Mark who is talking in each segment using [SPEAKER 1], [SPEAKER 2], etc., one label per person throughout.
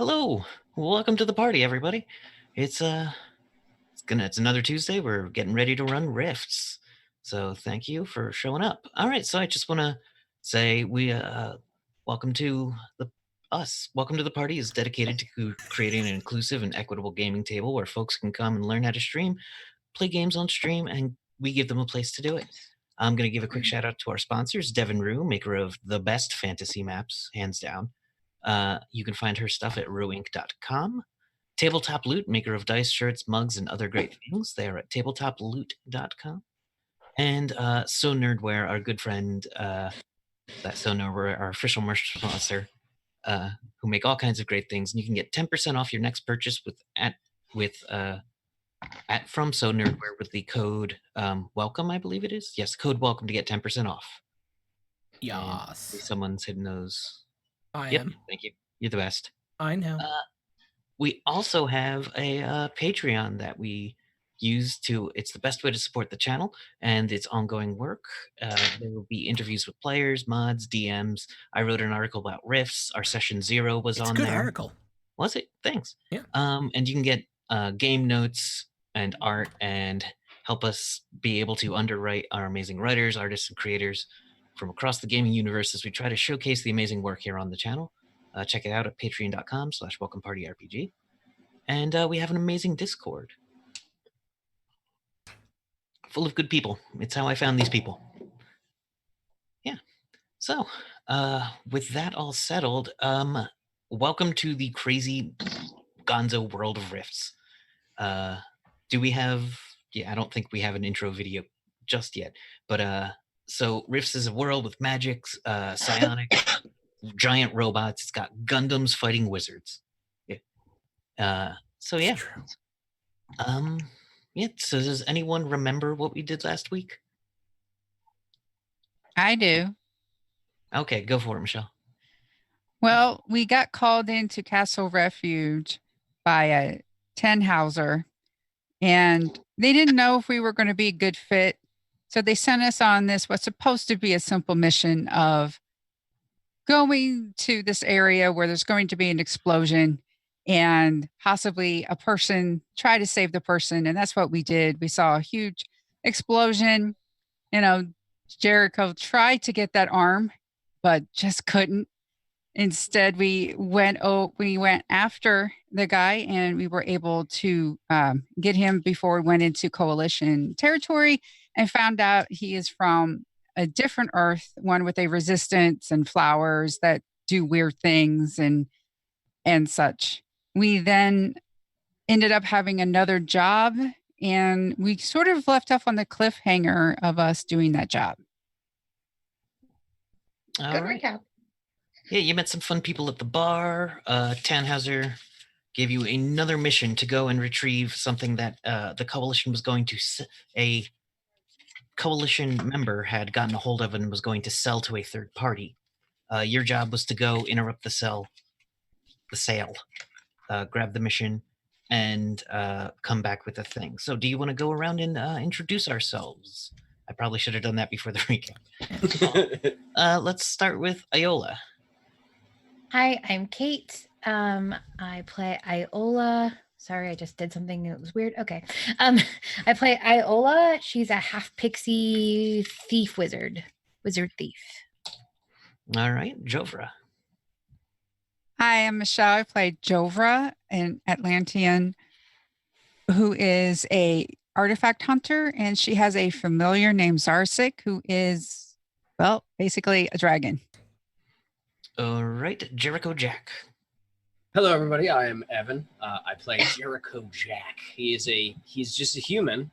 [SPEAKER 1] Hello, welcome to the party, everybody. It's another Tuesday. We're getting ready to run rifts, so thank you for showing up. All right, so I just want to say welcome to the us. Welcome to the party is dedicated to creating an inclusive and equitable gaming table where folks can come and learn how to stream, play games on stream, and we give them a place to do it. I'm going to give a quick shout out to our sponsors, Devin Rue, maker of the best fantasy maps, hands down. You can find her stuff at rowinc.com. Tabletop Loot, maker of dice, shirts, mugs, and other great things. They are at tabletoploot.com. And So Nerdware, our good friend, that So Nerdware, our official merch sponsor, who make all kinds of great things. And you can get 10% off your next purchase from So Nerdware with the code welcome, I believe it is. Yes, code welcome to get 10% off.
[SPEAKER 2] Yes.
[SPEAKER 1] Someone's hitting those.
[SPEAKER 2] I
[SPEAKER 1] Yep,
[SPEAKER 2] am.
[SPEAKER 1] thank you. You're the best.
[SPEAKER 2] I know.
[SPEAKER 1] We also have a Patreon that we use it's the best way to support the channel and its ongoing work. There will be interviews with players, mods, DMs. I wrote an article about Rifts. Our session 0 was
[SPEAKER 2] It's
[SPEAKER 1] on
[SPEAKER 2] a good
[SPEAKER 1] there.
[SPEAKER 2] article.
[SPEAKER 1] Was it? Thanks.
[SPEAKER 2] Yeah.
[SPEAKER 1] And you can get game notes and art and help us be able to underwrite our amazing writers, artists, and creators from across the gaming universe as we try to showcase the amazing work here on the channel. Check it out at patreon.com/welcomepartyrpg. And we have an amazing Discord full of good people. It's how I found these people. Yeah. So, with that all settled, welcome to the crazy gonzo world of Rifts. Do we have... Yeah, I don't think we have an intro video just yet. But, so Rifts is a world with magic, psionic, giant robots. It's got Gundams fighting wizards. Yeah. So, yeah. Yeah, so does anyone remember what we did last week?
[SPEAKER 3] I do.
[SPEAKER 1] Okay, go for it, Michelle.
[SPEAKER 3] Well, we got called into Castle Refuge by a Tenhauser, and they didn't know if we were going to be a good fit. So they sent us on this, what's supposed to be a simple mission of going to this area where there's going to be an explosion and possibly a person try to save the person. And that's what we did. We saw a huge explosion. Jericho tried to get that arm, but just couldn't. Instead, we went after the guy, and we were able to get him before we went into coalition territory, and found out he is from a different Earth, one with a resistance and flowers that do weird things and such. We then ended up having another job, and we sort of left off on the cliffhanger of us doing that job.
[SPEAKER 1] Good recap. Yeah, you met some fun people at the bar. Tannhauser gave you another mission to go and retrieve something that the coalition was going to... a coalition member had gotten a hold of and was going to sell to a third party. Your job was to go interrupt the sale, grab the mission, and come back with a thing. So do you want to go around and introduce ourselves? I probably should have done that before the recap. Let's start with Iola.
[SPEAKER 4] Hi, I'm Kate. I play Iola. Sorry, I just did something that was weird. Okay. I play Iola. She's a half pixie wizard thief.
[SPEAKER 1] All right, Jovra.
[SPEAKER 3] Hi, I'm Michelle. I play Jovra, an Atlantean who is a artifact hunter, and she has a familiar named Zarsik, who is, well, basically a dragon.
[SPEAKER 1] All right, Jericho Jack.
[SPEAKER 5] Hello, everybody. I am Evan. I play Jericho Jack. He's just a human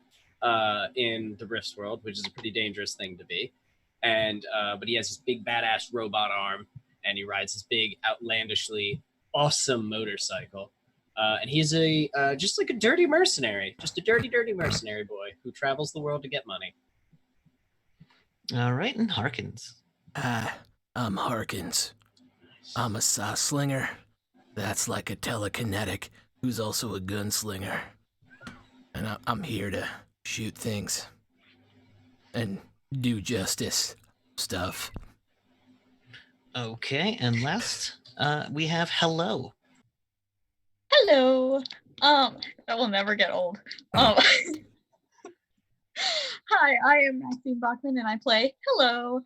[SPEAKER 5] in the Rifts world, which is a pretty dangerous thing to be. And but he has this big badass robot arm, and he rides this big, outlandishly awesome motorcycle. And he's just like a dirty mercenary, just a dirty mercenary boy who travels the world to get money.
[SPEAKER 1] All right, and Harkins.
[SPEAKER 2] I'm Harkins. I'm a saw slinger. That's like a telekinetic who's also a gunslinger. And I'm here to shoot things and do justice stuff.
[SPEAKER 1] Okay, and last, we have Hello.
[SPEAKER 6] Hello. That will never get old. Hi, I am Maxine Bachman and I play Hello.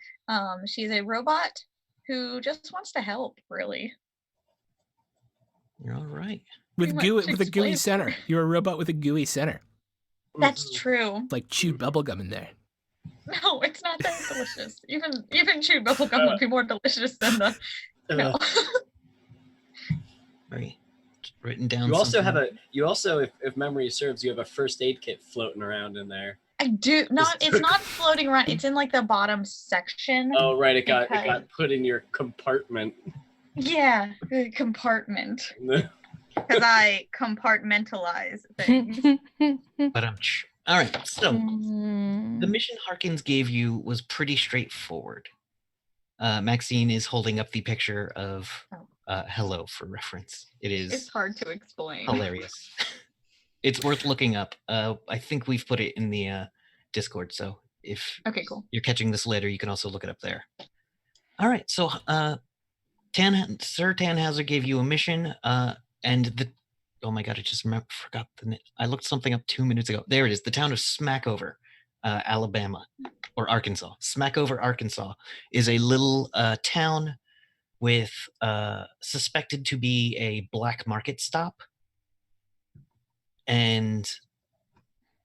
[SPEAKER 6] She's a robot who just wants to help, really.
[SPEAKER 1] You're all right.
[SPEAKER 2] With
[SPEAKER 6] Pretty much
[SPEAKER 2] a gooey
[SPEAKER 6] explains
[SPEAKER 2] center.
[SPEAKER 6] her.
[SPEAKER 2] You're a robot with a gooey center.
[SPEAKER 6] That's true.
[SPEAKER 2] It's like chewed bubblegum in there.
[SPEAKER 6] No, it's not that delicious. Even chewed bubblegum would be more delicious than the no.
[SPEAKER 1] Right. Written down.
[SPEAKER 5] You also
[SPEAKER 1] something.
[SPEAKER 5] have you also, if memory serves, you have a first aid kit floating around in there.
[SPEAKER 6] I do not. It's not floating around. It's in like the bottom section.
[SPEAKER 5] Oh right, it got
[SPEAKER 6] because-
[SPEAKER 5] put in your compartment.
[SPEAKER 6] Yeah, the compartment. Because I compartmentalize things.
[SPEAKER 1] But all right. So
[SPEAKER 6] Mm.
[SPEAKER 1] the mission Harkins gave you was pretty straightforward. Maxine is holding up the picture of Hello for reference.
[SPEAKER 6] It's hard to explain.
[SPEAKER 1] Hilarious. It's worth looking up. I think we've put it in the Discord, so if
[SPEAKER 6] Okay, cool.
[SPEAKER 1] you're catching this later, you can also look it up there. All right, so Sir Tannhauser gave you a mission, and oh my god, I just forgot the name. I looked something up 2 minutes ago. There it is, the town of Smackover, Alabama, or Arkansas. Smackover, Arkansas is a little town with suspected to be a black market stop, and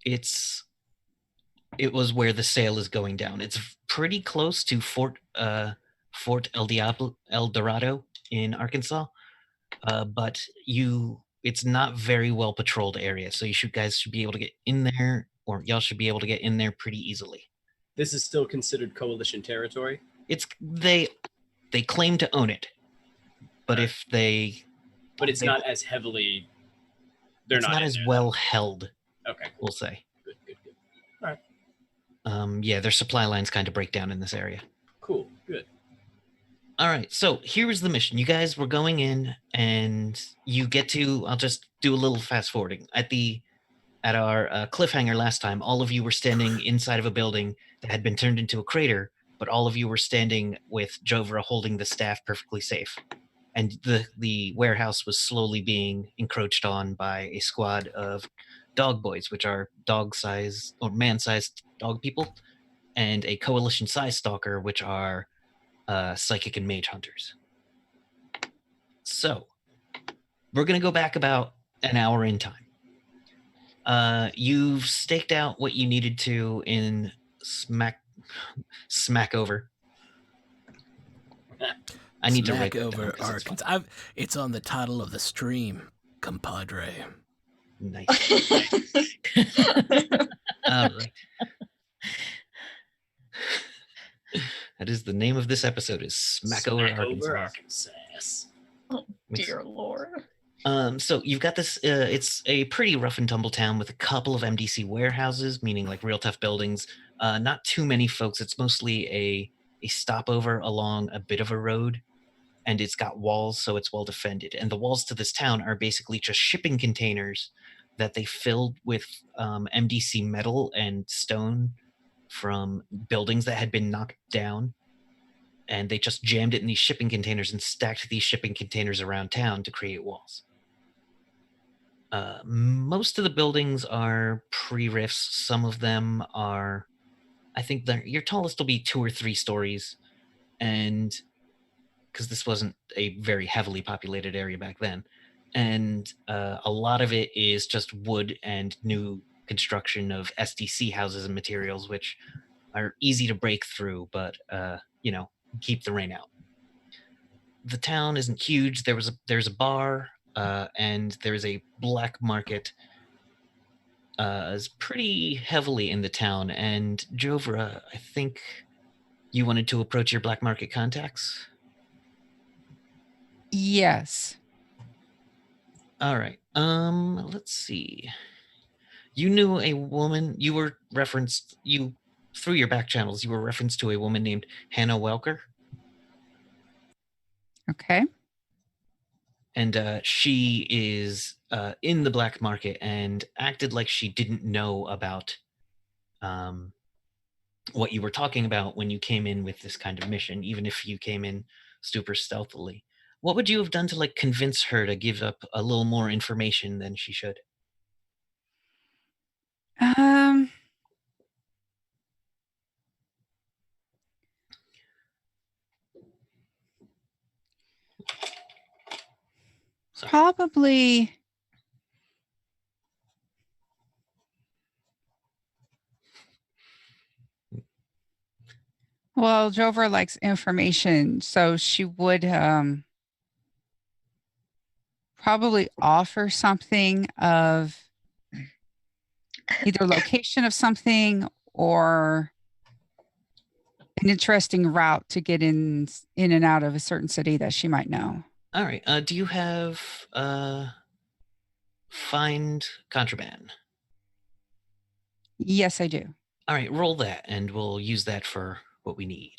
[SPEAKER 1] it was where the sale is going down. It's pretty close to Fort El Dorado in Arkansas, but it's not very well patrolled area, so guys should be able to get in there, or y'all should be able to get in there pretty easily.
[SPEAKER 5] This is still considered coalition territory.
[SPEAKER 1] They claim to own it, but
[SPEAKER 5] but it's not as heavily.
[SPEAKER 1] It's not as well held.
[SPEAKER 5] Okay, cool.
[SPEAKER 1] We'll say.
[SPEAKER 5] Good. All right.
[SPEAKER 1] Yeah, their supply lines kind of break down in this area.
[SPEAKER 5] Cool. Good.
[SPEAKER 1] All right, so here's the mission. You guys were going in, and you get to. I'll just do a little fast forwarding. At our cliffhanger last time, all of you were standing inside of a building that had been turned into a crater, but all of you were standing with Jovra holding the staff perfectly safe. And the warehouse was slowly being encroached on by a squad of dog boys, which are dog-sized or man-sized dog people, and a coalition-sized stalker, which are psychic and mage hunters. So, we're going to go back about an hour in time. You've staked out what you needed to in Smackover. I need to write that down
[SPEAKER 2] Smackover,
[SPEAKER 1] 'cause it's fun.
[SPEAKER 2] Arkansas. It's on the title of the stream, compadre.
[SPEAKER 1] Nice. All right. That is the name of this episode, is Smackover, Arkansas.
[SPEAKER 6] Oh, dear Lord.
[SPEAKER 1] So you've got this, it's a pretty rough and tumble town with a couple of MDC warehouses, meaning like real tough buildings. Not too many folks. It's mostly a stopover along a bit of a road, and it's got walls, so it's well defended. And the walls to this town are basically just shipping containers that they filled with MDC metal and stone from buildings that had been knocked down. And they just jammed it in these shipping containers and stacked these shipping containers around town to create walls. Most of the buildings are pre-rifts. Some of them are, I think your tallest will be 2 or 3 stories. And because this wasn't a very heavily populated area back then. And a lot of it is just wood and new construction of SDC houses and materials, which are easy to break through, but, keep the rain out. The town isn't huge. There's a bar, and there's a black market. Is pretty heavily in the town. And Jovra, I think you wanted to approach your black market contacts.
[SPEAKER 3] Yes.
[SPEAKER 1] All right. Let's see. You knew a woman. You were referenced. Through your back channels, you were referenced to a woman named Hannah Welker.
[SPEAKER 3] Okay.
[SPEAKER 1] And she is in the black market and acted like she didn't know about what you were talking about when you came in with this kind of mission, even if you came in super stealthily. What would you have done to like convince her to give up a little more information than she should?
[SPEAKER 3] Um,
[SPEAKER 1] Sorry.
[SPEAKER 3] probably. Well, Jover likes information, so she would probably offer something of either location of something or an interesting route to get in and out of a certain city that she might know.
[SPEAKER 1] All right. Do you have find contraband?
[SPEAKER 3] Yes, I do.
[SPEAKER 1] All right, roll that, and we'll use that for what we need.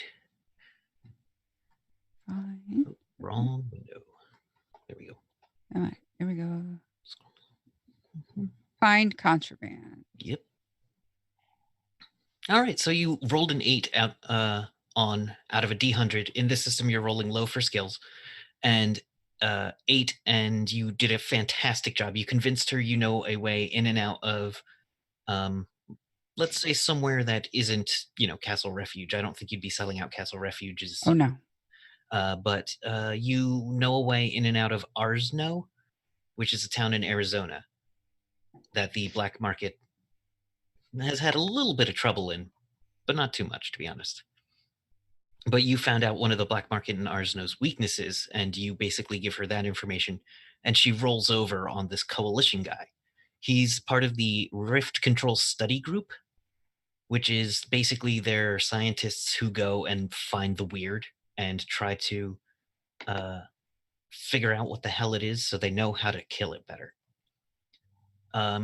[SPEAKER 3] Fine.
[SPEAKER 1] Oh, wrong window. There we go.
[SPEAKER 3] All right, here we go. Find contraband.
[SPEAKER 1] Yep. All right, so you rolled an 8 out out of a D100. In this system, you're rolling low for skills, and 8, and you did a fantastic job. You convinced her you know a way in and out of, let's say somewhere that isn't, Castle Refuge. I don't think you'd be selling out Castle Refuges.
[SPEAKER 3] Oh no.
[SPEAKER 1] But you know a way in and out of Arsno, which is a town in Arizona that the black market has had a little bit of trouble in, but not too much, to be honest. But you found out one of the black market in Arsno's weaknesses, and you basically give her that information, and she rolls over on this coalition guy. He's part of the Rift Control Study Group, which is basically their scientists who go and find the weird and try to figure out what the hell it is so they know how to kill it better.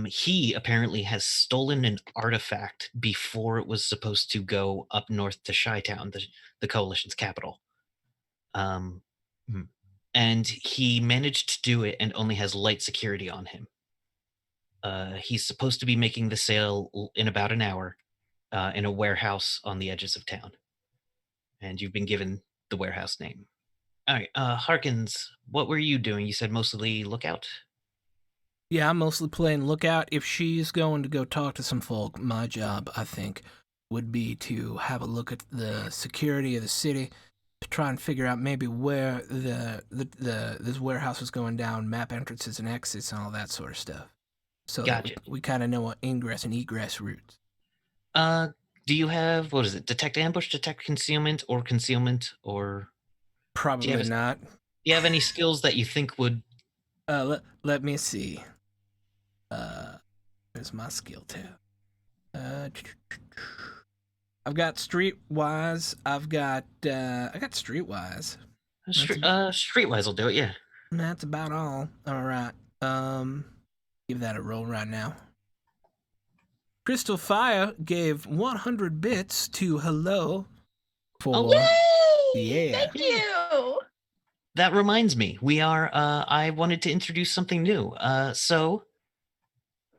[SPEAKER 1] He apparently has stolen an artifact before it was supposed to go up north to Chi-Town, the coalition's capital. And he managed to do it and only has light security on him. He's supposed to be making the sale in about an hour in a warehouse on the edges of town. And you've been given the warehouse name. All right, Harkins, what were you doing? You said mostly lookout?
[SPEAKER 2] Yeah, I'm mostly playing lookout. If she's going to go talk to some folk, my job, I think, would be to have a look at the security of the city, to try and figure out maybe where this warehouse is going down, map entrances and exits, and all that sort of stuff. So
[SPEAKER 1] Gotcha.
[SPEAKER 2] that we kind of know what ingress and egress routes.
[SPEAKER 1] Do you have, what is it, detect ambush, detect concealment, or
[SPEAKER 2] Probably not.
[SPEAKER 1] Do you have any skills that you think would?
[SPEAKER 2] Let me see. Where's my skill tab? I've got streetwise. I got streetwise.
[SPEAKER 1] Streetwise will do it, yeah.
[SPEAKER 2] That's about all. All right. Give that a roll right now. Crystal Fire gave 100 bits to Hello for
[SPEAKER 6] Yay!
[SPEAKER 2] yeah.
[SPEAKER 6] Thank you.
[SPEAKER 1] That reminds me, I wanted to introduce something new. So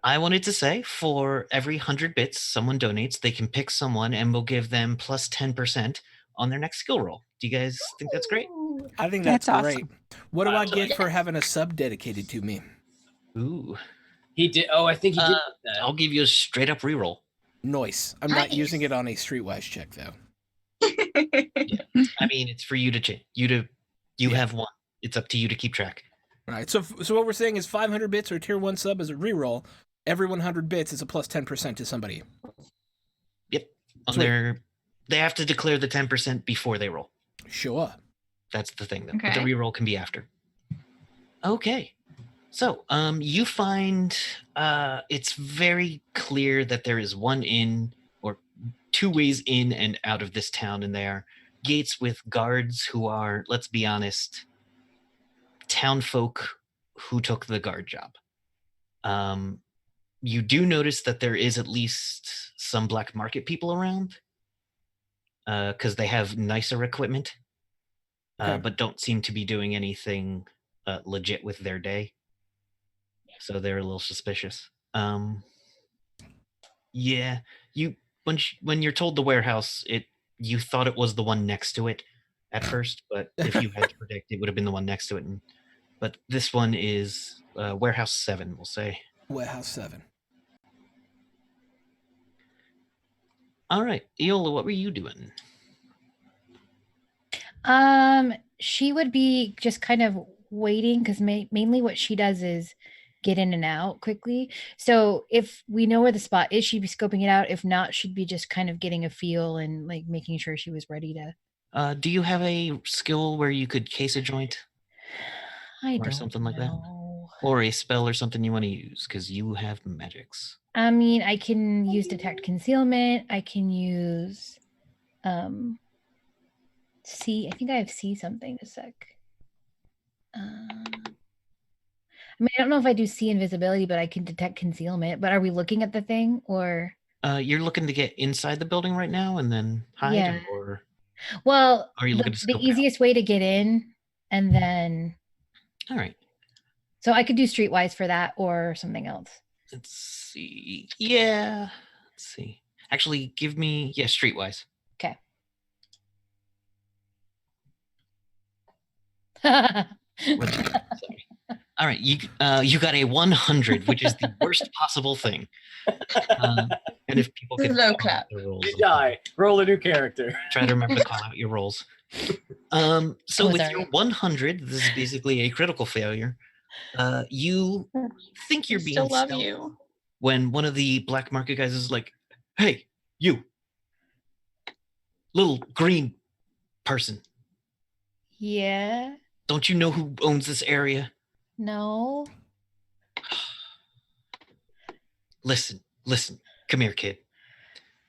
[SPEAKER 1] I wanted to say for every 100 bits someone donates, they can pick someone and we'll give them plus 10% on their next skill roll. Do you guys think that's great?
[SPEAKER 6] Ooh.
[SPEAKER 2] I think that's
[SPEAKER 3] That's
[SPEAKER 2] great.
[SPEAKER 3] awesome.
[SPEAKER 2] What do I
[SPEAKER 1] So
[SPEAKER 2] get for having a sub dedicated to me?
[SPEAKER 1] Ooh.
[SPEAKER 5] He did. Oh, I think he did that.
[SPEAKER 1] I'll give you a straight up reroll.
[SPEAKER 2] Nice. I'm not using it on a streetwise check though.
[SPEAKER 1] I mean, it's for you to change. You have one. It's up to you to keep track.
[SPEAKER 2] All right. So what we're saying is 500 bits or tier 1 sub is a reroll. Every 100 bits is a plus 10% to somebody.
[SPEAKER 1] Yep.
[SPEAKER 2] Sweet.
[SPEAKER 1] They have to declare the 10% before they roll.
[SPEAKER 2] Sure.
[SPEAKER 1] That's the thing, though. But the
[SPEAKER 6] Okay.
[SPEAKER 1] reroll can be after. Okay. So, you find it's very clear that there is one in or two ways in and out of this town, and there are gates with guards who are, let's be honest, town folk who took the guard job. You do notice that there is at least some black market people around because they have nicer equipment,
[SPEAKER 2] Okay.
[SPEAKER 1] but don't seem to be doing anything legit with their day. So they're a little suspicious. Yeah, when you're told the warehouse, you thought it was the one next to it, at first, but if you had to predict, it would have been the one next to it. But this one is Warehouse 7, we'll say.
[SPEAKER 2] Warehouse 7.
[SPEAKER 1] All right, Eola, what were you doing?
[SPEAKER 4] She would be just kind of waiting because mainly what she does is get in and out quickly. So if we know where the spot is, she'd be scoping it out. If not, she'd be just kind of getting a feel and like making sure she was ready to.
[SPEAKER 1] Do you have a skill where you could case a joint
[SPEAKER 4] I
[SPEAKER 1] or
[SPEAKER 4] don't
[SPEAKER 1] something like that?
[SPEAKER 4] know.
[SPEAKER 1] Or a spell or something you want to use? Because you have magics.
[SPEAKER 4] I mean, I can use detect concealment. I can use see. I think I have see something. A sec. I mean, I don't know if I do see invisibility, but I can detect concealment. But are we looking at the thing or?
[SPEAKER 1] You're looking to get inside the building right now and then hide,
[SPEAKER 4] Yeah.
[SPEAKER 1] or
[SPEAKER 4] Well,
[SPEAKER 1] are you looking to
[SPEAKER 4] the
[SPEAKER 1] scope it out?
[SPEAKER 4] easiest way to get in, and then
[SPEAKER 1] All right.
[SPEAKER 4] so I could do streetwise for that or something else.
[SPEAKER 1] Let's see. Yeah. Let's see. Actually, give me streetwise.
[SPEAKER 4] Okay.
[SPEAKER 1] Sorry. All right, you got a 100, which is the worst possible thing. And if people could
[SPEAKER 6] Low
[SPEAKER 1] call out
[SPEAKER 6] clap.
[SPEAKER 1] their rolls,
[SPEAKER 5] You die. Roll a new character.
[SPEAKER 1] try to remember to call out your rolls. So
[SPEAKER 4] Oh,
[SPEAKER 1] with
[SPEAKER 4] sorry.
[SPEAKER 1] your 100, this is basically a critical failure. You think you're
[SPEAKER 6] I
[SPEAKER 1] being
[SPEAKER 6] still love
[SPEAKER 1] stealthy
[SPEAKER 6] you.
[SPEAKER 1] when one of the black market guys is like, "Hey, you, little green person,
[SPEAKER 4] Yeah.
[SPEAKER 1] don't you know who owns this area?
[SPEAKER 4] No.
[SPEAKER 1] Listen, come here, kid."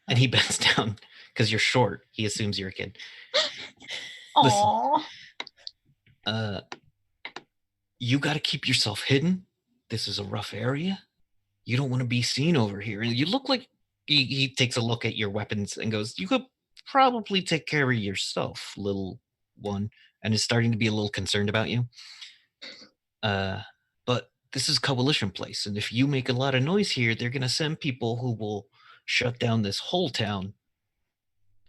[SPEAKER 1] And he bends down because you're short. He assumes you're a kid. Listen.
[SPEAKER 6] Aww.
[SPEAKER 1] You got to keep yourself hidden. This is a rough area. You don't want to be seen over here. And you look like he takes a look at your weapons and goes, "You could probably take care of yourself, little one," and is starting to be a little concerned about you. But this is Coalition Place, and if you make a lot of noise here, they're gonna send people who will shut down this whole town.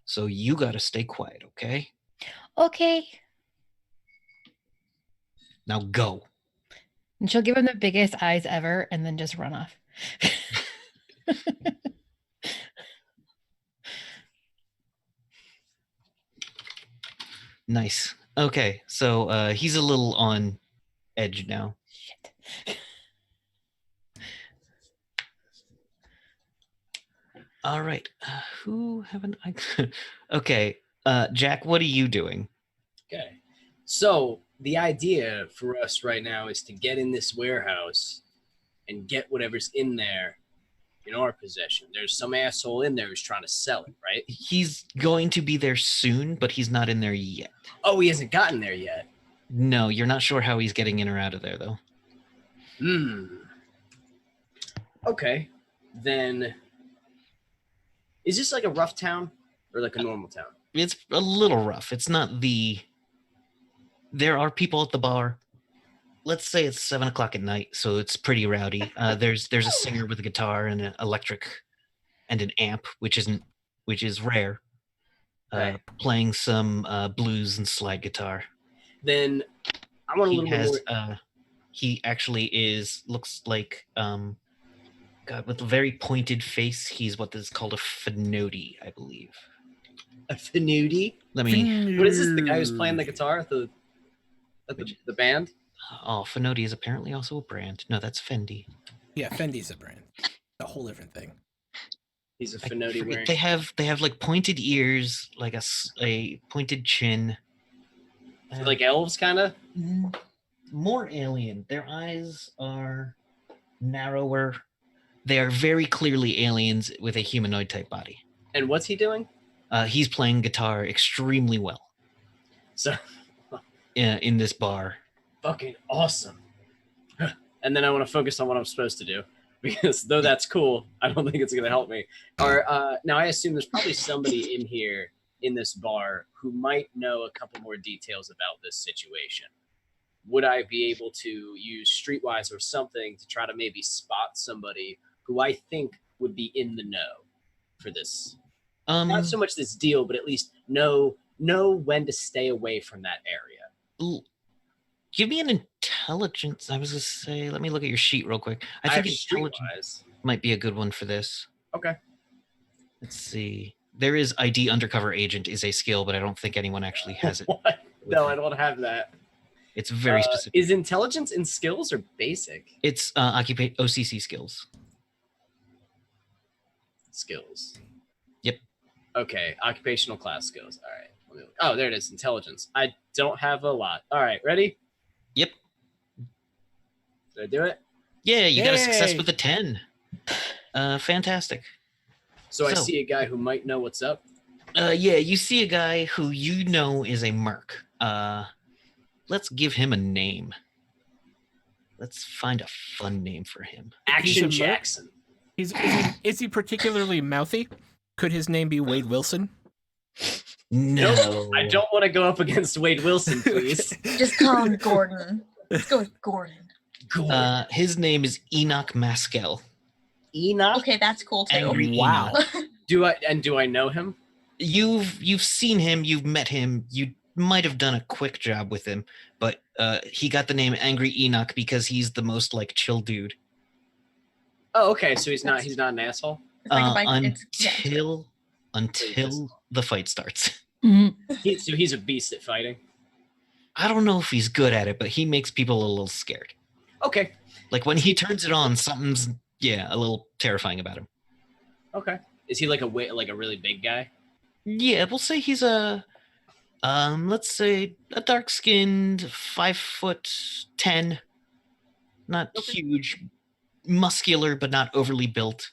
[SPEAKER 1] So you got to stay quiet, okay?
[SPEAKER 4] Okay.
[SPEAKER 1] Now go.
[SPEAKER 4] And she'll give him the biggest eyes ever and then just run off.
[SPEAKER 1] Nice. Okay, so he's a little on edge now.
[SPEAKER 4] Shit.
[SPEAKER 1] All right. Who haven't I? Okay. Jack, what are you doing?
[SPEAKER 5] Okay. So the idea for us right now is to get in this warehouse and get whatever's in there in our possession. There's some asshole in there who's trying to sell it, right?
[SPEAKER 1] He's going to be there soon, but he's not in there yet.
[SPEAKER 5] Oh, he hasn't gotten there yet.
[SPEAKER 1] No, you're not sure how he's getting in or out of there, though.
[SPEAKER 5] Okay. Then is this like a rough town or like a normal town?
[SPEAKER 1] It's a little rough. It's not the. There are people at the bar. Let's say it's 7 o'clock at night, so it's pretty rowdy. There's a singer with a guitar and an electric and an amp, which is rare.
[SPEAKER 5] Okay.
[SPEAKER 1] Playing some blues and slide guitar.
[SPEAKER 5] Then I want a little bit more.
[SPEAKER 1] He actually looks like God, with a very pointed face. He's what is called a finoti, I believe.
[SPEAKER 5] A finooty?
[SPEAKER 1] Let me.
[SPEAKER 5] What is this? The guy who's playing the guitar at the band?
[SPEAKER 1] Oh, finoti is apparently also a brand. No, that's Fendi.
[SPEAKER 2] Yeah, Fendi's a brand. A whole different thing.
[SPEAKER 5] He's a finooty wearing.
[SPEAKER 1] They have like pointed ears, like a pointed chin.
[SPEAKER 5] Like elves, kind of?
[SPEAKER 1] More alien. Their eyes are narrower. They are very clearly aliens with a humanoid type body.
[SPEAKER 5] And what's he doing?
[SPEAKER 1] He's playing guitar extremely well.
[SPEAKER 5] So,
[SPEAKER 1] in this bar.
[SPEAKER 5] Fucking awesome. And then I want to focus on what I'm supposed to do, because though that's cool, I don't think it's going to help me. Or now I assume there's probably somebody in here in this bar who might know a couple more details about this situation. Would I be able to use Streetwise or something to try to maybe spot somebody who I think would be in the know for this? Not so much this deal, but at least know know when to stay away from that area.
[SPEAKER 1] Give me an intelligence. I was gonna say, let me look at your sheet real quick. I think
[SPEAKER 5] have
[SPEAKER 1] intelligence might be a good one for this.
[SPEAKER 5] Okay.
[SPEAKER 1] Let's see. There is ID undercover agent is a skill, but I don't think anyone actually has it.
[SPEAKER 5] What? No, I don't have that.
[SPEAKER 1] It's very specific.
[SPEAKER 5] Is intelligence in skills or basic?
[SPEAKER 1] It's OCC skills.
[SPEAKER 5] Skills.
[SPEAKER 1] Yep.
[SPEAKER 5] Okay, occupational class skills. All right. Let me look. Oh, there it is. Intelligence. I don't have a lot. All right, ready?
[SPEAKER 1] Yep.
[SPEAKER 5] Did I do it?
[SPEAKER 1] Yeah, you got a success
[SPEAKER 2] Yay.
[SPEAKER 1] with a 10. Fantastic.
[SPEAKER 5] So I see a guy who might know what's up.
[SPEAKER 1] Yeah, you see a guy who you know is a merc. Let's give him a name. Let's find a fun name for him.
[SPEAKER 5] Action
[SPEAKER 2] He's a merc?
[SPEAKER 5] Jackson.
[SPEAKER 2] Is he particularly mouthy? Could his name be Wade Wilson?
[SPEAKER 1] No.
[SPEAKER 5] Nope, I don't want to go up against Wade Wilson, please.
[SPEAKER 6] Just call him Gordon. Let's go with Gordon.
[SPEAKER 1] His name is Enoch Maskell.
[SPEAKER 5] Enoch.
[SPEAKER 6] Okay, that's cool too.
[SPEAKER 1] Angry
[SPEAKER 2] Wow.
[SPEAKER 1] Enoch.
[SPEAKER 5] Do I know him?
[SPEAKER 1] You've seen him, you've met him, you might have done a quick job with him, but he got the name Angry Enoch because he's the most like chill dude.
[SPEAKER 5] Oh, okay. So he's not an asshole.
[SPEAKER 6] It's like a bike.
[SPEAKER 1] Until the fight starts.
[SPEAKER 5] So he's a beast at fighting.
[SPEAKER 1] I don't know if he's good at it, but he makes people a little scared.
[SPEAKER 5] Okay.
[SPEAKER 1] Like when he turns it on, something's a little terrifying about him.
[SPEAKER 5] Okay. Is he like a really big guy?
[SPEAKER 1] Yeah, we'll say he's a let's say a dark-skinned 5'10", not huge, muscular but not overly built.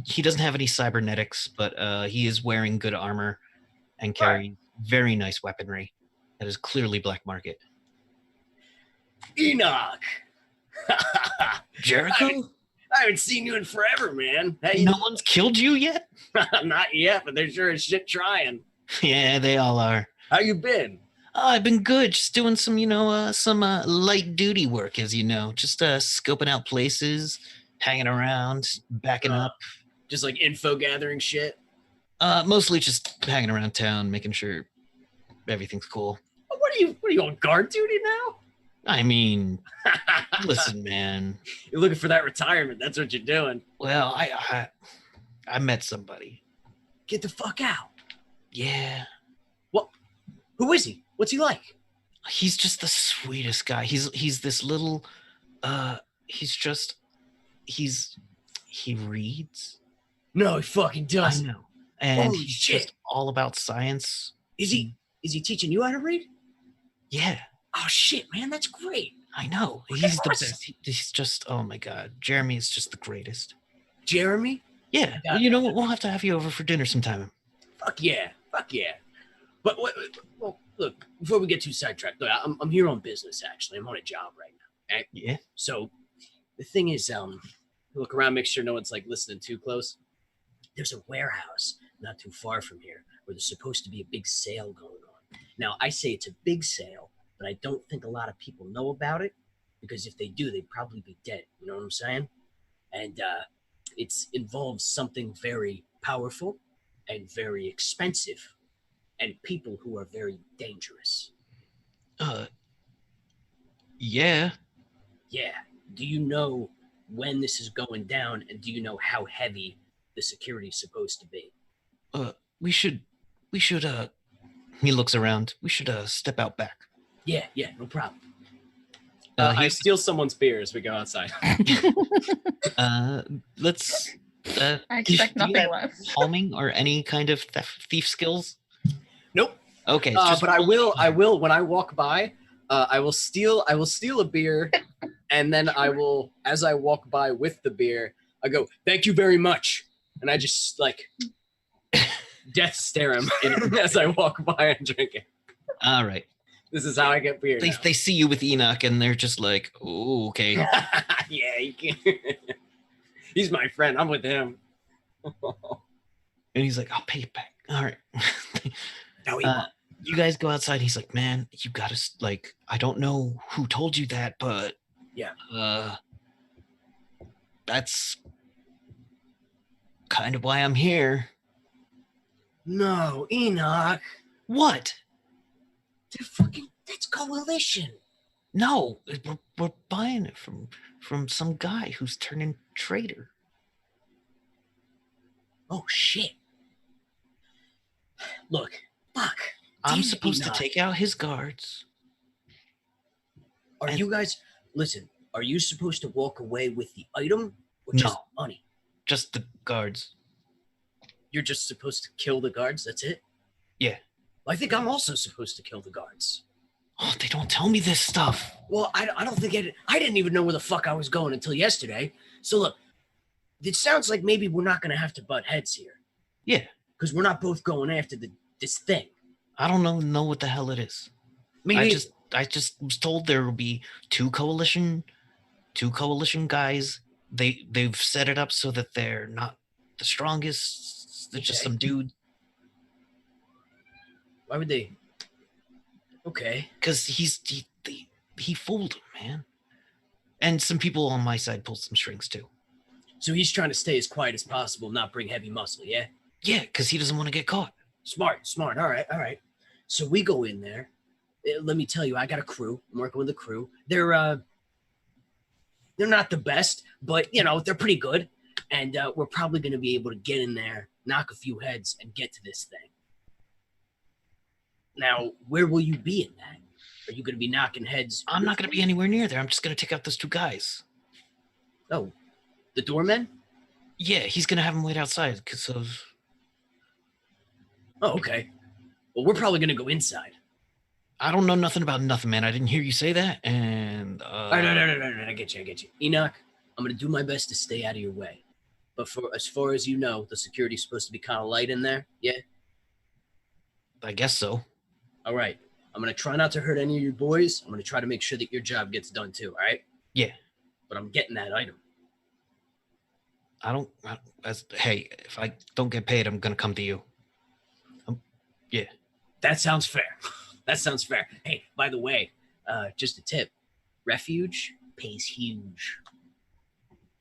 [SPEAKER 1] He doesn't have any cybernetics, but he is wearing good armor and carrying very nice weaponry that is clearly black market.
[SPEAKER 5] Enoch.
[SPEAKER 1] Jericho?
[SPEAKER 5] I haven't seen you in forever, man.
[SPEAKER 1] No one's killed you yet?
[SPEAKER 5] Not yet, but they're sure as shit trying.
[SPEAKER 1] Yeah, they all are.
[SPEAKER 5] How you been?
[SPEAKER 1] Oh, I've been good. Just doing some, some light duty work, as you know. Just scoping out places, hanging around, backing up.
[SPEAKER 5] Just like info gathering shit.
[SPEAKER 1] Mostly just hanging around town, making sure everything's cool.
[SPEAKER 5] What are you on guard duty now?
[SPEAKER 1] I mean, listen, man.
[SPEAKER 5] You're looking for that retirement. That's what you're doing.
[SPEAKER 1] Well, I met somebody.
[SPEAKER 5] Get the fuck out.
[SPEAKER 1] Yeah.
[SPEAKER 5] What? Who is he? What's he like?
[SPEAKER 1] He's just the sweetest guy. He's this little he reads.
[SPEAKER 5] No, he fucking doesn't.
[SPEAKER 1] I know. And
[SPEAKER 5] Holy
[SPEAKER 1] he's
[SPEAKER 5] shit.
[SPEAKER 1] just all about science.
[SPEAKER 5] Is he teaching you how to read?
[SPEAKER 1] Yeah.
[SPEAKER 5] Oh shit, man, that's great.
[SPEAKER 1] I know. He's the best. He's just, oh my God. Jeremy is just the greatest.
[SPEAKER 5] Jeremy?
[SPEAKER 1] Yeah.
[SPEAKER 5] Yeah.
[SPEAKER 1] You know what? We'll have to have you over for dinner sometime.
[SPEAKER 5] Fuck yeah. But well, look, before we get too sidetracked, look, I'm here on business, actually. I'm on a job right now. Okay?
[SPEAKER 1] Yeah.
[SPEAKER 5] So the thing is, look around, make sure no one's like listening too close. There's a warehouse not too far from here where there's supposed to be a big sale going on. Now, I say it's a big sale, but I don't think a lot of people know about it because if they do, they'd probably be dead. You know what I'm saying? And it involves something very powerful and very expensive and people who are very dangerous.
[SPEAKER 1] Yeah.
[SPEAKER 5] Yeah. Do you know when this is going down and do you know how heavy the security is supposed to be?
[SPEAKER 1] We should, he looks around. We should step out back.
[SPEAKER 5] Yeah, no problem. I steal someone's beer as we go outside.
[SPEAKER 1] Let's.
[SPEAKER 6] I expect
[SPEAKER 1] do you
[SPEAKER 6] nothing
[SPEAKER 1] have
[SPEAKER 6] less.
[SPEAKER 1] Palming or any kind of thief skills?
[SPEAKER 5] Nope.
[SPEAKER 1] Okay,
[SPEAKER 5] But I will when I walk by. I will steal a beer, and then I will, as I walk by with the beer, I go, "Thank you very much," and I just like death stare him as I walk by and drink it.
[SPEAKER 1] All right.
[SPEAKER 5] This is how I get beer.
[SPEAKER 1] They see you with Enoch and they're just like, "Oh, okay."
[SPEAKER 5] Yeah, he can. He's my friend. I'm with him.
[SPEAKER 1] And he's like, "I'll pay you back." All right.
[SPEAKER 5] No, he
[SPEAKER 1] You guys go outside. He's like, "Man, you gotta like. I don't know who told you that, but
[SPEAKER 5] yeah.
[SPEAKER 1] That's kind of why I'm here."
[SPEAKER 5] No, Enoch.
[SPEAKER 1] What?
[SPEAKER 5] That's coalition.
[SPEAKER 1] No, we're buying it from some guy who's turning traitor.
[SPEAKER 5] Oh shit. Look, fuck.
[SPEAKER 1] I'm
[SPEAKER 5] Damn
[SPEAKER 1] supposed to
[SPEAKER 5] Enoch.
[SPEAKER 1] take out his guards.
[SPEAKER 5] Are
[SPEAKER 1] and-
[SPEAKER 5] you guys listen? Are you supposed to walk away with the item or
[SPEAKER 1] No.
[SPEAKER 5] just money?
[SPEAKER 1] Just the guards.
[SPEAKER 5] You're just supposed to kill the guards. That's it.
[SPEAKER 1] Yeah.
[SPEAKER 5] I think I'm also supposed to kill the guards.
[SPEAKER 1] Oh, they don't tell me this stuff.
[SPEAKER 5] Well, I don't think I didn't even know where the fuck I was going until yesterday. So look, it sounds like maybe we're not gonna have to butt heads here.
[SPEAKER 1] Yeah.
[SPEAKER 5] Because we're not both going after this thing.
[SPEAKER 1] I don't know what the hell it is.
[SPEAKER 5] Maybe
[SPEAKER 1] I just was told there will be two coalition guys. They've set it up so that they're not the strongest. They're just
[SPEAKER 5] Okay.
[SPEAKER 1] some dude.
[SPEAKER 5] Why would they? Okay.
[SPEAKER 1] Because he fooled him, man. And some people on my side pulled some strings too.
[SPEAKER 5] So he's trying to stay as quiet as possible, not bring heavy muscle, yeah?
[SPEAKER 1] Yeah, because he doesn't want to get caught.
[SPEAKER 5] Smart. All right. So we go in there. Let me tell you, I got a crew. I'm working with a crew. They're not the best, but they're pretty good. And we're probably going to be able to get in there, knock a few heads, and get to this thing. Now, where will you be in that? Are you going to be knocking heads?
[SPEAKER 1] I'm not going to be anywhere near there. I'm just going to take out those two guys.
[SPEAKER 5] Oh, the doorman?
[SPEAKER 1] Yeah, he's going to have them wait outside because of...
[SPEAKER 5] Oh, okay. Well, we're probably going to go inside.
[SPEAKER 1] I don't know nothing about nothing, man. I didn't hear you say that, and...
[SPEAKER 5] No. I get you. Enoch, I'm going to do my best to stay out of your way. But as far as you know, the security's supposed to be kind of light in there, yeah?
[SPEAKER 1] I guess so.
[SPEAKER 5] All right. I'm going to try not to hurt any of your boys. I'm going to try to make sure that your job gets done too, all right?
[SPEAKER 1] Yeah.
[SPEAKER 5] But I'm getting that item.
[SPEAKER 1] Hey, if I don't get paid, I'm going to come to you. Yeah.
[SPEAKER 5] That sounds fair. Hey, by the way, just a tip. Refuge pays huge.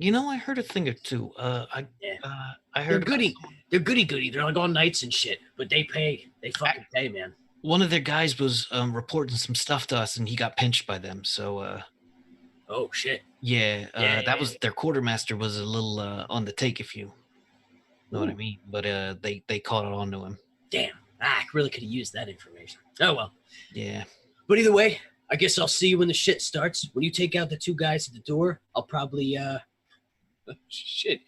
[SPEAKER 1] I heard a thing or two. I
[SPEAKER 5] They're
[SPEAKER 1] heard
[SPEAKER 5] goody. They're goody. They're like all nights and shit, but they pay. They fucking pay, man.
[SPEAKER 1] One of their guys was reporting some stuff to us, and he got pinched by them. So,
[SPEAKER 5] oh shit.
[SPEAKER 1] That was their quartermaster was a little on the take, if you know what I mean. But they caught it on to him.
[SPEAKER 5] Damn, I really could have used that information. Oh well.
[SPEAKER 1] Yeah.
[SPEAKER 5] But either way, I guess I'll see you when the shit starts. When you take out the two guys at the door, I'll probably shit.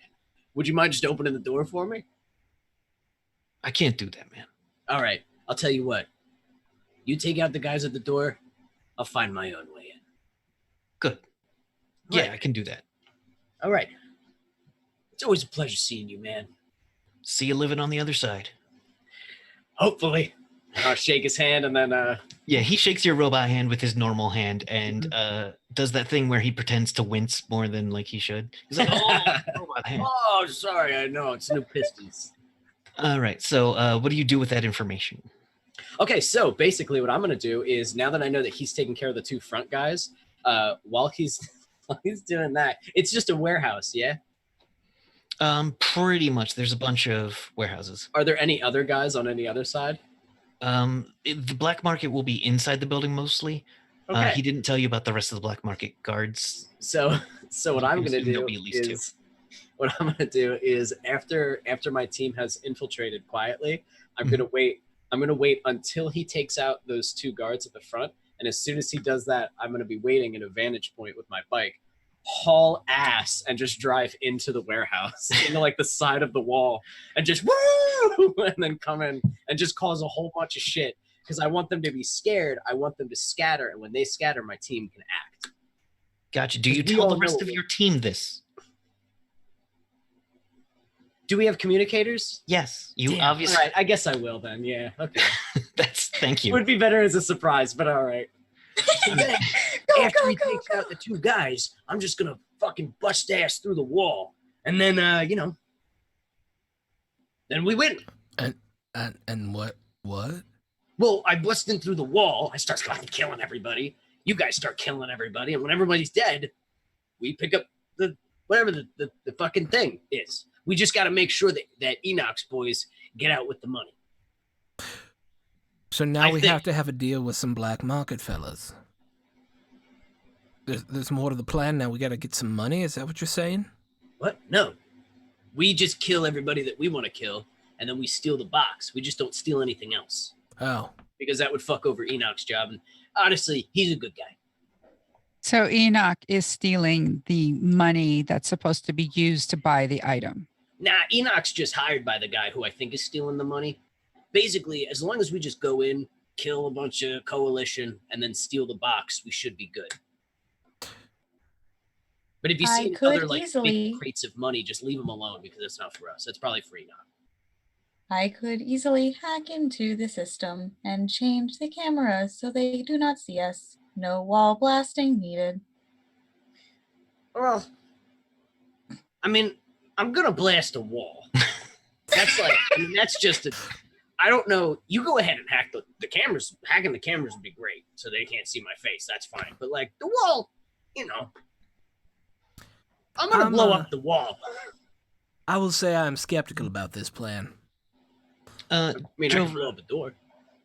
[SPEAKER 5] Would you mind just opening the door for me?
[SPEAKER 1] I can't do that, man.
[SPEAKER 5] All right. I'll tell you what. You take out the guys at the door, I'll find my own way in.
[SPEAKER 1] Good.
[SPEAKER 5] All
[SPEAKER 1] Yeah,
[SPEAKER 5] right.
[SPEAKER 1] I can do that.
[SPEAKER 5] All right. It's always a pleasure seeing you, man.
[SPEAKER 1] See you living on the other side.
[SPEAKER 5] Hopefully. I'll shake his hand and then
[SPEAKER 1] Yeah, he shakes your robot hand with his normal hand and does that thing where he pretends to wince more than like he should. He's like, oh, robot hand.
[SPEAKER 5] Oh, sorry, I know it's new pistons.
[SPEAKER 1] All right, so what do you do with that information?
[SPEAKER 5] Okay, so basically what I'm gonna do is now that I know that he's taking care of the two front guys, while he's doing that, it's just a warehouse, yeah?
[SPEAKER 1] Pretty much. There's a bunch of warehouses.
[SPEAKER 5] Are there any other guys on any other side?
[SPEAKER 1] The black market will be inside the building mostly.
[SPEAKER 5] Okay.
[SPEAKER 1] He didn't tell you about the rest of the black market guards.
[SPEAKER 5] So what I'm gonna
[SPEAKER 1] assume there'll
[SPEAKER 5] do
[SPEAKER 1] be at least two.
[SPEAKER 5] is what I'm gonna do is after my team has infiltrated quietly, I'm gonna wait until he takes out those two guards at the front, and as soon as he does that, I'm gonna be waiting at a vantage point with my bike, haul ass, and just drive into the warehouse, into like the side of the wall, and just woo, and then come in and just cause a whole bunch of shit. Because I want them to be scared. I want them to scatter, and when they scatter, my team can act.
[SPEAKER 1] Gotcha. Do you
[SPEAKER 5] We
[SPEAKER 1] tell
[SPEAKER 5] all
[SPEAKER 1] the rest
[SPEAKER 5] know-
[SPEAKER 1] of your team this?
[SPEAKER 5] Do we have communicators?
[SPEAKER 1] Yes. You
[SPEAKER 5] Damn,
[SPEAKER 1] obviously.
[SPEAKER 5] all right, I guess I will then. Yeah. Okay.
[SPEAKER 1] Thank
[SPEAKER 5] It
[SPEAKER 1] you.
[SPEAKER 5] would be better as a surprise, but all right. And then, after he takes out the two guys, I'm just gonna fucking bust ass through the wall, and then then we win.
[SPEAKER 2] And what?
[SPEAKER 5] Well, I bust in through the wall. I start fucking killing everybody. You guys start killing everybody, and when everybody's dead, we pick up the whatever the fucking thing is. We just got to make sure that Enoch's boys get out with the money.
[SPEAKER 2] So now
[SPEAKER 1] I
[SPEAKER 2] we
[SPEAKER 1] think-
[SPEAKER 2] have to have a deal with some black market fellas. There's more to the plan now. We got to get some money. Is that what you're saying?
[SPEAKER 5] What? No. We just kill everybody that we want to kill, and then we steal the box. We just don't steal anything else.
[SPEAKER 2] Oh.
[SPEAKER 5] Because that would fuck over Enoch's job. And honestly, he's a good guy.
[SPEAKER 3] So Enoch is stealing the money that's supposed to be used to buy the item.
[SPEAKER 5] Nah, Enoch's just hired by the guy who I think is stealing the money. Basically, as long as we just go in, kill a bunch of coalition, and then steal the box, we should be good. But if you
[SPEAKER 6] I
[SPEAKER 5] see any
[SPEAKER 6] could
[SPEAKER 5] other like
[SPEAKER 6] easily-
[SPEAKER 5] big crates of money, just leave them alone because that's not for us. That's probably for Enoch.
[SPEAKER 6] I could easily hack into the system and change the cameras so they do not see us. No wall blasting needed.
[SPEAKER 5] Well, I mean, I'm gonna blast a wall. That's like, I mean, that's just a. I don't know. You go ahead and hack the cameras. Hacking the cameras would be great, so they can't see my face. That's fine. But like the wall, you know, I'm gonna blow up the wall.
[SPEAKER 2] I will say I'm skeptical about this plan.
[SPEAKER 5] I mean, I
[SPEAKER 1] Joe-
[SPEAKER 5] can blow up a door.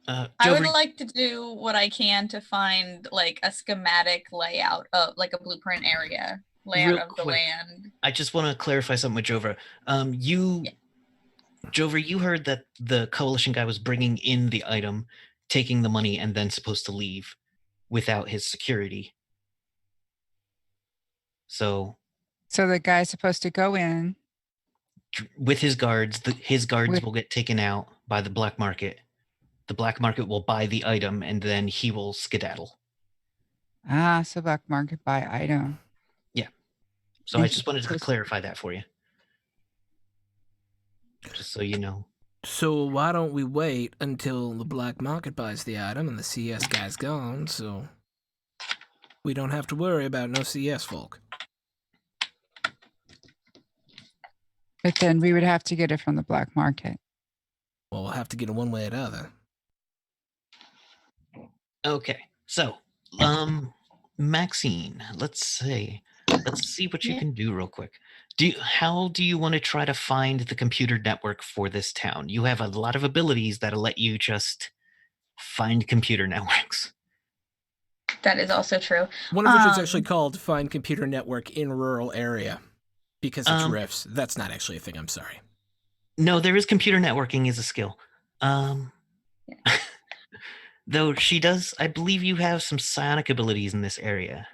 [SPEAKER 6] I
[SPEAKER 1] Joe,
[SPEAKER 6] would like to do what I can to find like a schematic layout of like a blueprint area layout
[SPEAKER 1] Real
[SPEAKER 6] of the
[SPEAKER 1] quick.
[SPEAKER 6] land.
[SPEAKER 1] I just want to clarify something with Jovra. Jovra, you heard that the coalition guy was bringing in the item, taking the money, and then supposed to leave without his security. So
[SPEAKER 3] the guy's supposed to go in.
[SPEAKER 1] with his guards, his guards
[SPEAKER 3] With-
[SPEAKER 1] will get taken out by the black market. The black market will buy the item, and then he will skedaddle.
[SPEAKER 3] So black market buy item.
[SPEAKER 1] So I
[SPEAKER 3] And
[SPEAKER 1] just wanted to
[SPEAKER 3] he's-
[SPEAKER 1] clarify that for you. Just so you know.
[SPEAKER 2] So why don't we wait until the black market buys the item and the CS guy's gone, so we don't have to worry about no CS folk.
[SPEAKER 3] But then we would have to get it from the black market.
[SPEAKER 2] Well, we'll have to get it one way or the other.
[SPEAKER 1] Okay. So, Maxine, let's see what you
[SPEAKER 6] Yeah.
[SPEAKER 1] can do real quick. How do you want to try to find the computer network for this town? You have a lot of abilities that'll let you just find computer networks.
[SPEAKER 6] That is also true.
[SPEAKER 2] One of which is
[SPEAKER 6] Um,
[SPEAKER 2] actually called Find Computer Network in Rural Area. Because it's riffs. That's not actually a thing, I'm sorry.
[SPEAKER 1] No, there is computer networking is a skill. Though she does, I believe you have some psionic abilities in this area.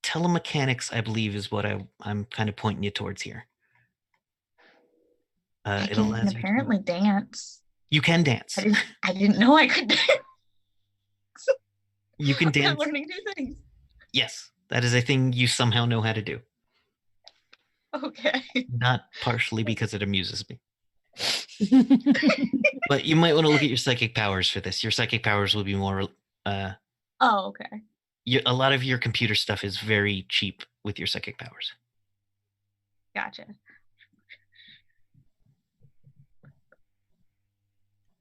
[SPEAKER 1] Telemechanics, I believe, is what I'm kind of pointing you towards here.
[SPEAKER 6] I
[SPEAKER 1] It
[SPEAKER 6] can
[SPEAKER 1] allows you
[SPEAKER 6] apparently dance.
[SPEAKER 1] you can dance.
[SPEAKER 6] I didn't know I could dance.
[SPEAKER 1] You can
[SPEAKER 6] I'm
[SPEAKER 1] dance.
[SPEAKER 6] learning new things.
[SPEAKER 1] Yes, that is a thing you somehow know how to do.
[SPEAKER 6] Okay.
[SPEAKER 1] Not partially because it amuses me. But you might want to look at your psychic powers for this. Your psychic powers will be more.
[SPEAKER 6] Oh, okay.
[SPEAKER 1] A lot of your computer stuff is very cheap with your psychic powers.
[SPEAKER 6] Gotcha.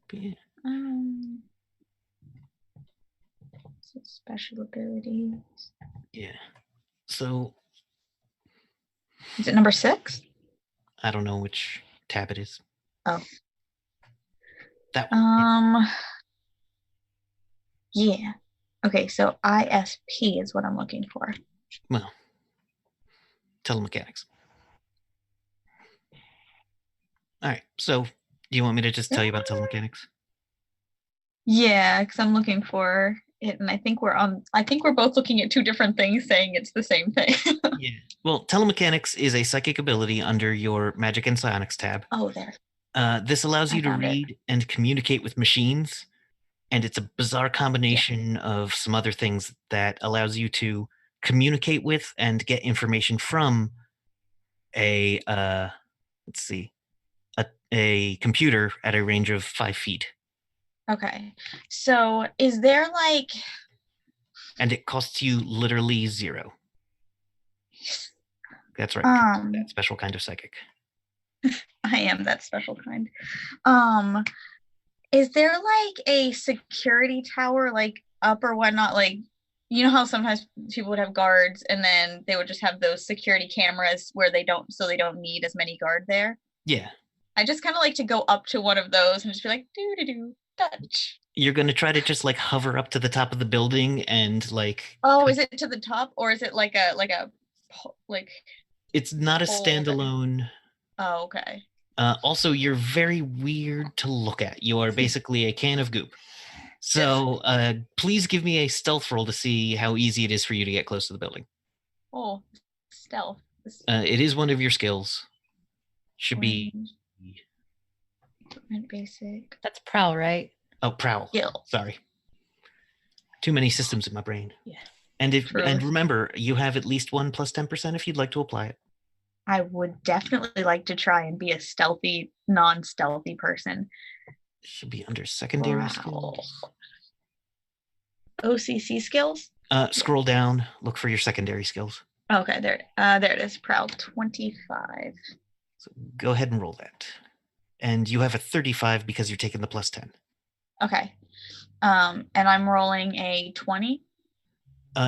[SPEAKER 1] But yeah.
[SPEAKER 6] So special abilities.
[SPEAKER 1] Yeah. So
[SPEAKER 6] Is it number 6?
[SPEAKER 1] I don't know which tab it is.
[SPEAKER 6] Oh.
[SPEAKER 1] That one.
[SPEAKER 6] Yeah. Okay, so ISP is what I'm looking for.
[SPEAKER 1] Well, telemechanics. All right. So, do you want me to just tell you about telemechanics?
[SPEAKER 6] Yeah, because I'm looking for it, and I think we're both looking at 2 different things saying it's the same thing.
[SPEAKER 1] Yeah. Well, telemechanics is a psychic ability under your magic and psionics tab.
[SPEAKER 6] Oh, there.
[SPEAKER 1] This allows
[SPEAKER 6] I
[SPEAKER 1] you to
[SPEAKER 6] found it.
[SPEAKER 1] read and communicate with machines, and it's a bizarre combination of some other things that allows you to communicate with and get information from a a computer at a range of 5 feet,
[SPEAKER 6] Okay. So is there like
[SPEAKER 1] and it costs you literally 0. That's right. That special kind of psychic.
[SPEAKER 6] I am that special kind. Is there like a security tower like up or whatnot? Like, you know how sometimes people would have guards and then they would just have those security cameras where they don't need as many guard there?
[SPEAKER 1] Yeah.
[SPEAKER 6] I just kind of like to go up to one of those and just be like, doo-doo-doo, touch.
[SPEAKER 1] You're going to try to just like hover up to the top of the building and like.
[SPEAKER 6] Oh, is it to the top or is it like a
[SPEAKER 1] It's not a
[SPEAKER 6] pole that-
[SPEAKER 1] standalone.
[SPEAKER 6] Oh, okay.
[SPEAKER 1] Also, you're very weird to look at. You are basically a can of goop. So please give me a stealth roll to see how easy it is for you to get close to the building.
[SPEAKER 6] Oh, stealth.
[SPEAKER 1] It is one of your skills. Should be.
[SPEAKER 6] Equipment basic.
[SPEAKER 4] That's prowl, right?
[SPEAKER 1] Oh, prowl.
[SPEAKER 6] Skill.
[SPEAKER 1] Sorry. Too many systems in my brain.
[SPEAKER 4] Yeah.
[SPEAKER 1] And remember, you have at least 1 plus 10% if you'd like to apply it.
[SPEAKER 6] I would definitely like to try and be a stealthy, non-stealthy person.
[SPEAKER 1] Should be under secondary
[SPEAKER 6] Wow.
[SPEAKER 1] skills.
[SPEAKER 6] OCC skills?
[SPEAKER 1] Scroll down, look for your secondary skills.
[SPEAKER 6] Okay, there it is. Prowl 25.
[SPEAKER 1] So go ahead and roll that. And you have a 35 because you're taking the plus 10.
[SPEAKER 6] Okay. And I'm rolling a 20.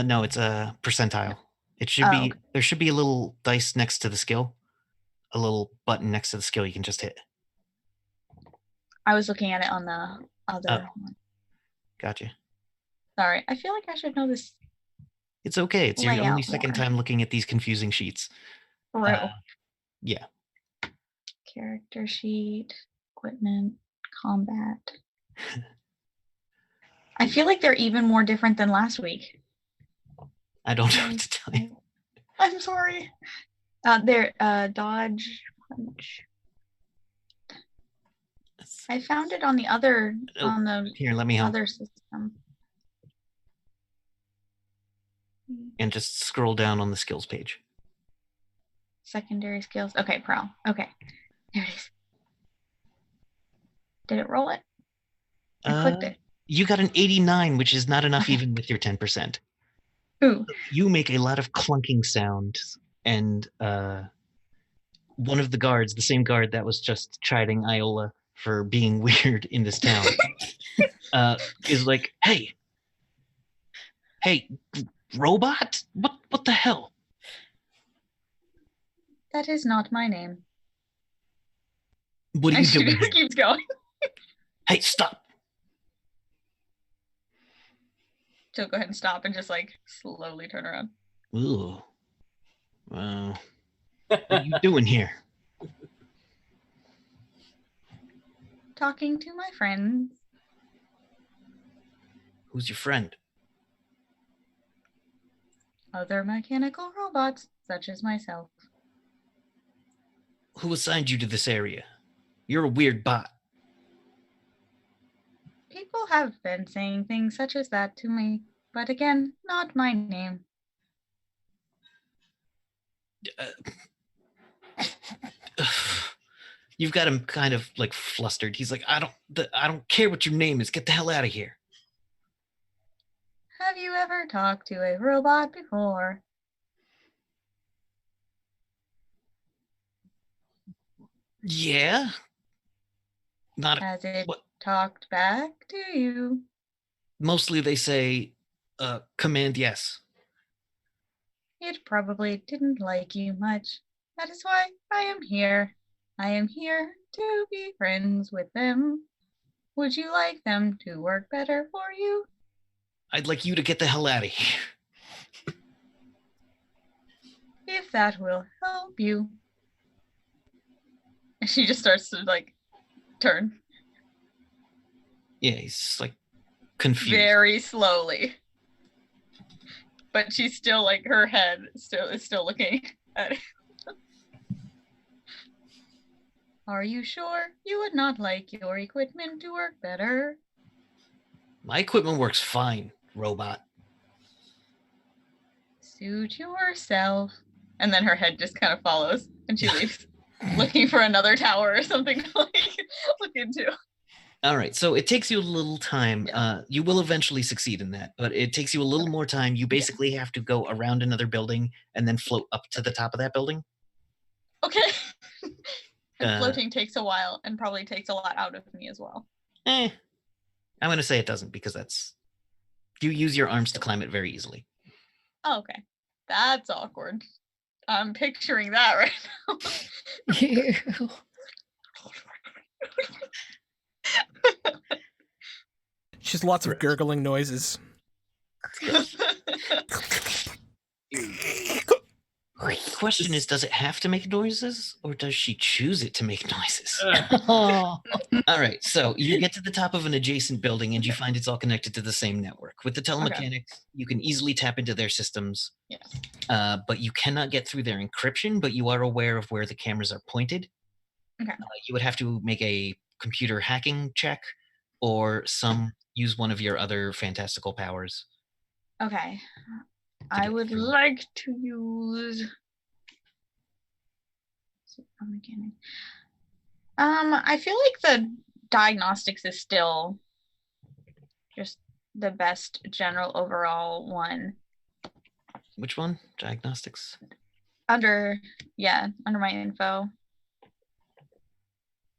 [SPEAKER 1] No, it's a percentile. It should be,
[SPEAKER 6] okay.
[SPEAKER 1] There should be a little dice next to the skill. A little button next to the skill you can just hit.
[SPEAKER 6] I was looking at it on the other one.
[SPEAKER 1] Gotcha.
[SPEAKER 6] Sorry, I feel like I should know this.
[SPEAKER 1] It's okay. It's your
[SPEAKER 6] Layout
[SPEAKER 1] only second
[SPEAKER 6] more.
[SPEAKER 1] time looking at these confusing sheets.
[SPEAKER 6] Through.
[SPEAKER 1] Yeah.
[SPEAKER 6] Character sheet, equipment, combat. I feel like they're even more different than last week.
[SPEAKER 1] I don't know what to tell you.
[SPEAKER 6] I'm sorry. They're dodge, punch. I found it on the other on the
[SPEAKER 1] Here, let me help.
[SPEAKER 6] other system.
[SPEAKER 1] And just scroll down on the skills page.
[SPEAKER 6] Secondary skills. Okay, prowl. Okay. There it is. Did it roll it? I clicked it.
[SPEAKER 1] You got an 89, which is not enough even with your 10%.
[SPEAKER 6] Ooh.
[SPEAKER 1] You make a lot of clunking sounds, and one of the guards, the same guard that was just chiding Iola for being weird in this town, is like, hey, robot? What the hell?
[SPEAKER 6] That is not my name.
[SPEAKER 1] What are you doing here?
[SPEAKER 6] Keeps going.
[SPEAKER 1] Hey, stop.
[SPEAKER 6] So go ahead and stop and just like slowly turn around.
[SPEAKER 1] Ooh. Well, what are you doing here?
[SPEAKER 6] Talking to my friends.
[SPEAKER 1] Who's your friend?
[SPEAKER 6] Other mechanical robots, such as myself.
[SPEAKER 1] Who assigned you to this area? You're a weird bot.
[SPEAKER 6] People have been saying things such as that to me, but again, not my name.
[SPEAKER 1] You've got him kind of like flustered. He's like, I don't care what your name is. Get the hell out of here.
[SPEAKER 6] Have you ever talked to a robot before?
[SPEAKER 1] Yeah. Not
[SPEAKER 6] Has it
[SPEAKER 1] what?
[SPEAKER 6] talked back to you?
[SPEAKER 1] Mostly they say, command yes.
[SPEAKER 6] It probably didn't like you much. That is why I am here. I am here to be friends with them. Would you like them to work better for you?
[SPEAKER 1] I'd like you to get the hell out of here.
[SPEAKER 6] If that will help you. And she just starts to like turn.
[SPEAKER 1] Yeah, he's like confused.
[SPEAKER 6] Very slowly. But she's still like her head is still looking at it. Are you sure you would not like your equipment to work better?
[SPEAKER 1] My equipment works fine, robot.
[SPEAKER 6] Suit yourself. And then her head just kind of follows and she leaves, looking for another tower or something to like look into.
[SPEAKER 1] All right, so it takes you a little time. You will eventually succeed in that, but it takes you a little more time. You basically have to go around another building and then float up to the top of that building.
[SPEAKER 6] Okay. And floating takes a while and probably takes a lot out of me as well.
[SPEAKER 1] I'm going to say it doesn't because you use your arms to climb it very easily.
[SPEAKER 6] Oh, okay. That's awkward. I'm picturing that right now.
[SPEAKER 2] Just lots of gurgling noises.
[SPEAKER 1] The question is, does it have to make noises, or does she choose it to make noises?
[SPEAKER 4] Oh.
[SPEAKER 1] All right, so you get to the top of an adjacent building and you find it's all connected to the same network. With the telemechanics, you can easily tap into their systems,
[SPEAKER 6] Yes.
[SPEAKER 1] but you cannot get through their encryption, but you are aware of where the cameras are pointed.
[SPEAKER 6] Okay.
[SPEAKER 1] You would have to make a computer hacking check or use one of your other fantastical powers.
[SPEAKER 6] Okay. I
[SPEAKER 1] get
[SPEAKER 6] would
[SPEAKER 1] through.
[SPEAKER 6] like to use mechanic. I feel like the diagnostics is still just the best general overall one.
[SPEAKER 1] Which one? Diagnostics?
[SPEAKER 6] Under my info.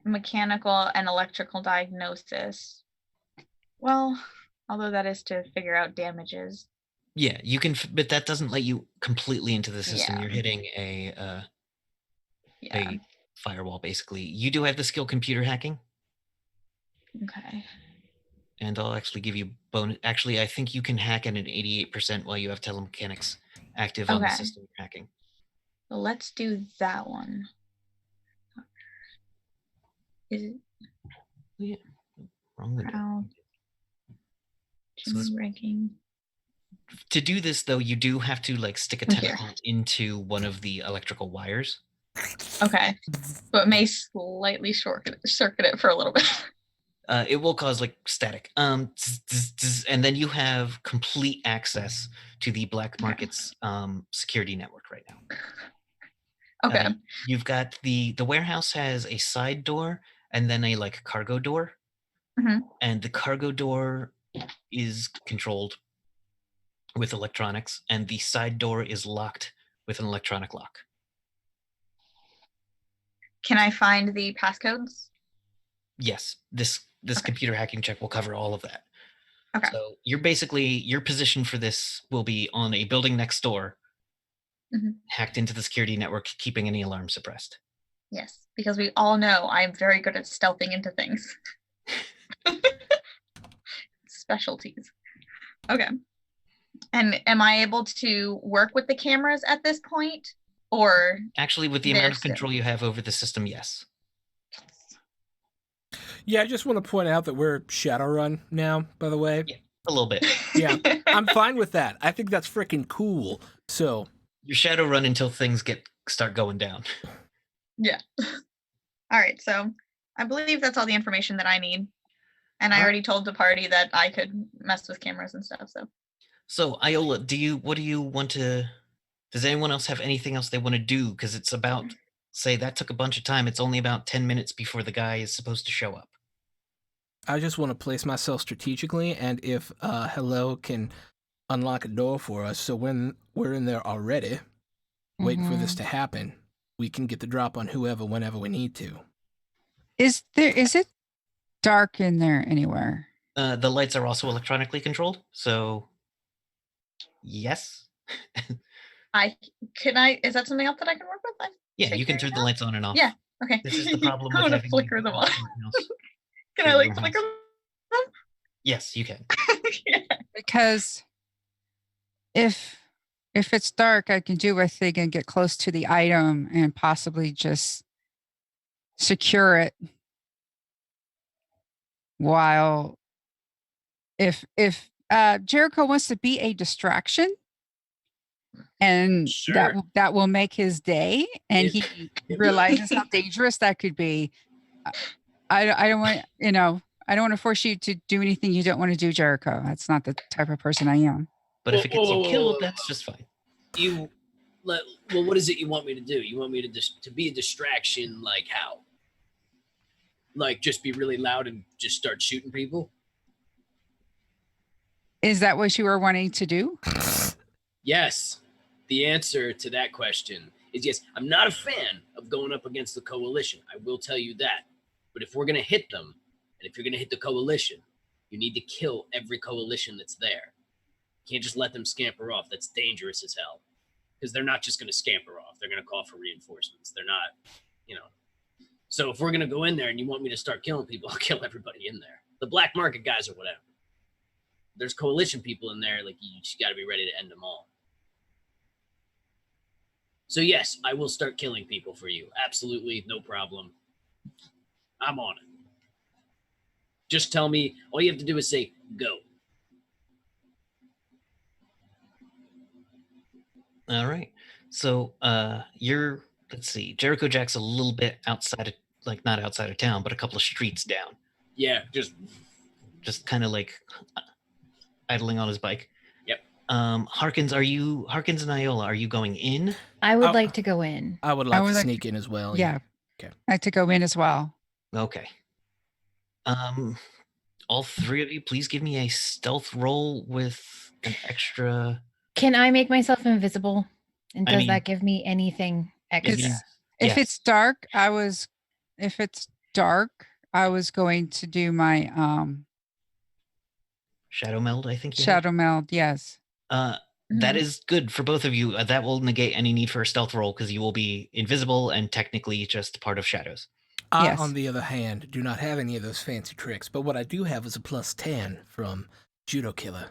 [SPEAKER 6] Mechanical and electrical diagnosis. Well, although that is to figure out damages.
[SPEAKER 1] Yeah, you can, but that doesn't let you completely into the system.
[SPEAKER 6] Yeah.
[SPEAKER 1] You're hitting a firewall, basically. You do have the skill computer hacking,
[SPEAKER 6] Okay.
[SPEAKER 1] and I'll actually give you bonus. Actually, I think you can hack at an 88% while you have telemechanics active on the system you're hacking.
[SPEAKER 6] So let's do that one. Is it?
[SPEAKER 1] Yeah. Wrong window.
[SPEAKER 6] Proud.
[SPEAKER 1] So
[SPEAKER 6] ranking.
[SPEAKER 1] to do this, though, you do have to like stick a tentacle into one of the electrical wires.
[SPEAKER 6] Okay. So it may slightly circuit it for a little bit.
[SPEAKER 1] It will cause like static. And then you have complete access to the black market's security network right now.
[SPEAKER 6] Okay.
[SPEAKER 1] You've got the warehouse has a side door and then a like cargo door.
[SPEAKER 6] Mhm.
[SPEAKER 1] And the cargo door is controlled with electronics, and the side door is locked with an electronic lock.
[SPEAKER 6] Can I find the passcodes?
[SPEAKER 1] Yes, this computer hacking check will cover all of that.
[SPEAKER 6] Okay.
[SPEAKER 1] So your position for this will be on a building next door, hacked into the security network, keeping any alarm suppressed.
[SPEAKER 6] Yes, because we all know I'm very good at stealthing into things. Specialties. Okay. And am I able to work with the cameras at this point? Or
[SPEAKER 1] actually, with the amount of control you have over the system, yes.
[SPEAKER 2] Yeah, I just want to point out that we're Shadowrun now, by the way.
[SPEAKER 1] Yeah, a little bit.
[SPEAKER 2] Yeah, I'm fine with that. I think that's freaking cool. So
[SPEAKER 1] you Shadowrun until things start going down.
[SPEAKER 6] Yeah. All right, so I believe that's all the information that I need. And I already told the party that I could mess with cameras and stuff, so.
[SPEAKER 1] So, Iola, what do you want to, does anyone else have anything else they want to do? Because it's about, say, that took a bunch of time. It's only about 10 minutes before the guy is supposed to show up.
[SPEAKER 2] I just want to place myself strategically, and if Hello can unlock a door for us, so when we're in there already, waiting for this to happen, we can get the drop on whoever whenever we need to.
[SPEAKER 3] Is it dark in there anywhere?
[SPEAKER 1] The lights are also electronically controlled, so yes.
[SPEAKER 6] Is that something else that I can work with?
[SPEAKER 1] Yeah, you can turn the lights on and off.
[SPEAKER 6] Yeah, okay.
[SPEAKER 1] This is the problem with
[SPEAKER 6] I'm gonna
[SPEAKER 1] having
[SPEAKER 6] flicker them on. Can I like flicker them?
[SPEAKER 1] Yes, you can.
[SPEAKER 6] Yeah.
[SPEAKER 3] Because if it's dark, I can do a thing and get close to the item and possibly just secure it. While if Jericho wants to be a distraction, and that will make his day, and he realizes how dangerous that could be. I don't want, I don't want to force you to do anything you don't want to do, Jericho. That's not the type of person I am.
[SPEAKER 1] But if it gets you killed, that's just fine.
[SPEAKER 5] What is it you want me to do? You want me to be a distraction, like how? Like just be really loud and just start shooting people?
[SPEAKER 3] Is that what you were wanting to do?
[SPEAKER 5] Yes. The answer to that question is yes. I'm not a fan of going up against the coalition. I will tell you that. But if we're going to hit them, and if you're going to hit the coalition, you need to kill every coalition that's there. You can't just let them scamper off. That's dangerous as hell. Because they're not just going to scamper off. They're going to call for reinforcements. They're not, So if we're gonna go in there and you want me to start killing people, I'll kill everybody in there. The black market guys or whatever. There's coalition people in there, like you just got to be ready to end them all. So yes, I will start killing people for you. Absolutely, no problem. I'm on it. Just tell me. All you have to do is say go.
[SPEAKER 1] All right. So you're, let's see, Jericho Jack's a little bit outside of, like, not outside of town, but a couple of streets down.
[SPEAKER 5] Yeah,
[SPEAKER 1] Just kind of like idling on his bike.
[SPEAKER 5] Yep.
[SPEAKER 1] Harkins and Iola, are you going in?
[SPEAKER 4] I would like to go in.
[SPEAKER 2] I would like to sneak in as well.
[SPEAKER 3] Yeah.
[SPEAKER 2] Okay.
[SPEAKER 3] I had to go in as well.
[SPEAKER 1] Okay. All three of you, please give me a stealth roll with an extra.
[SPEAKER 4] Can I make myself invisible? And
[SPEAKER 1] I
[SPEAKER 4] does
[SPEAKER 1] mean,
[SPEAKER 4] that give me anything extra?
[SPEAKER 3] If it's dark, I was going to do my
[SPEAKER 1] shadow meld, I think.
[SPEAKER 3] Shadow meld, yes.
[SPEAKER 1] That is good for both of you. That will negate any need for a stealth roll because you will be invisible and technically just part of shadows.
[SPEAKER 2] I, on the other hand, do not have any of those fancy tricks, but what I do have is a +10 from Judo Killer.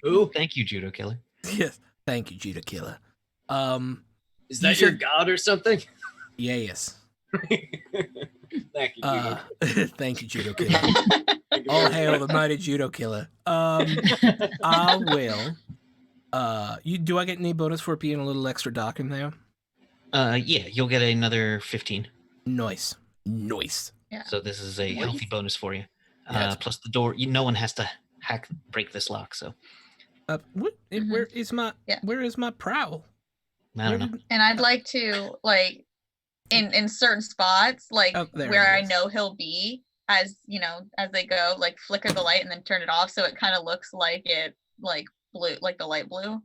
[SPEAKER 1] Ooh, thank you, Judo Killer.
[SPEAKER 2] Yes, thank you, Judo Killer.
[SPEAKER 5] Is that your god or something?
[SPEAKER 2] Yes.
[SPEAKER 5] Thank you, Judo.
[SPEAKER 2] Thank you, Judo Killer. All hail the mighty Judo Killer. I will. Do I get any bonus for it being a little extra dark in there?
[SPEAKER 1] Yeah, you'll get another 15.
[SPEAKER 2] Nice.
[SPEAKER 6] Yeah.
[SPEAKER 1] So this is a healthy bonus for you.
[SPEAKER 2] Yeah,
[SPEAKER 1] plus the door, no one has to break this lock. So.
[SPEAKER 2] Where is my prowl?
[SPEAKER 1] I don't know.
[SPEAKER 6] And I'd like to, like, in certain spots, like where I know he'll be, as you know, as they go, like flicker the light and then turn it off so it kind of looks like it, like blue, like the light blue.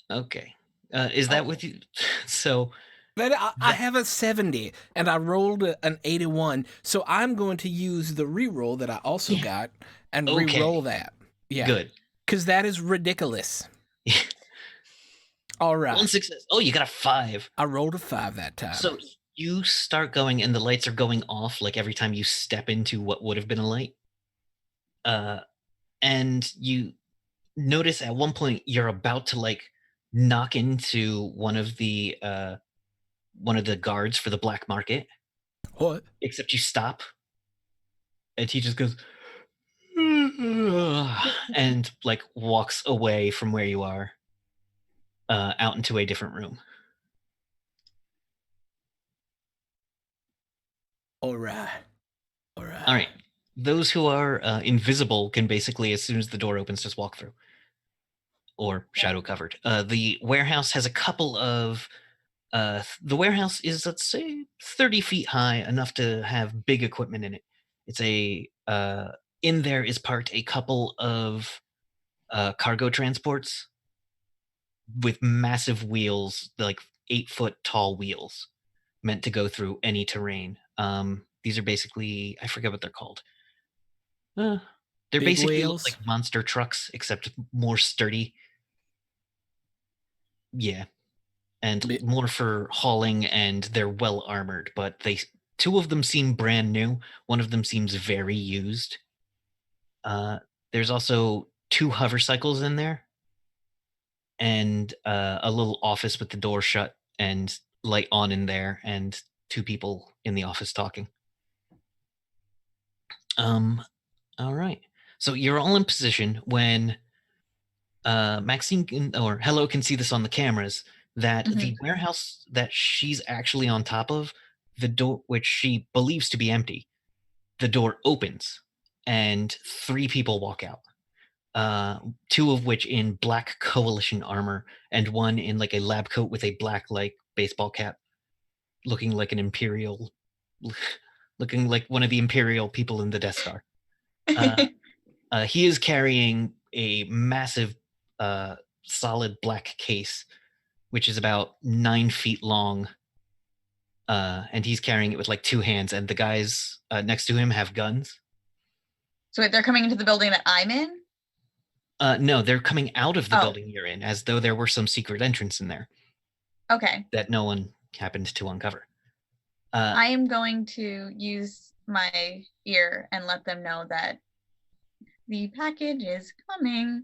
[SPEAKER 1] Okay. Is that with you? So.
[SPEAKER 2] I have a 70 and I rolled an 81, so I'm going to use the reroll that I also got and re-roll that. Yeah.
[SPEAKER 1] Good.
[SPEAKER 2] Because that is ridiculous. All right.
[SPEAKER 1] 1 success. Oh, you got a 5.
[SPEAKER 2] I rolled a 5 that time.
[SPEAKER 1] So you start going and the lights are going off like every time you step into what would have been a light. And you notice at one point you're about to like knock into one of the guards for the black market.
[SPEAKER 2] What?
[SPEAKER 1] Except you stop. And he just goes and like walks away from where you are. Out into a different room.
[SPEAKER 2] All right.
[SPEAKER 1] All right. Those who are invisible can basically, as soon as the door opens, just walk through. Or shadow covered. The warehouse has a couple of. The warehouse is, let's say, 30 feet high, enough to have big equipment in it. It's a. In there is parked a couple of cargo transports with massive wheels, like 8-foot tall wheels, meant to go through any terrain. These are basically, I forget what they're called. They're
[SPEAKER 2] big
[SPEAKER 1] basically
[SPEAKER 2] wheels?
[SPEAKER 1] like monster trucks, except more sturdy. Yeah. And more for hauling, and they're well armored, but two of them seem brand new. One of them seems very used. There's also 2 hover cycles in there. And a little office with the door shut and light on in there, and 2 people in the office talking. All right. So you're all in position when Maxine or Hello can see this on the cameras, that the warehouse that she's actually on top of, the door, which she believes to be empty, the door opens and 3 people walk out. 2 of which in black coalition armor, and one in like a lab coat with a black like baseball cap, looking like an imperial, looking like one of the imperial people in the Death Star. He is carrying a massive, solid black case, which is about 9 feet long, and he's carrying it with like 2 hands, and the guys next to him have guns.
[SPEAKER 6] So wait, they're coming into the building that I'm in?
[SPEAKER 1] No, they're coming out of the building you're in, as though there were some secret entrance in there.
[SPEAKER 6] Okay.
[SPEAKER 1] That no one happened to uncover.
[SPEAKER 6] I am going to use my ear and let them know that the package is coming.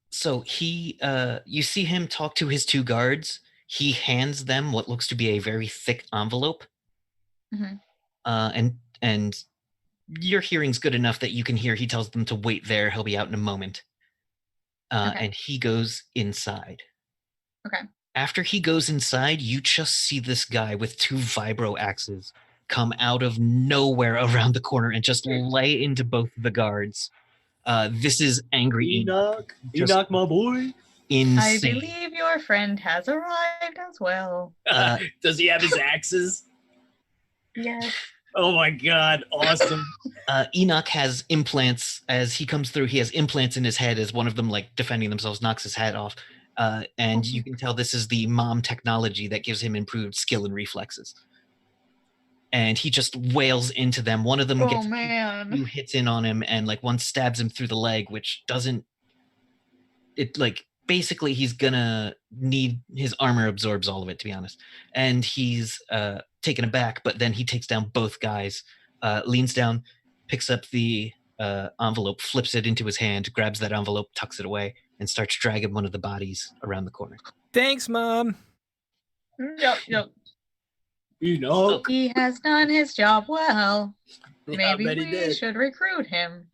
[SPEAKER 1] So you see him talk to his 2 guards. He hands them what looks to be a very thick envelope.
[SPEAKER 6] Mhm.
[SPEAKER 1] And your hearing's good enough that you can hear he tells them to wait there. He'll be out in a moment.
[SPEAKER 6] Okay.
[SPEAKER 1] And he goes inside.
[SPEAKER 6] Okay.
[SPEAKER 1] After he goes inside, you just see this guy with 2 vibro axes come out of nowhere around the corner and just lay into both the guards. This is angry Enoch. Just
[SPEAKER 5] Enoch, my boy.
[SPEAKER 1] insane.
[SPEAKER 6] I believe your friend has arrived as well.
[SPEAKER 5] Does he have his axes?
[SPEAKER 6] Yes.
[SPEAKER 5] Oh my god, awesome.
[SPEAKER 1] Enoch has implants. As he comes through, he has implants in his head as one of them, like, defending themselves, knocks his head off. And you can tell this is the mom technology that gives him improved skill and reflexes. And he just wails into them. One of them gets two hits in on him, and, like, one stabs him through the leg, which doesn't... It, like, basically he's gonna need... His armor absorbs all of it, to be honest. And he's taken aback, but then he takes down both guys, leans down, picks up the envelope, flips it into his hand, grabs that envelope, tucks it away, and starts dragging one of the bodies around the corner.
[SPEAKER 2] Thanks, Mom.
[SPEAKER 6] Yep.
[SPEAKER 5] Enoch.
[SPEAKER 6] He has done his job well.
[SPEAKER 5] Yeah, I
[SPEAKER 6] Maybe
[SPEAKER 5] bet he
[SPEAKER 6] we
[SPEAKER 5] did.
[SPEAKER 6] should recruit him.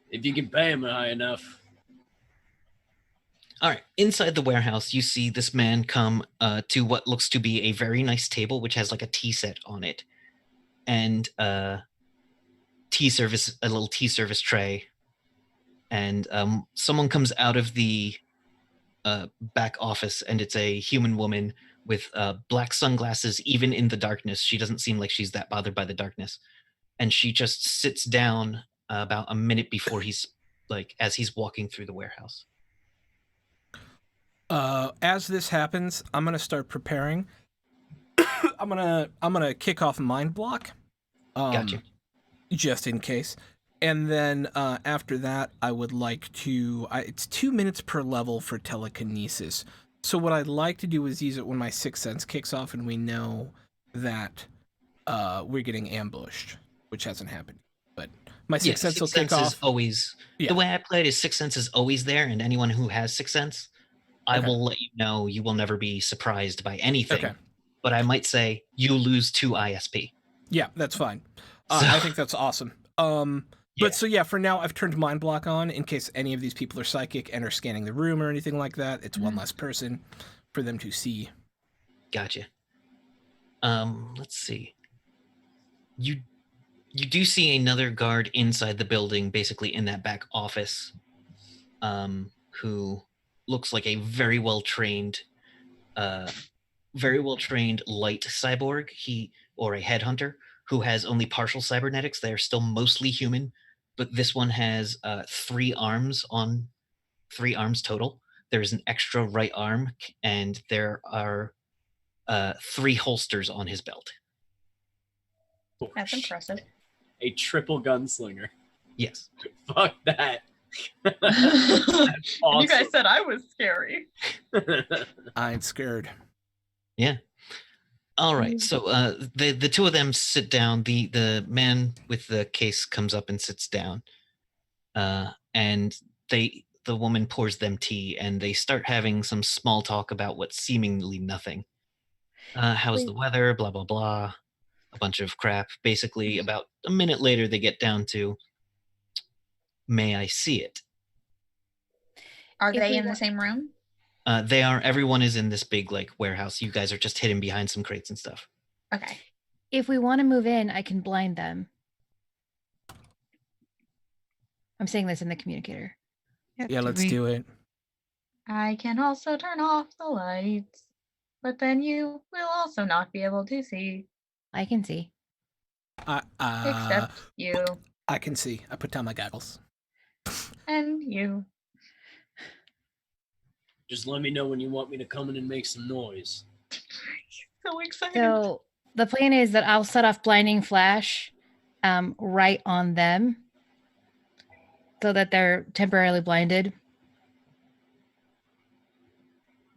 [SPEAKER 5] If you can pay him high enough.
[SPEAKER 1] All right, inside the warehouse, you see this man come to what looks to be a very nice table, which has, like, a tea set on it, and a little tea service tray. And someone comes out of the back office, and it's a human woman with black sunglasses. Even in the darkness, she doesn't seem like she's that bothered by the darkness. And she just sits down about a minute before as he's walking through the warehouse.
[SPEAKER 2] As this happens, I'm gonna start preparing. I'm gonna kick off mind block.
[SPEAKER 1] Gotcha.
[SPEAKER 2] Just in case. And then after that, I would like to... it's 2 minutes per level for telekinesis. So what I'd like to do is use it when my sixth sense kicks off and we know that we're getting ambushed, which hasn't happened. But my sixth sense will kick off.
[SPEAKER 1] Is always...
[SPEAKER 2] Yeah.
[SPEAKER 1] The way I play it is Sixth Sense is always there, and anyone who has Sixth Sense, I will let you know you will never be surprised by anything.
[SPEAKER 2] Okay.
[SPEAKER 1] But I might say you lose 2 ISP.
[SPEAKER 2] Yeah, that's fine. I think that's awesome. But so yeah, for now I've turned mind block on in case any of these people are psychic and are scanning the room or anything like that. It's one less person for them to see.
[SPEAKER 1] Gotcha. Let's see. You do see another guard inside the building, basically in that back office, who looks like a very well trained light cyborg. Or a headhunter who has only partial cybernetics. They are still mostly human, but this one has 3 arms total. There's an extra right arm, and there are 3 holsters on his belt.
[SPEAKER 6] That's impressive.
[SPEAKER 5] A triple gunslinger.
[SPEAKER 1] Yes.
[SPEAKER 5] Fuck that.
[SPEAKER 6] Awesome. You guys said I was scary.
[SPEAKER 2] I ain't scared.
[SPEAKER 1] Yeah. All right. So the 2 of them sit down. The man with the case comes up and sits down. And the woman pours them tea, and they start having some small talk about what's seemingly nothing. How's the weather? Blah, blah, blah. A bunch of crap. Basically, about a minute later, they get down to, may I see it?
[SPEAKER 6] Are they in the same room?
[SPEAKER 1] They are. Everyone is in this big, like, warehouse. You guys are just hidden behind some crates and stuff.
[SPEAKER 6] Okay.
[SPEAKER 4] If we want to move in, I can blind them. I'm saying this in the communicator.
[SPEAKER 2] Yeah, let's do it.
[SPEAKER 6] I can also turn off the lights, but then you will also not be able to see.
[SPEAKER 4] I can see.
[SPEAKER 6] Except you.
[SPEAKER 2] I can see. I put down my goggles.
[SPEAKER 6] And you.
[SPEAKER 5] Just let me know when you want me to come in and make some noise.
[SPEAKER 6] So excited.
[SPEAKER 4] So the plan is that I'll set off blinding flash right on them so that they're temporarily blinded.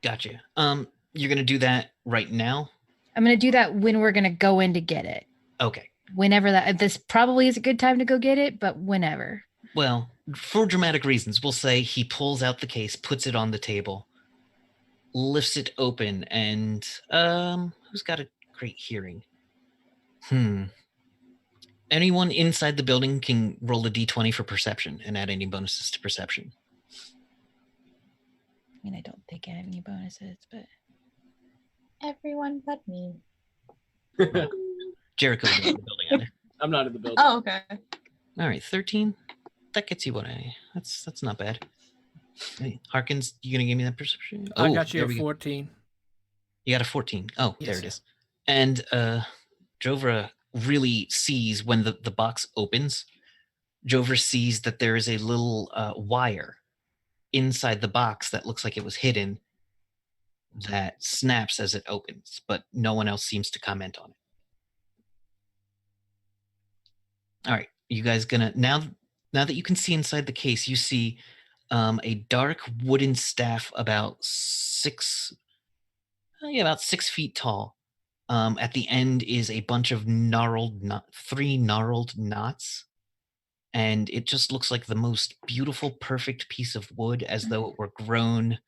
[SPEAKER 1] Gotcha. You're going to do that right now?
[SPEAKER 4] I'm gonna do that when we're gonna go in to get it.
[SPEAKER 1] Okay.
[SPEAKER 4] Whenever this probably is a good time to go get it, but whenever.
[SPEAKER 1] Well, for dramatic reasons, we'll say he pulls out the case, puts it on the table, lifts it open, and who's got a great hearing? Anyone inside the building can roll a d20 for perception and add any bonuses to perception.
[SPEAKER 4] I mean, I don't think I have any bonuses, but
[SPEAKER 6] Everyone but me.
[SPEAKER 1] Jericho isn't in the building either.
[SPEAKER 5] I'm not in the building.
[SPEAKER 6] Oh, okay.
[SPEAKER 1] All right, 13. That gets you that's not bad. Hey, Harkins, you gonna give me that perception?
[SPEAKER 2] I got you
[SPEAKER 1] there
[SPEAKER 2] at
[SPEAKER 1] we go.
[SPEAKER 2] 14.
[SPEAKER 1] You got a 14. Oh,
[SPEAKER 2] Yes.
[SPEAKER 1] there it is. And Jovra really sees when the box opens. Jovra sees that there is a little wire inside the box that looks like it was hidden that snaps as it opens, but no one else seems to comment on it. All right, you guys gonna now that you can see inside the case, you see a dark wooden staff about 6 feet tall. At the end is a bunch of three gnarled knots, and it just looks like the most beautiful, perfect piece of wood, as though it were grown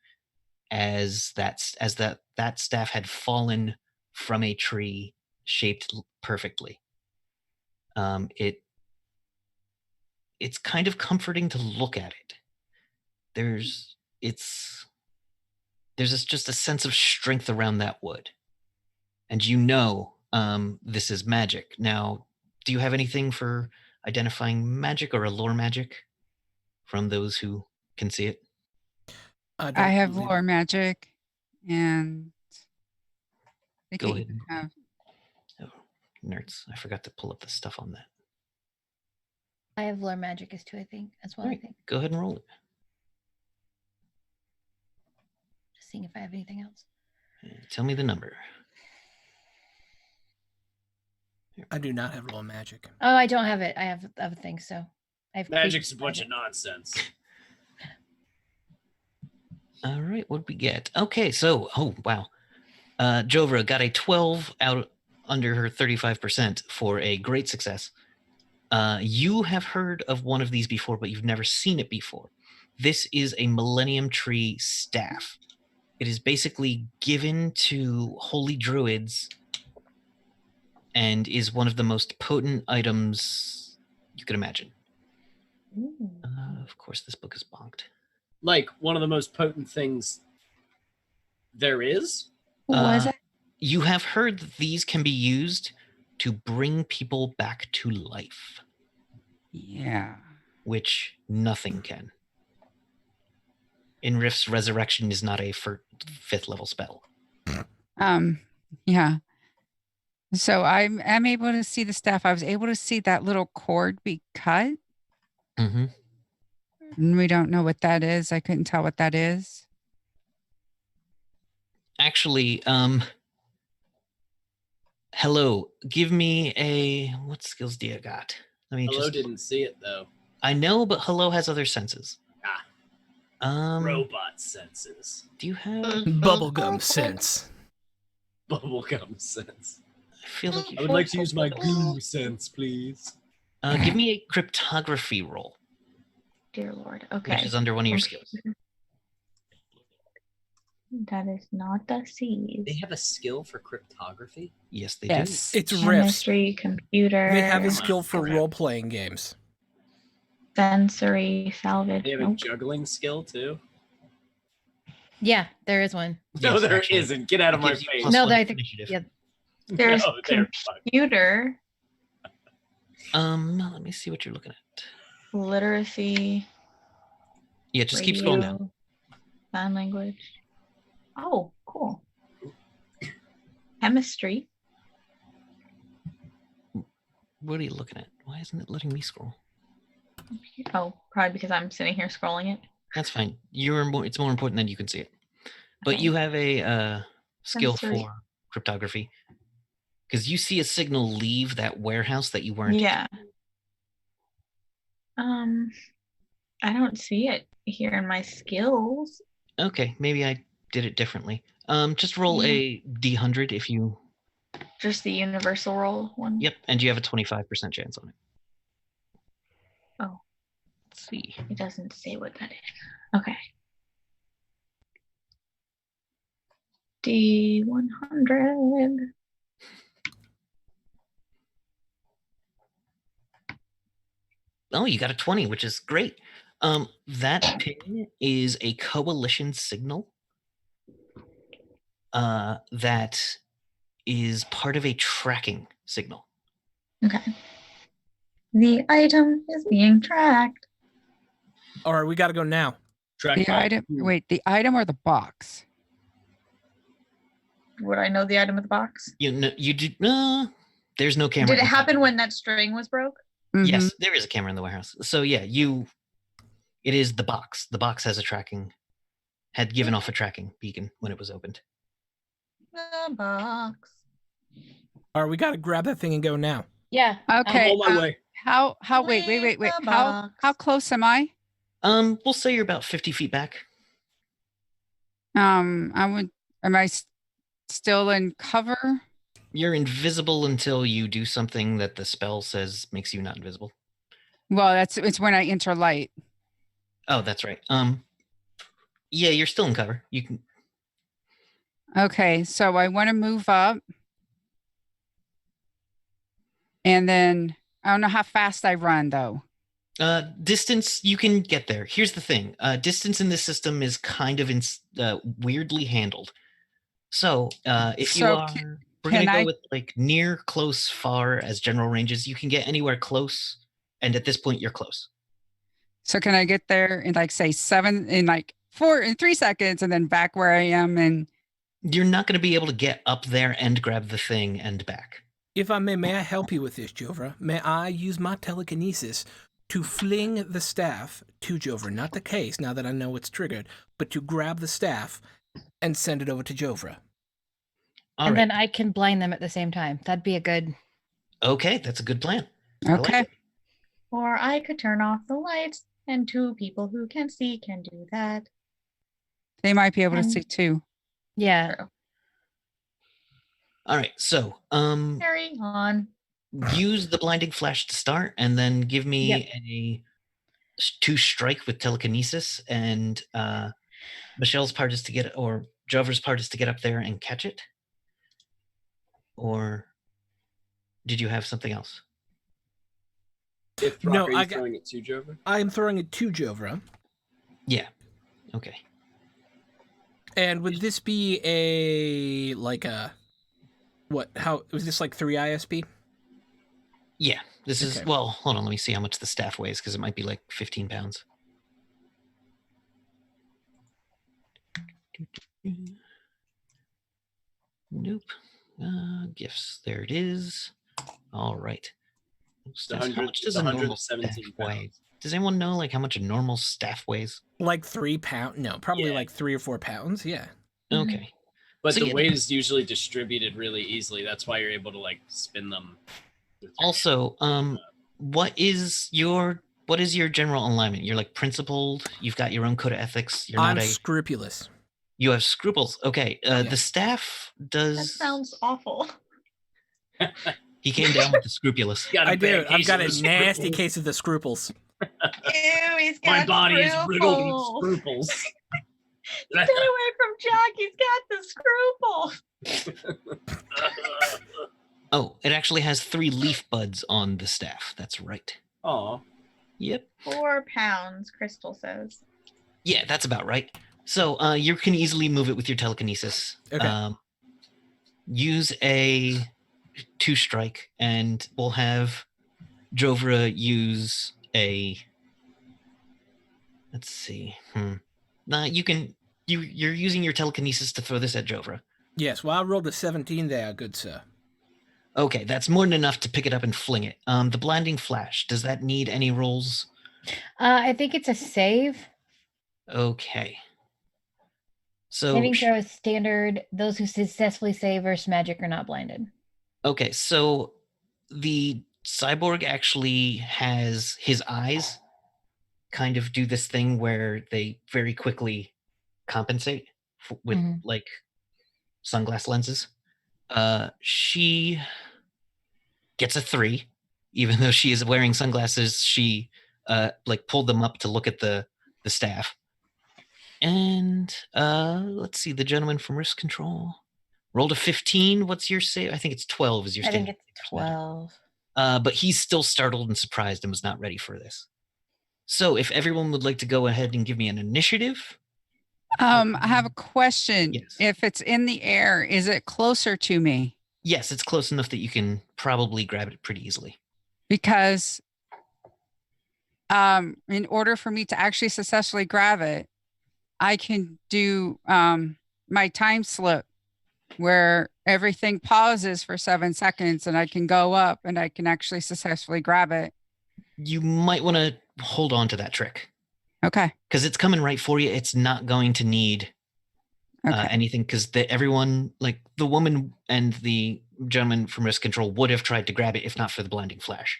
[SPEAKER 1] as that staff had fallen from a tree, shaped perfectly. It's kind of comforting to look at it. There's just a sense of strength around that wood, and this is magic. Now, do you have anything for identifying magic or allure magic from those who can see it?
[SPEAKER 3] I have lore magic, and I
[SPEAKER 1] Go
[SPEAKER 3] think
[SPEAKER 1] ahead.
[SPEAKER 3] have
[SPEAKER 1] Oh, nerds! I forgot to pull up the stuff on that.
[SPEAKER 4] I have lore magic as 2, I think, as well.
[SPEAKER 1] All right,
[SPEAKER 4] I think.
[SPEAKER 1] go ahead and roll it.
[SPEAKER 4] Just seeing if I have anything else.
[SPEAKER 1] Tell me the number.
[SPEAKER 2] I do not have lore magic.
[SPEAKER 4] Oh, I don't have it. I have other things, so I have
[SPEAKER 5] Magic's a
[SPEAKER 4] creatures
[SPEAKER 5] bunch of
[SPEAKER 4] magic.
[SPEAKER 5] nonsense.
[SPEAKER 1] All right, what did we get? Okay, so wow, Jovra got a 12 out under her 35% for a great success. You have heard of one of these before, but you've never seen it before. This is a Millennium Tree staff. It is basically given to holy druids and is one of the most potent items you could imagine. Of course, this book is bonked.
[SPEAKER 5] Like one of the most potent things there is?
[SPEAKER 3] What was it?
[SPEAKER 1] You have heard that these can be used to bring people back to life.
[SPEAKER 3] Yeah.
[SPEAKER 1] Which nothing can. In Rift's, resurrection is not a 5th level spell.
[SPEAKER 3] Yeah. So I'm able to see the staff. I was able to see that little cord be cut.
[SPEAKER 1] Mm-hmm.
[SPEAKER 3] And we don't know what that is. I couldn't tell what that is.
[SPEAKER 1] Actually, hello, give me what skills do you got? Let me
[SPEAKER 5] Hello didn't see it though.
[SPEAKER 1] I know, but hello has other senses.
[SPEAKER 5] Robot senses.
[SPEAKER 1] Do you have
[SPEAKER 2] Bubblegum sense?
[SPEAKER 5] Bubblegum sense.
[SPEAKER 1] I feel like you
[SPEAKER 5] I would like to use my goo sense, please.
[SPEAKER 1] give me a cryptography roll.
[SPEAKER 6] Dear Lord. Okay.
[SPEAKER 1] Which is under one of your skills.
[SPEAKER 6] That is not the C.
[SPEAKER 5] They have a skill for cryptography?
[SPEAKER 1] Yes, they
[SPEAKER 3] Yes.
[SPEAKER 2] It's Rifts.
[SPEAKER 6] Chemistry, computer.
[SPEAKER 2] They have a skill for
[SPEAKER 5] Okay.
[SPEAKER 2] role-playing games.
[SPEAKER 6] Sensory, salvage.
[SPEAKER 5] They have
[SPEAKER 6] Nope.
[SPEAKER 5] a juggling skill too?
[SPEAKER 4] Yeah, there is one.
[SPEAKER 5] No,
[SPEAKER 1] Yes,
[SPEAKER 5] there
[SPEAKER 1] actually.
[SPEAKER 5] isn't. Get out of
[SPEAKER 1] It
[SPEAKER 5] my
[SPEAKER 1] gives you
[SPEAKER 5] face.
[SPEAKER 1] plus
[SPEAKER 4] No,
[SPEAKER 1] one
[SPEAKER 4] I think-
[SPEAKER 1] initiative.
[SPEAKER 4] yeah.
[SPEAKER 6] There's
[SPEAKER 5] No, they're fucked.
[SPEAKER 6] computer,
[SPEAKER 1] Let me see what you're looking at.
[SPEAKER 6] literacy.
[SPEAKER 1] Yeah, just keep scrolling down.
[SPEAKER 6] radio, sign language. Oh, cool. Chemistry.
[SPEAKER 1] What are you looking at? Why isn't it letting me scroll?
[SPEAKER 6] Oh, probably because I'm sitting here scrolling it.
[SPEAKER 1] That's fine. It's more important than you can see it. But
[SPEAKER 6] Okay.
[SPEAKER 1] you have a skill
[SPEAKER 6] Sensory.
[SPEAKER 1] for cryptography. Because you see a signal leave that warehouse that you weren't.
[SPEAKER 6] Yeah. I don't see it here in my skills.
[SPEAKER 1] Okay, maybe I did it differently. Just roll
[SPEAKER 6] Yeah.
[SPEAKER 1] a D100 if you
[SPEAKER 6] Just the universal roll one?
[SPEAKER 1] Yep, and you have a 25% chance on it.
[SPEAKER 6] Oh.
[SPEAKER 1] Let's see.
[SPEAKER 6] It doesn't say what that is. Okay. D100.
[SPEAKER 1] Oh, you got a 20, which is great. That ping is a coalition signal that is part of a tracking signal.
[SPEAKER 6] Okay. The item is being tracked.
[SPEAKER 2] All right, we got to go now.
[SPEAKER 5] Track
[SPEAKER 3] The item. Wait, the item or the box?
[SPEAKER 6] Would I know the item of the box?
[SPEAKER 1] You do. There's no camera.
[SPEAKER 6] Did it
[SPEAKER 1] inside
[SPEAKER 6] happen
[SPEAKER 1] the
[SPEAKER 6] when that string was broke?
[SPEAKER 1] Yes, there is a camera in the warehouse. So yeah, it is the box. The box has had given off a tracking beacon when it was opened.
[SPEAKER 6] The box.
[SPEAKER 2] All right, we got to grab that thing and go now.
[SPEAKER 4] Yeah.
[SPEAKER 3] Okay.
[SPEAKER 5] I'm on my way.
[SPEAKER 3] How? Wait.
[SPEAKER 6] Leave the
[SPEAKER 3] How
[SPEAKER 6] box.
[SPEAKER 3] close am I?
[SPEAKER 1] We'll say you're about 50 feet back.
[SPEAKER 3] Am I still in cover?
[SPEAKER 1] You're invisible until you do something that the spell says makes you not invisible.
[SPEAKER 3] Well, it's when I enter light.
[SPEAKER 1] Oh, that's right. Yeah, you're still in cover. You can.
[SPEAKER 3] Okay, so I want to move up. And then I don't know how fast I run though.
[SPEAKER 1] Distance, you can get there. Here's the thing. Distance in this system is kind of weirdly handled. So if you
[SPEAKER 3] So
[SPEAKER 1] are, we're going to go
[SPEAKER 3] I-
[SPEAKER 1] with like near, close, far as general ranges. You can get anywhere close. And at this point, you're close.
[SPEAKER 3] So can I get there in like say 3 seconds and then back where I am? And
[SPEAKER 1] You're not going to be able to get up there and grab the thing and back.
[SPEAKER 2] If I may I help you with this, Jovra? May I use my telekinesis to fling the staff to Jovra? Not the case, now that I know it's triggered, but to grab the staff and send it over to Jovra.
[SPEAKER 1] All
[SPEAKER 4] and
[SPEAKER 1] right.
[SPEAKER 4] then I can blind them at the same time. That'd be a good.
[SPEAKER 1] Okay, that's a good plan. I like
[SPEAKER 3] okay.
[SPEAKER 1] it.
[SPEAKER 6] Or I could turn off the lights, and 2 people who can see can do that.
[SPEAKER 3] They might be able to
[SPEAKER 6] And-
[SPEAKER 3] see too.
[SPEAKER 4] Yeah.
[SPEAKER 6] True.
[SPEAKER 1] All right, so
[SPEAKER 6] Carry on.
[SPEAKER 1] use the blinding flash to start, and then give me a 2 strike with telekinesis, and Michelle's part is to get, or Jover's part is to get up there and catch it. Or did you have something else?
[SPEAKER 5] If Brock,
[SPEAKER 2] No,
[SPEAKER 5] are you
[SPEAKER 2] I got-
[SPEAKER 5] throwing it to Jover?
[SPEAKER 2] I am throwing it to Jovra.
[SPEAKER 1] Yeah. Okay.
[SPEAKER 2] And would this be how was this like 3 ISP?
[SPEAKER 1] Yeah. This is
[SPEAKER 2] Okay.
[SPEAKER 1] well. Hold on. Let me see how much the staff weighs because it might be like 15 pounds. Nope. Gifts. There it is. All right. How much does a normal staff
[SPEAKER 5] 117
[SPEAKER 1] weigh?
[SPEAKER 5] pounds.
[SPEAKER 1] Does anyone know like how much a normal staff weighs?
[SPEAKER 2] Like 3 pounds? No, probably
[SPEAKER 5] Yeah.
[SPEAKER 2] like 3 or 4 pounds. Yeah.
[SPEAKER 1] Okay.
[SPEAKER 5] But
[SPEAKER 1] So
[SPEAKER 5] the
[SPEAKER 1] yeah.
[SPEAKER 5] weight is usually distributed really easily. That's why you're able to like spin them.
[SPEAKER 1] Also, what is your general alignment? You're like principled. You've got your own code of ethics. You're
[SPEAKER 2] I'm
[SPEAKER 1] not
[SPEAKER 2] scrupulous.
[SPEAKER 1] You have scruples. Okay.
[SPEAKER 2] Yeah.
[SPEAKER 1] The staff
[SPEAKER 6] That
[SPEAKER 1] does.
[SPEAKER 6] sounds awful.
[SPEAKER 1] He came down with the scrupulous.
[SPEAKER 5] Got a
[SPEAKER 2] I do.
[SPEAKER 5] bad
[SPEAKER 2] I've
[SPEAKER 5] case
[SPEAKER 2] got
[SPEAKER 5] of
[SPEAKER 2] a
[SPEAKER 5] the
[SPEAKER 2] nasty
[SPEAKER 5] scruples.
[SPEAKER 2] case of the scruples.
[SPEAKER 6] Ew, he's got
[SPEAKER 5] My body is riddled with
[SPEAKER 6] scruples.
[SPEAKER 5] scruples.
[SPEAKER 6] Stay away from Jack. He's got the scruples.
[SPEAKER 1] Oh, it actually has 3 leaf buds on the staff. That's right.
[SPEAKER 5] Aw.
[SPEAKER 1] Yep.
[SPEAKER 6] 4 pounds, Crystal says.
[SPEAKER 1] Yeah, that's about right. So you can easily move it with your telekinesis.
[SPEAKER 2] Okay.
[SPEAKER 1] Use a 2 strike, and we'll have Jovra use a. Let's see. You're using your telekinesis to throw this at Jovra.
[SPEAKER 2] Yes, well, I rolled a 17 there, good sir.
[SPEAKER 1] Okay, that's more than enough to pick it up and fling it. The blinding flash, does that need any rolls?
[SPEAKER 4] I think it's a save.
[SPEAKER 1] Okay. So
[SPEAKER 4] Saving throw is standard. Those who successfully save versus magic are not blinded.
[SPEAKER 1] okay, so the cyborg actually has his eyes kind of do this thing where they very quickly compensate with
[SPEAKER 4] Mhm.
[SPEAKER 1] like sunglass lenses. She gets a 3, even though she is wearing sunglasses. She like pulled them up to look at the staff. And let's see, the gentleman from risk control rolled a 15. What's your save? I think it's 12 is your
[SPEAKER 4] I think
[SPEAKER 1] standard.
[SPEAKER 4] it's 12.
[SPEAKER 1] But he's still startled and surprised and was not ready for this. So if everyone would like to go ahead and give me an initiative.
[SPEAKER 3] I have a question.
[SPEAKER 1] Yes.
[SPEAKER 3] If it's in the air, is it closer to me?
[SPEAKER 1] Yes, it's close enough that you can probably grab it pretty easily.
[SPEAKER 3] Because in order for me to actually successfully grab it, I can do my time slip where everything pauses for 7 seconds and I can go up and I can actually successfully grab it.
[SPEAKER 1] You might want to hold on to that trick.
[SPEAKER 3] Okay.
[SPEAKER 1] Because it's coming right for you. It's not going to need anything, because everyone, like the woman and the gentleman from risk control, would have tried to grab it if not for the blinding flash.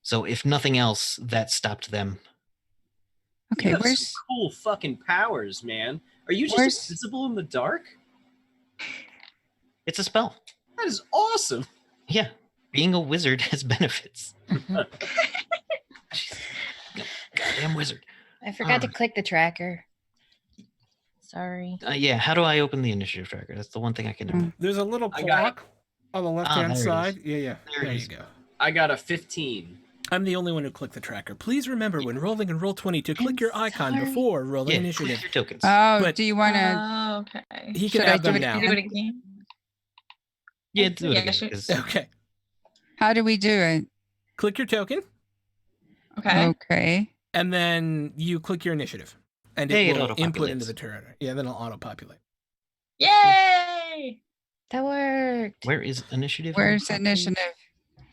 [SPEAKER 1] So if nothing else, that stopped them.
[SPEAKER 3] Okay,
[SPEAKER 5] You have
[SPEAKER 3] where's
[SPEAKER 5] some cool fucking powers, man? Are you just invisible in the dark?
[SPEAKER 1] It's a spell.
[SPEAKER 5] That is awesome.
[SPEAKER 1] Yeah, being a wizard has benefits. Goddamn wizard.
[SPEAKER 4] I forgot to click the tracker. Sorry.
[SPEAKER 1] Yeah, how do I open the initiative tracker? That's the one thing I can do.
[SPEAKER 2] There's a little clock on the left-hand
[SPEAKER 1] there it
[SPEAKER 2] side.
[SPEAKER 1] is.
[SPEAKER 2] Yeah.
[SPEAKER 1] There it
[SPEAKER 2] you
[SPEAKER 1] is.
[SPEAKER 2] go.
[SPEAKER 5] I got a 15.
[SPEAKER 2] I'm the only one who clicked the tracker. Please remember when rolling in Roll20 to click your icon
[SPEAKER 4] sorry.
[SPEAKER 2] before rolling
[SPEAKER 1] Yeah,
[SPEAKER 2] initiative.
[SPEAKER 1] click your tokens.
[SPEAKER 3] Oh,
[SPEAKER 2] But-
[SPEAKER 3] do you want to?
[SPEAKER 6] Oh, okay.
[SPEAKER 2] He
[SPEAKER 3] Should
[SPEAKER 2] can
[SPEAKER 3] I
[SPEAKER 2] have
[SPEAKER 3] do
[SPEAKER 2] them
[SPEAKER 3] it
[SPEAKER 2] now.
[SPEAKER 6] Do it again.
[SPEAKER 1] Yeah, do it
[SPEAKER 6] Yeah,
[SPEAKER 1] again.
[SPEAKER 6] sure.
[SPEAKER 1] 'cause-
[SPEAKER 2] Okay.
[SPEAKER 3] How do we do it?
[SPEAKER 2] Click your token,
[SPEAKER 6] Okay.
[SPEAKER 3] Okay.
[SPEAKER 2] and then you click your initiative. And
[SPEAKER 1] Hey,
[SPEAKER 2] it
[SPEAKER 1] it
[SPEAKER 2] will input
[SPEAKER 1] auto-populates.
[SPEAKER 2] into the turret. Yeah, then it'll auto-populate.
[SPEAKER 6] Yay!
[SPEAKER 4] That worked.
[SPEAKER 1] Where is initiative?
[SPEAKER 3] Where's
[SPEAKER 1] on the
[SPEAKER 3] initiative?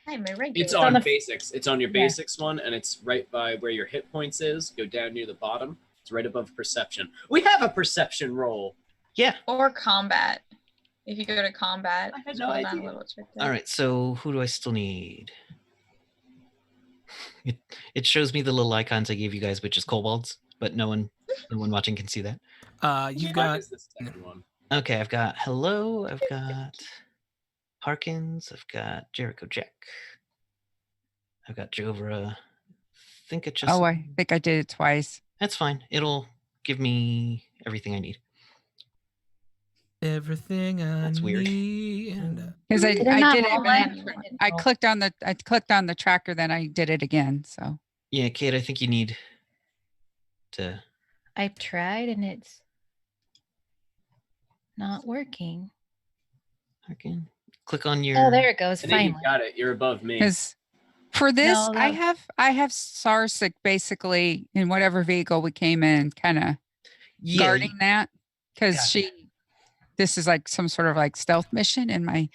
[SPEAKER 6] I'm a regular.
[SPEAKER 5] It's
[SPEAKER 4] on
[SPEAKER 5] on
[SPEAKER 4] the-
[SPEAKER 5] basics. It's on your
[SPEAKER 4] Yeah.
[SPEAKER 5] basics one, and it's right by where your hit points is. Go down near the bottom. It's right above perception. We have a perception roll.
[SPEAKER 1] Yeah.
[SPEAKER 6] Or combat. If you go to combat,
[SPEAKER 5] I had
[SPEAKER 6] just
[SPEAKER 5] no
[SPEAKER 6] hold down
[SPEAKER 5] idea.
[SPEAKER 6] a little trick there.
[SPEAKER 1] All right. So who do I still need? It shows me the little icons I gave you guys, which is kobolds, but no one watching can see that.
[SPEAKER 2] You've
[SPEAKER 5] What
[SPEAKER 2] got
[SPEAKER 5] is the second one?
[SPEAKER 1] Okay, I've got Hello, I've got Harkins, I've got Jericho Jack, I've got Jovra. I think it just.
[SPEAKER 3] Oh, I think I did it twice.
[SPEAKER 1] That's fine. It'll give me everything I need.
[SPEAKER 2] everything I
[SPEAKER 1] That's weird.
[SPEAKER 2] need.
[SPEAKER 3] Because I
[SPEAKER 4] They're not
[SPEAKER 3] did it.
[SPEAKER 4] rolling.
[SPEAKER 3] I clicked on the tracker, then I did it again. So
[SPEAKER 1] Yeah, Kate, I think you need to.
[SPEAKER 4] I tried and it's not working.
[SPEAKER 1] Harkin. Click on your.
[SPEAKER 4] Oh, there it goes.
[SPEAKER 5] I think you
[SPEAKER 4] Finally.
[SPEAKER 5] got it. You're above me.
[SPEAKER 3] because for this,
[SPEAKER 4] No,
[SPEAKER 3] I
[SPEAKER 4] that-
[SPEAKER 3] have Sarsic basically in whatever vehicle we came in, kind of
[SPEAKER 1] Yeah,
[SPEAKER 3] guarding that because
[SPEAKER 1] Gotcha.
[SPEAKER 3] this is like some sort of like stealth mission, and my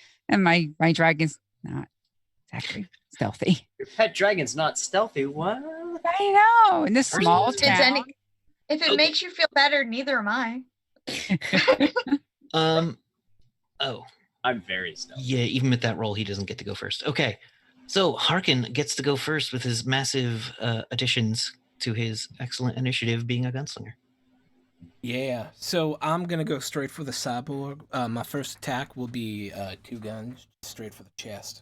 [SPEAKER 3] dragon's not exactly stealthy.
[SPEAKER 5] Your pet dragon's not stealthy. What?
[SPEAKER 3] I know in this
[SPEAKER 1] First
[SPEAKER 3] small
[SPEAKER 1] it's
[SPEAKER 3] town.
[SPEAKER 6] If it
[SPEAKER 1] Okay.
[SPEAKER 6] makes you feel better, neither am I.
[SPEAKER 1] Oh,
[SPEAKER 5] I'm very stealthy.
[SPEAKER 1] yeah, even with that roll, he doesn't get to go first. Okay. So Harkin gets to go first with his massive additions to his excellent initiative being a gunslinger.
[SPEAKER 2] Yeah, so I'm gonna go straight for the cyborg. My first attack will be 2 guns, straight for the chest.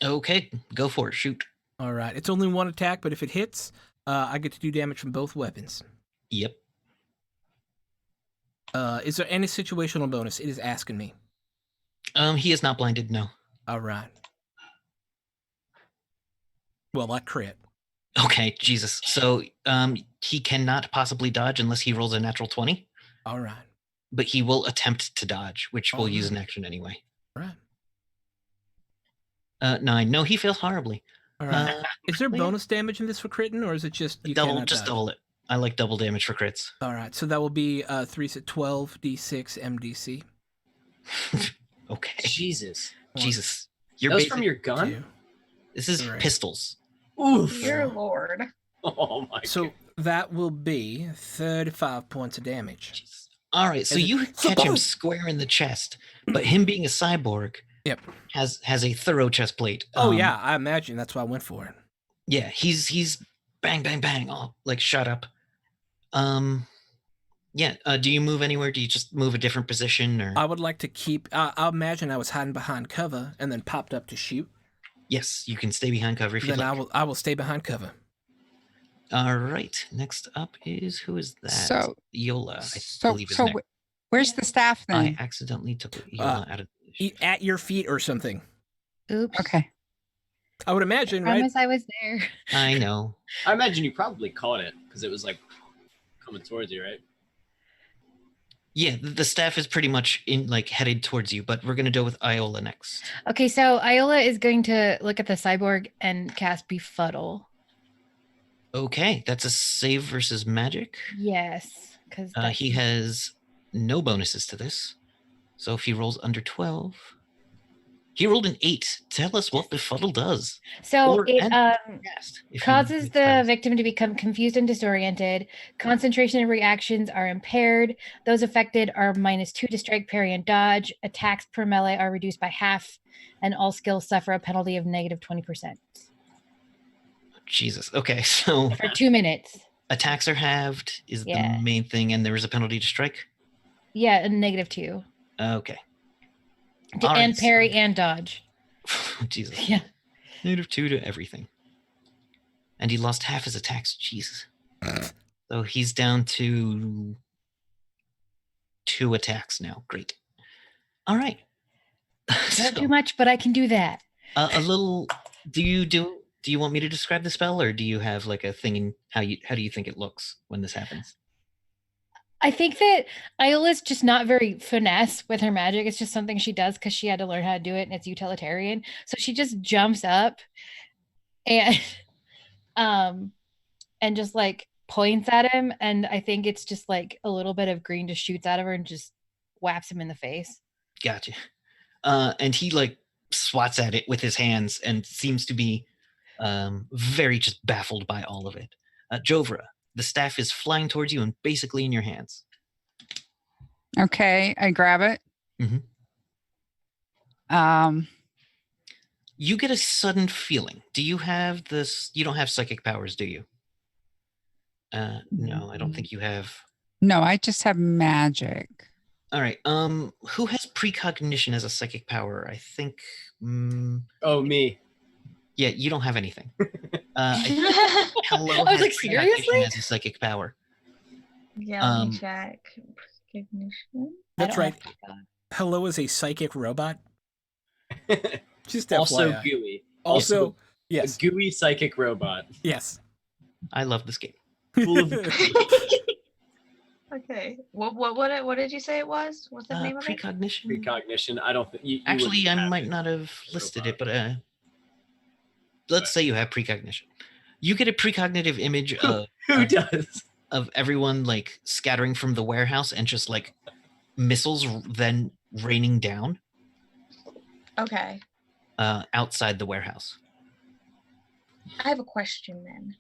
[SPEAKER 1] Okay, go for it. Shoot.
[SPEAKER 2] All right, it's only 1 attack, but if it hits, I get to do damage from both weapons.
[SPEAKER 1] Yep.
[SPEAKER 2] Is there any situational bonus? It is asking me.
[SPEAKER 1] He is not blinded, no.
[SPEAKER 2] All right. Well, I crit.
[SPEAKER 1] Okay, Jesus. So he cannot possibly dodge unless he rolls a natural 20,
[SPEAKER 2] All right.
[SPEAKER 1] but he will attempt to dodge, which will use an
[SPEAKER 2] Alright.
[SPEAKER 1] action anyway.
[SPEAKER 2] All right.
[SPEAKER 1] 9. No, he fails horribly.
[SPEAKER 2] All right. Is there
[SPEAKER 1] well,
[SPEAKER 2] bonus damage in this for critting, or is it just you cannot dodge?
[SPEAKER 1] double it. I like double damage for crits.
[SPEAKER 2] All right, so that will be 3 12 d6 MDC.
[SPEAKER 1] Okay.
[SPEAKER 5] Jesus.
[SPEAKER 1] Jesus.
[SPEAKER 5] That
[SPEAKER 1] You're
[SPEAKER 5] was from your gun?
[SPEAKER 2] 2.
[SPEAKER 1] This is
[SPEAKER 2] Right.
[SPEAKER 1] pistols.
[SPEAKER 5] Oof.
[SPEAKER 6] Dear Lord.
[SPEAKER 5] Oh my
[SPEAKER 2] So
[SPEAKER 5] god.
[SPEAKER 2] that will be 35 points of damage.
[SPEAKER 1] Jesus. All right, so
[SPEAKER 2] Is it-
[SPEAKER 1] you catch him square in the chest, but him being a cyborg
[SPEAKER 2] Yep.
[SPEAKER 1] has a thorough chest plate.
[SPEAKER 2] Oh yeah, I imagine that's why I went for it.
[SPEAKER 1] Yeah, he's bang bang bang all like shut up. Yeah. Do you move anywhere? Do you just move a different position, or?
[SPEAKER 2] I would like to keep. I'll imagine I was hiding behind cover and then popped up to shoot.
[SPEAKER 1] Yes, you can stay behind cover if you'd
[SPEAKER 2] Then
[SPEAKER 1] like.
[SPEAKER 2] I will stay behind cover.
[SPEAKER 1] All right. Next up is who is that?
[SPEAKER 3] So
[SPEAKER 1] Yola, I
[SPEAKER 3] so
[SPEAKER 1] believe is
[SPEAKER 3] so
[SPEAKER 1] next.
[SPEAKER 3] where's the staff
[SPEAKER 1] I
[SPEAKER 3] then?
[SPEAKER 1] accidentally took Yola out of.
[SPEAKER 2] At your feet or something.
[SPEAKER 4] Oops.
[SPEAKER 3] Okay.
[SPEAKER 2] I would imagine,
[SPEAKER 4] I
[SPEAKER 2] right?
[SPEAKER 4] promise I was there.
[SPEAKER 1] I know.
[SPEAKER 5] I imagine you probably caught it because it was like coming towards you, right?
[SPEAKER 1] Yeah, the staff is pretty much in like headed towards you, but we're gonna go with Iola next.
[SPEAKER 4] Okay, so Iola is going to look at the cyborg and cast Befuddle.
[SPEAKER 1] Okay, that's a save versus magic.
[SPEAKER 4] Yes, because
[SPEAKER 1] He has no bonuses to this, so if he rolls under 12, he rolled an 8. Tell us what Befuddle does.
[SPEAKER 4] so
[SPEAKER 1] Or-
[SPEAKER 4] it
[SPEAKER 1] and cast, if you
[SPEAKER 4] causes
[SPEAKER 1] need
[SPEAKER 4] the
[SPEAKER 1] spells.
[SPEAKER 4] victim to become confused and disoriented. Concentration and reactions are impaired. Those affected are -2 to strike, parry, and dodge. Attacks per melee are reduced by half, and all skills suffer a penalty of -20%
[SPEAKER 1] Jesus. Okay, so
[SPEAKER 4] for 2 minutes.
[SPEAKER 1] attacks are halved is
[SPEAKER 4] Yeah.
[SPEAKER 1] the main thing, and there is a penalty to strike.
[SPEAKER 4] Yeah, and -2.
[SPEAKER 1] Okay.
[SPEAKER 4] To,
[SPEAKER 1] All
[SPEAKER 4] and
[SPEAKER 1] right,
[SPEAKER 4] parry and dodge.
[SPEAKER 1] Jesus.
[SPEAKER 4] Yeah.
[SPEAKER 1] -2 to everything. And he lost half his attacks. Jesus. So he's down to 2 attacks now. Great. All right.
[SPEAKER 4] Not too much, but I can do that.
[SPEAKER 1] A little. Do you want me to describe the spell, or do you have like a thing in how do you think it looks when this happens?
[SPEAKER 4] I think that Iola's just not very finesse with her magic. It's just something she does because she had to learn how to do it, and it's utilitarian. So she just jumps up and and just like points at him, and I think it's just like a little bit of green just shoots out of her and just whaps him in the face.
[SPEAKER 1] Gotcha. And he like swats at it with his hands and seems to be very just baffled by all of it. Jovra, the staff is flying towards you and basically in your hands.
[SPEAKER 3] Okay, I grab it.
[SPEAKER 1] Mhm. You get a sudden feeling. Do you have this? You don't have psychic powers, do you? No, I don't think you have.
[SPEAKER 3] No, I just have magic.
[SPEAKER 1] All right. Who has precognition as a psychic power? I think.
[SPEAKER 5] Oh, me.
[SPEAKER 1] Yeah, you don't have anything. Hello
[SPEAKER 4] I was
[SPEAKER 1] has
[SPEAKER 4] like,
[SPEAKER 1] precognition
[SPEAKER 4] seriously?
[SPEAKER 1] as a psychic power.
[SPEAKER 6] Yeah, let me
[SPEAKER 1] Um,
[SPEAKER 6] check. Recognition.
[SPEAKER 2] That's
[SPEAKER 4] I don't
[SPEAKER 2] right.
[SPEAKER 4] have precog.
[SPEAKER 2] Hello is a psychic robot. Just
[SPEAKER 5] Also
[SPEAKER 2] FYI.
[SPEAKER 5] gooey.
[SPEAKER 2] Also, yes.
[SPEAKER 5] A gooey psychic robot.
[SPEAKER 2] Yes.
[SPEAKER 1] I love this game.
[SPEAKER 5] Full of
[SPEAKER 6] Okay. What did you say it was? What's the name of it?
[SPEAKER 1] Precognition.
[SPEAKER 5] precognition. I don't think you
[SPEAKER 1] Actually,
[SPEAKER 5] wouldn't
[SPEAKER 1] I
[SPEAKER 5] have
[SPEAKER 1] might
[SPEAKER 5] it.
[SPEAKER 1] not have listed it, but let's say you have precognition. You get a precognitive image
[SPEAKER 5] Who does?
[SPEAKER 1] of everyone like scattering from the warehouse and just like missiles then raining down
[SPEAKER 6] Okay.
[SPEAKER 1] outside the warehouse.
[SPEAKER 6] I have a question then.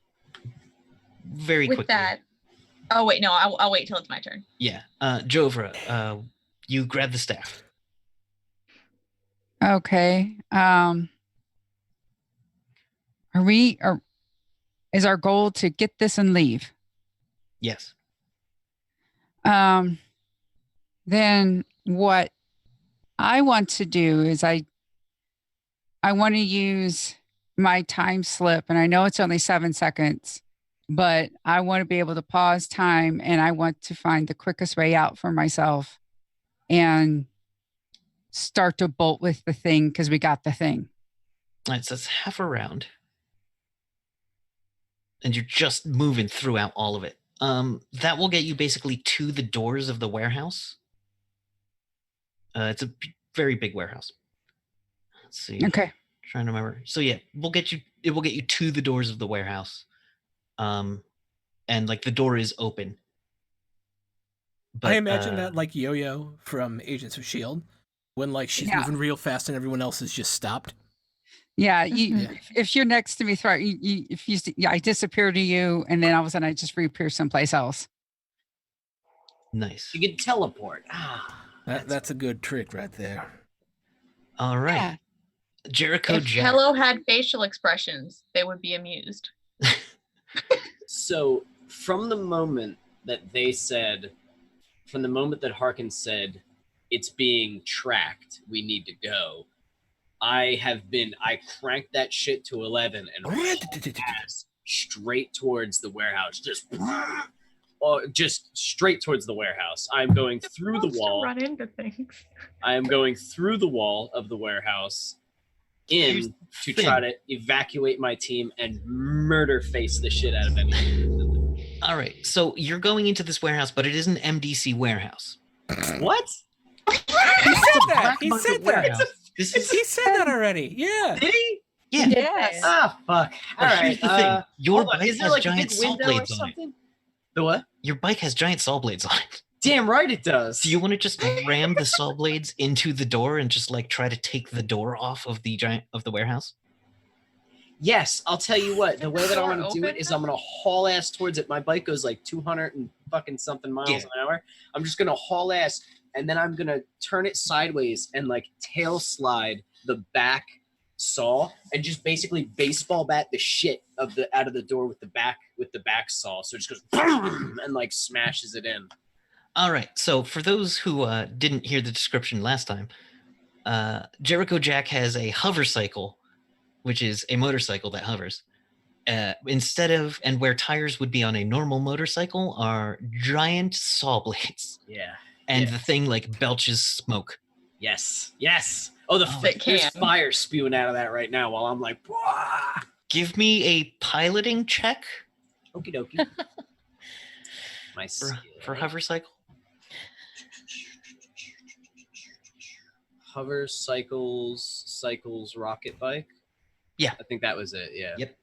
[SPEAKER 1] Very
[SPEAKER 6] With
[SPEAKER 1] quickly.
[SPEAKER 6] that. Oh wait, no, I'll wait till it's my turn.
[SPEAKER 1] Yeah. Jovra, you grab the staff.
[SPEAKER 3] Okay. Is our goal to get this and leave?
[SPEAKER 1] Yes.
[SPEAKER 3] Then what I want to do is I want to use my time slip, and I know it's only 7 seconds, but I want to be able to pause time, and I want to find the quickest way out for myself and start to bolt with the thing because we got the thing.
[SPEAKER 1] All right, so it's half a round. And you're just moving throughout all of it. That will get you basically to the doors of the warehouse. It's a very big warehouse. Let's see.
[SPEAKER 3] Okay.
[SPEAKER 1] Trying to remember. So yeah, it will get you to the doors of the warehouse. And like the door is open. But,
[SPEAKER 2] I imagine that like Yo-Yo from Agents of S.H.I.E.L.D. when like she's
[SPEAKER 3] Yeah.
[SPEAKER 2] moving real fast and everyone else is just stopped.
[SPEAKER 3] Yeah,
[SPEAKER 2] Yeah.
[SPEAKER 3] if you're next to me, I disappear to you, and then all of a sudden I just reappear someplace else.
[SPEAKER 1] Nice.
[SPEAKER 5] You can teleport.
[SPEAKER 2] That's a good trick right there.
[SPEAKER 1] All right.
[SPEAKER 3] Yeah.
[SPEAKER 1] Jericho
[SPEAKER 6] If
[SPEAKER 1] Jack.
[SPEAKER 6] Hello had facial expressions, they would be amused.
[SPEAKER 5] So from the moment that they said from the moment that Harkin said, it's being tracked, we need to go, I cranked that shit to 11 and ass straight towards the warehouse. Just straight towards the warehouse. I'm going through the wall.
[SPEAKER 6] Run into things.
[SPEAKER 5] I am going through the wall of the warehouse to try to evacuate my team and murder face the shit out of anyone.
[SPEAKER 1] All right, so you're going into this warehouse, but it is an MDC warehouse.
[SPEAKER 5] What?
[SPEAKER 2] He said that. He
[SPEAKER 1] Market
[SPEAKER 2] said that.
[SPEAKER 1] warehouse. He
[SPEAKER 2] said that already. Yeah.
[SPEAKER 5] Did he?
[SPEAKER 1] Yeah.
[SPEAKER 3] Yes.
[SPEAKER 5] Ah, fuck. All
[SPEAKER 1] But
[SPEAKER 5] right.
[SPEAKER 1] here's the thing. Your bike
[SPEAKER 5] is there
[SPEAKER 1] has
[SPEAKER 5] like a
[SPEAKER 1] giant
[SPEAKER 5] big
[SPEAKER 1] saw
[SPEAKER 5] window or
[SPEAKER 1] blades on it.
[SPEAKER 5] something? The what?
[SPEAKER 1] Your bike has giant saw blades on it.
[SPEAKER 5] Damn right it does.
[SPEAKER 1] Do you want to just ram the saw blades into the door and just like try to take the door off of the warehouse?
[SPEAKER 5] Yes, I'll tell you what. The way that I'm
[SPEAKER 6] Door
[SPEAKER 5] going to do it
[SPEAKER 6] open?
[SPEAKER 5] is I'm going to haul ass towards it. My bike goes like 200 and fucking something miles an hour. I'm just going to haul ass, and then I'm going to turn it sideways and like tail slide the back saw and just basically baseball bat the shit out of the door with the back saw. So it just goes boom, and like smashes it in.
[SPEAKER 1] All right. So for those who didn't hear the description last time, Jericho Jack has a hover cycle, which is a motorcycle that hovers. And where tires would be on a normal motorcycle are giant saw blades.
[SPEAKER 5] Yeah.
[SPEAKER 1] And
[SPEAKER 5] Yeah.
[SPEAKER 1] the thing like belches smoke.
[SPEAKER 5] Yes. Oh,
[SPEAKER 6] It
[SPEAKER 5] there's
[SPEAKER 6] can.
[SPEAKER 5] fire spewing out of that right now while I'm like, wah!
[SPEAKER 1] Give me a piloting check
[SPEAKER 5] Okie dokie. My
[SPEAKER 1] for
[SPEAKER 5] skill.
[SPEAKER 1] hover cycle.
[SPEAKER 5] Hover cycles rocket bike.
[SPEAKER 1] Yeah.
[SPEAKER 5] I think that was it. Yeah.
[SPEAKER 1] Yep.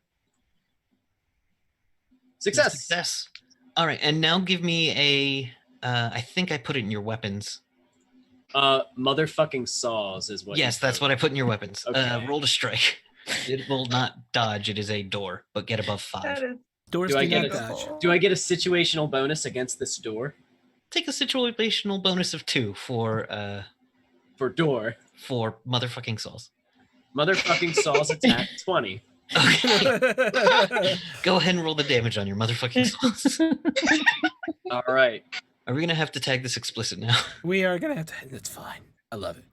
[SPEAKER 5] Success.
[SPEAKER 1] All right, and now give me a. I think I put it in your weapons.
[SPEAKER 5] Motherfucking saws is what.
[SPEAKER 1] Yes, that's what I put in your weapons.
[SPEAKER 5] Okay.
[SPEAKER 1] Roll to strike. It will not dodge. It is a door, but get above 5.
[SPEAKER 6] That is
[SPEAKER 2] Doors
[SPEAKER 5] Do I
[SPEAKER 2] do
[SPEAKER 5] get
[SPEAKER 2] not
[SPEAKER 5] it?
[SPEAKER 2] dodge.
[SPEAKER 5] Do I get a situational bonus against this door?
[SPEAKER 1] Take a situational bonus of 2 for
[SPEAKER 5] Door.
[SPEAKER 1] motherfucking saws.
[SPEAKER 5] Motherfucking saws attack 20.
[SPEAKER 1] Okay, go ahead and roll the damage on your motherfucking saws.
[SPEAKER 5] All right.
[SPEAKER 1] Are we gonna have to tag this explicit now?
[SPEAKER 2] We are gonna have to. That's fine. I love it.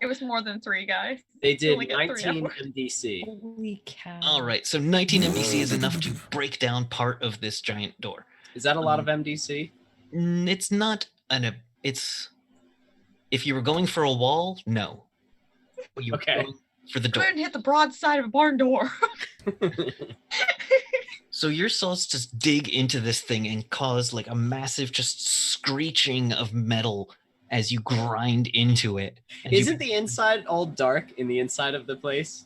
[SPEAKER 6] It was more than 3 guys.
[SPEAKER 5] They
[SPEAKER 6] You
[SPEAKER 5] did
[SPEAKER 6] only get 3
[SPEAKER 5] 19
[SPEAKER 6] hours.
[SPEAKER 5] MDC.
[SPEAKER 4] Holy cow.
[SPEAKER 1] All right, so 19 MDC is enough to break down part of this giant door.
[SPEAKER 5] Is that a lot of MDC?
[SPEAKER 1] It's not it's if you were going for a wall, no. You were
[SPEAKER 5] Okay.
[SPEAKER 1] going for the door.
[SPEAKER 6] Couldn't hit the broadside of a barn door.
[SPEAKER 1] So your saws just dig into this thing and cause like a massive just screeching of metal as you grind into it. And you-
[SPEAKER 5] Isn't the inside all dark in the inside of the place?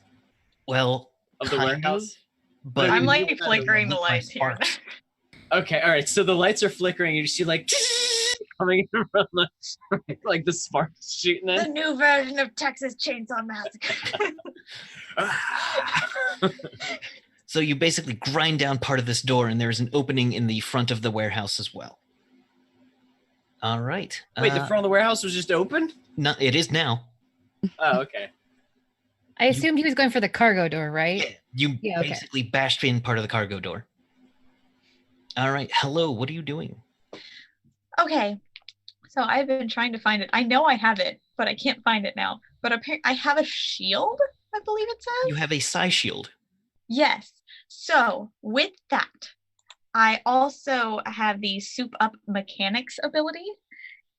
[SPEAKER 1] well
[SPEAKER 5] Of the
[SPEAKER 1] kind
[SPEAKER 5] warehouse?
[SPEAKER 1] of, but
[SPEAKER 6] I'm
[SPEAKER 5] you
[SPEAKER 6] like
[SPEAKER 5] kind of
[SPEAKER 6] flickering the
[SPEAKER 1] lit by
[SPEAKER 6] lights here.
[SPEAKER 1] sparks.
[SPEAKER 5] Okay, all right. So the lights are flickering, and you see like coming from the like the sparks shooting
[SPEAKER 6] The
[SPEAKER 5] in.
[SPEAKER 6] new version of Texas Chainsaw Massacre.
[SPEAKER 1] So you basically grind down part of this door, and there's an opening in the front of the warehouse as well. All right.
[SPEAKER 5] Wait, the front of the warehouse was just open?
[SPEAKER 1] No, it is now.
[SPEAKER 5] Oh, okay.
[SPEAKER 4] I assumed he was going for the cargo door, right?
[SPEAKER 1] You
[SPEAKER 4] Yeah, okay.
[SPEAKER 1] basically bashed in part of the cargo door. All right. Hello. What are you doing?
[SPEAKER 6] Okay, so I've been trying to find it. I know I have it, but I can't find it now. But apparently, I have a shield, I believe it says.
[SPEAKER 1] You have a psi shield.
[SPEAKER 6] Yes. So with that, I also have the soup up mechanics ability.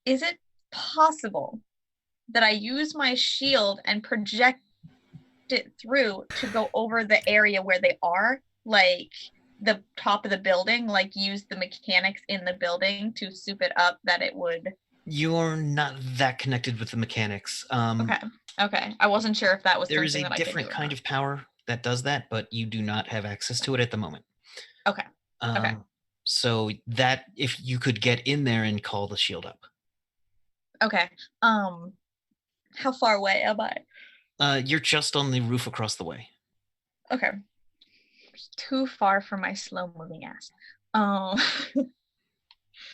[SPEAKER 6] Is it possible that I use my shield and project it through to go over the area where they are, like the top of the building, like use the mechanics in the building to soup it up that it would?
[SPEAKER 1] You're not that connected with the mechanics.
[SPEAKER 6] Okay. I wasn't sure if that was
[SPEAKER 1] There is
[SPEAKER 6] something
[SPEAKER 1] a
[SPEAKER 6] that I could
[SPEAKER 1] different
[SPEAKER 6] do or
[SPEAKER 1] kind
[SPEAKER 6] not.
[SPEAKER 1] of power that does that, but you do not have access to it at the moment.
[SPEAKER 6] Okay. Okay.
[SPEAKER 1] So that if you could get in there and call the shield up.
[SPEAKER 6] Okay. How far away am I?
[SPEAKER 1] You're just on the roof across the way.
[SPEAKER 6] Okay. It's too far for my slow moving ass.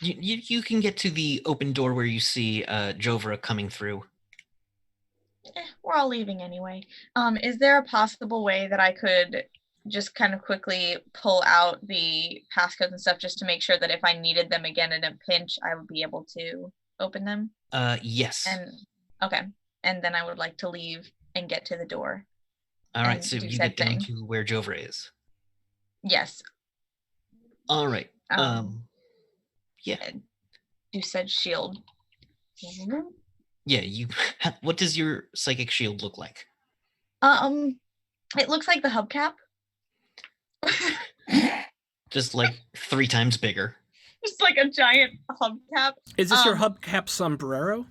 [SPEAKER 1] You can get to the open door where you see Jovra coming through.
[SPEAKER 6] We're all leaving anyway. Is there a possible way that I could just kind of quickly pull out the passcodes and stuff just to make sure that if I needed them again in a pinch, I would be able to open them.
[SPEAKER 1] Yes.
[SPEAKER 6] And okay. And then I would like to leave and get to the door.
[SPEAKER 1] All right,
[SPEAKER 6] and
[SPEAKER 1] so
[SPEAKER 6] do
[SPEAKER 1] you
[SPEAKER 6] said
[SPEAKER 1] get down
[SPEAKER 6] thing.
[SPEAKER 1] to where Jovra is.
[SPEAKER 6] Yes.
[SPEAKER 1] All right. Yeah.
[SPEAKER 6] Do said shield.
[SPEAKER 1] Yeah, you what does your psychic shield look like?
[SPEAKER 6] It looks like the hubcap.
[SPEAKER 1] Just like 3 times bigger.
[SPEAKER 6] Just like a giant hubcap.
[SPEAKER 2] Is this your hubcap sombrero?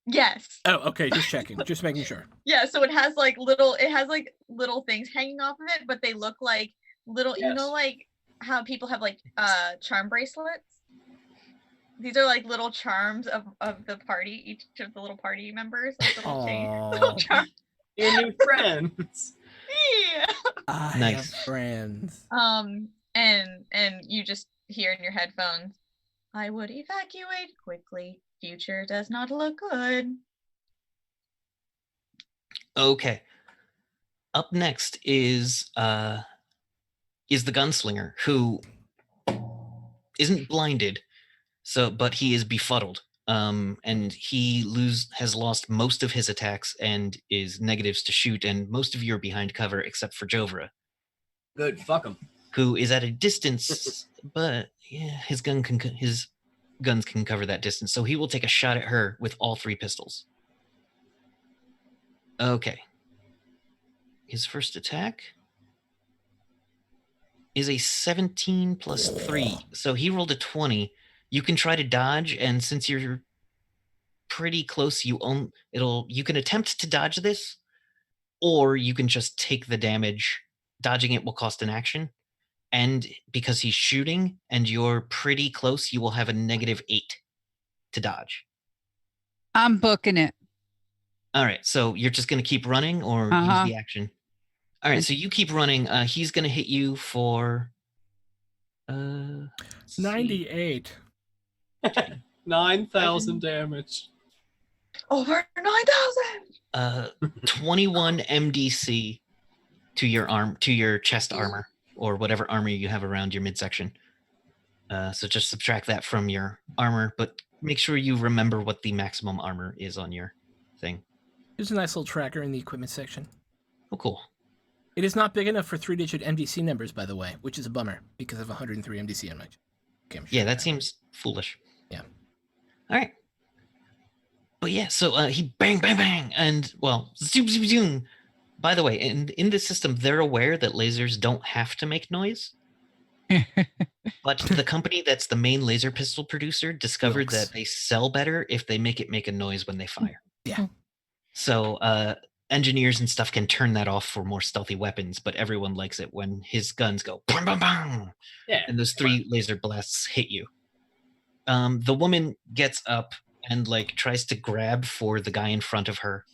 [SPEAKER 6] Yes.
[SPEAKER 2] Oh, okay, just checking. Just making sure.
[SPEAKER 6] Yeah, so it has like little things hanging off of it, but they look like little,
[SPEAKER 5] Yes.
[SPEAKER 6] you know, like how people have like charm bracelets. These are like little charms of the party, each of the little party members, like little chain, little charms.
[SPEAKER 5] Your new friends.
[SPEAKER 6] Yeah.
[SPEAKER 2] I
[SPEAKER 1] Nice.
[SPEAKER 2] have friends.
[SPEAKER 6] And you just hear in your headphones, I would evacuate quickly. Future does not look good.
[SPEAKER 1] Okay. Up next is the gunslinger, who isn't blinded, but he is befuddled. And he has lost most of his attacks and is negatives to shoot, and most of you are behind cover except for Jovra.
[SPEAKER 5] Good, fuck him.
[SPEAKER 1] Who is at a distance, but yeah, his guns can cover that distance, so he will take a shot at her with all 3 pistols. Okay. His first attack is a 17 plus 3, so he rolled a 20. You can try to dodge, and since you're pretty close, you can attempt to dodge this, or you can just take the damage. Dodging it will cost an action, and because he's shooting and you're pretty close, you will have a -8 to dodge.
[SPEAKER 3] I'm booking it.
[SPEAKER 1] All right, so you're just going to keep running or use the action? All right, so you keep running. He's going to hit you for
[SPEAKER 2] 98.
[SPEAKER 5] 9,000 damage.
[SPEAKER 6] Over 9,000.
[SPEAKER 1] 21 MDC to your chest armor, or whatever armor you have around your midsection. So just subtract that from your armor, but make sure you remember what the maximum armor is on your thing.
[SPEAKER 2] There's a nice little tracker in the equipment section.
[SPEAKER 1] Oh, cool.
[SPEAKER 2] It is not big enough for 3-digit MDC numbers, by the way, which is a bummer because I have 103 MDC on my camera.
[SPEAKER 1] Yeah, that seems foolish.
[SPEAKER 2] Yeah.
[SPEAKER 1] All right. But yeah, so he bang, bang, bang, and zoom, zoom, zoom. By the way, in this system, they're aware that lasers don't have to make noise. But the company that's the main laser pistol producer discovered that they sell better if they make a noise when they fire.
[SPEAKER 2] Yeah.
[SPEAKER 1] So engineers and stuff can turn that off for more stealthy weapons, but everyone likes it when his guns go bang, bang, bang, and those 3 laser blasts hit you. The woman gets up and tries to grab for the guy in front of her,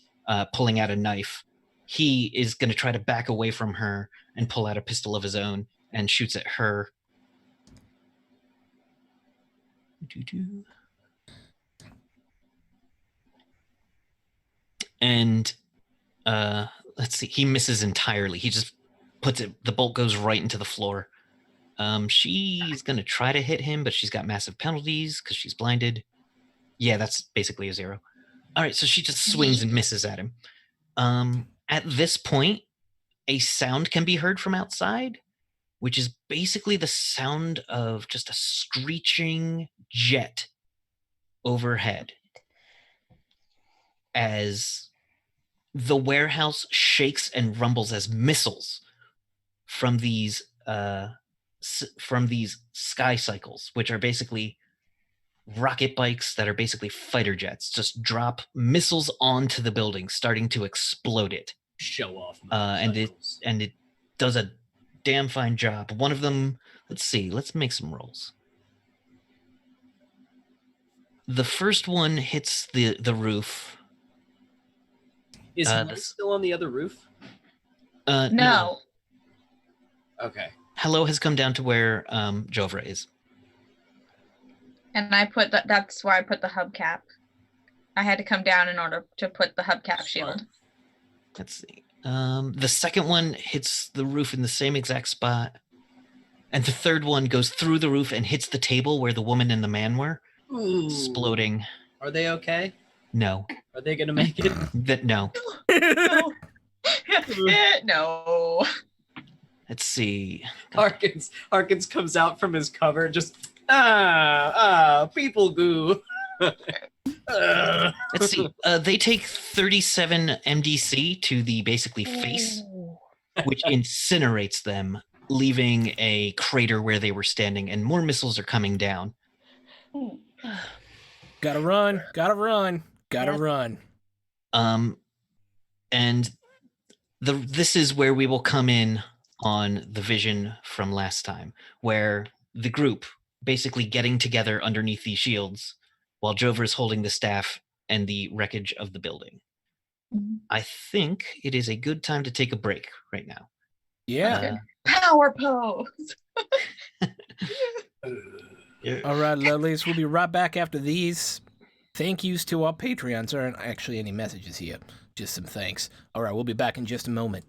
[SPEAKER 1] pulling out a knife. He is going to try to back away from her and pull out a pistol of his own and shoots at her. And let's see, he misses entirely. He just puts it, the bolt goes right into the floor. She's going to try to hit him, but she's got massive penalties because she's blinded. Yeah, that's basically a 0. All right, so she just swings and misses at him. At this point, a sound can be heard from outside, which is basically the sound of just a screeching jet overhead as the warehouse shakes and rumbles as missiles from these sky cycles, which are basically rocket bikes that are basically fighter jets, just drop missiles onto the building, starting to explode it.
[SPEAKER 5] Show off.
[SPEAKER 1] And it does a damn fine job. One of them, let's make some rolls. The first one hits the roof.
[SPEAKER 5] Is Mike still on the other roof?
[SPEAKER 6] No.
[SPEAKER 5] Okay.
[SPEAKER 1] Hello has come down to where Jovra is.
[SPEAKER 6] And I put that's where I put the hubcap. I had to come down in order to put the hubcap shield.
[SPEAKER 1] Let's see. The second one hits the roof in the same exact spot. And the third one goes through the roof and hits the table where the woman and the man were,
[SPEAKER 5] Ooh.
[SPEAKER 1] exploding.
[SPEAKER 5] Are they okay?
[SPEAKER 1] No.
[SPEAKER 5] Are they gonna make it?
[SPEAKER 1] No.
[SPEAKER 6] No. No.
[SPEAKER 1] Let's see.
[SPEAKER 5] Harkins comes out from his cover, just people goo.
[SPEAKER 1] Let's see. They take 37 MDC to the basically face, which incinerates them, leaving a crater where they were standing, and more missiles are coming down.
[SPEAKER 2] Gotta run.
[SPEAKER 1] And this is where we will come in on the vision from last time, where the group basically getting together underneath these shields while Jover is holding the staff and the wreckage of the building. I think it is a good time to take a break right now.
[SPEAKER 2] Yeah.
[SPEAKER 6] Power pose.
[SPEAKER 2] All right, lovelies. We'll be right back after these. Thank yous to our Patreons. There aren't actually any messages here. Just some thanks. All right, we'll be back in just a moment.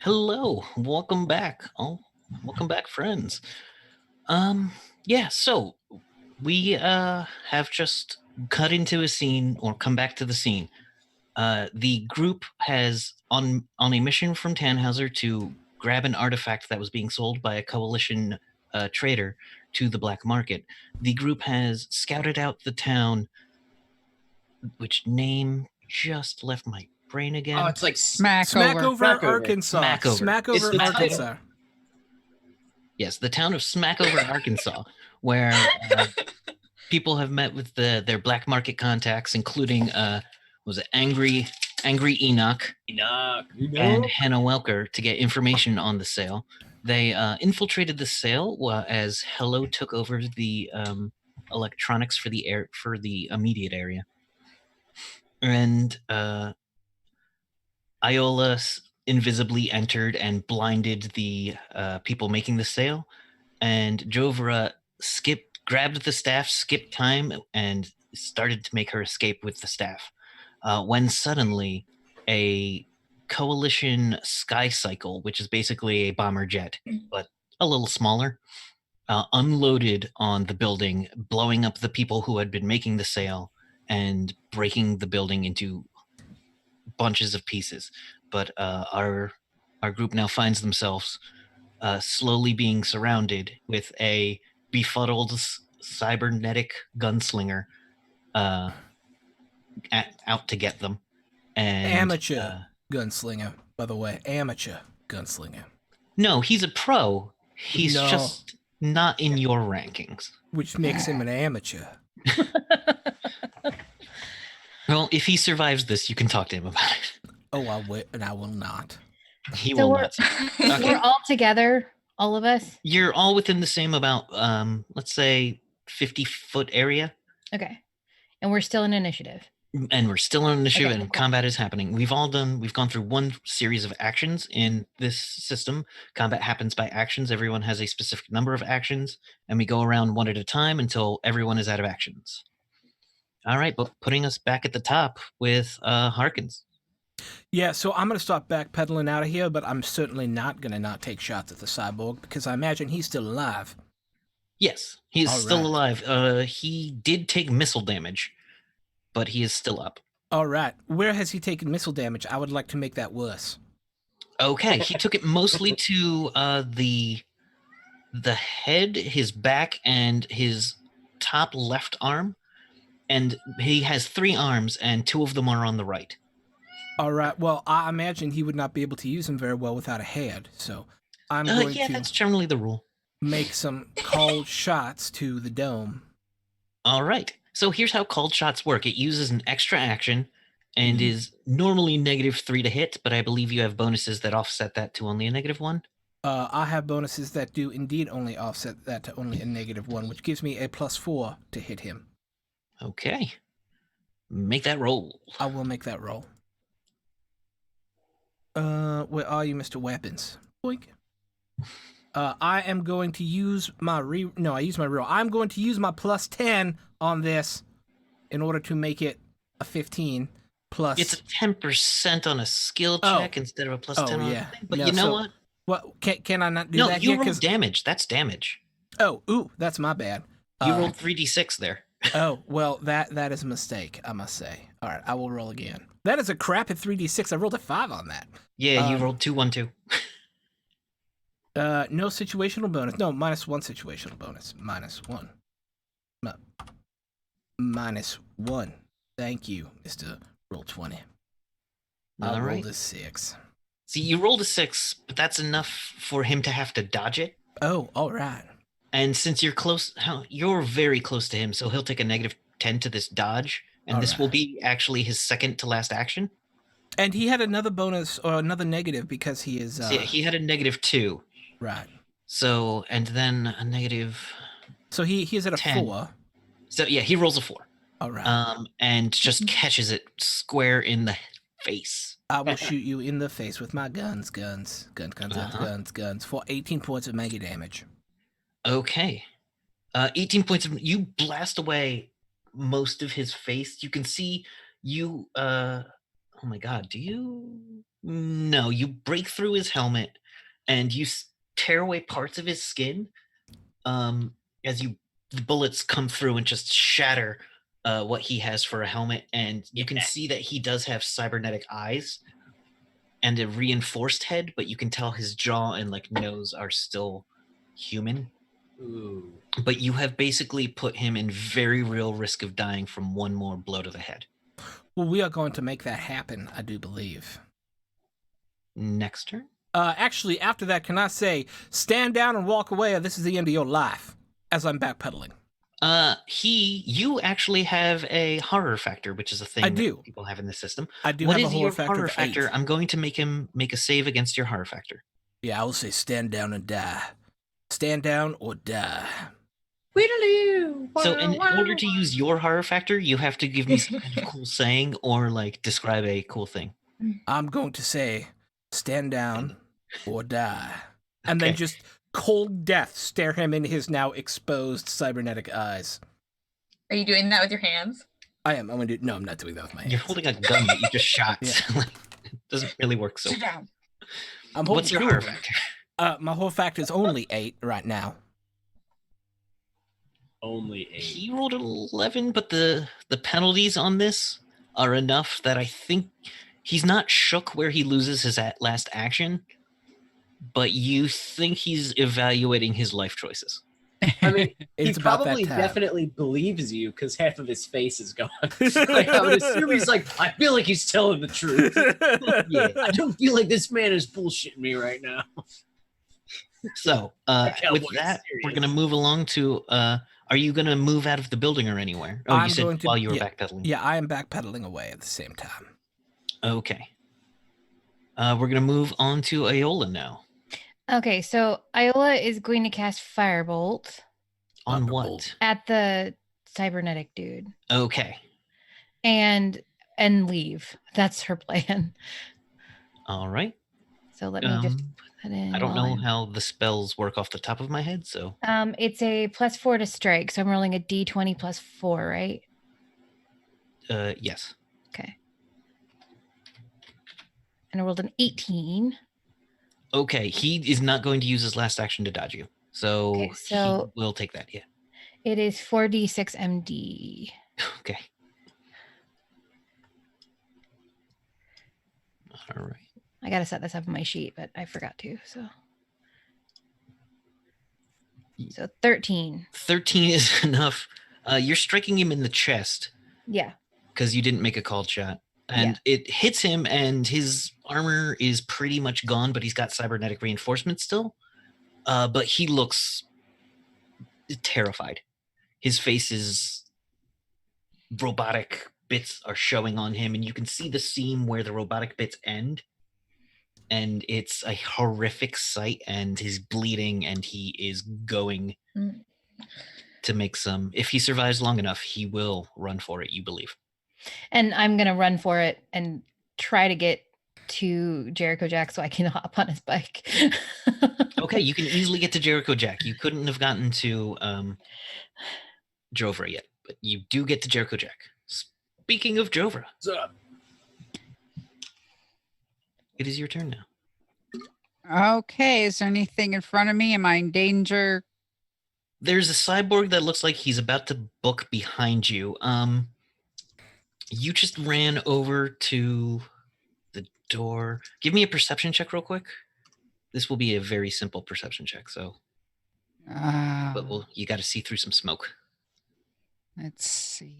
[SPEAKER 1] Hello, welcome back. Welcome back, friends. Yeah, so we have just cut into a scene or come back to the scene. The group has on a mission from Tannhauser to grab an artifact that was being sold by a coalition trader to the black market. The group has scouted out the town, which name just left my brain again.
[SPEAKER 5] Oh, it's like
[SPEAKER 3] Smackover.
[SPEAKER 2] Smackover, Arkansas.
[SPEAKER 1] Smackover.
[SPEAKER 5] It's
[SPEAKER 2] Smackover,
[SPEAKER 5] the
[SPEAKER 2] Arkansas.
[SPEAKER 1] Yes, the town of Smackover, Arkansas, where people have met with their black market contacts, including was it Angry Enoch and Hannah Welker, to get information on the sale. They infiltrated the sale as Hello took over the electronics for the immediate area, and Iola invisibly entered and blinded the people making the sale, and Jovra grabbed the staff, skipped time, and started to make her escape with the staff. When suddenly a coalition sky cycle, which is basically a bomber jet, but a little smaller, unloaded on the building, blowing up the people who had been making the sale and breaking the building into bunches of pieces. But our group now finds themselves slowly being surrounded with a befuddled cybernetic gunslinger out to get them. And
[SPEAKER 2] Amateur gunslinger, by the way. Amateur gunslinger.
[SPEAKER 1] No, he's a pro. He's
[SPEAKER 2] No.
[SPEAKER 1] just not in your rankings.
[SPEAKER 2] Which makes him an amateur.
[SPEAKER 1] Well, if he survives this, you can talk to him about it.
[SPEAKER 2] Oh, I will, and I will not.
[SPEAKER 1] He
[SPEAKER 4] So
[SPEAKER 1] will
[SPEAKER 4] we're-
[SPEAKER 1] not.
[SPEAKER 4] We're all together, all of us.
[SPEAKER 1] You're all within the same about, let's say, 50-foot area.
[SPEAKER 4] Okay. And we're still in initiative.
[SPEAKER 1] And we're still on initiative,
[SPEAKER 4] Okay,
[SPEAKER 1] and
[SPEAKER 4] cool.
[SPEAKER 1] combat is happening. We've gone through one series of actions in this system. Combat happens by actions. Everyone has a specific number of actions, and we go around one at a time until everyone is out of actions. All right, but putting us back at the top with Harkins.
[SPEAKER 2] Yeah, so I'm going to start backpedaling out of here, but I'm certainly not going to not take shots at the cyborg because I imagine he's still alive.
[SPEAKER 1] Yes, he is
[SPEAKER 2] All
[SPEAKER 1] still
[SPEAKER 2] right.
[SPEAKER 1] alive. He did take missile damage, but he is still up.
[SPEAKER 2] All right. Where has he taken missile damage? I would like to make that worse.
[SPEAKER 1] Okay, he took it mostly to the head, his back, and his top left arm. And he has 3 arms, and 2 of them are on the right.
[SPEAKER 2] All right. Well, I imagine he would not be able to use them very well without a head. So I'm going
[SPEAKER 1] Yeah,
[SPEAKER 2] to
[SPEAKER 1] that's generally the rule.
[SPEAKER 2] make some cold shots to the dome.
[SPEAKER 1] All right. So here's how called shots work. It uses an extra action and
[SPEAKER 2] Mhm.
[SPEAKER 1] is normally -3 to hit, but I believe you have bonuses that offset that to only a -1.
[SPEAKER 2] I have bonuses that do indeed only offset that to only a -1, which gives me a +4 to hit him.
[SPEAKER 1] Okay. Make that roll.
[SPEAKER 2] I will make that roll. Where are you, Mr. Weapons? Boink. I am going to use my I use my reroll. I'm going to use my +10 on this in order to make it a 15 plus.
[SPEAKER 1] It's a 10% on a skill
[SPEAKER 2] Oh.
[SPEAKER 1] check instead of a +10 on
[SPEAKER 2] yeah.
[SPEAKER 1] a thing. But
[SPEAKER 2] No,
[SPEAKER 1] you know
[SPEAKER 2] so-
[SPEAKER 1] what?
[SPEAKER 2] What can I not do
[SPEAKER 1] No,
[SPEAKER 2] that
[SPEAKER 1] you
[SPEAKER 2] here?
[SPEAKER 1] rolled
[SPEAKER 2] 'Cause-
[SPEAKER 1] damage. That's damage.
[SPEAKER 2] Oh, that's my bad.
[SPEAKER 1] You rolled 3d6 there.
[SPEAKER 2] Oh, well, that is a mistake, I must say. All right, I will roll again. That is a crap at 3d6. I rolled a 5 on that.
[SPEAKER 1] Yeah, you rolled 2, 1, 2.
[SPEAKER 2] No situational bonus. No, -1 situational bonus. -1. -1. Thank you, Mr. Roll20. I
[SPEAKER 1] All right.
[SPEAKER 2] rolled a 6.
[SPEAKER 1] See, you rolled a 6, but that's enough for him to have to dodge it.
[SPEAKER 2] Oh, all right.
[SPEAKER 1] And since you're very close to him, so he'll take a -10 to this dodge, and this will
[SPEAKER 2] Alright.
[SPEAKER 1] be actually his second to last action.
[SPEAKER 2] And he had another bonus or another negative because he is
[SPEAKER 1] So yeah, he had a -2.
[SPEAKER 2] right.
[SPEAKER 1] So, and then a negative.
[SPEAKER 2] So he is at a
[SPEAKER 1] 10.
[SPEAKER 2] 4.
[SPEAKER 1] So yeah, he rolls a 4.
[SPEAKER 2] All right.
[SPEAKER 1] And just catches it square in the face.
[SPEAKER 2] I will shoot you in the face with my guns for 18 points of mega damage.
[SPEAKER 1] Okay. 18 points of. You blast away most of his face. You can see you Oh my god, do you? No, you break through his helmet and you tear away parts of his skin. As the bullets come through and just shatter what he has for a helmet, and you can see that he does have cybernetic eyes and a reinforced head, but you can tell his jaw and like nose are still human.
[SPEAKER 5] Ooh.
[SPEAKER 1] But you have basically put him in very real risk of dying from one more blow to the head.
[SPEAKER 2] Well, we are going to make that happen, I do believe.
[SPEAKER 1] Next turn.
[SPEAKER 2] Actually, after that, can I say, stand down and walk away, or this is the end of your life, as I'm backpedaling?
[SPEAKER 1] You actually have a horror factor, which is a thing
[SPEAKER 2] I
[SPEAKER 1] that
[SPEAKER 2] do.
[SPEAKER 1] people have in this system.
[SPEAKER 2] I do
[SPEAKER 1] What
[SPEAKER 2] have a
[SPEAKER 1] is
[SPEAKER 2] horror
[SPEAKER 1] your
[SPEAKER 2] factor
[SPEAKER 1] horror
[SPEAKER 2] of
[SPEAKER 1] factor?
[SPEAKER 2] 8.
[SPEAKER 1] I'm going to make him make a save against your horror factor.
[SPEAKER 2] Yeah, I will say stand down and die. Stand down or die.
[SPEAKER 6] Whittloo!
[SPEAKER 1] So in order to use your horror factor, you have to give me some kind of cool saying or like describe a cool thing.
[SPEAKER 2] I'm going to say stand down or die. And
[SPEAKER 1] Okay.
[SPEAKER 2] then just cold death stare him in his now exposed cybernetic eyes.
[SPEAKER 6] Are you doing that with your hands?
[SPEAKER 2] I am. I'm going to do... No, I'm not doing that with my hands.
[SPEAKER 1] You're holding a gun that you just shot.
[SPEAKER 2] Yeah.
[SPEAKER 1] It doesn't really work so.
[SPEAKER 6] Sit down.
[SPEAKER 2] I'm
[SPEAKER 1] What's your
[SPEAKER 2] two
[SPEAKER 1] horror
[SPEAKER 2] of them.
[SPEAKER 1] factor?
[SPEAKER 2] My horror factor is only 8 right now.
[SPEAKER 5] Only 8.
[SPEAKER 1] He rolled an 11, but the penalties on this are enough that I think he's not shook where he loses his last action, but you think he's evaluating his life choices.
[SPEAKER 5] I mean, he
[SPEAKER 2] It's about that
[SPEAKER 5] probably
[SPEAKER 2] time.
[SPEAKER 5] definitely believes you because half of his face is gone. Like, I would assume he's like, I feel like he's telling the truth.
[SPEAKER 1] Yeah.
[SPEAKER 5] I don't feel like this man is bullshitting me right now.
[SPEAKER 1] So
[SPEAKER 5] That
[SPEAKER 1] with
[SPEAKER 5] cowboy is
[SPEAKER 1] that, we're
[SPEAKER 5] serious.
[SPEAKER 1] going to move along to. Are you going to move out of the building or anywhere? Oh,
[SPEAKER 2] I'm
[SPEAKER 1] you said
[SPEAKER 2] going to-
[SPEAKER 1] while you were
[SPEAKER 2] yeah.
[SPEAKER 1] backpedaling.
[SPEAKER 2] Yeah, I am backpedaling away at the same time.
[SPEAKER 1] Okay. We're going to move on to Aola now.
[SPEAKER 4] Okay, so Iola is going to cast Firebolt
[SPEAKER 1] On
[SPEAKER 2] Thunderbolt.
[SPEAKER 1] what?
[SPEAKER 4] at the cybernetic dude
[SPEAKER 1] Okay.
[SPEAKER 4] and leave. That's her plan.
[SPEAKER 1] All right.
[SPEAKER 4] So let me just
[SPEAKER 1] Um,
[SPEAKER 4] put that in.
[SPEAKER 1] I don't
[SPEAKER 4] while
[SPEAKER 1] know
[SPEAKER 4] I'm-
[SPEAKER 1] how the spells work off the top of my head, so
[SPEAKER 4] It's a +4 to strike, so I'm rolling a d20 +4, right?
[SPEAKER 1] yes.
[SPEAKER 4] Okay. And I rolled an 18.
[SPEAKER 1] Okay, he is not going to use his last action to dodge you, so,
[SPEAKER 4] Okay, so-
[SPEAKER 1] he will take that. Yeah.
[SPEAKER 4] It is 4d6 MD.
[SPEAKER 1] Okay. All right.
[SPEAKER 4] I gotta set this up on my sheet, but I forgot to. So 13.
[SPEAKER 1] 13 is enough. You're striking him in the chest
[SPEAKER 4] Yeah.
[SPEAKER 1] because you didn't make a called shot, and it hits him, and his armor is pretty much gone, but he's got cybernetic reinforcement still. But he looks terrified. His face is robotic bits are showing on him, and you can see the seam where the robotic bits end. And it's a horrific sight, and he's bleeding, and he is going to make some. If he survives long enough, he will run for it, you believe.
[SPEAKER 4] And I'm gonna run for it and try to get to Jericho Jack so I can hop on his bike.
[SPEAKER 1] Okay, you can easily get to Jericho Jack. You couldn't have gotten to Jovra yet, but you do get to Jericho Jack. Speaking of Jovra,
[SPEAKER 5] What's up?
[SPEAKER 1] it is your turn now.
[SPEAKER 3] Okay, is there anything in front of me? Am I in danger?
[SPEAKER 1] There's a cyborg that looks like he's about to book behind you. You just ran over to the door. Give me a perception check real quick. This will be a very simple perception check, so but you got to see through some smoke.
[SPEAKER 3] Let's see.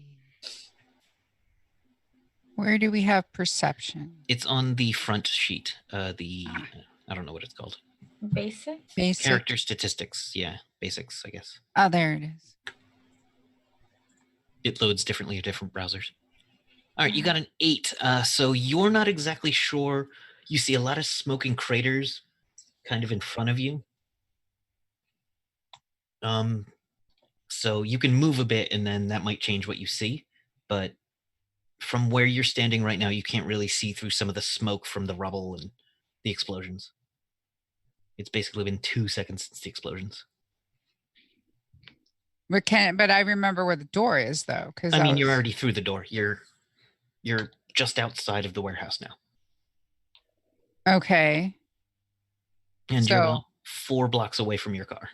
[SPEAKER 3] Where do we have perception?
[SPEAKER 1] It's on the front sheet. I don't know what it's called.
[SPEAKER 6] Basic?
[SPEAKER 3] Basic.
[SPEAKER 1] Character statistics. Yeah, basics, I guess.
[SPEAKER 3] Oh, there it is.
[SPEAKER 1] It loads differently in different browsers. All right, you got an 8. So you're not exactly sure. You see a lot of smoking craters kind of in front of you. So you can move a bit, and then that might change what you see. But from where you're standing right now, you can't really see through some of the smoke from the rubble and the explosions. It's basically been 2 seconds since the explosions.
[SPEAKER 3] But I remember where the door is though, because
[SPEAKER 1] I mean, you're already through the door. You're just outside of the warehouse now.
[SPEAKER 3] Okay.
[SPEAKER 1] And you're
[SPEAKER 3] So-
[SPEAKER 1] about 4 blocks away from your car.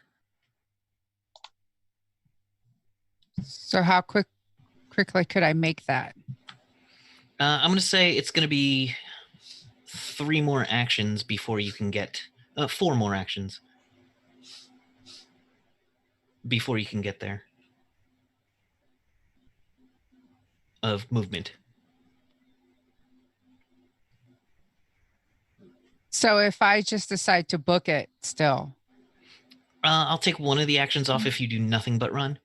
[SPEAKER 3] So how quickly could I make that?
[SPEAKER 1] I'm going to say it's going to be 3 more actions before you can get 4 more actions before you can get there of movement.
[SPEAKER 3] So if I just decide to book it still.
[SPEAKER 1] I'll take one of the actions off if you do nothing but run.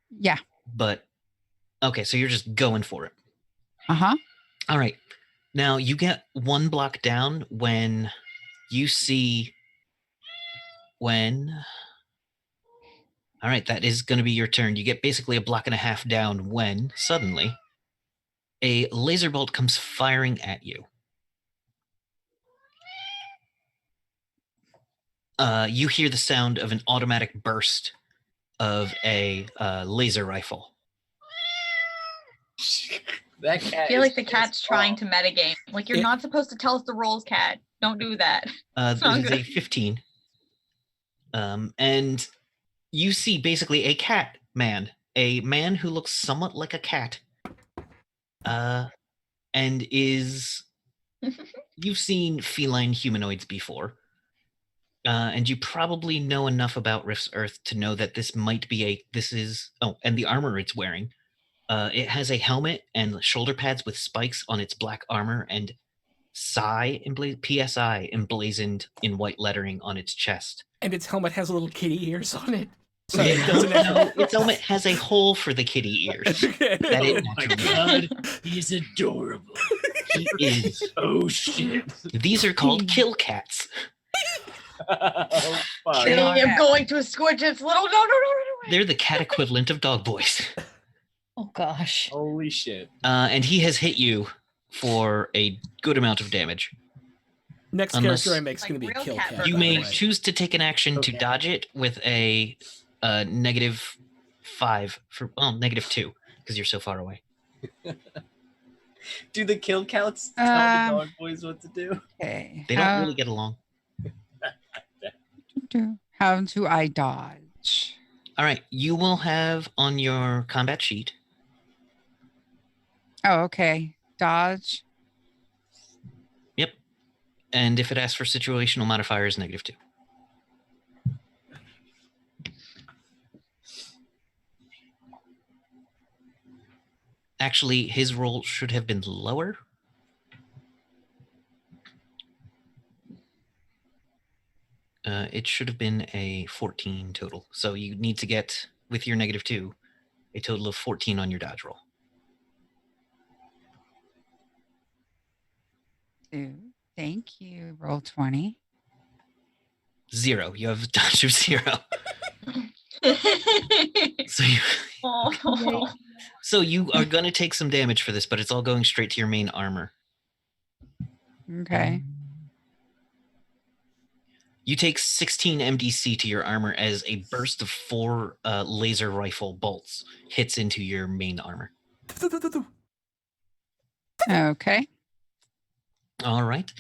[SPEAKER 3] Yeah.
[SPEAKER 1] But okay, so you're just going for it.
[SPEAKER 3] Uh-huh.
[SPEAKER 1] All right. Now you get 1 block down when you see when. All right, that is going to be your turn. You get basically a block and a half down when suddenly a laser bolt comes firing at you. You hear the sound of an automatic burst of a laser rifle.
[SPEAKER 5] That cat
[SPEAKER 6] I feel
[SPEAKER 5] is
[SPEAKER 6] like the cat's
[SPEAKER 5] pissed
[SPEAKER 6] trying
[SPEAKER 5] off.
[SPEAKER 6] to metagame. Like, you're not supposed to tell us the rules, cat. Don't do that.
[SPEAKER 1] This
[SPEAKER 6] not
[SPEAKER 1] is a
[SPEAKER 6] good.
[SPEAKER 1] 15. And you see basically a cat man, a man who looks somewhat like a cat, and is. You've seen feline humanoids before, and you probably know enough about Rift's Earth to know that this might be and the armor it's wearing. It has a helmet and shoulder pads with spikes on its black armor and PSI emblazoned in white lettering on its chest.
[SPEAKER 2] And its helmet has little kitty ears on it. So it doesn't have
[SPEAKER 1] Its helmet has a hole for the kitty ears. That it
[SPEAKER 5] Oh my
[SPEAKER 1] naturally-
[SPEAKER 5] god, he's adorable.
[SPEAKER 1] He is.
[SPEAKER 5] Oh shit.
[SPEAKER 1] These are called kill cats.
[SPEAKER 5] Oh fuck.
[SPEAKER 6] I am going to squish its little. No.
[SPEAKER 1] They're the cat equivalent of dog boys.
[SPEAKER 4] Oh gosh.
[SPEAKER 5] Holy shit.
[SPEAKER 1] And he has hit you for a good amount of damage.
[SPEAKER 2] Next
[SPEAKER 1] Unless-
[SPEAKER 2] character I make is
[SPEAKER 6] Like
[SPEAKER 2] going to be a
[SPEAKER 6] real
[SPEAKER 2] kill
[SPEAKER 6] cat
[SPEAKER 2] cat.
[SPEAKER 6] burger.
[SPEAKER 1] You
[SPEAKER 2] by the
[SPEAKER 1] may
[SPEAKER 2] way.
[SPEAKER 1] choose to take an action to
[SPEAKER 5] Okay.
[SPEAKER 1] dodge it with a negative 5 for negative 2 because you're so far away.
[SPEAKER 5] Do the kill counts tell the
[SPEAKER 3] Um,
[SPEAKER 5] dog boys what to do?
[SPEAKER 3] Okay.
[SPEAKER 1] They don't really get along.
[SPEAKER 3] How do I dodge?
[SPEAKER 1] All right, you will have on your combat sheet.
[SPEAKER 3] Oh, okay. Dodge.
[SPEAKER 1] Yep. And if it asks for situational modifier is negative 2. Actually, his roll should have been lower. It should have been a 14 total. So you need to get, with your negative 2, a total of 14 on your dodge roll.
[SPEAKER 3] 2. Thank you. Roll 20.
[SPEAKER 1] 0. You have a dodge of 0.
[SPEAKER 6] Oh.
[SPEAKER 1] So you are going to take some damage for this, but it's all going straight to your main armor.
[SPEAKER 3] Okay.
[SPEAKER 1] You take 16 MDC to your armor as a burst of 4 laser rifle bolts hits into your main armor.
[SPEAKER 3] Okay.
[SPEAKER 1] All right.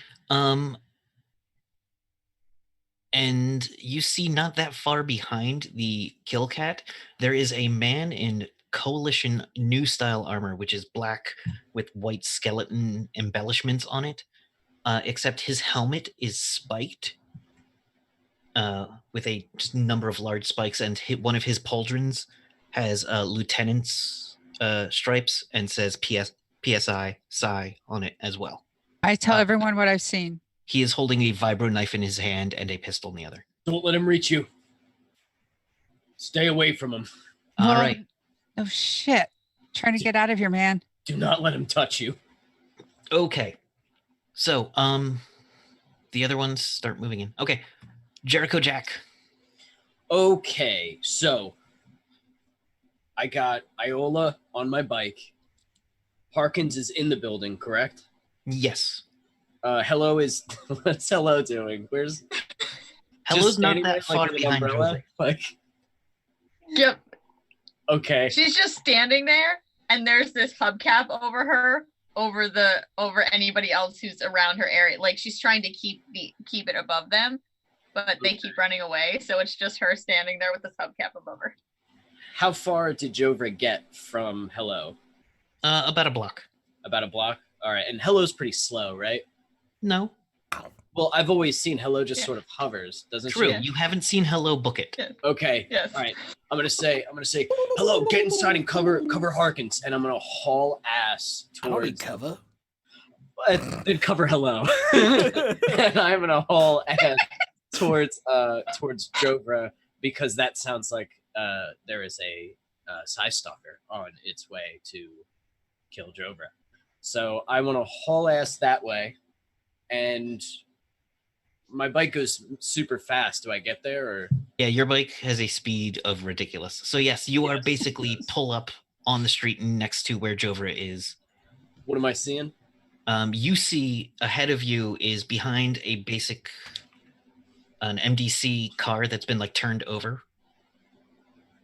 [SPEAKER 1] And you see not that far behind the kill cat, there is a man in Coalition new style armor, which is black with white skeleton embellishments on it, except his helmet is spiked with a just number of large spikes, and one of his pauldrons has lieutenant's stripes and says PSI Psi on it as well.
[SPEAKER 3] I tell everyone what I've seen.
[SPEAKER 1] He is holding a vibro knife in his hand and a pistol in the other.
[SPEAKER 5] Don't let him reach you. Stay away from him.
[SPEAKER 1] All
[SPEAKER 3] Well,
[SPEAKER 1] right.
[SPEAKER 3] Oh, shit. Trying to get out of here, man.
[SPEAKER 5] Do not let him touch you.
[SPEAKER 1] Okay. So, the other ones start moving in. Okay. Jericho Jack.
[SPEAKER 5] Okay, so I got Iola on my bike. Harkins is in the building, correct?
[SPEAKER 1] Yes.
[SPEAKER 5] Hello is what's Hello doing? Where's
[SPEAKER 1] Hello's
[SPEAKER 5] just
[SPEAKER 1] not
[SPEAKER 5] standing
[SPEAKER 1] that
[SPEAKER 5] there,
[SPEAKER 1] far
[SPEAKER 5] with an
[SPEAKER 1] behind
[SPEAKER 5] umbrella?
[SPEAKER 1] Jose.
[SPEAKER 5] Like,
[SPEAKER 6] Yep.
[SPEAKER 5] okay.
[SPEAKER 6] She's just standing there, and there's this hubcap over her over anybody else who's around her area. Like she's trying to keep it above them, but they keep running away. So it's just her standing there with the hubcap above her.
[SPEAKER 5] How far did Jovra get from Hello?
[SPEAKER 1] About a block.
[SPEAKER 5] About a block? All right. And Hello's pretty slow, right?
[SPEAKER 1] No.
[SPEAKER 5] Well, I've always seen Hello just sort of hovers, doesn't
[SPEAKER 1] True.
[SPEAKER 5] she?
[SPEAKER 1] You haven't seen Hello book it.
[SPEAKER 6] Yeah.
[SPEAKER 5] Okay.
[SPEAKER 6] Yes.
[SPEAKER 5] All right. I'm gonna say, Hello, get inside and cover Harkins, and I'm gonna haul ass
[SPEAKER 2] I don't need
[SPEAKER 5] towards
[SPEAKER 2] cover.
[SPEAKER 5] then cover Hello, and I'm gonna haul ass towards Jovra because that sounds like there is a Psy Stalker on its way to kill Jovra. So I want to haul ass that way, and my bike goes super fast. Do I get there or?
[SPEAKER 1] Yeah, your bike has a speed of ridiculous. So yes, you are
[SPEAKER 5] Yes,
[SPEAKER 1] basically
[SPEAKER 5] it does.
[SPEAKER 1] pull up on the street next to where Jovra is.
[SPEAKER 5] What am I seeing?
[SPEAKER 1] You see ahead of you is behind an MDC car that's been like turned over,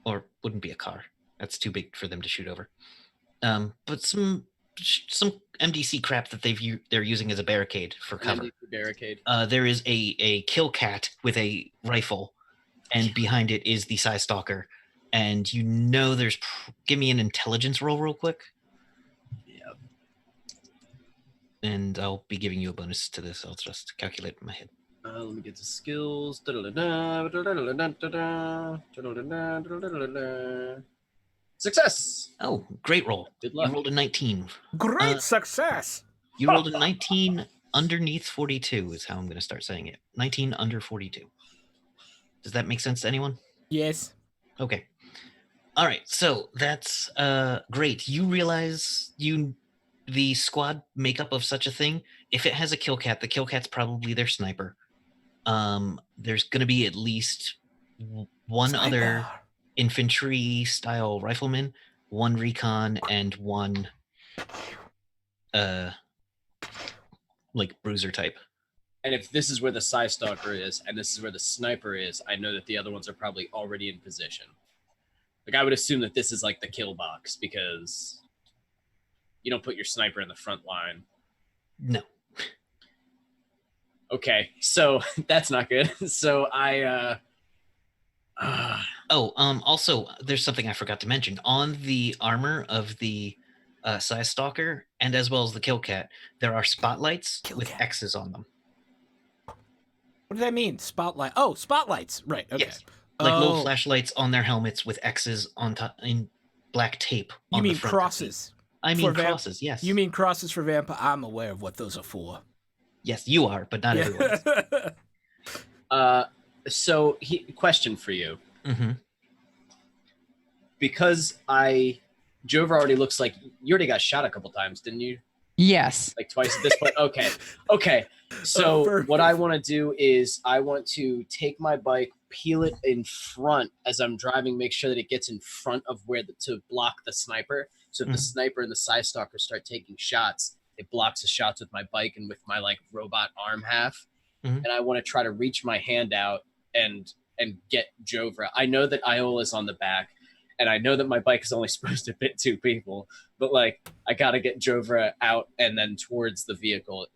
[SPEAKER 1] or wouldn't be a car. That's too big for them to shoot over. But some MDC crap that they're using as a barricade for cover.
[SPEAKER 5] MDC barricade.
[SPEAKER 1] There is a kill cat with a rifle, and behind it is the Psy Stalker. And you know there's. Give me an intelligence roll real quick.
[SPEAKER 5] Yep.
[SPEAKER 1] And I'll be giving you a bonus to this. I'll just calculate it in my head.
[SPEAKER 5] Let me get the skills. Success.
[SPEAKER 1] Oh, great roll.
[SPEAKER 5] Good
[SPEAKER 1] You
[SPEAKER 5] luck.
[SPEAKER 1] rolled a 19.
[SPEAKER 2] Great success.
[SPEAKER 1] You rolled a 19 underneath 42 is how I'm going to start saying it. 19 under 42. Does that make sense to anyone?
[SPEAKER 2] Yes.
[SPEAKER 1] Okay. All right. So that's great. You realize the squad makeup of such a thing. If it has a kill cat, the kill cat's probably their sniper. There's going to be at least one other infantry style rifleman, one recon, and one like bruiser type.
[SPEAKER 5] And if this is where the Psy Stalker is, and this is where the sniper is, I know that the other ones are probably already in position. Like I would assume that this is like the kill box because you don't put your sniper in the front line.
[SPEAKER 1] No.
[SPEAKER 5] Okay, so that's not good. So
[SPEAKER 1] also, there's something I forgot to mention. On the armor of the Psy Stalker, and as well as the kill cat, there are spotlights with X's on them.
[SPEAKER 2] What does that mean? Spotlight. Oh, spotlights. Right. Okay.
[SPEAKER 1] Yes. Like little flashlights on their helmets with X's on top in black tape.
[SPEAKER 2] You mean crosses?
[SPEAKER 1] I mean crosses, yes.
[SPEAKER 2] You mean crosses for vampire? I'm aware of what those are for.
[SPEAKER 1] Yes, you are, but not everyone.
[SPEAKER 5] So question for you.
[SPEAKER 1] Mm-hmm.
[SPEAKER 5] Because Jovra already looks like you already got shot a couple times, didn't you?
[SPEAKER 3] Yes.
[SPEAKER 5] Like twice at this point. Okay. So what I want to do is I want to take my bike, peel it in front as I'm driving, make sure that it gets in front of to block the sniper. So if the sniper and the Psy Stalker start taking shots, it blocks the shots with my bike and with my like robot arm half.
[SPEAKER 1] Mm-hmm.
[SPEAKER 5] And I want to try to reach my hand out and get Jovra. I know that Iola's on the back, and I know that my bike is only supposed to fit 2 people, but like I gotta get Jovra out and then towards the vehicle,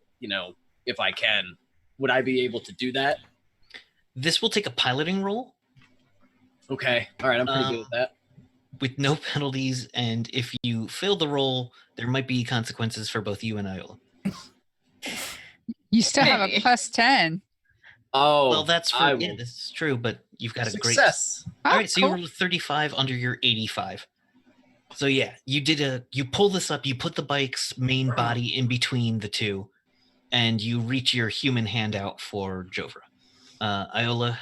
[SPEAKER 5] if I can. Would I be able to do that?
[SPEAKER 1] This will take a piloting roll.
[SPEAKER 5] Okay. All right. I'm pretty good at that.
[SPEAKER 1] With no penalties, and if you fail the roll, there might be consequences for both you and Iola.
[SPEAKER 3] You still have a +10.
[SPEAKER 5] Oh,
[SPEAKER 1] well, that's for this is true, but you've got a great
[SPEAKER 5] success.
[SPEAKER 1] All right, so you rolled a 35 under your 85. So yeah, you pull this up, you put the bike's main body in between the two, and you reach your human hand out for Jovra. Iola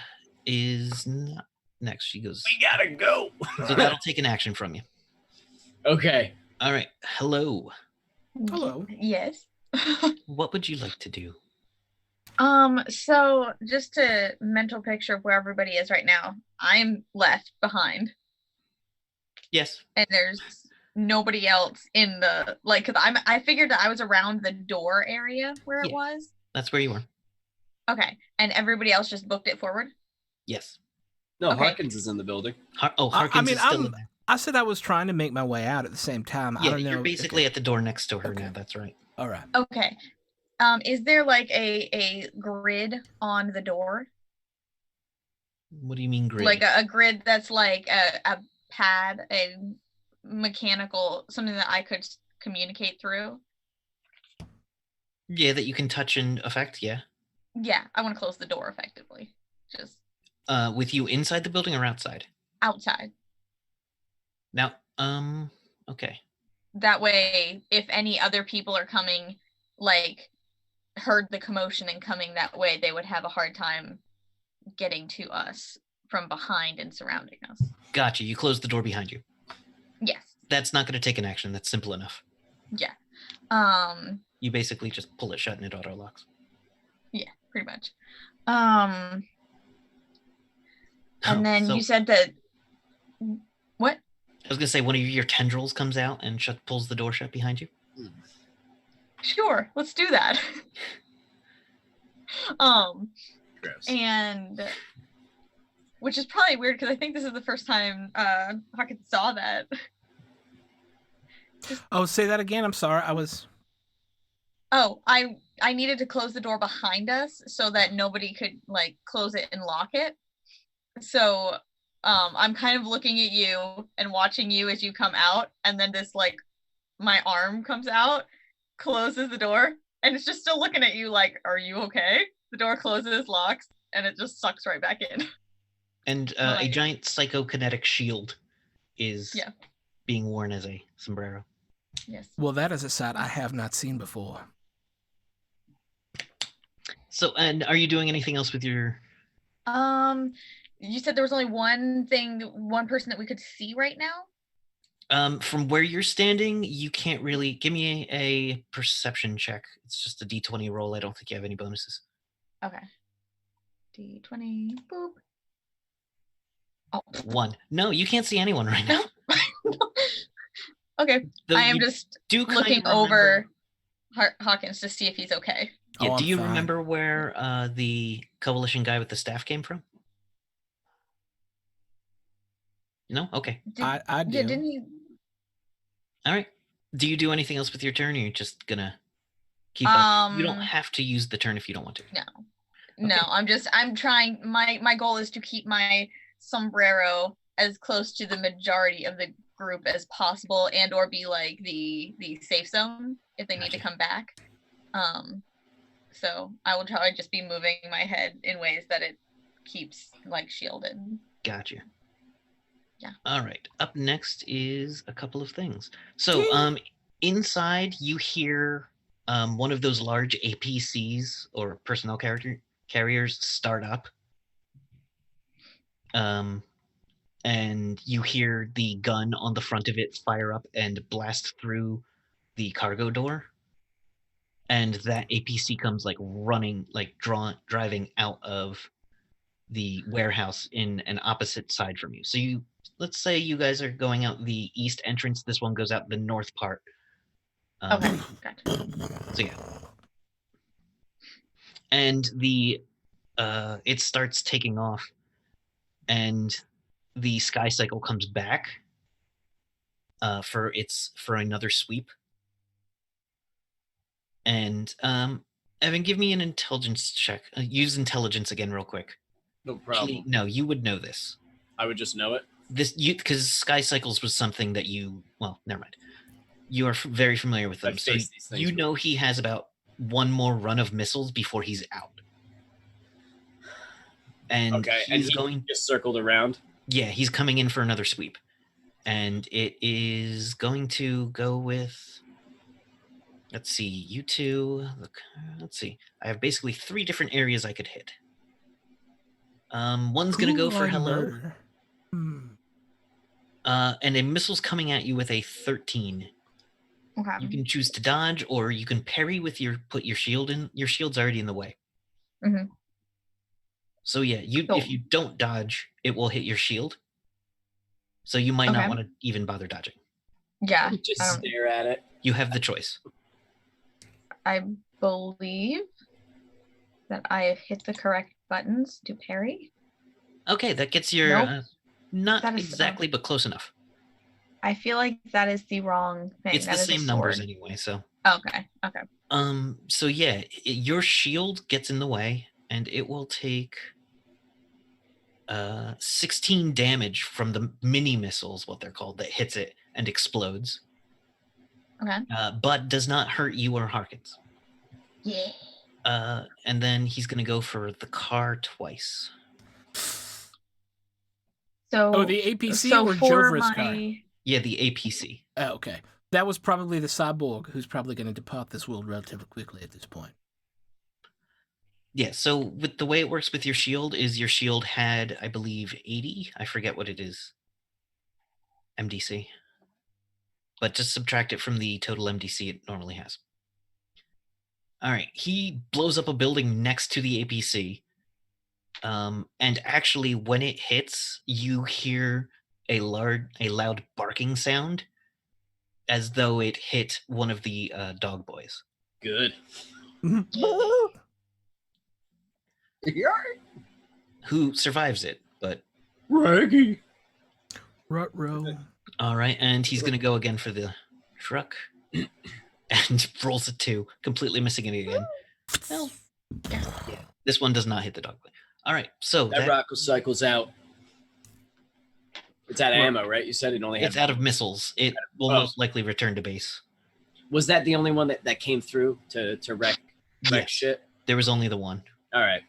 [SPEAKER 1] is not next. She goes,
[SPEAKER 5] we gotta go.
[SPEAKER 1] So that'll take an action from you.
[SPEAKER 5] Okay.
[SPEAKER 1] All right. Hello.
[SPEAKER 6] Yes.
[SPEAKER 1] What would you like to do?
[SPEAKER 6] So just a mental picture of where everybody is right now. I'm left behind.
[SPEAKER 1] Yes.
[SPEAKER 6] And there's nobody else in the cause I figured that I was around the door area where it was.
[SPEAKER 1] That's where you were.
[SPEAKER 6] Okay. And everybody else just booked it forward?
[SPEAKER 1] Yes.
[SPEAKER 5] No,
[SPEAKER 6] Okay.
[SPEAKER 5] Harkins is in the building.
[SPEAKER 1] Harkins is still in there.
[SPEAKER 2] I said I was trying to make my way out at the same time. I
[SPEAKER 1] Yeah,
[SPEAKER 2] don't know.
[SPEAKER 1] you're basically at the door next to her
[SPEAKER 2] Okay.
[SPEAKER 1] now. That's right.
[SPEAKER 2] All right.
[SPEAKER 6] Okay. Is there like a grid on the door?
[SPEAKER 1] What do you mean grid?
[SPEAKER 6] Like a grid that's like a pad, a mechanical, something that I could communicate through?
[SPEAKER 1] Yeah, that you can touch and affect. Yeah.
[SPEAKER 6] Yeah, I want to close the door effectively. Just
[SPEAKER 1] With you inside the building or outside?
[SPEAKER 6] outside.
[SPEAKER 1] Now, okay.
[SPEAKER 6] That way, if any other people are coming, like, heard the commotion and coming that way, they would have a hard time getting to us from behind and surrounding us.
[SPEAKER 1] Gotcha. You close the door behind you.
[SPEAKER 6] Yes.
[SPEAKER 1] That's not going to take an action. That's simple enough.
[SPEAKER 6] Yeah.
[SPEAKER 1] You basically just pull it shut and it auto locks.
[SPEAKER 6] Yeah, pretty much. And then
[SPEAKER 1] So-
[SPEAKER 6] you said that. What?
[SPEAKER 1] I was going to say one of your tendrils comes out and pulls the door shut behind you.
[SPEAKER 6] Sure, let's do that.
[SPEAKER 5] Gross.
[SPEAKER 6] And which is probably weird because I think this is the first time Hawkins saw that.
[SPEAKER 2] Oh, say that again. I'm sorry.
[SPEAKER 6] Oh, I needed to close the door behind us so that nobody could like close it and lock it. So I'm kind of looking at you and watching you as you come out, and then this like my arm comes out, closes the door, and it's just still looking at you like, are you okay? The door closes, locks, and it just sucks right back in.
[SPEAKER 1] And a giant psychokinetic shield is being worn as a sombrero.
[SPEAKER 6] Yes.
[SPEAKER 2] Well, that is a sight I have not seen before.
[SPEAKER 1] So, and are you doing anything else with your...
[SPEAKER 6] You said there was only one person that we could see right now?
[SPEAKER 1] From where you're standing, you can't really... Give me a perception check. It's just a d20 roll. I don't think you have any bonuses.
[SPEAKER 6] Okay. D20, boop. Oh.
[SPEAKER 1] 1. No, you can't see anyone right now.
[SPEAKER 6] Okay.
[SPEAKER 1] Though
[SPEAKER 6] I am
[SPEAKER 1] you
[SPEAKER 6] just
[SPEAKER 1] do kind
[SPEAKER 6] looking
[SPEAKER 1] of remember-
[SPEAKER 6] over Hawkins to see if he's okay.
[SPEAKER 1] Yeah,
[SPEAKER 2] Oh,
[SPEAKER 1] do
[SPEAKER 2] I'm
[SPEAKER 1] you
[SPEAKER 2] fine.
[SPEAKER 1] remember where the coalition guy with the staff came from? No? Okay.
[SPEAKER 2] I do.
[SPEAKER 6] Yeah, didn't he?
[SPEAKER 1] All right. Do you do anything else with your turn, or you're just gonna keep up? You don't have to use the turn if you don't want to.
[SPEAKER 6] No, I'm trying. My goal is to keep my sombrero as close to the majority of the group as possible, and or be like the safe zone if they need to come back. So I will try to just be moving my head in ways that it keeps like shielded.
[SPEAKER 1] Gotcha.
[SPEAKER 6] Yeah.
[SPEAKER 1] All right. Up next is a couple of things. So, inside you hear one of those large APCs or personnel carriers start up. And you hear the gun on the front of it fire up and blast through the cargo door. And that APC comes like running, like driving out of the warehouse in an opposite side from you. So let's say you guys are going out the east entrance. This one goes out the north part.
[SPEAKER 6] Okay, gotcha.
[SPEAKER 1] So yeah. And it starts taking off, and the sky cycle comes back for another sweep. And Evan, give me an intelligence check. Use intelligence again real quick.
[SPEAKER 5] No problem.
[SPEAKER 1] Actually, no, you would know this.
[SPEAKER 5] I would just know it.
[SPEAKER 1] Because sky cycles was something that never mind. You are very familiar with them, so you know he has about one more run of missiles before he's out. And
[SPEAKER 5] okay,
[SPEAKER 1] he's
[SPEAKER 5] and
[SPEAKER 1] going
[SPEAKER 5] just circled around.
[SPEAKER 1] Yeah, he's coming in for another sweep, and it is going to go with. Let's see, you two. Let's see. I have basically 3 different areas I could hit. One's gonna go for hello. And a missile's coming at you with a 13.
[SPEAKER 6] Okay.
[SPEAKER 1] You can choose to dodge, or you can parry with put your shield in. Your shield's already in the way.
[SPEAKER 6] Mm-hmm.
[SPEAKER 1] So yeah, if you don't dodge, it will hit your shield. So you might not want to even bother dodging.
[SPEAKER 6] Yeah.
[SPEAKER 5] Just stare at it.
[SPEAKER 1] You have the choice.
[SPEAKER 6] I believe that I have hit the correct buttons to parry.
[SPEAKER 1] Okay, that gets your not
[SPEAKER 6] That is
[SPEAKER 1] exactly, but close enough.
[SPEAKER 6] I feel like that is the wrong thing.
[SPEAKER 1] It's
[SPEAKER 6] that
[SPEAKER 1] the
[SPEAKER 6] is a
[SPEAKER 1] same numbers
[SPEAKER 6] sword.
[SPEAKER 1] anyway, so.
[SPEAKER 6] Okay.
[SPEAKER 1] So yeah, your shield gets in the way, and it will take 16 damage from the mini missiles, what they're called, that hits it and explodes.
[SPEAKER 6] Okay.
[SPEAKER 1] But does not hurt you or Harkins.
[SPEAKER 6] Yeah.
[SPEAKER 1] And then he's gonna go for the car twice.
[SPEAKER 6] So.
[SPEAKER 2] Oh, the APC
[SPEAKER 6] so
[SPEAKER 2] or
[SPEAKER 6] for
[SPEAKER 2] Jovra's
[SPEAKER 6] my.
[SPEAKER 2] car?
[SPEAKER 1] Yeah, the APC.
[SPEAKER 2] Oh, okay. That was probably the cyborg who's probably going to depart this world relatively quickly at this point.
[SPEAKER 1] Yeah, so with the way it works with your shield is your shield had, I believe, 80. I forget what it is. MDC. But just subtract it from the total MDC it normally has. All right, he blows up a building next to the APC. And actually, when it hits, you hear a loud barking sound, as though it hit one of the dog boys.
[SPEAKER 5] Good.
[SPEAKER 1] Who survives it, but
[SPEAKER 5] Raggy.
[SPEAKER 2] Ruh-roh.
[SPEAKER 1] all right, and he's gonna go again for the truck, and rolls a 2, completely missing it again. Well, yeah, this one does not hit the dog boy. All right, so
[SPEAKER 5] That rocket cycles out. It's out of ammo, right? You said it only had.
[SPEAKER 1] It's out of missiles. It will most likely return to base.
[SPEAKER 5] Was that the only one that came through to wreck
[SPEAKER 1] Yes.
[SPEAKER 5] shit?
[SPEAKER 1] There was only the one.
[SPEAKER 5] All right.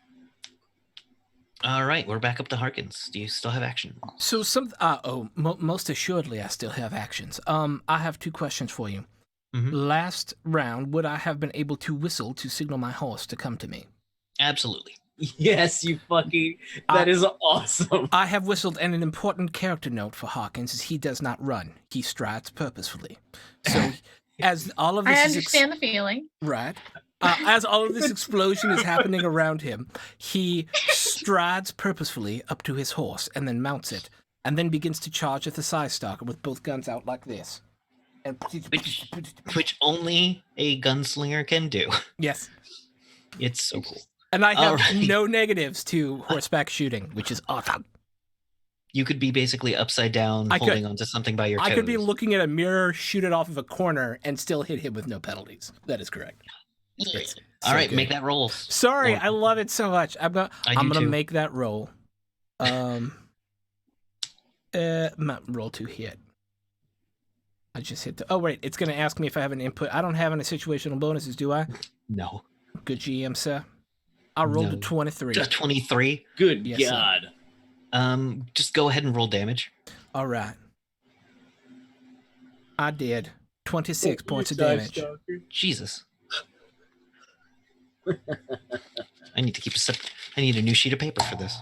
[SPEAKER 1] All right, we're back up to Harkins. Do you still have action?
[SPEAKER 2] So most assuredly I still have actions. I have 2 questions for you.
[SPEAKER 1] Mhm.
[SPEAKER 2] Last round, would I have been able to whistle to signal my horse to come to me?
[SPEAKER 1] Absolutely.
[SPEAKER 5] Yes, you fucking. That is awesome.
[SPEAKER 2] I have whistled, and an important character note for Hawkins is he does not run. He strides purposefully. So, as all of this
[SPEAKER 6] I
[SPEAKER 2] is
[SPEAKER 6] understand the feeling.
[SPEAKER 2] right, as all of this explosion is happening around him, he strides purposefully up to his horse and then mounts it, and then begins to charge at the side stalker with both guns out like this. And
[SPEAKER 1] Which only a gunslinger can do.
[SPEAKER 2] yes,
[SPEAKER 1] It's so cool.
[SPEAKER 2] and I have
[SPEAKER 1] Alright.
[SPEAKER 2] no negatives to horseback shooting, which is awesome.
[SPEAKER 1] You could be basically upside down,
[SPEAKER 2] I could-
[SPEAKER 1] holding onto something by your toes.
[SPEAKER 2] I could be looking at a mirror, shoot it off of a corner, and still hit him with no penalties. That is correct. It's
[SPEAKER 1] All
[SPEAKER 2] so
[SPEAKER 1] right,
[SPEAKER 2] good.
[SPEAKER 1] make that roll.
[SPEAKER 2] Sorry,
[SPEAKER 1] Or-
[SPEAKER 2] I love it so much. I'm
[SPEAKER 1] I
[SPEAKER 2] gonna
[SPEAKER 1] do too.
[SPEAKER 2] make that roll. Roll to hit. I just hit the. Oh wait, it's gonna ask me if I have an input. I don't have any situational bonuses, do I?
[SPEAKER 1] No.
[SPEAKER 2] Good GM, sir. I rolled a
[SPEAKER 1] No.
[SPEAKER 2] 23.
[SPEAKER 1] Just 23.
[SPEAKER 5] Good
[SPEAKER 2] Yes, sir.
[SPEAKER 5] God.
[SPEAKER 1] Just go ahead and roll damage.
[SPEAKER 2] All right. I did 26 points of damage.
[SPEAKER 1] Jesus. I need to keep I need a new sheet of paper for this.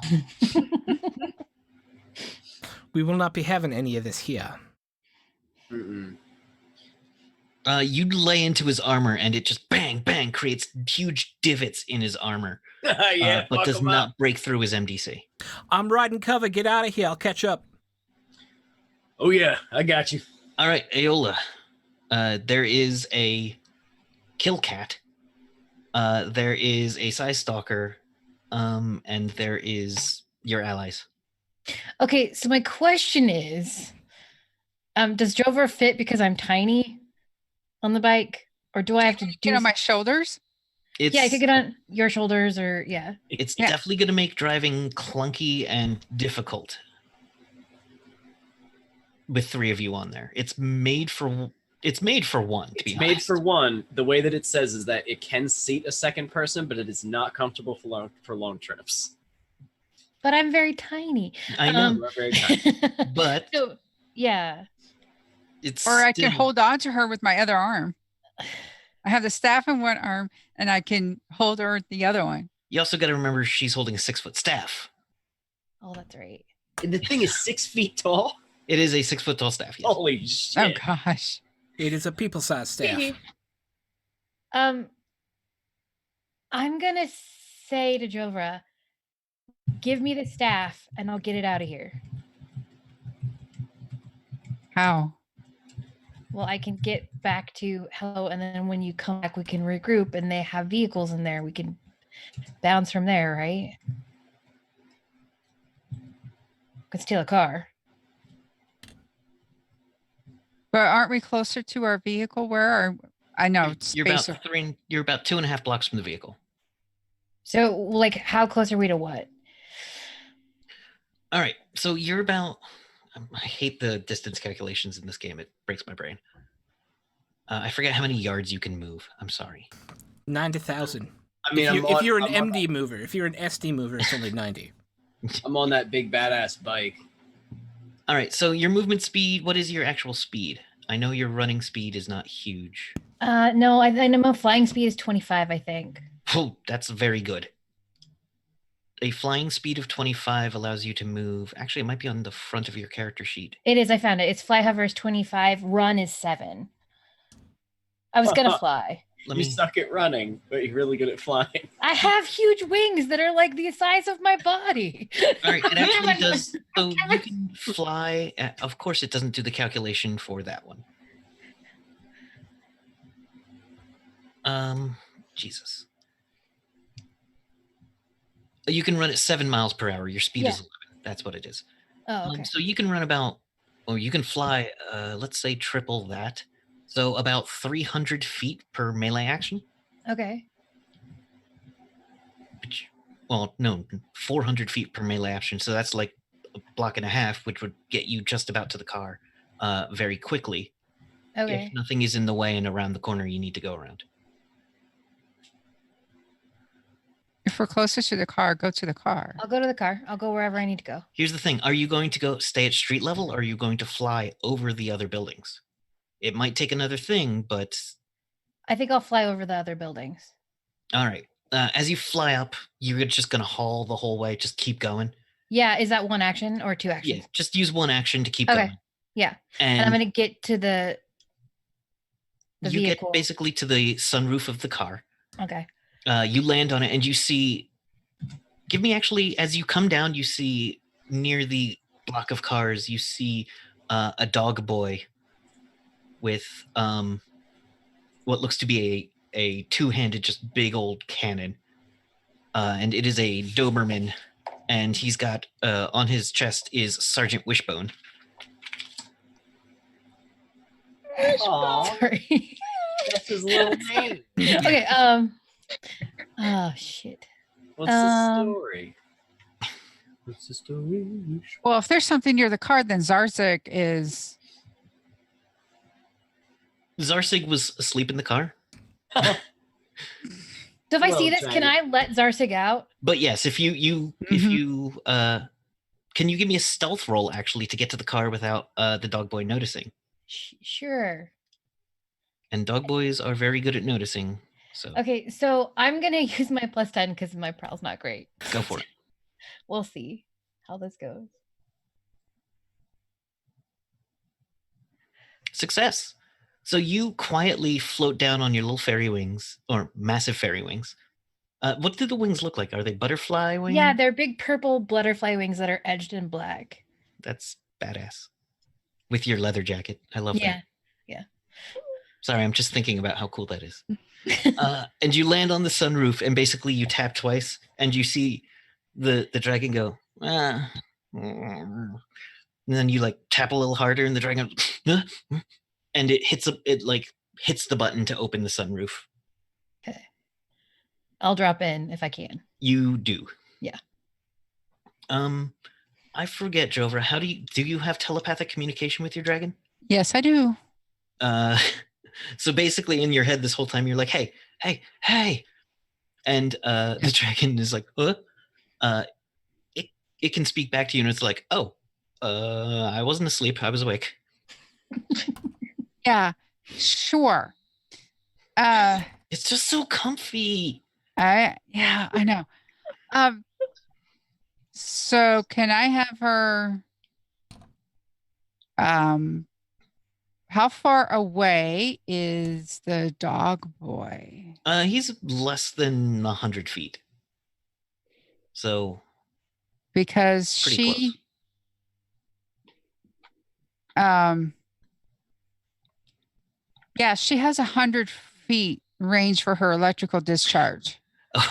[SPEAKER 2] We will not be having any of this here.
[SPEAKER 5] Mm-mm.
[SPEAKER 1] You lay into his armor, and it just bang, bang creates huge divots in his armor,
[SPEAKER 5] Yeah,
[SPEAKER 1] but
[SPEAKER 5] fuck
[SPEAKER 1] does
[SPEAKER 5] 'em
[SPEAKER 1] not
[SPEAKER 5] up.
[SPEAKER 1] break through his MDC.
[SPEAKER 2] I'm riding cover. Get out of here. I'll catch up.
[SPEAKER 5] Oh yeah, I got you.
[SPEAKER 1] All right, Aola. There is a kill cat. There is a size stalker, and there is your allies.
[SPEAKER 4] Okay, so my question is, does Drover fit because I'm tiny on the bike, or do I have to do?
[SPEAKER 3] Get on my shoulders.
[SPEAKER 1] It's,
[SPEAKER 4] Yeah, I could get on your shoulders, or yeah.
[SPEAKER 1] It's
[SPEAKER 3] Yeah.
[SPEAKER 1] definitely going to make driving clunky and difficult with 3 of you on there. It's made for one. To be
[SPEAKER 5] It's made
[SPEAKER 1] honest.
[SPEAKER 5] for one. The way that it says is that it can seat a second person, but it is not comfortable for long trips.
[SPEAKER 4] But I'm very tiny.
[SPEAKER 1] I know,
[SPEAKER 5] You are very tiny.
[SPEAKER 1] but
[SPEAKER 4] So yeah.
[SPEAKER 1] it's
[SPEAKER 3] Or I
[SPEAKER 1] still-
[SPEAKER 3] could hold on to her with my other arm. I have the staff in one arm and I can hold her with the other one.
[SPEAKER 1] You also got to remember she's holding a 6-foot staff.
[SPEAKER 4] Oh, that's right.
[SPEAKER 5] And the thing is 6 feet tall.
[SPEAKER 1] It is a 6-foot tall staff. Yes.
[SPEAKER 5] Holy
[SPEAKER 3] Oh
[SPEAKER 5] shit!
[SPEAKER 3] gosh.
[SPEAKER 2] It is a people-sized staff.
[SPEAKER 4] I'm gonna say to Jovra, give me the staff and I'll get it out of here.
[SPEAKER 3] How?
[SPEAKER 4] Well, I can get back to Hello, and then when you come back, we can regroup, and they have vehicles in there. We can bounce from there, right? Could steal a car.
[SPEAKER 3] But aren't we closer to our vehicle? Where are I know
[SPEAKER 1] You're
[SPEAKER 3] space.
[SPEAKER 1] about you're about 2.5 blocks from the vehicle.
[SPEAKER 4] So, like, how close are we to what?
[SPEAKER 1] All right, so you're about. I hate the distance calculations in this game. It breaks my brain. I forget how many yards you can move. I'm sorry.
[SPEAKER 2] 90,000.
[SPEAKER 5] I mean,
[SPEAKER 2] If you're an MD mover, if you're an SD mover, it's only 90.
[SPEAKER 5] I'm on that big badass bike.
[SPEAKER 1] All right, so your movement speed. What is your actual speed? I know your running speed is not huge.
[SPEAKER 4] No, I know my flying speed is 25, I think.
[SPEAKER 1] Oh, that's very good. A flying speed of 25 allows you to move. Actually, it might be on the front of your character sheet.
[SPEAKER 4] It is. I found it. It's fly hover is 25. Run is 7. I was gonna fly.
[SPEAKER 5] You suck at running, but you're really good at flying.
[SPEAKER 4] I have huge wings that are like the size of my body.
[SPEAKER 1] All right, it actually does. So you can fly. Of course, it doesn't do the calculation for that one. Jesus. You can run at 7 miles per hour. Your speed is 11. That's what it is.
[SPEAKER 4] Oh, okay.
[SPEAKER 1] So you can run about, or you can fly, let's say triple that. So about 300 feet per melee action.
[SPEAKER 4] Okay.
[SPEAKER 1] Well, no, 400 feet per melee action. So that's like a block and a half, which would get you just about to the car very quickly.
[SPEAKER 4] Okay.
[SPEAKER 1] If nothing is in the way and around the corner you need to go around.
[SPEAKER 3] If we're closer to the car, go to the car.
[SPEAKER 4] I'll go to the car. I'll go wherever I need to go.
[SPEAKER 1] Here's the thing. Are you going to go stay at street level, or are you going to fly over the other buildings? It might take another thing, but...
[SPEAKER 4] I think I'll fly over the other buildings.
[SPEAKER 1] All right. As you fly up, you're just going to haul the whole way. Just keep going.
[SPEAKER 4] Yeah. Is that one action or 2 actions?
[SPEAKER 1] Yeah, just use one action to keep
[SPEAKER 4] Okay.
[SPEAKER 1] going.
[SPEAKER 4] Yeah.
[SPEAKER 1] And
[SPEAKER 4] I'm going to get to the
[SPEAKER 1] you
[SPEAKER 4] vehicle.
[SPEAKER 1] get basically to the sunroof of the car.
[SPEAKER 4] Okay.
[SPEAKER 1] You land on it, and you see... Give me actually, as you come down, you see near the block of cars, you see a dog boy with what looks to be a two-handed, just big old cannon. And it is a Doberman, and he's got on his chest is Sergeant Wishbone.
[SPEAKER 5] Aww,
[SPEAKER 4] Sorry.
[SPEAKER 5] that's his little name.
[SPEAKER 4] Okay. Oh shit.
[SPEAKER 5] What's the story? What's the story?
[SPEAKER 3] Well, if there's something near the car, then Zarzig is.
[SPEAKER 1] Zarsig was asleep in the car.
[SPEAKER 4] So if I see
[SPEAKER 5] Well,
[SPEAKER 4] this, can I let Zarsig out?
[SPEAKER 1] But yes, if you can you give me a stealth roll actually to get to the car without the dog boy noticing?
[SPEAKER 4] Sure.
[SPEAKER 1] And dog boys are very good at noticing. So
[SPEAKER 4] Okay, so I'm gonna use my +10 because my prowl's not great.
[SPEAKER 1] go for it.
[SPEAKER 4] We'll see how this goes.
[SPEAKER 1] Success. So you quietly float down on your little fairy wings, or massive fairy wings. What do the wings look like? Are they butterfly wings?
[SPEAKER 4] Yeah, they're big purple butterfly wings that are edged in black.
[SPEAKER 1] That's badass. With your leather jacket. I love that.
[SPEAKER 4] Yeah.
[SPEAKER 1] Sorry, I'm just thinking about how cool that is. And you land on the sunroof, and basically you tap twice, and you see the dragon go, ah. And then you like tap a little harder, and the dragon goes, and it hits the button to open the sunroof.
[SPEAKER 4] Okay. I'll drop in if I can.
[SPEAKER 1] You do.
[SPEAKER 4] Yeah.
[SPEAKER 1] I forget, Jovra. How do you have telepathic communication with your dragon?
[SPEAKER 3] Yes, I do.
[SPEAKER 1] So basically, in your head, this whole time, you're like, "Hey, hey, hey," and the dragon is like, "What?" It can speak back to you, and it's like, "Oh, I wasn't asleep. I was awake."
[SPEAKER 3] Yeah, sure.
[SPEAKER 1] It's just so comfy.
[SPEAKER 3] I know. So can I have her? How far away is the dog boy?
[SPEAKER 1] He's less than 100 feet. So
[SPEAKER 3] Because
[SPEAKER 1] pretty
[SPEAKER 3] she, yeah, she has 100 feet range for her electrical discharge.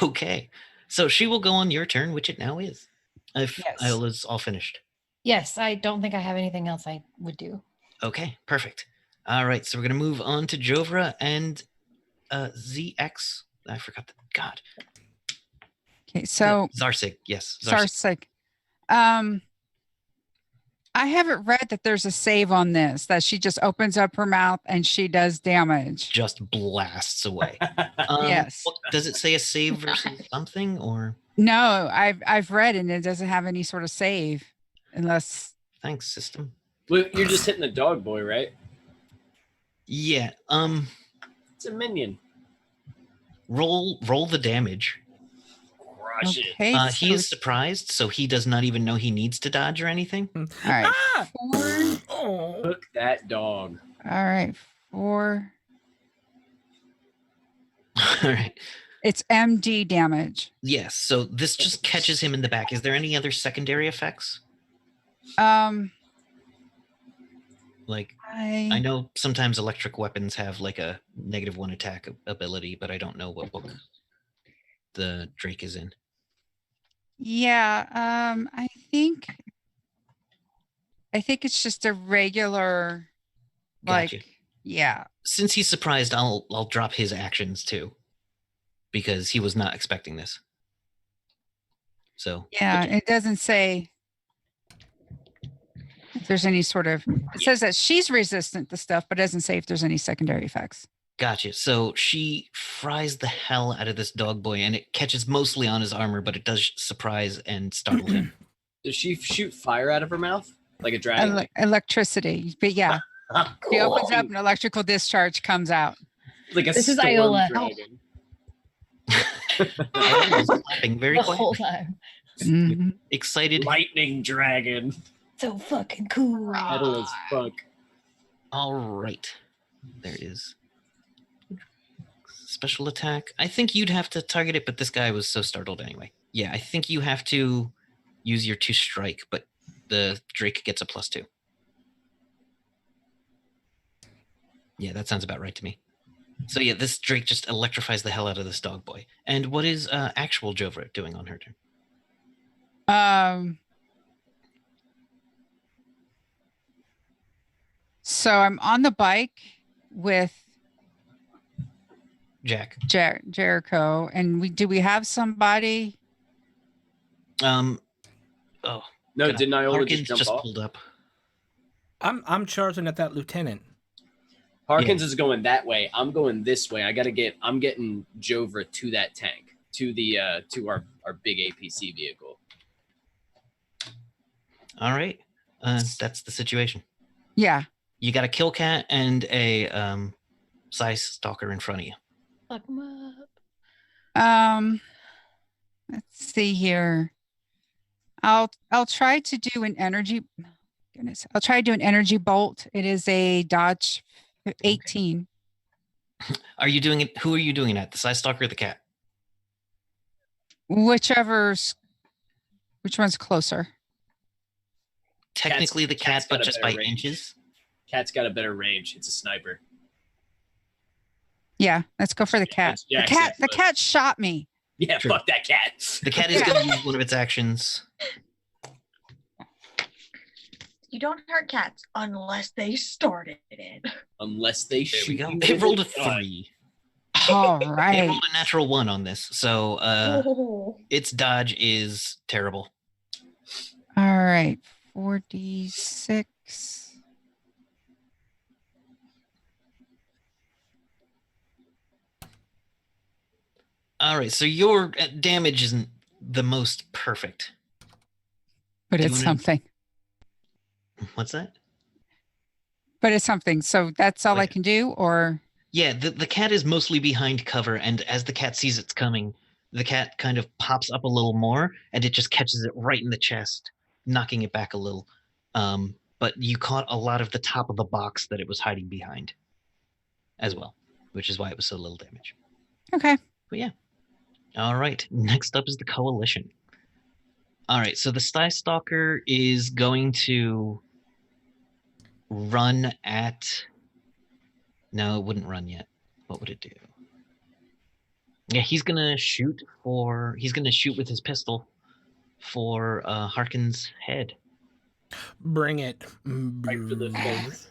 [SPEAKER 1] Okay. So she will go on your turn, which it now is. If
[SPEAKER 4] Yes.
[SPEAKER 1] Iola's all finished.
[SPEAKER 4] Yes, I don't think I have anything else I would do.
[SPEAKER 1] Okay, perfect. All right, so we're gonna move on to Jovra and ZX. I forgot the God.
[SPEAKER 3] Okay, so
[SPEAKER 1] Zarsig, yes. Zarsig.
[SPEAKER 3] Sarsig. I haven't read that there's a save on this, that she just opens up her mouth and she does damage.
[SPEAKER 1] Just blasts away.
[SPEAKER 3] Yes.
[SPEAKER 1] Does it say a save versus something or?
[SPEAKER 3] No, I've read and it doesn't have any sort of save unless.
[SPEAKER 1] Thanks, system.
[SPEAKER 5] Well, you're just hitting the dog boy, right?
[SPEAKER 1] Yeah.
[SPEAKER 5] It's a minion.
[SPEAKER 1] Roll the damage.
[SPEAKER 5] Crush it.
[SPEAKER 3] Okay.
[SPEAKER 1] He is surprised, so he does not even know he needs to dodge or anything.
[SPEAKER 3] All right.
[SPEAKER 2] Ah!
[SPEAKER 3] 4.
[SPEAKER 2] Oh.
[SPEAKER 5] Hook that dog.
[SPEAKER 3] All right. 4.
[SPEAKER 1] All right.
[SPEAKER 3] It's MD damage.
[SPEAKER 1] Yes. So this just catches him in the back. Is there any other secondary effects? Like I know sometimes electric weapons have like a -1 attack ability, but I don't know what book the Drake is in.
[SPEAKER 3] Yeah. I think it's just a regular, like,
[SPEAKER 1] Gotcha.
[SPEAKER 3] yeah.
[SPEAKER 1] Since he's surprised, I'll drop his actions too, because he was not expecting this. So
[SPEAKER 3] Yeah, it doesn't say if there's any sort of. It says that she's resistant to stuff, but it doesn't say if there's any secondary effects.
[SPEAKER 1] Gotcha. So she fries the hell out of this dog boy, and it catches mostly on his armor, but it does surprise and startle him.
[SPEAKER 5] Does she shoot fire out of her mouth like a dragon?
[SPEAKER 3] Electricity, but yeah,
[SPEAKER 5] Cool.
[SPEAKER 3] he opens up and electrical discharge comes out.
[SPEAKER 5] Like a
[SPEAKER 4] This is
[SPEAKER 5] storm
[SPEAKER 4] Iola.
[SPEAKER 5] dragon.
[SPEAKER 1] Clapping very
[SPEAKER 4] The whole
[SPEAKER 1] quietly.
[SPEAKER 4] time.
[SPEAKER 3] Mhm.
[SPEAKER 1] Excited.
[SPEAKER 5] Lightning dragon.
[SPEAKER 4] So fucking cool.
[SPEAKER 5] Metal as fuck.
[SPEAKER 1] All right. There it is. Special attack. I think you'd have to target it, but this guy was so startled anyway. Yeah, I think you have to use your 2 strike, but the Drake gets a +2. Yeah, that sounds about right to me. So yeah, this Drake just electrifies the hell out of this dog boy. And what is actual Jovra doing on her turn?
[SPEAKER 3] So I'm on the bike with
[SPEAKER 1] Jack.
[SPEAKER 3] Jericho, and do we have somebody?
[SPEAKER 1] Oh.
[SPEAKER 5] No, didn't Iola
[SPEAKER 1] Harkins
[SPEAKER 5] just jump
[SPEAKER 1] just
[SPEAKER 5] off?
[SPEAKER 1] pulled up.
[SPEAKER 2] I'm charging at that lieutenant.
[SPEAKER 5] Harkins is going that way. I'm going this way. I'm getting Jovra to that tank, to the to our big APC vehicle.
[SPEAKER 1] All right. That's the situation.
[SPEAKER 3] Yeah.
[SPEAKER 1] You got a kill cat and a size stalker in front of you.
[SPEAKER 4] Fuck 'em up.
[SPEAKER 3] Let's see here. I'll try to do an energy. Goodness, I'll try to do an energy bolt. It is a dodge 18.
[SPEAKER 1] Are you doing it? Who are you doing it at? The size stalker or the cat?
[SPEAKER 3] Which one's closer?
[SPEAKER 1] Technically the cat,
[SPEAKER 5] Cat's got
[SPEAKER 1] but
[SPEAKER 5] a
[SPEAKER 1] just
[SPEAKER 5] better
[SPEAKER 1] by
[SPEAKER 5] range.
[SPEAKER 1] inches.
[SPEAKER 5] Cat's got a better range. It's a sniper.
[SPEAKER 3] Yeah, let's go for the cat.
[SPEAKER 5] Yeah,
[SPEAKER 3] The cat shot me.
[SPEAKER 5] Yeah,
[SPEAKER 1] True.
[SPEAKER 5] fuck that cat.
[SPEAKER 1] The cat is going to use one of its actions.
[SPEAKER 6] You don't hurt cats unless they started it.
[SPEAKER 5] Unless they
[SPEAKER 1] There we
[SPEAKER 5] shoot
[SPEAKER 1] go.
[SPEAKER 5] you
[SPEAKER 1] It
[SPEAKER 5] with
[SPEAKER 1] rolled a
[SPEAKER 5] gun.
[SPEAKER 1] 3.
[SPEAKER 3] All
[SPEAKER 1] It
[SPEAKER 3] right.
[SPEAKER 1] rolled a natural 1 on this, so
[SPEAKER 6] Oh.
[SPEAKER 1] its dodge is terrible.
[SPEAKER 3] All right. 4d6.
[SPEAKER 1] All right, so your damage isn't the most perfect.
[SPEAKER 3] But
[SPEAKER 1] Do you
[SPEAKER 3] it's
[SPEAKER 1] wanna-
[SPEAKER 3] something.
[SPEAKER 1] What's that?
[SPEAKER 3] But it's something. So that's all I
[SPEAKER 1] Okay.
[SPEAKER 3] can do, or
[SPEAKER 1] Yeah, the cat is mostly behind cover, and as the cat sees it's coming, the cat kind of pops up a little more, and it just catches it right in the chest, knocking it back a little. But you caught a lot of the top of the box that it was hiding behind as well, which is why it was so little damage.
[SPEAKER 3] okay.
[SPEAKER 1] But yeah. All right, next up is the Coalition. All right, so the Sty Stalker is going to run at... No, it wouldn't run yet. What would it do? Yeah, he's gonna shoot with his pistol for Harkin's head.
[SPEAKER 2] Bring it.
[SPEAKER 5] Right for the face.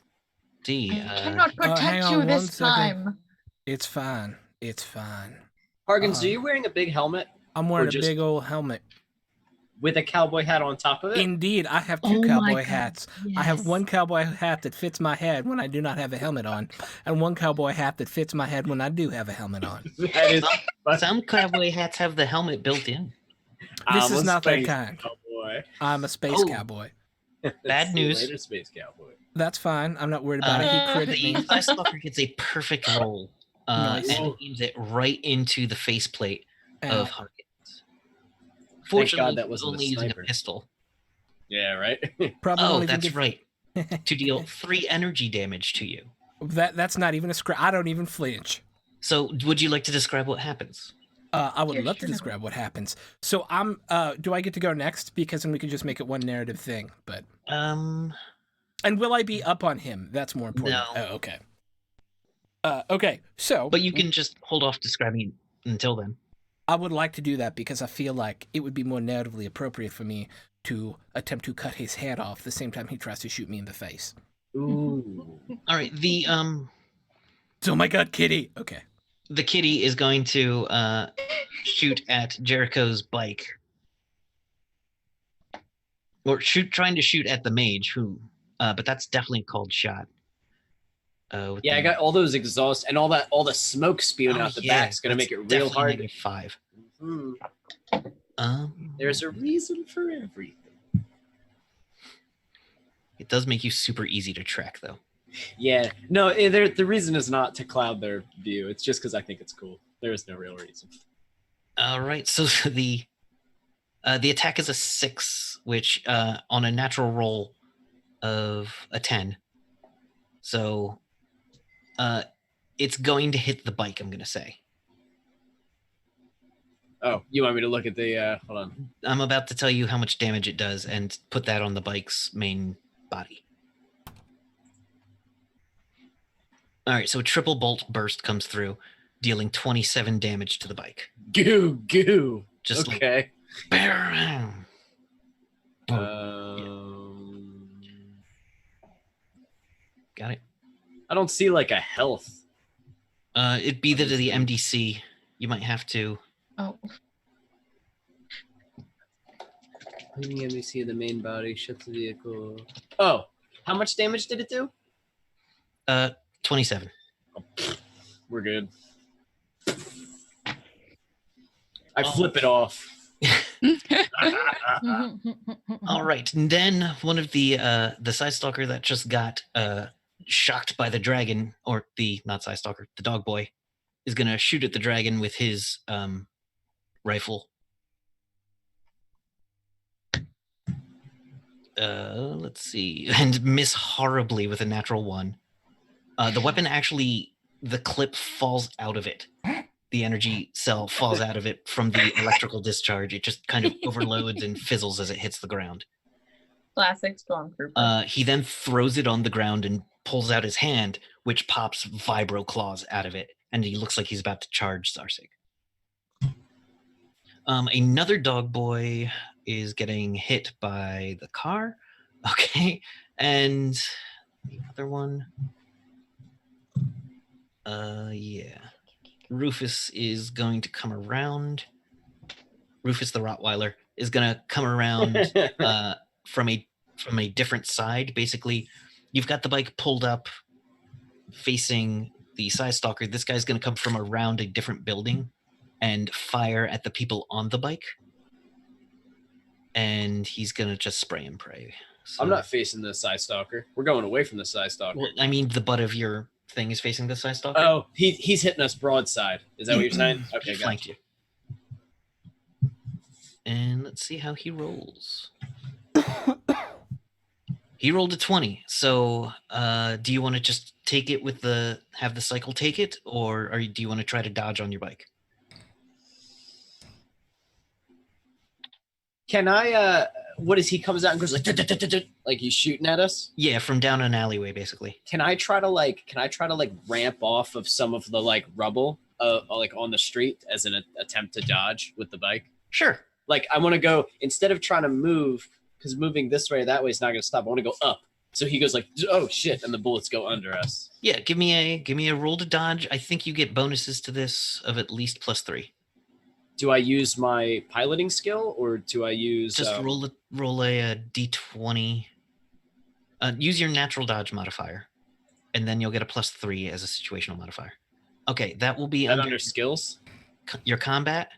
[SPEAKER 1] D.
[SPEAKER 6] I cannot
[SPEAKER 2] hang
[SPEAKER 6] protect
[SPEAKER 2] on
[SPEAKER 6] you
[SPEAKER 2] one
[SPEAKER 6] this
[SPEAKER 2] second.
[SPEAKER 6] time.
[SPEAKER 2] It's fine. It's fine.
[SPEAKER 5] Harkins, are you wearing a big helmet
[SPEAKER 2] I'm wearing
[SPEAKER 5] Or
[SPEAKER 2] a
[SPEAKER 5] just-
[SPEAKER 2] big old helmet.
[SPEAKER 5] with a cowboy hat on top of it?
[SPEAKER 2] Indeed, I have two
[SPEAKER 4] Oh my
[SPEAKER 2] cowboy
[SPEAKER 4] God,
[SPEAKER 2] hats. I have
[SPEAKER 4] yes.
[SPEAKER 2] one cowboy hat that fits my head when I do not have a helmet on, and one cowboy hat that fits my head when I do have a helmet on.
[SPEAKER 5] That is
[SPEAKER 1] Some cowboy hats have the helmet built in.
[SPEAKER 2] This
[SPEAKER 5] I'm
[SPEAKER 2] is
[SPEAKER 5] a
[SPEAKER 2] not that
[SPEAKER 5] space
[SPEAKER 2] kind.
[SPEAKER 5] Cowboy.
[SPEAKER 2] I'm a space
[SPEAKER 1] Oh.
[SPEAKER 2] cowboy.
[SPEAKER 1] Bad
[SPEAKER 5] See you
[SPEAKER 1] news.
[SPEAKER 5] later, space cowboy.
[SPEAKER 2] That's fine. I'm not worried about it. He critted
[SPEAKER 1] The
[SPEAKER 2] me.
[SPEAKER 1] Side Stalker gets a perfect roll.
[SPEAKER 2] Nice.
[SPEAKER 1] And aims it right into the faceplate
[SPEAKER 2] Ow.
[SPEAKER 1] of Harkins. Fortunately,
[SPEAKER 5] that
[SPEAKER 1] he's
[SPEAKER 5] wasn't a
[SPEAKER 1] only using a
[SPEAKER 5] sniper.
[SPEAKER 1] pistol.
[SPEAKER 5] Yeah, right?
[SPEAKER 2] Probably
[SPEAKER 1] Oh,
[SPEAKER 2] won't even
[SPEAKER 1] that's
[SPEAKER 2] get
[SPEAKER 1] right. To deal 3 energy damage to you.
[SPEAKER 2] That's not even a scratch. I don't even flinch.
[SPEAKER 1] So, would you like to describe what happens?
[SPEAKER 2] I would
[SPEAKER 6] Yeah,
[SPEAKER 2] love to
[SPEAKER 6] sure.
[SPEAKER 2] describe what happens. So I'm. Do I get to go next? Because then we could just make it one narrative thing. But and will I be up on him? That's more important.
[SPEAKER 1] No.
[SPEAKER 2] Oh, okay. Okay. So,
[SPEAKER 1] But you can just hold off describing it until then.
[SPEAKER 2] I would like to do that because I feel like it would be more narratively appropriate for me to attempt to cut his head off the same time he tries to shoot me in the face.
[SPEAKER 5] Ooh.
[SPEAKER 1] All right, the
[SPEAKER 2] Oh my God, Kitty. Okay.
[SPEAKER 1] the kitty is going to shoot at Jericho's bike. Or trying to shoot at the mage, who but that's definitely a called shot.
[SPEAKER 5] Yeah, I got all those exhaust and all the smoke spewing out the back's gonna make it real hard.
[SPEAKER 1] -5.
[SPEAKER 5] Mhm.
[SPEAKER 1] Um,
[SPEAKER 5] There's a reason for everything.
[SPEAKER 1] It does make you super easy to track, though.
[SPEAKER 5] Yeah, no, the reason is not to cloud their view. It's just because I think it's cool. There is no real reason.
[SPEAKER 1] All right, so the attack is a 6, which on a natural roll of a 10. So it's going to hit the bike, I'm going to say.
[SPEAKER 5] Oh, you want me to look at the? Hold on.
[SPEAKER 1] I'm about to tell you how much damage it does and put that on the bike's main body. All right, so a triple bolt burst comes through, dealing 27 damage to the bike.
[SPEAKER 5] Goo.
[SPEAKER 1] Just
[SPEAKER 5] okay.
[SPEAKER 1] Bam! Got it.
[SPEAKER 5] I don't see like a health.
[SPEAKER 1] It'd be the MDC. You might have to.
[SPEAKER 6] Oh,
[SPEAKER 5] Cleaning MDC of the main body, shut the vehicle. Oh, how much damage did it do?
[SPEAKER 1] 27.
[SPEAKER 5] We're good. I flip it off.
[SPEAKER 1] All right, and then one of the Side Stalker that just got shocked by the dragon, or the not Side Stalker, the dog boy, is gonna shoot at the dragon with his rifle. Let's see, and miss horribly with a natural 1. The weapon actually, the clip falls out of it. The energy cell falls out of it from the electrical discharge. It just kind of overloads and fizzles as it hits the ground.
[SPEAKER 6] classic Stormtrooper.
[SPEAKER 1] He then throws it on the ground and pulls out his hand, which pops vibro claws out of it, and he looks like he's about to charge Zarsig. Another dog boy is getting hit by the car. Okay, and the other one, yeah. Rufus is going to come around. Rufus the Rottweiler is going to come around from a different side. Basically, you've got the bike pulled up facing the Side Stalker. This guy's going to come from around a different building and fire at the people on the bike. And he's going to just spray and pray. So,
[SPEAKER 5] I'm not facing the Side Stalker. We're going away from the Side Stalker.
[SPEAKER 1] Well, I mean, the butt of your thing is facing the Side Stalker.
[SPEAKER 5] Oh, he's hitting us broadside. Is that what you're saying? Okay,
[SPEAKER 1] He
[SPEAKER 5] got
[SPEAKER 1] flanked you. And let's see how he rolls. He rolled a 20. So do you want to just take it with have the cycle take it, or do you want to try to dodge on your bike?
[SPEAKER 5] Can I? What is he comes out and goes like he's shooting at us?
[SPEAKER 1] Yeah, from down an alleyway, basically.
[SPEAKER 5] Can I try to ramp off of some of the like rubble, like on the street as an attempt to dodge with the bike?
[SPEAKER 1] Sure.
[SPEAKER 5] Like I want to go instead of trying to move because moving this way or that way is not going to stop. I want to go up So he goes like, "Oh shit!" and the bullets go under us.
[SPEAKER 1] Yeah, give me a roll to dodge. I think you get bonuses to this of at least +3.
[SPEAKER 5] Do I use my piloting skill or do I use
[SPEAKER 1] Just roll a d20. Use your natural dodge modifier, and then you'll get a +3 as a situational modifier. Okay, that will be
[SPEAKER 5] that under skills?
[SPEAKER 1] Your combat.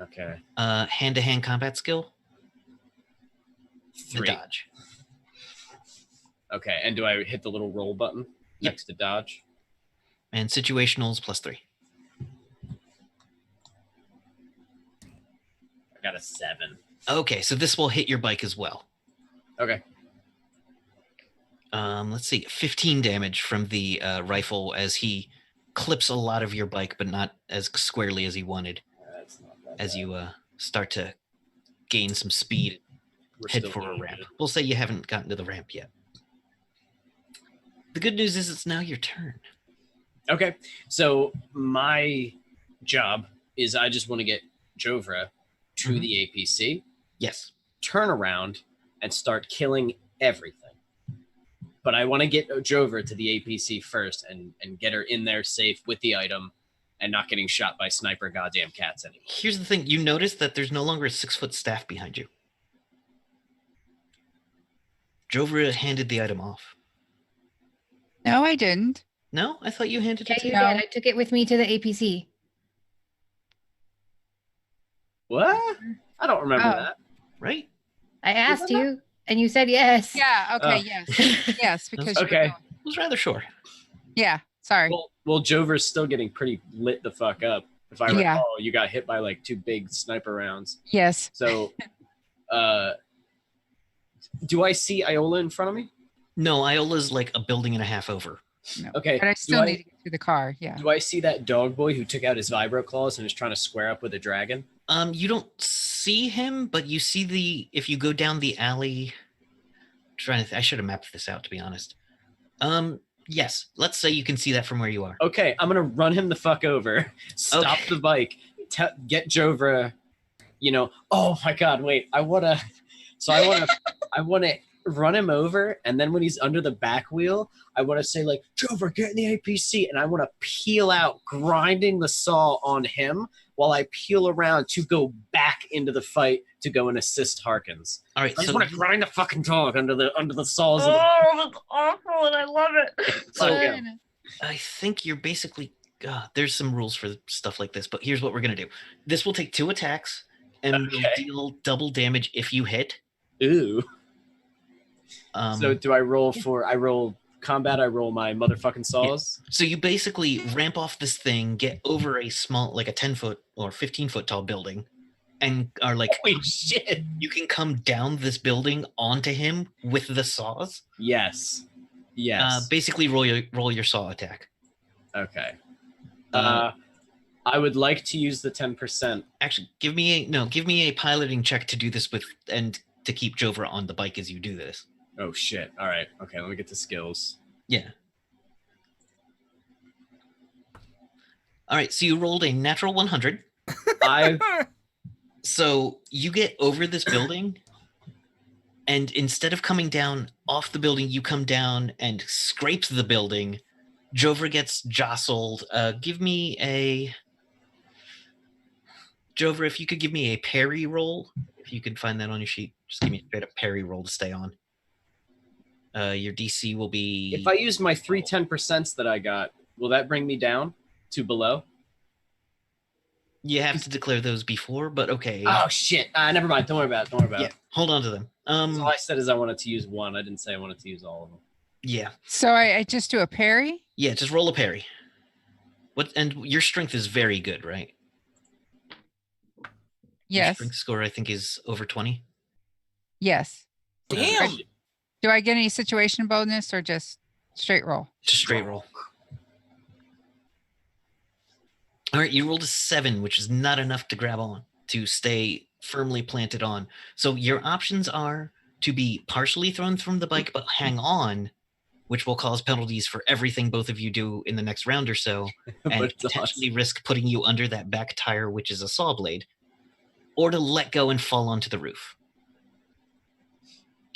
[SPEAKER 5] Okay.
[SPEAKER 1] Hand-to-hand combat skill.
[SPEAKER 5] 3.
[SPEAKER 1] The dodge.
[SPEAKER 5] Okay, and do I hit the little roll button next to dodge?
[SPEAKER 1] And situationals +3.
[SPEAKER 5] I got a 7.
[SPEAKER 1] Okay, so this will hit your bike as well.
[SPEAKER 5] Okay.
[SPEAKER 1] Let's see, 15 damage from the rifle as he clips a lot of your bike, but not as squarely as he wanted.
[SPEAKER 5] That's not that
[SPEAKER 1] As
[SPEAKER 5] bad.
[SPEAKER 1] you start to gain some speed,
[SPEAKER 5] We're
[SPEAKER 1] head
[SPEAKER 5] still
[SPEAKER 1] for a
[SPEAKER 5] doing
[SPEAKER 1] ramp.
[SPEAKER 5] good.
[SPEAKER 1] We'll say you haven't gotten to the ramp yet. The good news is it's now your turn.
[SPEAKER 5] Okay, so my job is I just want to get Jovra to
[SPEAKER 1] Mhm.
[SPEAKER 5] the APC,
[SPEAKER 1] Yes.
[SPEAKER 5] turn around, and start killing everything. But I want to get Jovra to the APC first and get her in there safe with the item and not getting shot by sniper goddamn cats anymore.
[SPEAKER 1] Here's the thing. You notice that there's no longer a 6-foot staff behind you. Jovra handed the item off.
[SPEAKER 3] No, I didn't.
[SPEAKER 1] No? I thought you handed
[SPEAKER 4] Yeah,
[SPEAKER 1] it to
[SPEAKER 4] you
[SPEAKER 1] me.
[SPEAKER 3] No.
[SPEAKER 4] did. I took it with me to the APC.
[SPEAKER 5] What? I don't remember
[SPEAKER 3] Oh.
[SPEAKER 5] that.
[SPEAKER 1] Right?
[SPEAKER 4] I asked
[SPEAKER 5] that not-
[SPEAKER 4] you, and you said yes.
[SPEAKER 3] Yeah. Okay.
[SPEAKER 5] Oh.
[SPEAKER 3] Yes. Yes. Because you were
[SPEAKER 5] Okay.
[SPEAKER 3] going-
[SPEAKER 1] I was rather sure.
[SPEAKER 3] Yeah. Sorry.
[SPEAKER 5] Well, Jover's still getting pretty lit the fuck up. If I
[SPEAKER 3] Yeah.
[SPEAKER 5] recall, you got hit by like 2 big sniper rounds.
[SPEAKER 3] Yes.
[SPEAKER 5] So, do I see Iola in front of me?
[SPEAKER 1] No, Iola's like a building and a half over.
[SPEAKER 3] No.
[SPEAKER 5] Okay.
[SPEAKER 3] But I
[SPEAKER 5] do
[SPEAKER 3] still need to get to the car. Yeah.
[SPEAKER 5] Do I see that dog boy who took out his vibro claws and is trying to square up with a dragon?
[SPEAKER 1] You don't see him, but you see if you go down the alley. I should have mapped this out, to be honest. Yes, let's say you can see that from where you are.
[SPEAKER 5] Okay, I'm gonna run him the fuck over, stop
[SPEAKER 1] Okay.
[SPEAKER 5] the bike, get Jovra. Oh my god, wait, I wanna run him over, and then when he's under the back wheel, I wanna say like, Jovra, get in the APC, and I wanna peel out, grinding the saw on him while I peel around to go back into the fight to go and assist Harkins.
[SPEAKER 1] All right,
[SPEAKER 5] I just
[SPEAKER 1] so
[SPEAKER 5] want to grind the fucking dog under the saws.
[SPEAKER 6] that's awful, and I love it.
[SPEAKER 1] So-
[SPEAKER 5] Fuck him.
[SPEAKER 1] I think you're basically there's some rules for stuff like this, but here's what we're gonna do. This will take 2 attacks and will
[SPEAKER 5] Okay.
[SPEAKER 1] deal double damage if you hit.
[SPEAKER 5] Ooh. So
[SPEAKER 1] So,
[SPEAKER 5] do I roll combat? I roll my motherfucking saws.
[SPEAKER 1] so you basically ramp off this thing, get over a small, like a 10-foot or 15-foot tall building, and are like,
[SPEAKER 5] Holy shit!
[SPEAKER 1] you can come down this building onto him with the saws.
[SPEAKER 5] Yes.
[SPEAKER 1] Basically, roll your saw attack.
[SPEAKER 5] Okay.
[SPEAKER 1] Uh,
[SPEAKER 5] I would like to use the 10%.
[SPEAKER 1] Actually, give me a piloting check to do this with, and to keep Jovra on the bike as you do this.
[SPEAKER 5] Oh shit! All right. Okay. Let me get the skills.
[SPEAKER 1] Yeah. All right, so you rolled a natural 100. So you get over this building, and instead of coming down off the building, you come down and scrapes the building. Jovra gets jostled. Jovra, if you could give me a parry roll, if you could find that on your sheet, just give me a straight up parry roll to stay on. Your DC will be.
[SPEAKER 5] If I use my 3 10% that I got, will that bring me down to below?
[SPEAKER 1] You have to declare those before, but okay.
[SPEAKER 5] Oh shit! Never mind. Don't worry about it.
[SPEAKER 1] Yeah, hold on to them.
[SPEAKER 5] All I said is I wanted to use one. I didn't say I wanted to use all of them.
[SPEAKER 1] Yeah,
[SPEAKER 3] So I just do a parry.
[SPEAKER 1] yeah. Just roll a parry. And your strength is very good, right? Your
[SPEAKER 3] Yes.
[SPEAKER 1] strength score, I think, is over 20.
[SPEAKER 3] Yes.
[SPEAKER 2] Damn.
[SPEAKER 3] Do I get any situation bonus or just straight roll?
[SPEAKER 1] Just straight roll. All right, you rolled a 7, which is not enough to grab on, to stay firmly planted on. So your options are to be partially thrown from the bike, but hang on, which will cause penalties for everything both of you do in the next round or so,
[SPEAKER 5] But
[SPEAKER 1] and
[SPEAKER 5] it's
[SPEAKER 1] potentially risk putting you under that back tire, which is a saw blade, or to let go and fall onto the roof.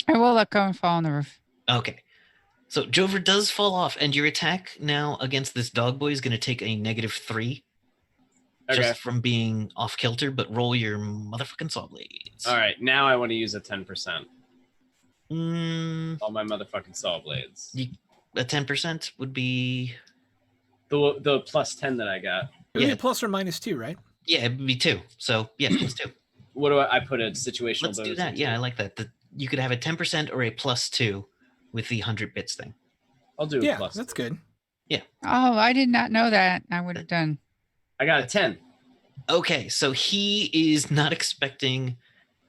[SPEAKER 3] I will let go and fall on the roof.
[SPEAKER 1] Okay. So Jover does fall off, and your attack now against this dog boy is going to take a -3
[SPEAKER 5] Okay.
[SPEAKER 1] just from being off kilter. But roll your motherfucking saw blades.
[SPEAKER 5] All right. Now I want to use a 10%.
[SPEAKER 1] Mm,
[SPEAKER 5] All my motherfucking saw blades.
[SPEAKER 1] a 10% would be
[SPEAKER 5] The plus 10 that I got.
[SPEAKER 2] It would
[SPEAKER 1] Yeah.
[SPEAKER 2] be plus or minus 2, right?
[SPEAKER 1] yeah, it would be 2. So yeah, +2.
[SPEAKER 5] What do I put a situational
[SPEAKER 1] Let's
[SPEAKER 5] bonus?
[SPEAKER 1] do that.
[SPEAKER 5] into?
[SPEAKER 1] Yeah, I like that. You could have a 10% or a +2 with the 100 bits thing.
[SPEAKER 5] I'll do a
[SPEAKER 2] Yeah,
[SPEAKER 5] plus.
[SPEAKER 2] that's
[SPEAKER 5] 2.
[SPEAKER 2] good.
[SPEAKER 3] Oh, I did not know that. I would have done.
[SPEAKER 5] I got a 10.
[SPEAKER 1] Okay, so he is not expecting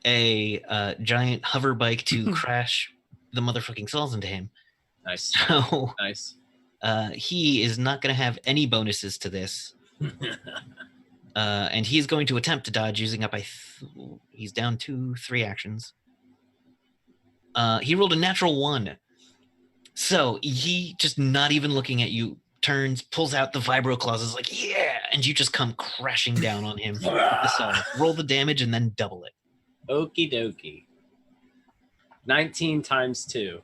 [SPEAKER 1] a giant hover bike to crash the motherfucking cells into him.
[SPEAKER 5] Nice.
[SPEAKER 1] So
[SPEAKER 5] Nice.
[SPEAKER 1] he is not going to have any bonuses to this. And he's going to attempt to dodge using up, he's down 3 actions. He rolled a natural 1. So he just not even looking at you, turns, pulls out the vibro claws, is like, yeah, and you just come crashing down on him. Roll the damage and then double it.
[SPEAKER 5] Okie dokie. 19 times 2.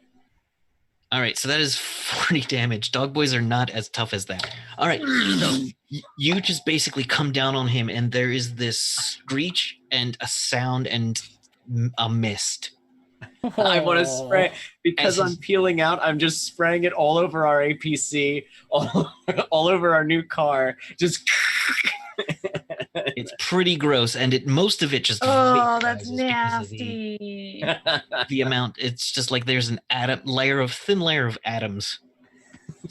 [SPEAKER 1] All right, so that is 40 damage. Dog boys are not as tough as that. All right, so you just basically come down on him, and there is this screech and a sound and a mist.
[SPEAKER 5] I want to spray because
[SPEAKER 1] As
[SPEAKER 5] I'm
[SPEAKER 1] his-
[SPEAKER 5] peeling out. I'm just spraying it all over our APC, all over our new car. Just
[SPEAKER 1] It's pretty gross, and most of it just
[SPEAKER 6] Oh, that's
[SPEAKER 1] vaporizes because of
[SPEAKER 6] nasty.
[SPEAKER 1] the amount. It's just like there's an thin layer of atoms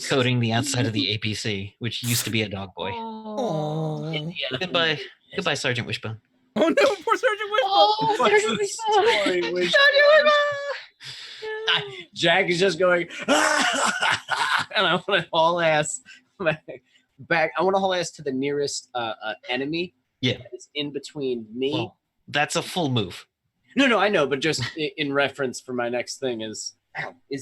[SPEAKER 1] coating the outside of the APC, which used to be a dog boy.
[SPEAKER 6] Oh.
[SPEAKER 1] Goodbye, Sergeant Wishbone.
[SPEAKER 2] Oh no, poor Sergeant Wishbone.
[SPEAKER 4] Oh,
[SPEAKER 5] What's
[SPEAKER 4] there's
[SPEAKER 5] the
[SPEAKER 4] a
[SPEAKER 5] story,
[SPEAKER 4] response.
[SPEAKER 5] Wish-
[SPEAKER 6] Sergeant
[SPEAKER 5] Jack is just going, and I want to haul ass back. I want to haul ass to the nearest enemy.
[SPEAKER 1] Yeah.
[SPEAKER 5] That is in between me.
[SPEAKER 1] Well, that's a full move.
[SPEAKER 5] No, I know, but just in reference for my next thing is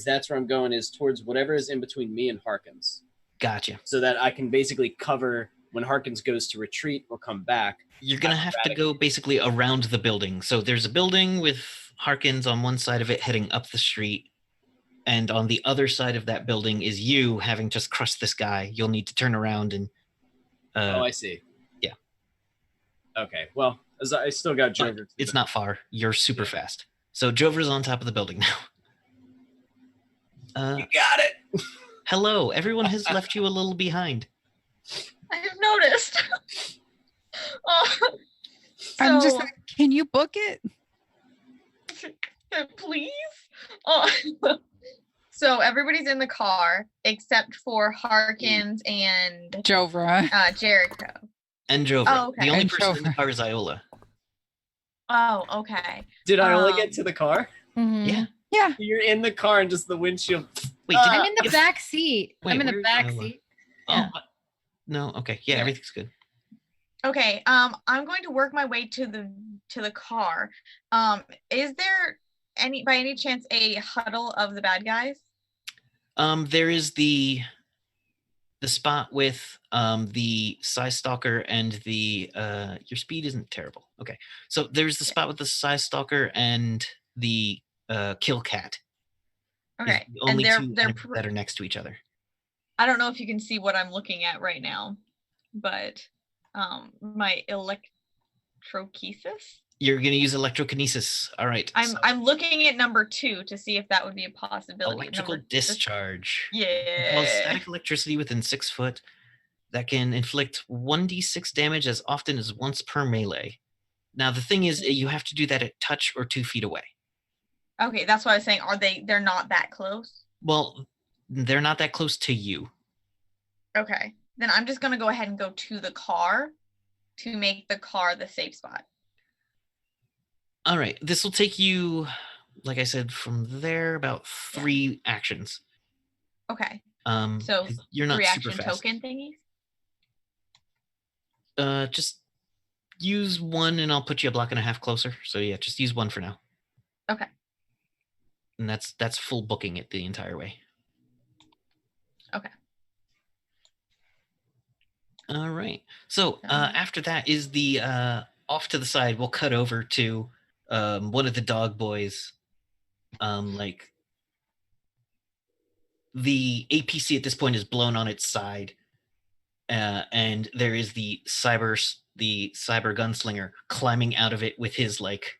[SPEAKER 5] that's where I'm going, is towards whatever is in between me and Harkins,
[SPEAKER 1] Gotcha.
[SPEAKER 5] so that I can basically cover when Harkins goes to retreat or come back.
[SPEAKER 1] You're gonna have to go basically around the building. So there's a building with Harkins on one side of it heading up the street, and on the other side of that building is you having just crushed this guy. You'll need to turn around and
[SPEAKER 5] Oh, I see.
[SPEAKER 1] yeah.
[SPEAKER 5] Okay, well, as I still got
[SPEAKER 1] but
[SPEAKER 5] Jover.
[SPEAKER 1] it's not far. You're super fast. So Jover's on top of the building now.
[SPEAKER 5] You got it.
[SPEAKER 1] Hello, everyone has left you a little behind.
[SPEAKER 6] I have noticed. Oh,
[SPEAKER 3] I'm just
[SPEAKER 6] so-
[SPEAKER 3] like, can you book it?
[SPEAKER 6] please. Oh. So everybody's in the car except for Harkins and
[SPEAKER 3] Jovra.
[SPEAKER 6] Jericho.
[SPEAKER 1] And Jover.
[SPEAKER 6] Oh, okay.
[SPEAKER 1] The only
[SPEAKER 3] And
[SPEAKER 1] person in the
[SPEAKER 3] Jover.
[SPEAKER 1] car is Iola.
[SPEAKER 6] Oh, okay.
[SPEAKER 5] Did I only
[SPEAKER 6] Um,
[SPEAKER 5] get to the car?
[SPEAKER 4] Mhm.
[SPEAKER 1] Yeah.
[SPEAKER 3] Yeah.
[SPEAKER 5] You're in the car and just the windshield.
[SPEAKER 1] Wait,
[SPEAKER 4] I'm in the
[SPEAKER 1] if-
[SPEAKER 4] back seat.
[SPEAKER 1] Wait,
[SPEAKER 4] I'm in the
[SPEAKER 1] where's
[SPEAKER 4] back
[SPEAKER 1] Iowa?
[SPEAKER 4] seat.
[SPEAKER 1] Oh,
[SPEAKER 4] Yeah.
[SPEAKER 1] no. Okay. Yeah,
[SPEAKER 4] Yeah.
[SPEAKER 1] everything's good.
[SPEAKER 6] Okay. I'm going to work my way to the car. Is there by any chance a huddle of the bad guys?
[SPEAKER 1] There is the spot with the Size Stalker and the your speed isn't terrible. Okay. So there's the spot with the Size Stalker and the Kill Cat. Is
[SPEAKER 6] Okay.
[SPEAKER 1] the only
[SPEAKER 6] And
[SPEAKER 1] two
[SPEAKER 6] they're
[SPEAKER 1] enemies that are next to each other.
[SPEAKER 6] I don't know if you can see what I'm looking at right now, but my electrokisis.
[SPEAKER 1] You're gonna use electrokinesis. All right. so
[SPEAKER 6] I'm looking at number 2 to see if that would be a possibility.
[SPEAKER 1] electrical
[SPEAKER 6] This-
[SPEAKER 1] discharge.
[SPEAKER 6] Yeah.
[SPEAKER 1] Cause static electricity within 6 foot that can inflict 1d6 damage as often as once per melee. Now the thing is, you have to do that at touch or 2 feet away.
[SPEAKER 6] Okay, that's what I was saying. They're not that close?
[SPEAKER 1] Well, they're not that close to you.
[SPEAKER 6] Okay. Then I'm just gonna go ahead and go to the car to make the car the safe spot.
[SPEAKER 1] All right, this will take you, like I said, from there about 3 actions.
[SPEAKER 6] Okay.
[SPEAKER 1] So
[SPEAKER 6] So
[SPEAKER 1] you're not
[SPEAKER 6] reaction
[SPEAKER 1] super fast.
[SPEAKER 6] token thingies?
[SPEAKER 1] Just use 1, and I'll put you a block and a half closer. So yeah, just use 1 for now.
[SPEAKER 6] Okay.
[SPEAKER 1] And that's full booking it the entire way.
[SPEAKER 6] Okay.
[SPEAKER 1] All right. So after that is the off to the side. We'll cut over to one of the dog boys, like the APC at this point is blown on its side, and there is the cyber gunslinger climbing out of it with his like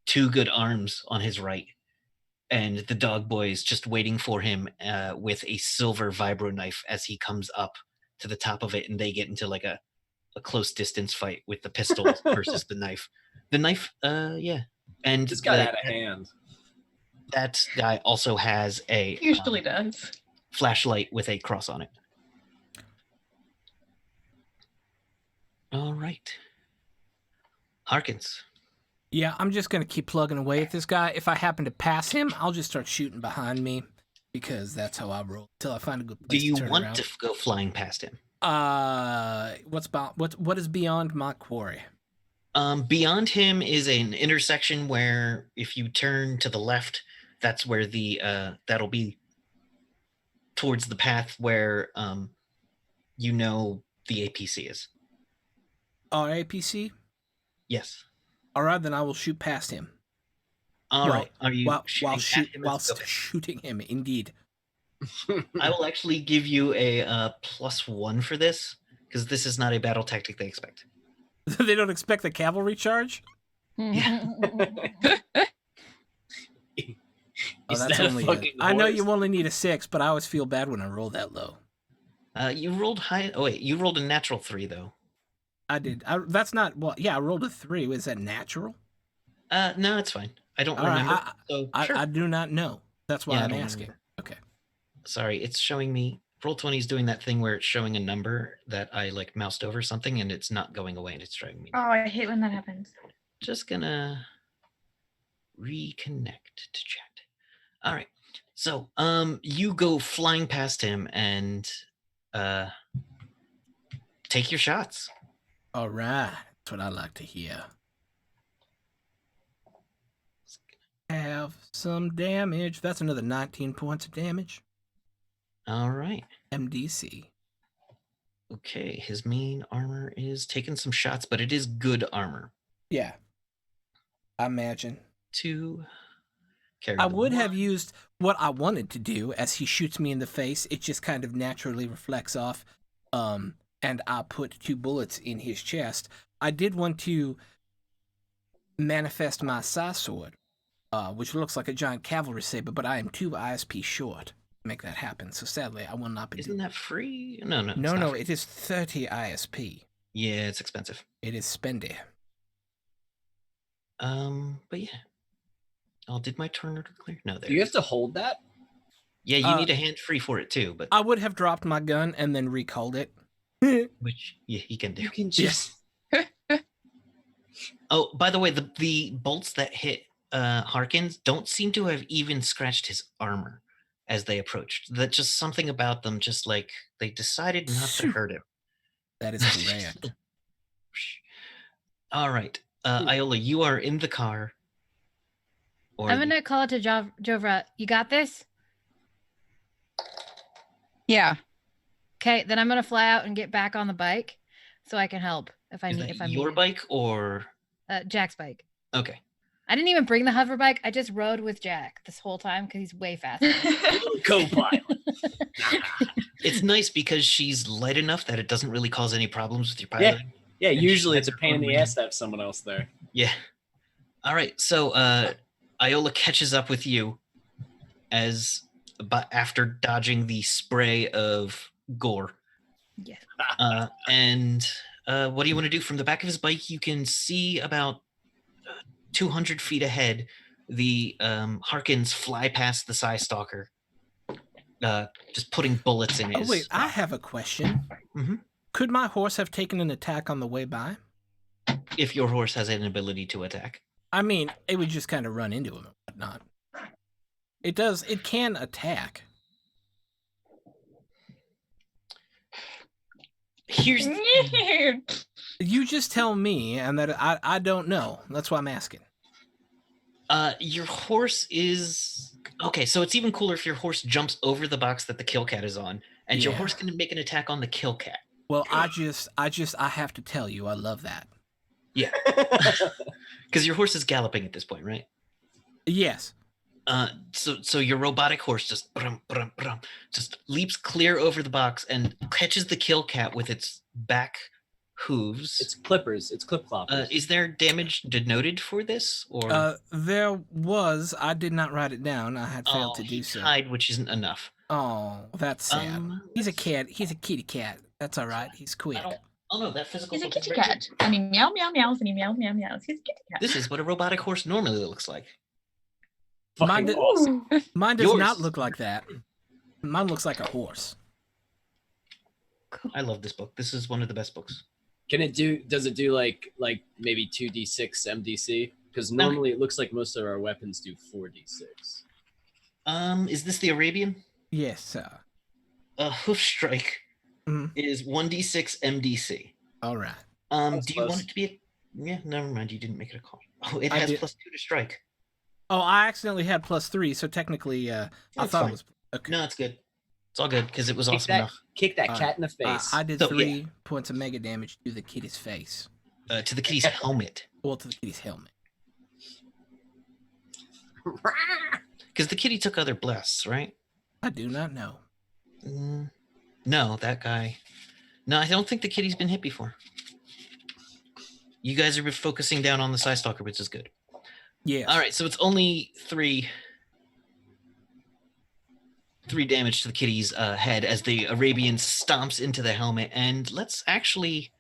[SPEAKER 1] 2 good arms on his right, and the dog boy is just waiting for him with a silver vibro knife as he comes up to the top of it, and they get into like a close distance fight with the pistols versus the knife. The knife, yeah, and
[SPEAKER 5] This got out of hand.
[SPEAKER 1] that guy also has a
[SPEAKER 6] Usually does.
[SPEAKER 1] flashlight with a cross on it. All right. Harkins.
[SPEAKER 2] Yeah, I'm just gonna keep plugging away at this guy. If I happen to pass him, I'll just start shooting behind me because that's how I roll until I find a good place
[SPEAKER 1] Do you
[SPEAKER 2] to turn
[SPEAKER 1] want
[SPEAKER 2] around.
[SPEAKER 1] to go flying past him?
[SPEAKER 2] What is beyond my quarry?
[SPEAKER 1] Beyond him is an intersection where if you turn to the left, that's where the that'll be towards the path where you know the APC is.
[SPEAKER 2] Our APC?
[SPEAKER 1] Yes.
[SPEAKER 2] All right, then I will shoot past him.
[SPEAKER 1] All
[SPEAKER 2] Well,
[SPEAKER 1] right. Are you
[SPEAKER 2] while
[SPEAKER 1] shooting at him?
[SPEAKER 2] whilst shooting him? Indeed.
[SPEAKER 1] I will actually give you a +1 for this because this is not a battle tactic they expect.
[SPEAKER 2] They don't expect the cavalry charge.
[SPEAKER 1] Yeah.
[SPEAKER 2] Oh, that's only. I know you only need a 6, but I always feel bad when I roll that low.
[SPEAKER 1] You rolled high. Oh wait, you rolled a natural 3 though.
[SPEAKER 2] I did. That's not. Well, yeah, I rolled a 3. Was that natural?
[SPEAKER 1] No, it's fine. I don't
[SPEAKER 2] All right,
[SPEAKER 1] remember. Sure.
[SPEAKER 2] I do not know. That's why
[SPEAKER 1] Yeah, I
[SPEAKER 2] I'm
[SPEAKER 1] don't
[SPEAKER 2] asking.
[SPEAKER 1] remember.
[SPEAKER 2] Okay.
[SPEAKER 1] Sorry, it's showing me. Roll20 is doing that thing where it's showing a number that I like moused over something and it's not going away and it's driving me.
[SPEAKER 6] Oh, I hate when that happens.
[SPEAKER 1] Just gonna reconnect to chat. All right. So, you go flying past him and take your shots.
[SPEAKER 2] All right. That's what I like to hear. Have some damage. That's another 19 points of damage.
[SPEAKER 1] All right.
[SPEAKER 2] MDC.
[SPEAKER 1] Okay, his main armor is taking some shots, but it is good armor.
[SPEAKER 2] Yeah. I imagine.
[SPEAKER 1] To carry.
[SPEAKER 2] I would have used what I wanted to do as he shoots me in the face. It just kind of naturally reflects off. And I put 2 bullets in his chest. I did want to manifest my Sai sword, which looks like a giant cavalry saber, but I am 2 ISP short to make that happen. So sadly, I will not be.
[SPEAKER 1] Isn't that free? No.
[SPEAKER 2] No, it is 30 ISP.
[SPEAKER 1] Yeah, it's expensive.
[SPEAKER 2] It is spendy.
[SPEAKER 1] But yeah. Oh, did my turn clear? No, there.
[SPEAKER 5] Do you have to hold that?
[SPEAKER 1] Yeah, you need a hand free for it too, but
[SPEAKER 2] I would have dropped my gun and then recalled it.
[SPEAKER 1] which he can do.
[SPEAKER 5] You can just.
[SPEAKER 1] Oh, by the way, the bolts that hit Harkins don't seem to have even scratched his armor as they approached. That just something about them, just like they decided not to hurt him.
[SPEAKER 2] That is correct.
[SPEAKER 1] All right, Iola, you are in the car.
[SPEAKER 4] I'm gonna call it to Jovra. You got this?
[SPEAKER 3] Yeah.
[SPEAKER 4] Okay, then I'm gonna fly out and get back on the bike so I can help if I
[SPEAKER 1] Is
[SPEAKER 4] need.
[SPEAKER 1] that
[SPEAKER 4] If I'm
[SPEAKER 1] your
[SPEAKER 4] needed.
[SPEAKER 1] bike or
[SPEAKER 4] Jack's bike.
[SPEAKER 1] okay?
[SPEAKER 4] I didn't even bring the hover bike. I just rode with Jack this whole time because he's way faster.
[SPEAKER 5] Co-pilot.
[SPEAKER 1] It's nice because she's light enough that it doesn't really cause any problems with your piloting.
[SPEAKER 5] Yeah,
[SPEAKER 1] And
[SPEAKER 5] usually
[SPEAKER 1] she
[SPEAKER 5] it's a
[SPEAKER 1] has
[SPEAKER 5] pain
[SPEAKER 1] her
[SPEAKER 5] in the
[SPEAKER 1] own
[SPEAKER 5] ass to have someone else there.
[SPEAKER 1] Yeah. All right. So Iola catches up with you after dodging the spray of gore.
[SPEAKER 4] Yeah.
[SPEAKER 1] And what do you want to do? From the back of his bike, you can see about 200 feet ahead the Harkins fly past the Psy Stalker, just putting bullets in his.
[SPEAKER 2] Oh, wait, I have a question.
[SPEAKER 1] Mm-hmm.
[SPEAKER 2] Could my horse have taken an attack on the way by?
[SPEAKER 1] If your horse has an ability to attack.
[SPEAKER 2] I mean, it would just kind of run into him and whatnot. It can attack.
[SPEAKER 1] Here's
[SPEAKER 2] You just tell me, and that I don't know. That's why I'm asking.
[SPEAKER 1] Your horse is okay. So it's even cooler if your horse jumps over the box that the kill cat is on, and your
[SPEAKER 2] Yeah.
[SPEAKER 1] horse can make an attack on the kill cat.
[SPEAKER 2] Well, I have to tell you, I love that.
[SPEAKER 1] Yeah, because your horse is galloping at this point, right?
[SPEAKER 2] Yes.
[SPEAKER 1] So your robotic horse just just leaps clear over the box and catches the kill cat with its back hooves.
[SPEAKER 5] It's clippers. It's clip cloppers.
[SPEAKER 1] Is there damage denoted for this, or
[SPEAKER 2] There was. I did not write it down. I had failed to
[SPEAKER 1] he
[SPEAKER 2] do so.
[SPEAKER 1] died, which isn't enough.
[SPEAKER 2] Oh, that's sad. He's a
[SPEAKER 1] let's-
[SPEAKER 2] cat. He's a kitty cat. That's all right. He's quick.
[SPEAKER 1] Oh no, that physical.
[SPEAKER 6] He's a
[SPEAKER 1] book is
[SPEAKER 6] kitty
[SPEAKER 1] very
[SPEAKER 6] cat.
[SPEAKER 1] good.
[SPEAKER 6] And he meow meow meows and he meow meow meows. He's a kitty cat.
[SPEAKER 1] This is what a robotic horse normally looks like.
[SPEAKER 2] Mine,
[SPEAKER 5] Fucking awesome.
[SPEAKER 2] Mine does
[SPEAKER 1] Yours.
[SPEAKER 2] not look like that. Mine looks like a horse.
[SPEAKER 1] I love this book. This is one of the best books.
[SPEAKER 5] Does it do like maybe 2d6 MDC? Because normally it looks like most of our weapons do 4d6.
[SPEAKER 1] Is this the Arabian?
[SPEAKER 2] Yes, sir.
[SPEAKER 1] Hoof strike
[SPEAKER 2] Mhm.
[SPEAKER 1] is 1d6 MDC.
[SPEAKER 2] All right.
[SPEAKER 1] Do you
[SPEAKER 5] close.
[SPEAKER 1] want it to be a? Yeah, never mind. You didn't make it a call. Oh, it
[SPEAKER 2] I
[SPEAKER 1] has
[SPEAKER 2] did.
[SPEAKER 1] +2 to strike.
[SPEAKER 2] Oh, I accidentally had +3, so technically, I
[SPEAKER 1] That's
[SPEAKER 2] thought
[SPEAKER 1] fine.
[SPEAKER 2] it was okay.
[SPEAKER 1] No, it's good. It's all good because it was awesome enough.
[SPEAKER 5] Kick that
[SPEAKER 2] All
[SPEAKER 5] cat in the face.
[SPEAKER 2] I did
[SPEAKER 1] So,
[SPEAKER 2] 3 points of mega damage to the kitty's face.
[SPEAKER 1] To the kitty's helmet,
[SPEAKER 2] Well, to the kitty's helmet.
[SPEAKER 1] because the kitty took other blasts, right?
[SPEAKER 2] I do not know.
[SPEAKER 1] No, that guy. No, I don't think the kitty's been hit before. You guys are focusing down on the Psy Stalker, which is good.
[SPEAKER 2] Yes.
[SPEAKER 1] All right, so it's only three damage to the kitty's head as the Arabian stomps into the helmet. And let's actually,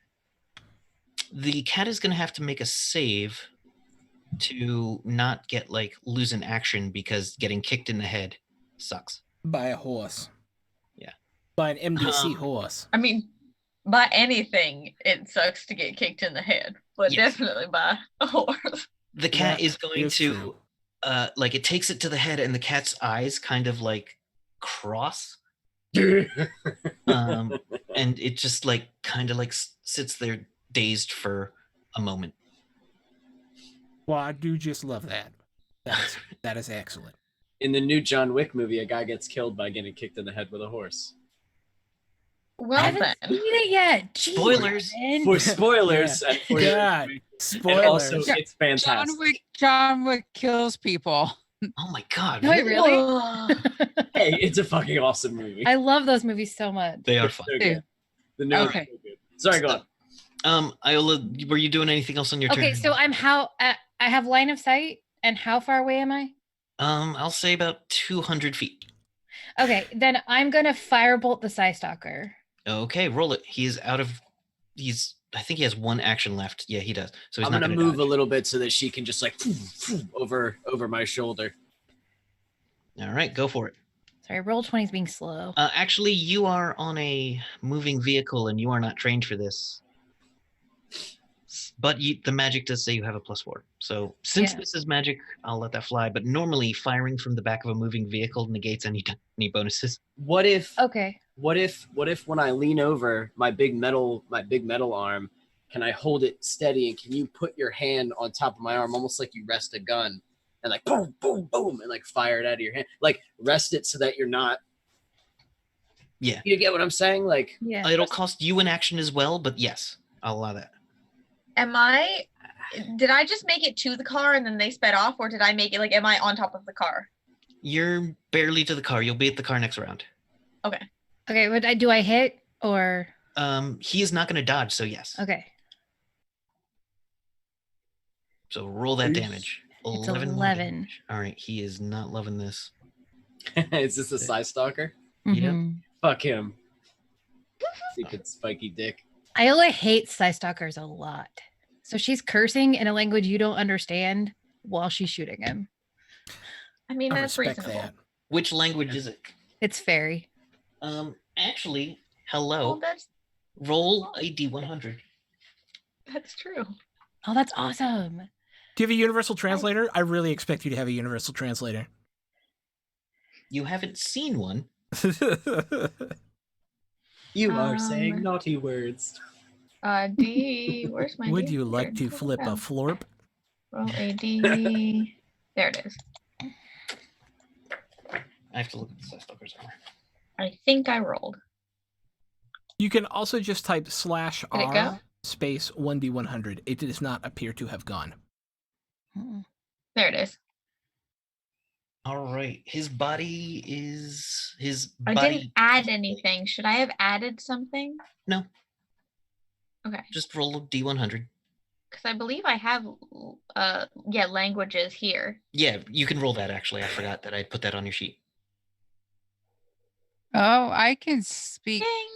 [SPEAKER 1] the cat is going to have to make a save to not get lose an action because getting kicked in the head sucks.
[SPEAKER 2] By a horse.
[SPEAKER 1] Yeah.
[SPEAKER 2] By an MDC horse.
[SPEAKER 6] I mean, by anything, it sucks to get kicked in the head, but
[SPEAKER 1] Yes.
[SPEAKER 6] definitely by a horse.
[SPEAKER 1] The cat
[SPEAKER 2] That
[SPEAKER 1] is going
[SPEAKER 2] is
[SPEAKER 1] to
[SPEAKER 2] true.
[SPEAKER 1] it takes it to the head and the cat's eyes kind of cross. And it just sits there dazed for a moment.
[SPEAKER 2] Well, I do just love that. That is excellent.
[SPEAKER 5] In the new John Wick movie, a guy gets killed by getting kicked in the head with a horse.
[SPEAKER 4] I
[SPEAKER 6] Well
[SPEAKER 4] haven't
[SPEAKER 6] then.
[SPEAKER 4] seen it yet. Jeez,
[SPEAKER 1] Spoilers.
[SPEAKER 4] man.
[SPEAKER 5] For spoilers, and for your
[SPEAKER 2] God,
[SPEAKER 5] movie. And
[SPEAKER 2] spoilers.
[SPEAKER 5] also, it's fantastic.
[SPEAKER 3] John Wick kills people.
[SPEAKER 1] Oh my god.
[SPEAKER 4] No, wait, really?
[SPEAKER 6] Whoa.
[SPEAKER 5] Hey, it's a fucking awesome movie.
[SPEAKER 4] I love those movies so much.
[SPEAKER 1] They are
[SPEAKER 5] It's
[SPEAKER 1] fun.
[SPEAKER 5] so good. The new
[SPEAKER 3] Okay.
[SPEAKER 5] one's so good. Sorry, go on.
[SPEAKER 1] Iola, were you doing anything else on your turn?
[SPEAKER 4] Okay, so I have line of sight, and how far away am I?
[SPEAKER 1] I'll say about 200 feet.
[SPEAKER 4] Okay, then I'm gonna firebolt the Psy Stalker.
[SPEAKER 1] Okay, roll it. I think he has one action left. Yeah, he does. So he's
[SPEAKER 5] I'm
[SPEAKER 1] not
[SPEAKER 5] gonna
[SPEAKER 1] gonna
[SPEAKER 5] move a
[SPEAKER 1] dodge.
[SPEAKER 5] little bit so that she can just over my shoulder.
[SPEAKER 1] All right, go for it.
[SPEAKER 4] Sorry, roll 20 is being slow.
[SPEAKER 1] Actually, you are on a moving vehicle and you are not trained for this. But the magic does say you have a +4. So since
[SPEAKER 4] Yeah.
[SPEAKER 1] this is magic, I'll let that fly. But normally, firing from the back of a moving vehicle negates any bonuses.
[SPEAKER 5] What if
[SPEAKER 4] Okay.
[SPEAKER 5] what if when I lean over my big metal arm, can I hold it steady and can you put your hand on top of my arm almost like you rest a gun and boom boom boom and fire it out of your hand, rest it so that you're not.
[SPEAKER 1] Yeah.
[SPEAKER 5] You get what I'm saying?
[SPEAKER 4] Yeah.
[SPEAKER 1] It'll cost you an action as well, but yes, I'll allow that.
[SPEAKER 6] Did I just make it to the car and then they sped off, or did I make it am I on top of the car?
[SPEAKER 1] You're barely to the car. You'll be at the car next round.
[SPEAKER 6] Okay.
[SPEAKER 4] Okay, but do I hit or
[SPEAKER 1] He is not going to dodge, so yes.
[SPEAKER 4] okay?
[SPEAKER 1] So roll that
[SPEAKER 5] Oof.
[SPEAKER 1] damage.
[SPEAKER 4] It's
[SPEAKER 1] 11 more
[SPEAKER 4] 11.
[SPEAKER 1] damage. All right, he is not loving this.
[SPEAKER 5] Is this a Psy Stalker?
[SPEAKER 1] Yeah.
[SPEAKER 4] Mhm.
[SPEAKER 5] Fuck him. Stupid spiky dick.
[SPEAKER 4] Iola hates Psy Stalkers a lot. So she's cursing in a language you don't understand while she's shooting him.
[SPEAKER 6] I mean,
[SPEAKER 2] I
[SPEAKER 6] that's
[SPEAKER 2] respect
[SPEAKER 6] reasonable.
[SPEAKER 2] that.
[SPEAKER 1] Which language is it?
[SPEAKER 4] It's fairy.
[SPEAKER 1] Actually,
[SPEAKER 6] Oh,
[SPEAKER 1] hello. Roll a d100.
[SPEAKER 6] that's true.
[SPEAKER 4] Oh, that's awesome.
[SPEAKER 2] Do you have a universal translator? I really expect you to have a universal translator.
[SPEAKER 1] You haven't seen one.
[SPEAKER 5] You are saying naughty words.
[SPEAKER 6] D. Where's my?
[SPEAKER 2] Would
[SPEAKER 6] D?
[SPEAKER 2] you like
[SPEAKER 6] Here.
[SPEAKER 2] to flip a florp?
[SPEAKER 6] Roll a D. There it is.
[SPEAKER 1] I have to look at the Stalker's armor.
[SPEAKER 6] I think I rolled.
[SPEAKER 2] You can also just type
[SPEAKER 6] Did it
[SPEAKER 2] /R
[SPEAKER 6] go?
[SPEAKER 2] space 1d100. It does not appear to have gone.
[SPEAKER 4] Mm-mm.
[SPEAKER 6] There it is.
[SPEAKER 1] All right. His body is
[SPEAKER 6] I didn't add anything. Should I have added something?
[SPEAKER 1] No,
[SPEAKER 6] Okay.
[SPEAKER 1] just roll a D100.
[SPEAKER 6] Because I believe I have, languages here.
[SPEAKER 1] Yeah, you can roll that actually. I forgot that I put that on your sheet.
[SPEAKER 3] Oh, I can speak.
[SPEAKER 6] Ding.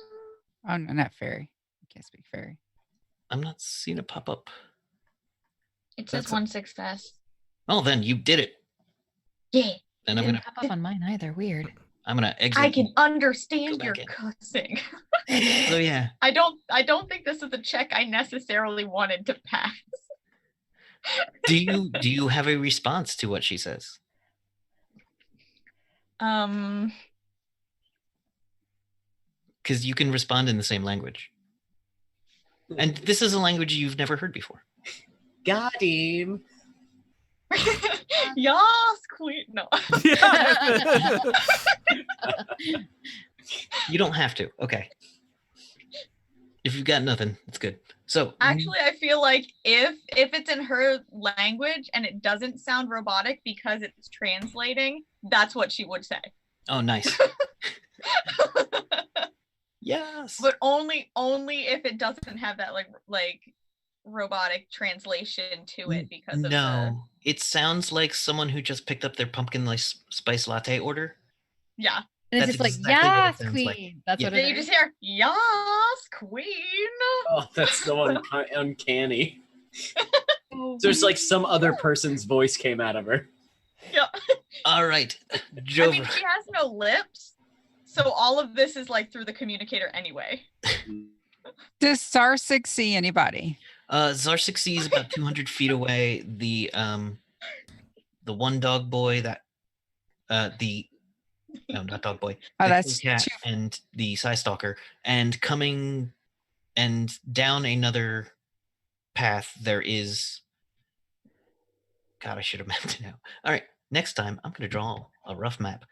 [SPEAKER 3] Oh, no, not fairy. I can't speak fairy.
[SPEAKER 1] I'm not seeing it pop up.
[SPEAKER 6] It says
[SPEAKER 1] That's
[SPEAKER 6] 1 success.
[SPEAKER 1] Oh, then you did it.
[SPEAKER 6] Yeah.
[SPEAKER 1] And
[SPEAKER 4] It
[SPEAKER 1] I'm
[SPEAKER 4] didn't
[SPEAKER 1] gonna
[SPEAKER 4] pop up on mine either. Weird.
[SPEAKER 1] exit.
[SPEAKER 6] I can understand
[SPEAKER 1] Go
[SPEAKER 6] your
[SPEAKER 1] back in.
[SPEAKER 6] cussing.
[SPEAKER 1] So yeah,
[SPEAKER 6] I don't think this is a check I necessarily wanted to pass.
[SPEAKER 1] do you have a response to what she says? Because you can respond in the same language, and this is a language you've never heard before.
[SPEAKER 5] Got him.
[SPEAKER 6] Yas, queen. No.
[SPEAKER 1] You don't have to. Okay. If you've got nothing, it's good. So
[SPEAKER 6] Actually, I feel like if it's in her language and it doesn't sound robotic because it's translating, that's what she would say.
[SPEAKER 1] Oh, nice. Yes.
[SPEAKER 6] But only if it doesn't have that like robotic translation to it because of
[SPEAKER 1] no, it sounds like someone who just picked up their pumpkin spice latte order.
[SPEAKER 6] yeah.
[SPEAKER 4] And it's
[SPEAKER 1] That's
[SPEAKER 4] just like,
[SPEAKER 1] exactly what it
[SPEAKER 4] yes,
[SPEAKER 1] sounds
[SPEAKER 4] queen.
[SPEAKER 1] like.
[SPEAKER 4] That's
[SPEAKER 1] Yeah.
[SPEAKER 4] what
[SPEAKER 6] Then
[SPEAKER 4] it
[SPEAKER 6] you
[SPEAKER 4] is.
[SPEAKER 6] just hear yas, queen.
[SPEAKER 5] Oh, that's so uncanny.
[SPEAKER 4] Oh,
[SPEAKER 5] So it's like some other person's voice came out of her.
[SPEAKER 6] Yeah.
[SPEAKER 1] All right,
[SPEAKER 6] I
[SPEAKER 1] Jover.
[SPEAKER 6] mean, she has no lips, so all of this is like through the communicator anyway.
[SPEAKER 3] Does Sarsik see anybody?
[SPEAKER 1] Zarsik sees about 200 feet away the one dog boy that no, not dog boy.
[SPEAKER 3] Oh,
[SPEAKER 1] the
[SPEAKER 3] that's
[SPEAKER 1] cat
[SPEAKER 3] too.
[SPEAKER 1] and the Psy Stalker, and coming and down another path there is. God, I should have mapped it out. All right, next time I'm gonna draw a rough map.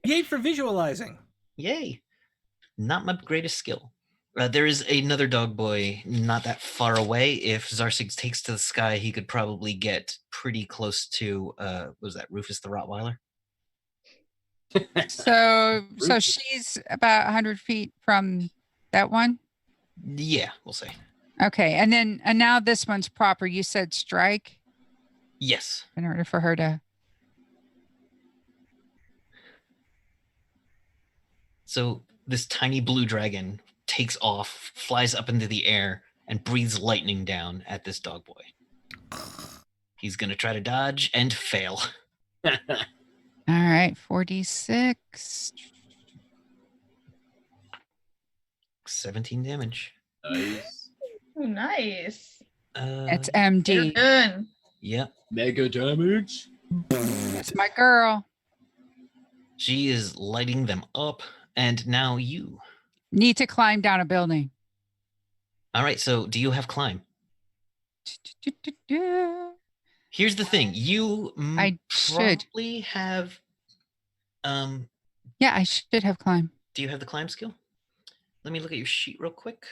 [SPEAKER 2] Yay for visualizing.
[SPEAKER 1] Yay! Not my greatest skill. There is another dog boy not that far away. If Zarsig takes to the sky, he could probably get pretty close to what was that, Rufus the Rottweiler?
[SPEAKER 3] So she's about 100 feet from that one.
[SPEAKER 1] Yeah, we'll say.
[SPEAKER 3] Okay, and now this one's proper. You said strike
[SPEAKER 1] Yes.
[SPEAKER 3] in order for her to.
[SPEAKER 1] So this tiny blue dragon takes off, flies up into the air, and breathes lightning down at this dog boy. He's gonna try to dodge and fail.
[SPEAKER 3] All right, 4d6.
[SPEAKER 1] 17 damage.
[SPEAKER 5] Nice.
[SPEAKER 6] Ooh, nice.
[SPEAKER 3] It's
[SPEAKER 6] You're
[SPEAKER 3] MD.
[SPEAKER 6] good.
[SPEAKER 1] Yep.
[SPEAKER 5] Mega damage.
[SPEAKER 3] That's my girl.
[SPEAKER 1] She is lighting them up, and now you.
[SPEAKER 3] Need to climb down a building.
[SPEAKER 1] All right, so do you have climb? Here's the thing. You
[SPEAKER 3] I should.
[SPEAKER 1] probably have
[SPEAKER 3] Yeah, I should have climb.
[SPEAKER 1] do you have the climb skill? Let me look at your sheet real quick.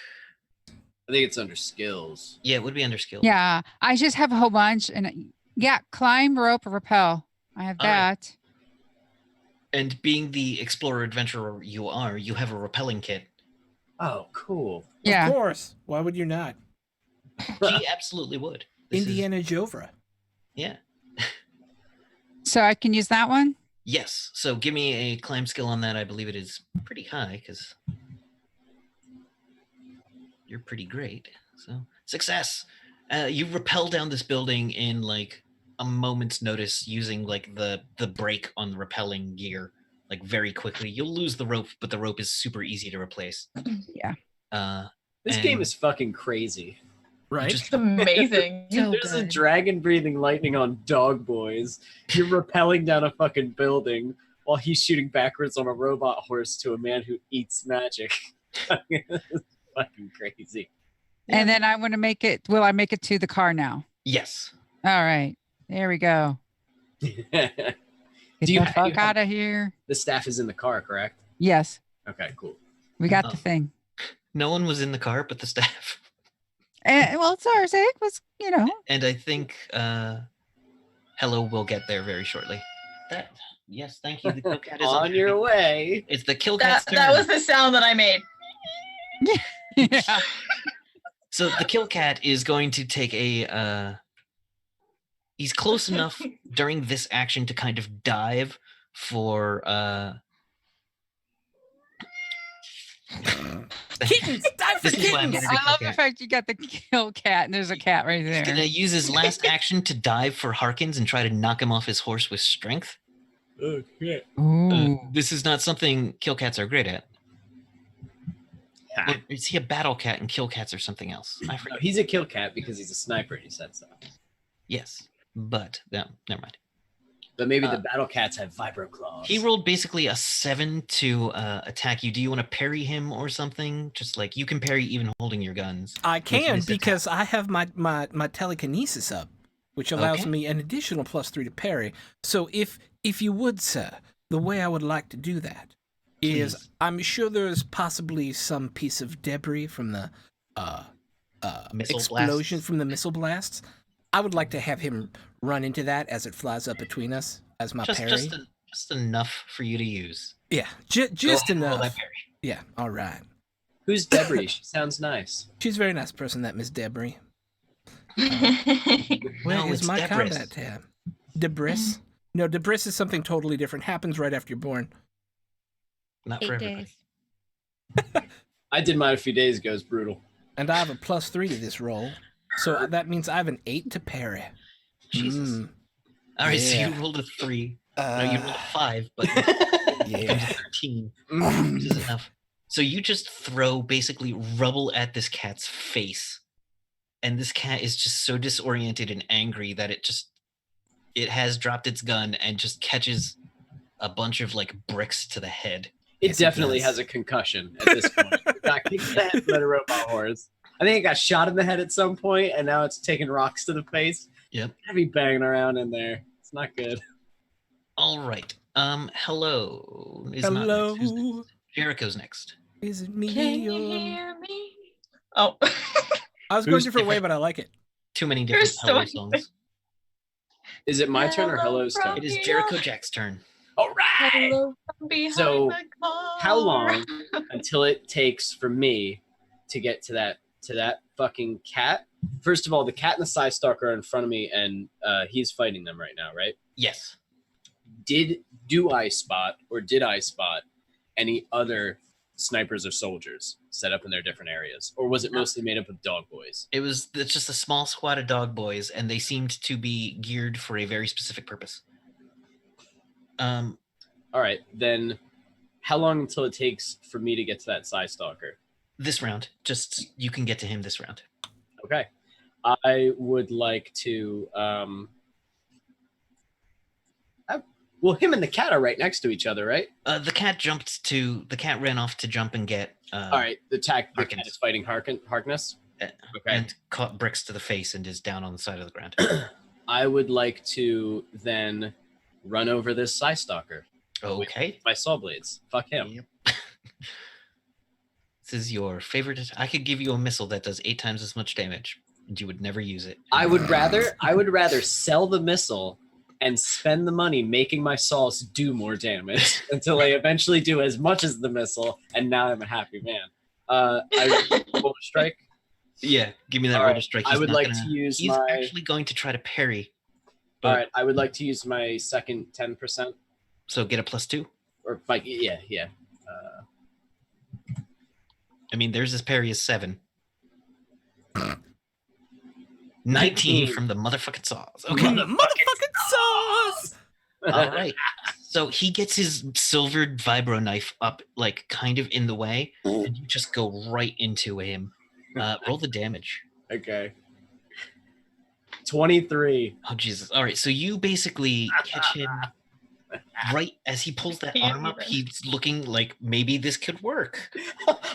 [SPEAKER 5] I think it's under skills.
[SPEAKER 1] Yeah, it would be under skill.
[SPEAKER 3] Yeah, I just have a whole bunch, and yeah, climb, rope, rappel. I have
[SPEAKER 1] All right.
[SPEAKER 3] that.
[SPEAKER 1] And being the explorer adventurer you are, you have a rappelling kit.
[SPEAKER 5] Oh, cool.
[SPEAKER 3] Yeah.
[SPEAKER 2] Of course. Why would you not?
[SPEAKER 1] She absolutely would. This is-
[SPEAKER 2] Indiana Jovra.
[SPEAKER 1] yeah.
[SPEAKER 3] So I can use that one?
[SPEAKER 1] Yes. So give me a climb skill on that. I believe it is pretty high because you're pretty great. So success. You rappel down this building in like a moment's notice using like the brake on the rappelling gear, like very quickly. You'll lose the rope, but the rope is super easy to replace.
[SPEAKER 3] Yeah.
[SPEAKER 5] This
[SPEAKER 1] And-
[SPEAKER 5] game is fucking crazy.
[SPEAKER 2] Right?
[SPEAKER 6] It's amazing.
[SPEAKER 4] So
[SPEAKER 5] There's a
[SPEAKER 4] good.
[SPEAKER 5] dragon breathing lightning on dog boys. You're rappelling down a fucking building while he's shooting backwards on a robot horse to a man who eats magic. This is fucking crazy.
[SPEAKER 3] And then I want to make it. Will I make it to the car now?
[SPEAKER 1] Yes.
[SPEAKER 3] All right. There we go. Get
[SPEAKER 5] Do you
[SPEAKER 3] the
[SPEAKER 5] have-
[SPEAKER 3] fuck out of here.
[SPEAKER 5] The staff is in the car, correct?
[SPEAKER 3] Yes,
[SPEAKER 5] Okay, cool.
[SPEAKER 3] we got
[SPEAKER 1] Oh.
[SPEAKER 3] the thing.
[SPEAKER 1] No one was in the car but the staff.
[SPEAKER 3] And well, Zarzak was,
[SPEAKER 1] And I think Hello will get there very shortly. Yes, thank you. The kill cat is
[SPEAKER 5] On your way.
[SPEAKER 1] It's the kill cat's turn.
[SPEAKER 6] That was the sound that I made.
[SPEAKER 3] Yeah.
[SPEAKER 1] So the kill cat is going to take he's close enough during this action to kind of dive for
[SPEAKER 2] Kittens, dive for
[SPEAKER 1] This is why I'm
[SPEAKER 2] kittens.
[SPEAKER 1] gonna-
[SPEAKER 3] I love the
[SPEAKER 1] cat.
[SPEAKER 3] fact you got the kill cat and there's a cat right
[SPEAKER 1] He's gonna
[SPEAKER 3] there.
[SPEAKER 1] use his last action to dive for Harkins and try to knock him off his horse with strength.
[SPEAKER 5] Oh shit.
[SPEAKER 3] Ooh.
[SPEAKER 1] This is not something kill cats are great at.
[SPEAKER 5] Ha.
[SPEAKER 1] Or is he a battle cat and kill cats are something else? I
[SPEAKER 5] No,
[SPEAKER 1] forget.
[SPEAKER 5] he's a kill cat because he's a sniper and he said so.
[SPEAKER 1] Yes, but no, never mind.
[SPEAKER 5] But maybe the battle cats have vibro claws.
[SPEAKER 1] He rolled basically a 7 to attack you. Do you want to parry him or something? Just like you can parry even holding your guns.
[SPEAKER 2] I can
[SPEAKER 1] this attack.
[SPEAKER 2] because I have my telekinesis up, which allows
[SPEAKER 1] Okay.
[SPEAKER 2] me an additional +3 to parry. So if you would, sir, the way I would like to do that is
[SPEAKER 1] Please.
[SPEAKER 2] I'm sure there's possibly some piece of debris from the
[SPEAKER 1] Missile
[SPEAKER 2] explosion
[SPEAKER 1] blasts?
[SPEAKER 2] from the missile blasts. I would like to have him run into that as it flies up between us as my parry.
[SPEAKER 1] Just enough for you to use.
[SPEAKER 2] Yeah,
[SPEAKER 1] Go
[SPEAKER 2] just
[SPEAKER 1] ahead and roll
[SPEAKER 2] enough.
[SPEAKER 1] that parry.
[SPEAKER 2] Yeah, all right.
[SPEAKER 5] Who's Debris? She sounds nice.
[SPEAKER 2] She's a very nice person, that Miss Debris.
[SPEAKER 1] No,
[SPEAKER 2] Where is
[SPEAKER 1] it's
[SPEAKER 2] my
[SPEAKER 1] Debris.
[SPEAKER 2] combat tab? Debris? No, Debris is something totally different. Happens right after you're born.
[SPEAKER 1] Not for
[SPEAKER 4] 8
[SPEAKER 1] everybody.
[SPEAKER 4] days.
[SPEAKER 5] I did mine a few days ago. It's brutal.
[SPEAKER 2] And I have a +3 to this roll. So that means I have an 8 to parry.
[SPEAKER 1] Jesus.
[SPEAKER 2] Mm,
[SPEAKER 1] All right, so
[SPEAKER 2] Yeah.
[SPEAKER 1] you rolled a 3. No, you rolled a 5, but
[SPEAKER 2] yeah.
[SPEAKER 1] 13,
[SPEAKER 5] Mm.
[SPEAKER 1] which is enough. So you just throw basically rubble at this cat's face. And this cat is just so disoriented and angry that it has dropped its gun and just catches a bunch of like bricks to the head.
[SPEAKER 5] It
[SPEAKER 2] Yes, it
[SPEAKER 5] definitely
[SPEAKER 2] does.
[SPEAKER 5] has a concussion at this point. It got kicked in the head by a robot horse. I think it got shot in the head at some point, and now it's taking rocks to the face.
[SPEAKER 1] Yep.
[SPEAKER 5] Gotta be banging around in there. It's not good.
[SPEAKER 1] All right. Hello. Is not
[SPEAKER 2] Hello.
[SPEAKER 1] next. Who's next? Jericho's next.
[SPEAKER 2] Is it me?
[SPEAKER 6] Can you
[SPEAKER 2] or-
[SPEAKER 6] hear me? Oh.
[SPEAKER 2] I was going a
[SPEAKER 5] Who's
[SPEAKER 2] different way,
[SPEAKER 1] different?
[SPEAKER 2] but I like it.
[SPEAKER 1] Too many different
[SPEAKER 6] so
[SPEAKER 1] hello
[SPEAKER 6] many
[SPEAKER 1] songs.
[SPEAKER 5] Is it my turn or
[SPEAKER 6] Hello
[SPEAKER 5] Hello's
[SPEAKER 6] from
[SPEAKER 5] turn?
[SPEAKER 1] It is
[SPEAKER 6] Yeah.
[SPEAKER 1] Jericho Jack's turn.
[SPEAKER 5] All right.
[SPEAKER 6] Hello from behind
[SPEAKER 5] So,
[SPEAKER 6] the car.
[SPEAKER 5] How long until it takes for me to get to that fucking cat? First of all, the cat and the Psy Stalker are in front of me, and he's fighting them right now, right?
[SPEAKER 1] Yes.
[SPEAKER 5] Did I spot any other snipers or soldiers set up in their different areas, or was it mostly made up of dog boys?
[SPEAKER 1] It's just a small squad of dog boys, and they seemed to be geared for a very specific purpose.
[SPEAKER 5] All right, then how long until it takes for me to get to that Psy Stalker?
[SPEAKER 1] This round, just you can get to him this round.
[SPEAKER 5] Okay, I would like to. Well, him and the cat are right next to each other, right?
[SPEAKER 1] The cat ran off to jump and get.
[SPEAKER 5] All right, the cat
[SPEAKER 1] Harkins.
[SPEAKER 5] is fighting Harkness.
[SPEAKER 1] Uh,
[SPEAKER 5] Okay,
[SPEAKER 1] and caught bricks to the face and is down on the side of the ground.
[SPEAKER 5] I would like to then run over this Psy Stalker.
[SPEAKER 1] Okay.
[SPEAKER 5] My saw blades. Fuck him.
[SPEAKER 1] Yep. This is your favorite. I could give you a missile that does 8 times as much damage, and you would never use it.
[SPEAKER 5] I would rather sell the missile and spend the money making my saws do more damage until they eventually do as much as the missile, and now I'm a happy man. I roll a strike.
[SPEAKER 1] Yeah, give me that
[SPEAKER 5] All
[SPEAKER 1] roll
[SPEAKER 5] right,
[SPEAKER 1] to strike.
[SPEAKER 5] I
[SPEAKER 1] He's
[SPEAKER 5] would
[SPEAKER 1] not
[SPEAKER 5] like
[SPEAKER 1] gonna-
[SPEAKER 5] to use
[SPEAKER 1] He's
[SPEAKER 5] my.
[SPEAKER 1] actually going to try to parry. But,
[SPEAKER 5] All right, I would like to use my second 10%,
[SPEAKER 1] So get a +2.
[SPEAKER 5] or like yeah.
[SPEAKER 1] I mean, there's his parry is 7. 19 from the motherfucking saws. Okay.
[SPEAKER 2] Motherfucking sauce!
[SPEAKER 1] All right. So he gets his silvered vibro knife up, like kind of in the way, and you just go right into him. Roll the damage.
[SPEAKER 5] Okay. 23.
[SPEAKER 1] Oh Jesus! All right. So you basically catch him right as he pulls that
[SPEAKER 6] Can't
[SPEAKER 1] arm up.
[SPEAKER 6] even.
[SPEAKER 1] He's looking like maybe this could work,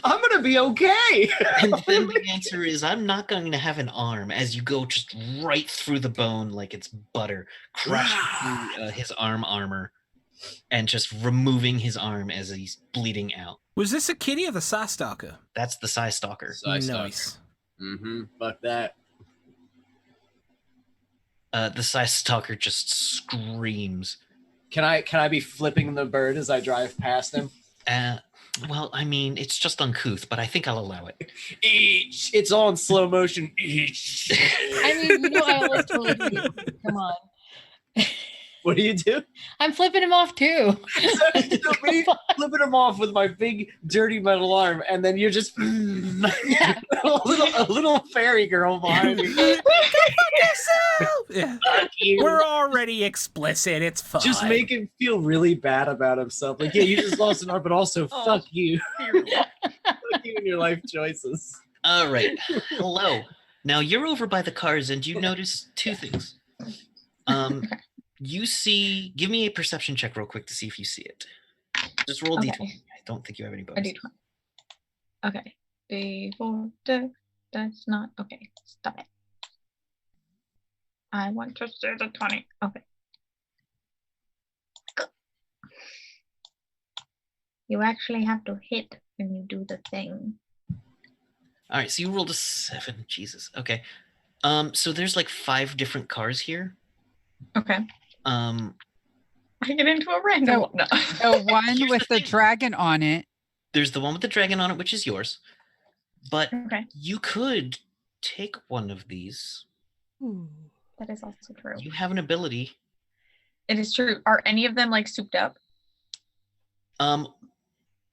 [SPEAKER 5] I'm gonna be okay.
[SPEAKER 1] and then the answer is I'm not going to have an arm. As you go just right through the bone like it's butter, crashing through his armor, and just removing his arm as he's bleeding out.
[SPEAKER 2] Was this a kitty or the Psy Stalker?
[SPEAKER 1] That's the Psy Stalker.
[SPEAKER 5] Psy Stalker.
[SPEAKER 2] Nice.
[SPEAKER 5] Fuck that.
[SPEAKER 1] The Scythe Stalker just screams.
[SPEAKER 5] Can I be flipping the bird as I drive past him?
[SPEAKER 1] Well, I mean, it's just uncouth, but I think I'll allow it.
[SPEAKER 5] Each. It's all in slow motion. Each.
[SPEAKER 4] I mean, you know, I almost totally do it. Come on.
[SPEAKER 5] What do you do?
[SPEAKER 4] I'm flipping him off too.
[SPEAKER 5] So me flipping him off with my big dirty metal arm, and then you're just
[SPEAKER 4] Yeah.
[SPEAKER 5] a little fairy girl behind me.
[SPEAKER 2] Yeah.
[SPEAKER 5] Fuck you.
[SPEAKER 2] We're already explicit. It's fine.
[SPEAKER 5] Just make him feel really bad about himself. Like, yeah, you just lost an arm, but also
[SPEAKER 6] Oh.
[SPEAKER 5] fuck you. Fuck you and your life choices.
[SPEAKER 1] All right. Hello. Now you're over by the cars, and you notice two things. You see. Give me a perception check real quick to see if you see it. Just roll
[SPEAKER 6] Okay.
[SPEAKER 1] d20. I don't think you have any
[SPEAKER 6] I
[SPEAKER 1] bonus.
[SPEAKER 6] do. Okay. Before that's not okay. Stop it. I want to see the 20. Okay. You actually have to hit when you do the thing.
[SPEAKER 1] All right. So you rolled a 7. Jesus. Okay. So there's like 5 different cars here.
[SPEAKER 6] Okay.
[SPEAKER 1] Um.
[SPEAKER 6] I get into a random
[SPEAKER 3] So-
[SPEAKER 6] one. No.
[SPEAKER 3] The one
[SPEAKER 1] Here's
[SPEAKER 3] with
[SPEAKER 1] the
[SPEAKER 3] the
[SPEAKER 1] thing.
[SPEAKER 3] dragon on it.
[SPEAKER 1] There's the one with the dragon on it, which is yours. But
[SPEAKER 6] Okay.
[SPEAKER 1] you could take one of these.
[SPEAKER 6] That is also true.
[SPEAKER 1] You have an ability.
[SPEAKER 6] It is true. Are any of them like souped up?
[SPEAKER 1] And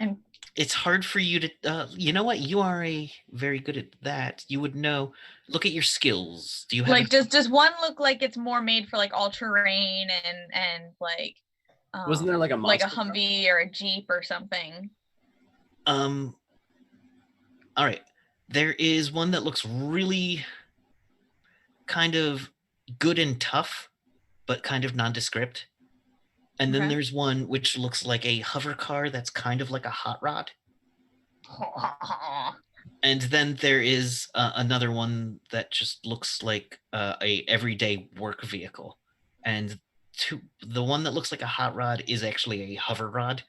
[SPEAKER 6] And
[SPEAKER 1] it's hard for you to. You know what? You are very good at that. You would know. Look at your skills. Do you have
[SPEAKER 6] like does one look like it's more made for like all terrain and like
[SPEAKER 5] Wasn't there like a
[SPEAKER 6] like a
[SPEAKER 5] monster truck?
[SPEAKER 6] Humvee or a Jeep or something?
[SPEAKER 1] All right. There is one that looks really kind of good and tough, but kind of nondescript. And then
[SPEAKER 6] Okay.
[SPEAKER 1] there's one which looks like a hover car that's kind of like a hot rod. And then there is another one that just looks like a everyday work vehicle. And the one that looks like a hot rod is actually a hover rod.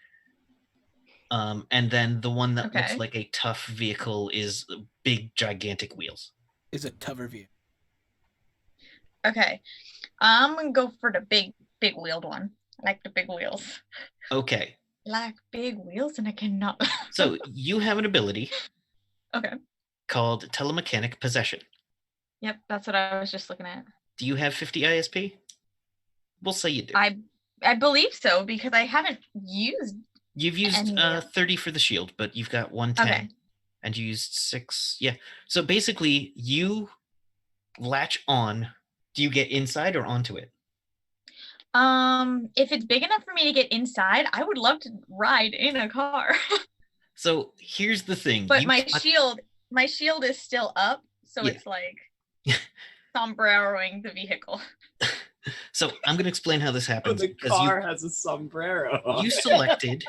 [SPEAKER 1] And then the one that looks
[SPEAKER 6] Okay.
[SPEAKER 1] like a tough vehicle is big, gigantic wheels.
[SPEAKER 2] Is a cover view.
[SPEAKER 6] Okay. I'm gonna go for the big wheeled one. I like the big wheels.
[SPEAKER 1] Okay,
[SPEAKER 6] Like big wheels, and I cannot.
[SPEAKER 1] so you have an ability
[SPEAKER 6] Okay.
[SPEAKER 1] called telemechanic possession.
[SPEAKER 6] Yep, that's what I was just looking at.
[SPEAKER 1] Do you have 50 ISP? We'll say you do.
[SPEAKER 6] I believe so because I haven't used.
[SPEAKER 1] You've used
[SPEAKER 6] any of-
[SPEAKER 1] 30 for the shield, but you've got 110.
[SPEAKER 6] Okay.
[SPEAKER 1] And you used 6. Yeah. So basically, you latch on. Do you get inside or onto it?
[SPEAKER 6] If it's big enough for me to get inside, I would love to ride in a car.
[SPEAKER 1] So here's the thing.
[SPEAKER 6] But
[SPEAKER 1] you
[SPEAKER 6] my
[SPEAKER 1] touch-
[SPEAKER 6] shield is still up, so
[SPEAKER 1] Yeah.
[SPEAKER 6] it's like sombreroing the vehicle.
[SPEAKER 1] So I'm going to explain how this happens.
[SPEAKER 5] The
[SPEAKER 1] because
[SPEAKER 5] car has a sombrero.
[SPEAKER 1] you selected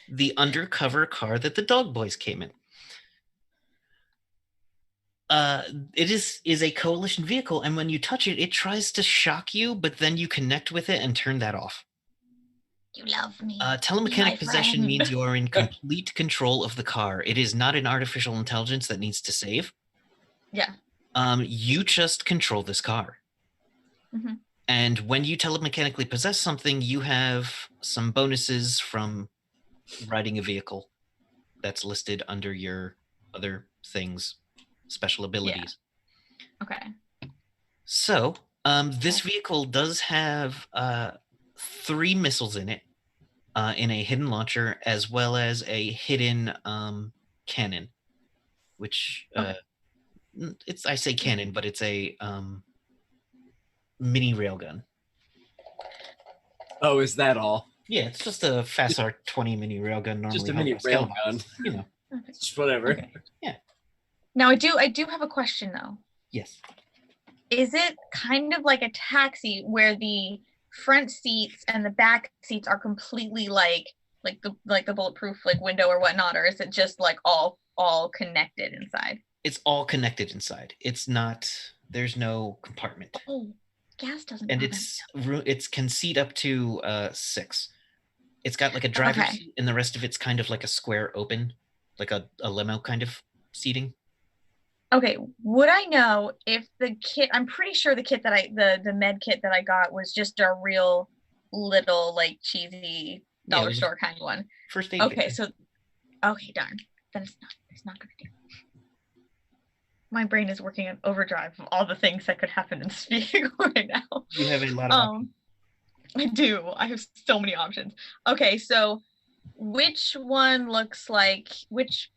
[SPEAKER 1] the undercover car that the dog boys came in. It is a coalition vehicle, and when you touch it, it tries to shock you, but then you connect with it and turn that off.
[SPEAKER 6] You love me.
[SPEAKER 1] Telemechanic
[SPEAKER 6] my
[SPEAKER 1] possession
[SPEAKER 6] friend.
[SPEAKER 1] means you are in complete control of the car. It is not an artificial intelligence that needs to save.
[SPEAKER 6] Yeah.
[SPEAKER 1] You just control this car.
[SPEAKER 6] Mhm.
[SPEAKER 1] And when you telemechanically possess something, you have some bonuses from riding a vehicle that's listed under your other things, special abilities.
[SPEAKER 6] Okay.
[SPEAKER 1] So, this vehicle does have 3 missiles in it, in a hidden launcher, as well as a hidden cannon, which
[SPEAKER 6] Okay.
[SPEAKER 1] I say cannon, but it's a mini railgun.
[SPEAKER 5] Oh, is that all?
[SPEAKER 1] Yeah, it's just a FASR 20 mini railgun. Normally
[SPEAKER 5] Just a
[SPEAKER 1] held
[SPEAKER 5] mini
[SPEAKER 1] by scale
[SPEAKER 5] railgun.
[SPEAKER 1] bots, You know.
[SPEAKER 5] Just whatever.
[SPEAKER 6] Okay.
[SPEAKER 1] Yeah.
[SPEAKER 6] Now I do have a question though.
[SPEAKER 1] Yes.
[SPEAKER 6] Is it kind of like a taxi where the front seats and the back seats are completely like the bulletproof like window or whatnot, or is it just like all connected inside?
[SPEAKER 1] It's all connected inside. It's not. There's no compartment,
[SPEAKER 6] Oh, gas doesn't.
[SPEAKER 1] and
[SPEAKER 6] bother
[SPEAKER 1] it's can seat up to 6. It's got like a driver's
[SPEAKER 6] Okay.
[SPEAKER 1] seat, and the rest of it's kind of like a square open, like a limo kind of seating.
[SPEAKER 6] Okay, would I know if the kit? I'm pretty sure the kit that the med kit that I got was just a real little like cheesy
[SPEAKER 1] Yeah, it
[SPEAKER 6] dollar
[SPEAKER 1] was a
[SPEAKER 6] store kind of one.
[SPEAKER 1] first aid
[SPEAKER 6] Okay,
[SPEAKER 1] kit.
[SPEAKER 6] so okay, darn. Then it's not gonna do. My brain is working on overdrive of all the things that could happen in this vehicle right now.
[SPEAKER 1] You have a lot of options.
[SPEAKER 6] I do. I have so many options. Okay, so which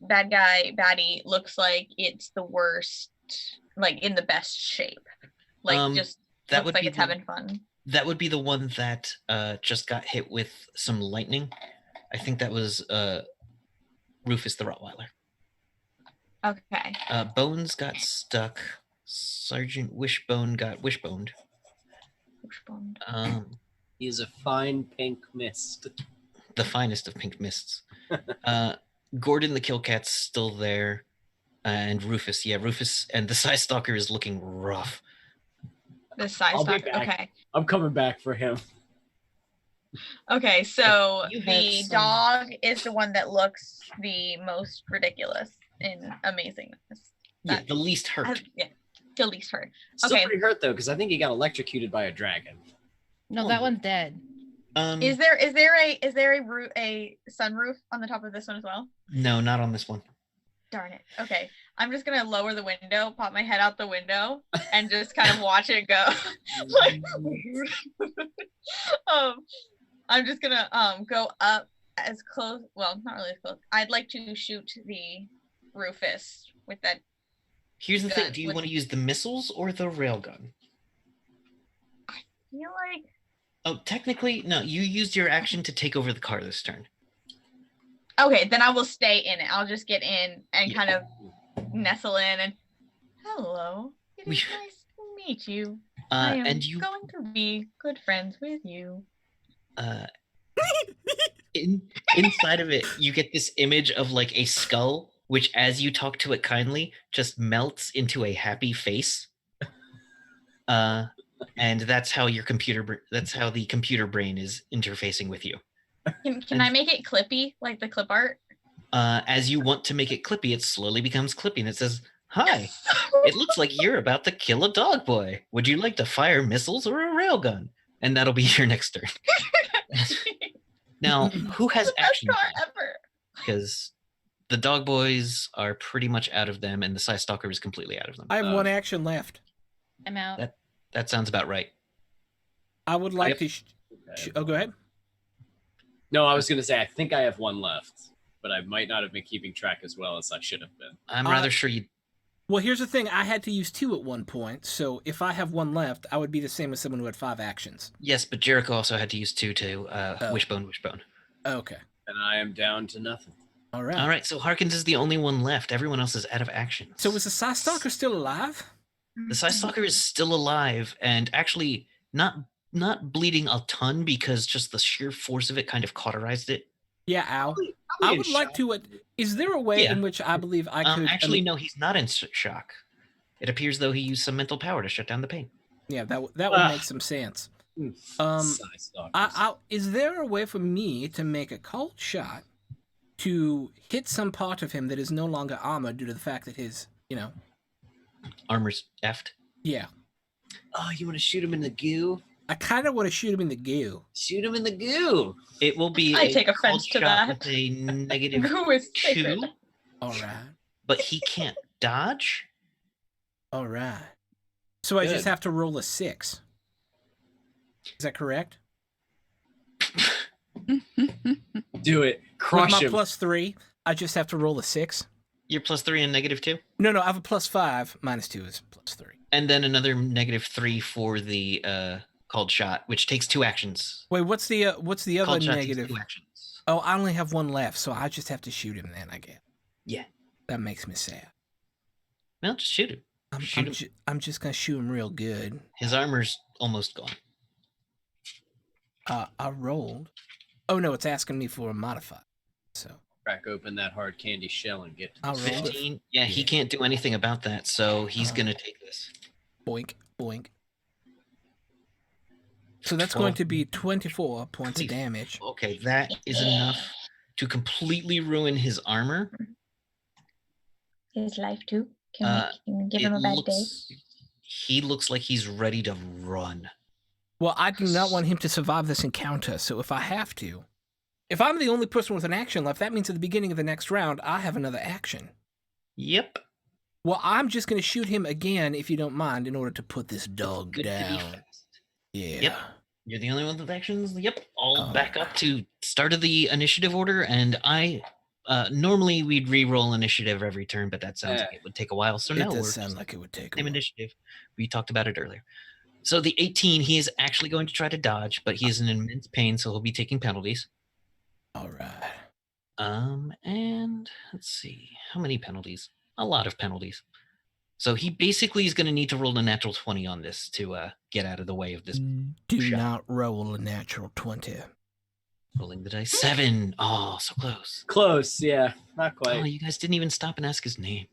[SPEAKER 6] bad guy baddie looks like it's the worst, like in the best shape? Like just
[SPEAKER 1] that
[SPEAKER 6] looks
[SPEAKER 1] would
[SPEAKER 6] like
[SPEAKER 1] be
[SPEAKER 6] it's
[SPEAKER 1] the-
[SPEAKER 6] having fun.
[SPEAKER 1] That would be the one that just got hit with some lightning. I think that was Rufus the Rottweiler.
[SPEAKER 6] Okay.
[SPEAKER 1] Bones got stuck. Sergeant Wishbone got wishboned.
[SPEAKER 6] Wishbone.
[SPEAKER 5] He is a fine pink mist.
[SPEAKER 1] The finest of pink mists. Gordon the Killcat's still there. And Rufus. Yeah, Rufus and the Psy Stalker is looking rough.
[SPEAKER 6] The size
[SPEAKER 5] I'll be
[SPEAKER 6] stalker.
[SPEAKER 5] back.
[SPEAKER 6] Okay.
[SPEAKER 5] I'm coming back for him.
[SPEAKER 6] Okay, so
[SPEAKER 1] You have
[SPEAKER 6] the
[SPEAKER 1] some-
[SPEAKER 6] dog is the one that looks the most ridiculous in amazingness.
[SPEAKER 1] Yeah, the least hurt.
[SPEAKER 6] Yeah, the least hurt.
[SPEAKER 5] Still
[SPEAKER 6] Okay.
[SPEAKER 5] pretty hurt though, because I think he got electrocuted by a dragon.
[SPEAKER 4] No, that one's dead.
[SPEAKER 6] Is there a sunroof on the top of this one as well?
[SPEAKER 1] No, not on this one.
[SPEAKER 6] Darn it. Okay. I'm just gonna lower the window, pop my head out the window, and just kind of watch it go. Like, I'm just gonna go up as close. Well, not really as close. I'd like to shoot the Rufus with that.
[SPEAKER 1] Here's the thing.
[SPEAKER 6] Gun
[SPEAKER 1] Do you
[SPEAKER 6] with-
[SPEAKER 1] want to use the missiles or the railgun?
[SPEAKER 6] I feel like
[SPEAKER 1] Oh, technically, no. You used your action to take over the car this turn.
[SPEAKER 6] okay, then I will stay in it. I'll just get in and
[SPEAKER 1] Yeah.
[SPEAKER 6] kind of nestle in and hello. It
[SPEAKER 1] We-
[SPEAKER 6] is nice to meet you. I am
[SPEAKER 1] And you
[SPEAKER 6] going to be good friends with you.
[SPEAKER 1] inside of it, you get this image of like a skull, which, as you talk to it kindly, just melts into a happy face. And that's how your that's how the computer brain is interfacing with you.
[SPEAKER 6] Can I make it clippy like the clip art?
[SPEAKER 1] As you want to make it clippy, it slowly becomes clippy, and it says, "Hi, it looks like you're about to kill a dog boy. Would you like to fire missiles or a railgun?" And that'll be your next turn. Now, who has
[SPEAKER 6] the best
[SPEAKER 1] action?
[SPEAKER 6] car ever.
[SPEAKER 1] Because the dog boys are pretty much out of them, and the Psy Stalker is completely out of them.
[SPEAKER 2] I have one action left.
[SPEAKER 4] I'm out.
[SPEAKER 1] That sounds about right.
[SPEAKER 2] I would like
[SPEAKER 5] Yep.
[SPEAKER 2] to. Oh, go ahead.
[SPEAKER 5] No, I was going to say, I think I have one left, but I might not have been keeping track as well as I should have been.
[SPEAKER 1] I'm rather sure you.
[SPEAKER 2] Well, here's the thing. I had to use 2 at one point, so if I have 1 left, I would be the same as someone who had 5 actions.
[SPEAKER 1] Yes, but Jericho also had to use 2 to
[SPEAKER 2] Oh.
[SPEAKER 1] wishbone.
[SPEAKER 2] Okay.
[SPEAKER 5] And I am down to nothing.
[SPEAKER 2] All right.
[SPEAKER 1] All right, so Harkins is the only one left. Everyone else is out of action.
[SPEAKER 2] So is the Psy Stalker still alive?
[SPEAKER 1] The Psy Stalker is still alive and actually not bleeding a ton because just the sheer force of it kind of cauterized it.
[SPEAKER 2] Yeah, ow.
[SPEAKER 5] Probably
[SPEAKER 2] I
[SPEAKER 5] in
[SPEAKER 2] would like
[SPEAKER 5] shock.
[SPEAKER 2] to. Is there a way
[SPEAKER 1] Yeah.
[SPEAKER 2] in which I believe I could?
[SPEAKER 1] Actually, no, he's not in shock. It appears though he used some mental power to shut down the pain.
[SPEAKER 2] Yeah, that would make some sense. Is there a way for me to make a cold shot to hit some part of him that is no longer armored due to the fact that his,
[SPEAKER 1] Armor's effed.
[SPEAKER 2] yeah.
[SPEAKER 5] Oh, you want to shoot him in the goo?
[SPEAKER 2] I kind of want to shoot him in the goo.
[SPEAKER 5] Shoot him in the goo.
[SPEAKER 1] It will be
[SPEAKER 6] I
[SPEAKER 1] a
[SPEAKER 6] take offense
[SPEAKER 1] cold
[SPEAKER 6] to
[SPEAKER 1] shot
[SPEAKER 6] that.
[SPEAKER 1] with a negative
[SPEAKER 6] Who is
[SPEAKER 1] 2,
[SPEAKER 6] sacred?
[SPEAKER 2] All right.
[SPEAKER 1] but he can't dodge.
[SPEAKER 2] All right. So I just
[SPEAKER 5] Good.
[SPEAKER 2] have to roll a 6. Is that correct?
[SPEAKER 5] Do it.
[SPEAKER 2] With
[SPEAKER 5] Crush
[SPEAKER 2] my
[SPEAKER 5] him.
[SPEAKER 2] +3, I just have to roll a 6.
[SPEAKER 1] You're +3 and -2,
[SPEAKER 2] No, I have a +5. -2 is +3.
[SPEAKER 1] and then another -3 for the called shot, which takes 2 actions.
[SPEAKER 2] Wait, what's the other
[SPEAKER 1] Called shot takes
[SPEAKER 2] negative?
[SPEAKER 1] 2 actions.
[SPEAKER 2] Oh, I only have 1 left, so I just have to shoot him then, I guess.
[SPEAKER 1] Yeah.
[SPEAKER 2] That makes me sad.
[SPEAKER 1] Well, just shoot him.
[SPEAKER 2] I'm just gonna shoot him real good.
[SPEAKER 1] His armor's almost gone.
[SPEAKER 2] I rolled. Oh no, it's asking me for a modifier. So
[SPEAKER 5] Crack open that hard candy shell and get to
[SPEAKER 2] I'll
[SPEAKER 5] the
[SPEAKER 2] roll it.
[SPEAKER 1] 15. Yeah, he
[SPEAKER 2] Yeah.
[SPEAKER 1] can't do anything about that, so he's gonna take this.
[SPEAKER 2] boink, boink. So that's going to be 24 points of
[SPEAKER 1] 24.
[SPEAKER 2] damage.
[SPEAKER 1] Okay, that is enough to completely ruin his armor.
[SPEAKER 6] His life too. Can we give him a bad day?
[SPEAKER 1] He looks like he's ready to run.
[SPEAKER 2] Well, I do not want him to survive this encounter, so if I'm the only person with an action left, that means at the beginning of the next round, I have another action.
[SPEAKER 1] Yep.
[SPEAKER 2] Well, I'm just going to shoot him again, if you don't mind, in order to put this dog
[SPEAKER 1] Good to be
[SPEAKER 2] down.
[SPEAKER 1] fast.
[SPEAKER 2] Yeah.
[SPEAKER 1] Yep. You're the only one with actions. Yep. I'll
[SPEAKER 2] Oh.
[SPEAKER 1] back up to start of the initiative order, and I normally we'd re-roll initiative every turn, but that sounds like it would take a while. So
[SPEAKER 2] It
[SPEAKER 1] no,
[SPEAKER 2] does
[SPEAKER 1] we're
[SPEAKER 2] sound like it would take a
[SPEAKER 1] same
[SPEAKER 2] while.
[SPEAKER 1] initiative. We talked about it earlier. So the 18, he is actually going to try to dodge, but he is in immense pain, so he'll be taking penalties.
[SPEAKER 2] All right.
[SPEAKER 1] And let's see, how many penalties? A lot of penalties. So he basically is going to need to roll a natural 20 on this to get out of the way of this.
[SPEAKER 2] Do
[SPEAKER 1] shot.
[SPEAKER 2] not roll a natural 20.
[SPEAKER 1] Rolling the dice. 7. Oh, so close.
[SPEAKER 5] Close, yeah, not
[SPEAKER 1] Oh,
[SPEAKER 5] quite.
[SPEAKER 1] you guys didn't even stop and ask his name.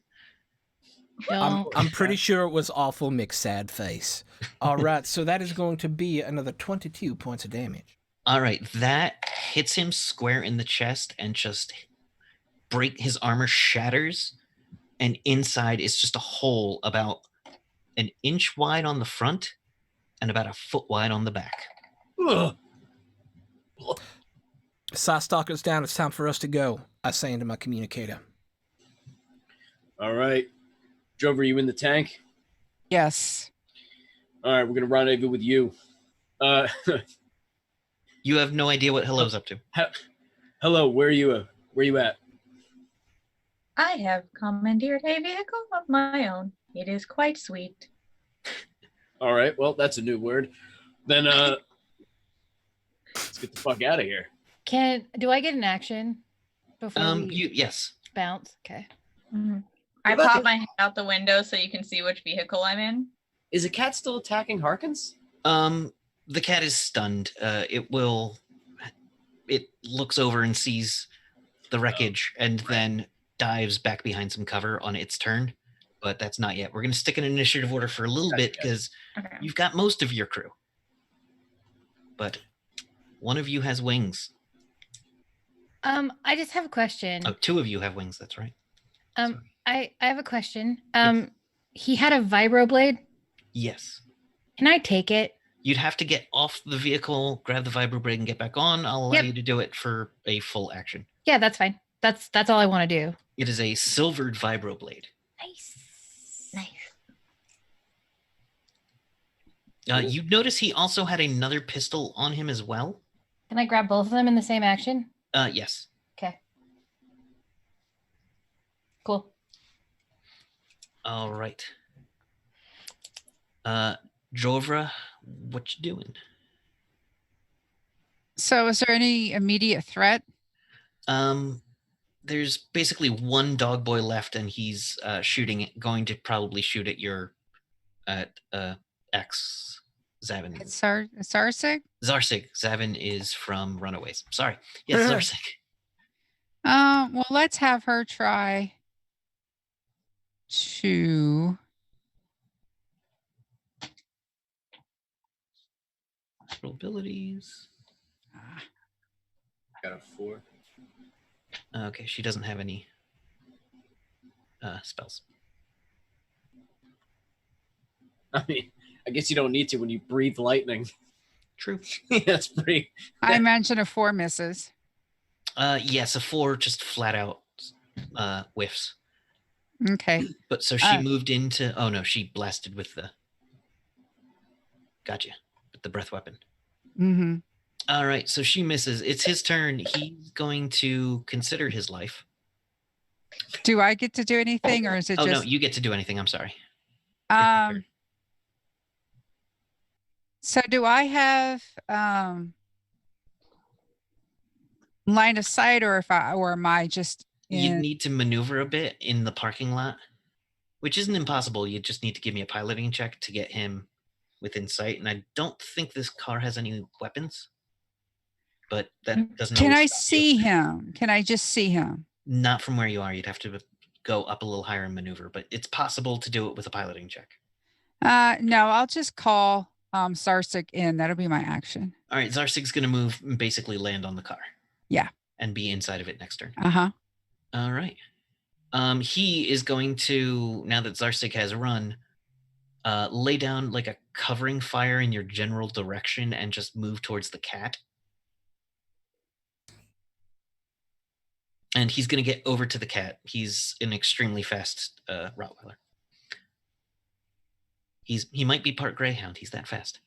[SPEAKER 2] I'm pretty sure it was awful Mick's sad face. All right, so that is going to be another 22 points of damage.
[SPEAKER 1] All right, that hits him square in the chest and just his armor shatters, and inside is just a hole about an inch wide on the front and about a foot wide on the back.
[SPEAKER 5] Ugh.
[SPEAKER 2] Stalker's down. It's time for us to go, I say into my communicator.
[SPEAKER 5] All right. Drover, you in the tank?
[SPEAKER 3] Yes.
[SPEAKER 5] All right, we're going to rendezvous with you.
[SPEAKER 1] You have no idea what Hello's up to.
[SPEAKER 5] Hello, where are you at?
[SPEAKER 6] I have commandeered a vehicle of my own. It is quite sweet.
[SPEAKER 5] All right, well, that's a new word. Then, let's get the fuck out of here.
[SPEAKER 4] Do I get an action before we
[SPEAKER 1] Yes.
[SPEAKER 4] bounce? Okay.
[SPEAKER 6] Mm-hmm. I pop my head out the window so you can see which vehicle I'm in.
[SPEAKER 5] Is a cat still attacking Harkins?
[SPEAKER 1] The cat is stunned. It looks over and sees the wreckage and then dives back behind some cover on its turn. But that's not yet. We're going to stick in initiative order for a little bit because you've got most of your crew. But one of you has wings.
[SPEAKER 4] I just have a question.
[SPEAKER 1] Oh, 2 of you have wings. That's right.
[SPEAKER 4] I have a question. He had a vibroblade.
[SPEAKER 1] Yes.
[SPEAKER 4] Can I take it?
[SPEAKER 1] You'd have to get off the vehicle, grab the vibroblade, and get back on. I'll allow you to do it for a full action.
[SPEAKER 4] Yeah, that's fine. That's all I want to do.
[SPEAKER 1] It is a silvered vibroblade.
[SPEAKER 4] Nice.
[SPEAKER 1] You notice he also had another pistol on him as well.
[SPEAKER 4] Can I grab both of them in the same action?
[SPEAKER 1] Yes.
[SPEAKER 4] Okay. Cool.
[SPEAKER 1] All right. Jovra, what you doing?
[SPEAKER 3] So is there any immediate threat?
[SPEAKER 1] There's basically one dog boy left, and he's going to probably shoot at X Zavin.
[SPEAKER 3] It's Zarsig?
[SPEAKER 1] Zarsig. Zavin is from Runaways. Sorry. Yes, Zarsig.
[SPEAKER 3] Well, let's have her try to
[SPEAKER 1] abilities.
[SPEAKER 5] Got a 4.
[SPEAKER 1] Okay, she doesn't have any spells.
[SPEAKER 5] I mean, I guess you don't need to when you breathe lightning.
[SPEAKER 1] True.
[SPEAKER 5] That's pretty.
[SPEAKER 3] I mentioned a 4 misses.
[SPEAKER 1] Yes, a 4 just flat out whiffs.
[SPEAKER 3] Okay.
[SPEAKER 1] But so she moved into. Oh no, she blasted with the. Gotcha. With the breath weapon.
[SPEAKER 3] Mm-hmm.
[SPEAKER 1] All right, so she misses. It's his turn. He's going to consider his life.
[SPEAKER 3] Do I get to do anything, or is it
[SPEAKER 1] just? Oh
[SPEAKER 3] just?
[SPEAKER 1] No, you get to do anything. I'm sorry.
[SPEAKER 3] So do I have line of sight, or am I just?
[SPEAKER 1] You need to maneuver a bit in the parking lot, which isn't impossible. You just need to give me a piloting check to get him within sight. And I don't think this car has any weapons, but that doesn't.
[SPEAKER 3] Can I see him? Can I just see him?
[SPEAKER 1] Not from where you are. You'd have to go up a little higher and maneuver, but it's possible to do it with a piloting check.
[SPEAKER 3] No, I'll just call Zarsig in. That'll be my action.
[SPEAKER 1] All right, Zarsig's going to move and basically land on the car.
[SPEAKER 3] Yeah.
[SPEAKER 1] And be inside of it next turn.
[SPEAKER 3] Uh-huh.
[SPEAKER 1] All right. He is going to, now that Zarsik has run, lay down like a covering fire in your general direction and just move towards the cat. And he's going to get over to the cat. He's an extremely fast Rottweiler. He might be part Greyhound. He's that fast.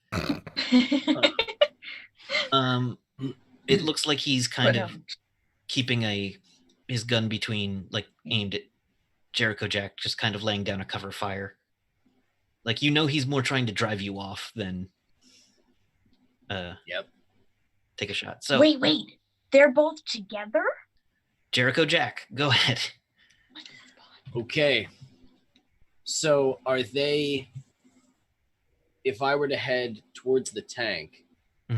[SPEAKER 1] It looks like he's kind of keeping his gun between, like, aimed at Jericho Jack, just kind of laying down a cover fire. Like, he's more trying to drive you off than take a shot. So
[SPEAKER 6] Wait. They're both together?
[SPEAKER 1] Jericho Jack, go ahead.
[SPEAKER 5] Okay. So are they, if I were to head towards the tank,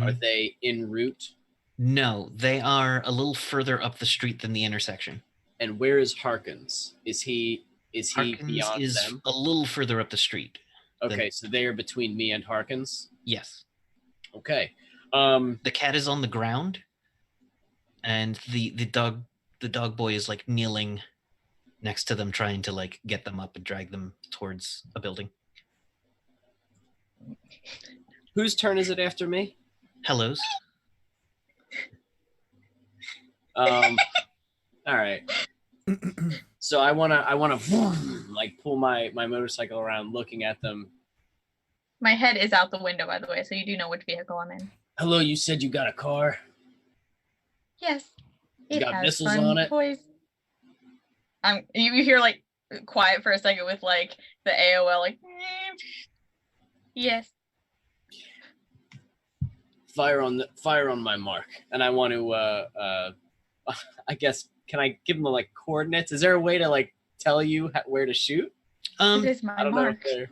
[SPEAKER 5] are they en route?
[SPEAKER 1] No, they are a little further up the street than the intersection.
[SPEAKER 5] And where is Harkins? Is he
[SPEAKER 1] Harkins
[SPEAKER 5] beyond
[SPEAKER 1] is
[SPEAKER 5] them?
[SPEAKER 1] a little further up the street.
[SPEAKER 5] Okay, so they are between me and Harkins?
[SPEAKER 1] Yes.
[SPEAKER 5] Okay.
[SPEAKER 1] The cat is on the ground, and the dog boy is like kneeling next to them, trying to like get them up and drag them towards a building.
[SPEAKER 5] Whose turn is it after me?
[SPEAKER 1] Hello's.
[SPEAKER 5] All right. So I wanna like pull my motorcycle around, looking at them.
[SPEAKER 6] My head is out the window, by the way, so you do know which vehicle I'm in.
[SPEAKER 5] Hello, you said you got a car?
[SPEAKER 6] Yes.
[SPEAKER 5] You got
[SPEAKER 6] has
[SPEAKER 5] missiles
[SPEAKER 6] fun
[SPEAKER 5] on it?
[SPEAKER 6] toys. You hear like quiet for a second with like the AOL like yes.
[SPEAKER 5] Fire on my mark. And I want to I guess, can I give them like coordinates? Is there a way to like tell you where to shoot?
[SPEAKER 6] It is my
[SPEAKER 5] I don't know
[SPEAKER 6] mark.
[SPEAKER 5] if they're...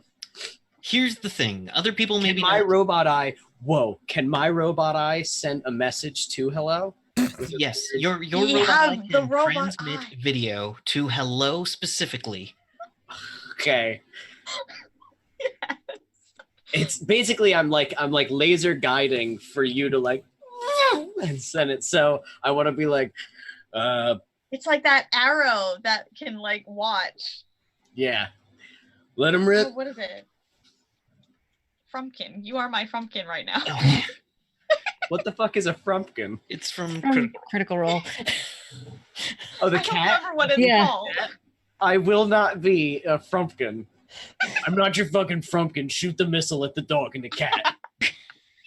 [SPEAKER 1] Here's the thing. Other people maybe
[SPEAKER 5] Can my robot eye send a message to Hello?
[SPEAKER 1] Yes, your
[SPEAKER 6] We
[SPEAKER 1] robot
[SPEAKER 6] have
[SPEAKER 1] eye
[SPEAKER 6] the
[SPEAKER 1] can
[SPEAKER 6] robot
[SPEAKER 1] transmit
[SPEAKER 6] eye.
[SPEAKER 1] video to Hello specifically.
[SPEAKER 5] Okay. It's basically I'm like laser guiding for you to like and send it. So I want to be like,
[SPEAKER 6] It's like that arrow that can like watch.
[SPEAKER 5] yeah, let him rip.
[SPEAKER 6] Oh, what is it? Frumpkin. You are my Frumpkin right now.
[SPEAKER 1] Oh,
[SPEAKER 5] What the fuck is a frumpkin?
[SPEAKER 1] it's from
[SPEAKER 7] Critical Role.
[SPEAKER 5] Oh, the
[SPEAKER 6] I don't
[SPEAKER 5] cat.
[SPEAKER 6] remember what it's
[SPEAKER 7] Yeah.
[SPEAKER 6] called.
[SPEAKER 5] I will not be a frumpkin. I'm not your fucking frumpkin. Shoot the missile at the dog and the cat.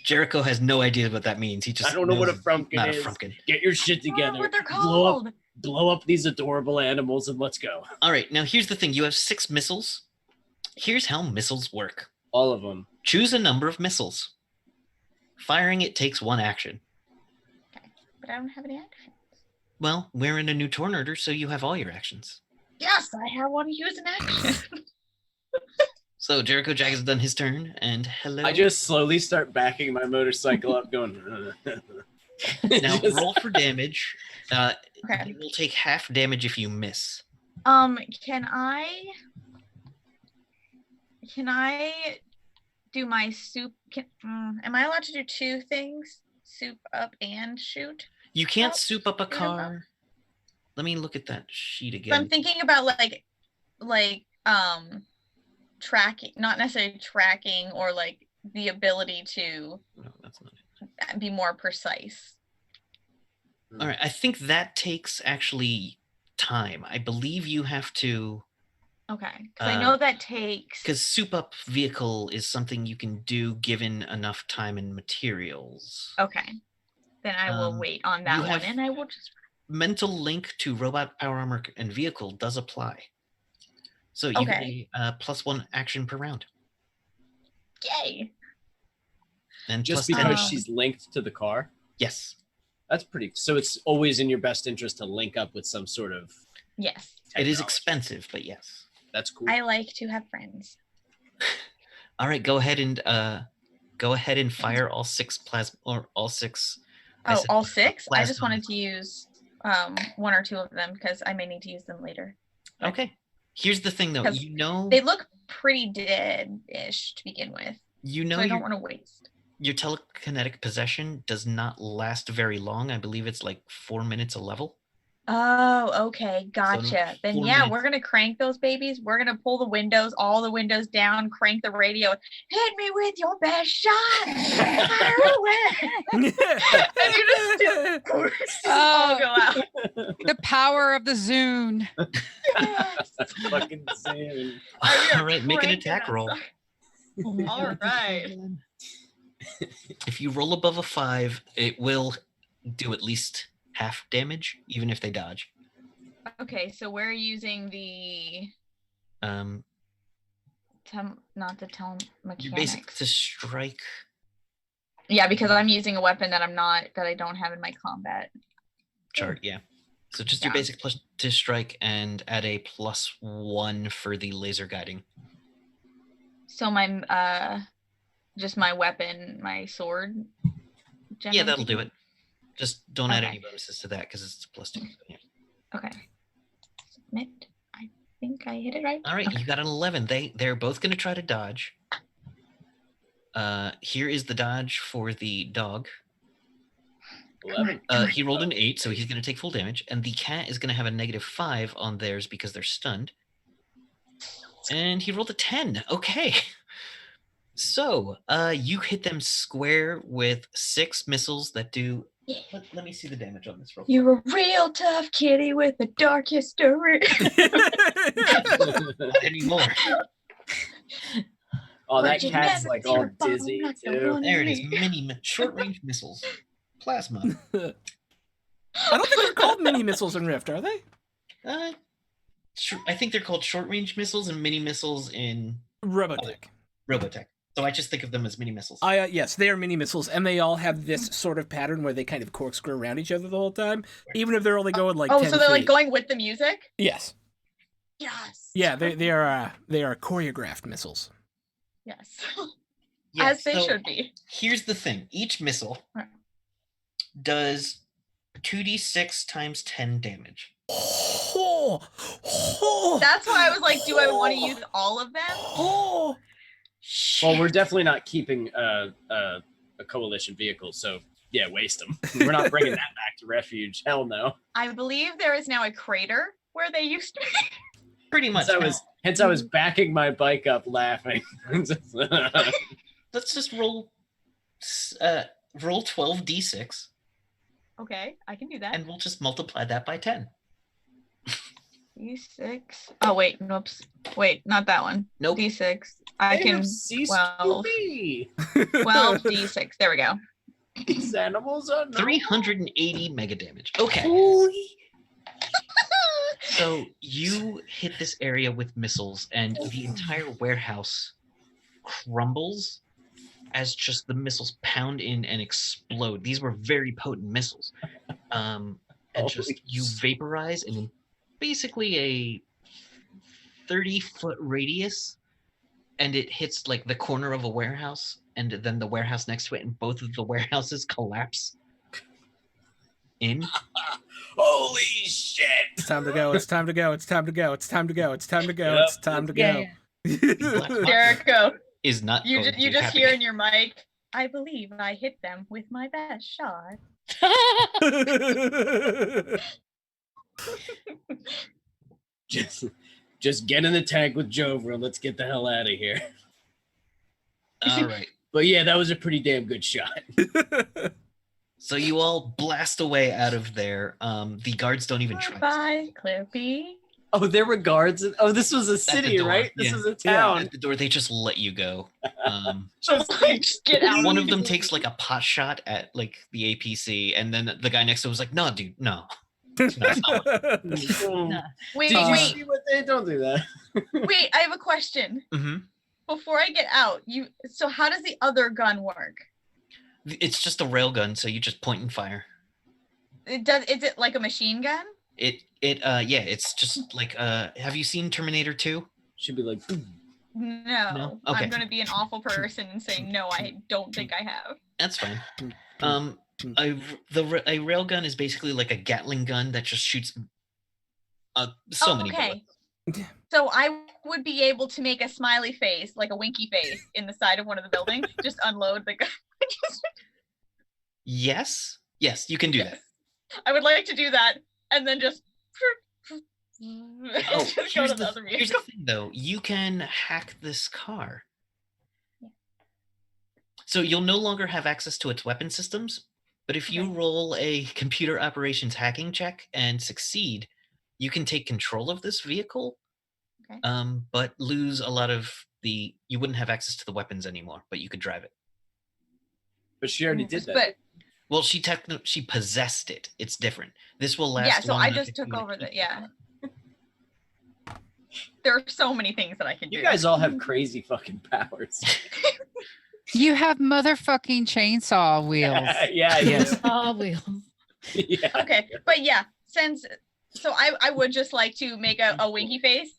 [SPEAKER 1] Jericho has no idea what that means. He just
[SPEAKER 5] I don't know what a
[SPEAKER 1] knows
[SPEAKER 5] frumpkin
[SPEAKER 1] not
[SPEAKER 5] is.
[SPEAKER 1] a frumpkin.
[SPEAKER 5] Get your shit
[SPEAKER 6] I don't know
[SPEAKER 5] together.
[SPEAKER 6] what they're called.
[SPEAKER 5] Blow up these adorable animals and let's go.
[SPEAKER 1] All right, now here's the thing. You have 6 missiles. Here's how missiles work.
[SPEAKER 5] All of them.
[SPEAKER 1] Choose a number of missiles. Firing it takes 1 action.
[SPEAKER 6] But I don't have any actions.
[SPEAKER 1] Well, we're in a new turn order, so you have all your actions.
[SPEAKER 6] Yes, I want to use an action.
[SPEAKER 1] So Jericho Jack has done his turn, and Hello.
[SPEAKER 5] I just slowly start backing my motorcycle up, going.
[SPEAKER 1] Now roll for damage.
[SPEAKER 6] Okay.
[SPEAKER 1] You will take half damage if you miss.
[SPEAKER 6] Can I do my soup? Am I allowed to do 2 things? Soup up and shoot?
[SPEAKER 1] You can't
[SPEAKER 6] Oh,
[SPEAKER 1] soup up a
[SPEAKER 6] yeah.
[SPEAKER 1] car. Let me look at that sheet
[SPEAKER 6] So
[SPEAKER 1] again.
[SPEAKER 6] I'm thinking about like tracking, not necessarily tracking, or like the ability to
[SPEAKER 1] No, that's not it.
[SPEAKER 6] be more precise.
[SPEAKER 1] All right, I think that takes actually time. I believe you have to,
[SPEAKER 6] Okay, because I know that takes.
[SPEAKER 1] because soup up vehicle is something you can do given enough time and materials.
[SPEAKER 6] Okay, then I will wait on that
[SPEAKER 1] you
[SPEAKER 6] one,
[SPEAKER 1] have-
[SPEAKER 6] and I will just.
[SPEAKER 1] Mental link to robot power armor and vehicle does apply. So you get
[SPEAKER 6] Okay.
[SPEAKER 1] a +1 action per round.
[SPEAKER 6] Yay!
[SPEAKER 1] And
[SPEAKER 5] Just
[SPEAKER 1] plus 10.
[SPEAKER 5] because she's linked to the car.
[SPEAKER 1] Yes.
[SPEAKER 5] That's pretty. So it's always in your best interest to link up with some sort of.
[SPEAKER 6] Yes,
[SPEAKER 1] It is
[SPEAKER 5] technology.
[SPEAKER 1] expensive, but yes.
[SPEAKER 5] That's cool.
[SPEAKER 6] I like to have friends.
[SPEAKER 1] All right, go ahead and fire all 6 plasma or all 6. I
[SPEAKER 6] Oh,
[SPEAKER 1] said
[SPEAKER 6] all 6? I just
[SPEAKER 1] plasma.
[SPEAKER 6] wanted to use 1 or 2 of them because I may need to use them later.
[SPEAKER 1] Okay. Here's the thing, though.
[SPEAKER 6] 'Cause
[SPEAKER 1] You know,
[SPEAKER 6] They look pretty dead-ish to begin with,
[SPEAKER 1] you know
[SPEAKER 6] so I don't
[SPEAKER 1] your,
[SPEAKER 6] want to waste.
[SPEAKER 1] your telekinetic possession does not last very long. I believe it's like 4 minutes a level.
[SPEAKER 6] Oh, okay, gotcha. Then
[SPEAKER 1] 4
[SPEAKER 6] yeah,
[SPEAKER 1] minutes.
[SPEAKER 6] we're gonna crank those babies. We're gonna pull the windows, all the windows down, crank the radio. Hit me with your best shot. Fire away. And just all go out.
[SPEAKER 3] The power of the Zune.
[SPEAKER 6] Yes.
[SPEAKER 5] Fucking insane.
[SPEAKER 1] All right, make an attack roll.
[SPEAKER 6] All right.
[SPEAKER 1] If you roll above a 5, it will do at least half damage, even if they dodge.
[SPEAKER 6] Okay, so we're using the
[SPEAKER 1] Um,
[SPEAKER 6] not the tone
[SPEAKER 1] You're basic
[SPEAKER 6] mechanics.
[SPEAKER 1] to strike.
[SPEAKER 6] Yeah, because I'm using a weapon that I don't have in my combat
[SPEAKER 1] Chart, yeah. So just your
[SPEAKER 6] Yeah.
[SPEAKER 1] basic plus to strike and add a +1 for the laser guiding.
[SPEAKER 6] So my just my weapon, my sword.
[SPEAKER 1] Yeah, that'll do it. Just don't add
[SPEAKER 6] Okay.
[SPEAKER 1] any bonuses to that because it's a +2. So, yeah.
[SPEAKER 6] Okay. Submit. I think I hit it right.
[SPEAKER 1] All right,
[SPEAKER 6] Okay.
[SPEAKER 1] you got an 11. They're both going to try to dodge. Here is the dodge for the dog.
[SPEAKER 5] 11.
[SPEAKER 1] He rolled an 8, so he's going to take full damage, and the cat is going to have a -5 on theirs because they're stunned. And he rolled a 10. Okay. So, you hit them square with 6 missiles that do. Let me see the damage on this real quick.
[SPEAKER 6] You're a real tough kitty with a dark history.
[SPEAKER 1] Not anymore.
[SPEAKER 5] Oh, that
[SPEAKER 6] But you
[SPEAKER 5] cat's
[SPEAKER 6] never
[SPEAKER 5] like
[SPEAKER 6] seen
[SPEAKER 5] all
[SPEAKER 6] a bomb
[SPEAKER 5] dizzy
[SPEAKER 6] like the
[SPEAKER 5] too.
[SPEAKER 6] one
[SPEAKER 1] There it is.
[SPEAKER 6] me.
[SPEAKER 1] Short-range missiles. Plasma.
[SPEAKER 2] I don't think they're called mini missiles in Rift, are they?
[SPEAKER 1] I think they're called short-range missiles and mini missiles in
[SPEAKER 2] Robotech.
[SPEAKER 1] Robotech. So I just think of them as mini missiles.
[SPEAKER 2] Yes, they are mini missiles, and they all have this sort of pattern where they kind of corkscrew around each other the whole time, even if they're only going like 10
[SPEAKER 6] so they're like
[SPEAKER 2] feet.
[SPEAKER 6] going with the music?
[SPEAKER 2] Yes.
[SPEAKER 6] Yes.
[SPEAKER 2] Yeah, they are choreographed missiles.
[SPEAKER 6] Yes.
[SPEAKER 1] Yeah,
[SPEAKER 6] As they
[SPEAKER 1] so
[SPEAKER 6] should be.
[SPEAKER 1] Here's the thing. Each missile
[SPEAKER 6] Right.
[SPEAKER 1] does 2d6 times 10 damage.
[SPEAKER 6] That's why I was like, do I want to use all of them?
[SPEAKER 2] Oh,
[SPEAKER 5] Well, we're definitely not keeping a coalition vehicle, so yeah, waste them. We're not bringing that back to refuge. Hell no.
[SPEAKER 6] I believe there is now a crater where they used to be.
[SPEAKER 1] Pretty much.
[SPEAKER 5] Hence I was backing my bike up laughing.
[SPEAKER 1] Let's just roll 12d6,
[SPEAKER 6] Okay, I can do that.
[SPEAKER 1] and we'll just multiply that by 10.
[SPEAKER 6] D6. Oh wait, whoops. Wait, not that one.
[SPEAKER 1] Nope.
[SPEAKER 6] D6. I can 12. 12 D6. There we go.
[SPEAKER 5] These animals are
[SPEAKER 1] 380 mega damage. Okay.
[SPEAKER 5] Holy.
[SPEAKER 1] So you hit this area with missiles, and the entire warehouse crumbles as just the missiles pound in and explode. These were very potent missiles. And just you vaporize, and in basically a 30-foot radius, and it hits like the corner of a warehouse, and then the warehouse next to it, and both of the warehouses collapse in.
[SPEAKER 5] Holy shit!
[SPEAKER 2] it's time to go. It's time to go. It's time to go. It's time to go. It's time to go. It's time to go.
[SPEAKER 6] Jericho,
[SPEAKER 1] Is not.
[SPEAKER 6] you
[SPEAKER 1] going
[SPEAKER 6] just
[SPEAKER 1] to be
[SPEAKER 6] hear
[SPEAKER 1] happy.
[SPEAKER 6] in your mic. I believe I hit them with my best shot.
[SPEAKER 5] Just get in the tank with Jovra. Let's get the hell out of here.
[SPEAKER 1] All right.
[SPEAKER 5] But yeah, that was a pretty damn good shot.
[SPEAKER 1] So you all blast away out of there. The guards don't even try.
[SPEAKER 6] Bye, Clippy.
[SPEAKER 5] Oh, there were guards. Oh, this was a city,
[SPEAKER 1] door,
[SPEAKER 5] right? This
[SPEAKER 1] yeah.
[SPEAKER 5] is a
[SPEAKER 2] Yeah.
[SPEAKER 5] town.
[SPEAKER 1] At the door, they just let you go.
[SPEAKER 6] Just get out.
[SPEAKER 1] One of them takes like a pot shot at like the APC, and then the guy next to him was like, "No, dude, no."
[SPEAKER 6] Wait,
[SPEAKER 5] Did you
[SPEAKER 6] wait,
[SPEAKER 5] see what they don't do that?
[SPEAKER 6] wait. I have a question.
[SPEAKER 1] Mm-hmm.
[SPEAKER 6] Before I get out, so how does the other gun work?
[SPEAKER 1] It's just a railgun, so you just point and fire.
[SPEAKER 6] Is it like a machine gun?
[SPEAKER 1] Yeah, it's just like have you seen Terminator 2?
[SPEAKER 5] Should be like,
[SPEAKER 6] No.
[SPEAKER 1] Okay.
[SPEAKER 6] I'm gonna be an awful person and say no, I don't think I have.
[SPEAKER 1] That's fine. A railgun is basically like a Gatling gun that just shoots so many bullets.
[SPEAKER 6] So I would be able to make a smiley face, like a winky face, in the side of one of the buildings. Just unload the gun.
[SPEAKER 1] Yes, you can do that.
[SPEAKER 6] I would like to do that and then just
[SPEAKER 1] Oh,
[SPEAKER 6] just go
[SPEAKER 1] here's
[SPEAKER 6] to the
[SPEAKER 1] the,
[SPEAKER 6] other
[SPEAKER 1] here's the
[SPEAKER 6] vehicle.
[SPEAKER 1] thing, though. You can hack this car. So you'll no longer have access to its weapon systems, but if you
[SPEAKER 6] Okay.
[SPEAKER 1] roll a computer operations hacking check and succeed, you can take control of this vehicle,
[SPEAKER 6] Okay.
[SPEAKER 1] but lose a lot of the. You wouldn't have access to the weapons anymore, but you could drive it.
[SPEAKER 5] But she already did that.
[SPEAKER 6] But
[SPEAKER 1] Well, she possessed it. It's different. This will last.
[SPEAKER 6] yeah, so
[SPEAKER 1] long
[SPEAKER 6] I
[SPEAKER 1] enough
[SPEAKER 6] just
[SPEAKER 1] if you
[SPEAKER 6] took
[SPEAKER 1] wanna
[SPEAKER 6] over
[SPEAKER 1] keep
[SPEAKER 6] the yeah. There are so many things that I can do.
[SPEAKER 5] You guys all have crazy fucking powers.
[SPEAKER 3] You have motherfucking chainsaw wheels.
[SPEAKER 5] Yeah.
[SPEAKER 2] Yes.
[SPEAKER 4] Oh, wheels.
[SPEAKER 5] Yeah.
[SPEAKER 6] Okay, but yeah, since so I would just like to make a winky face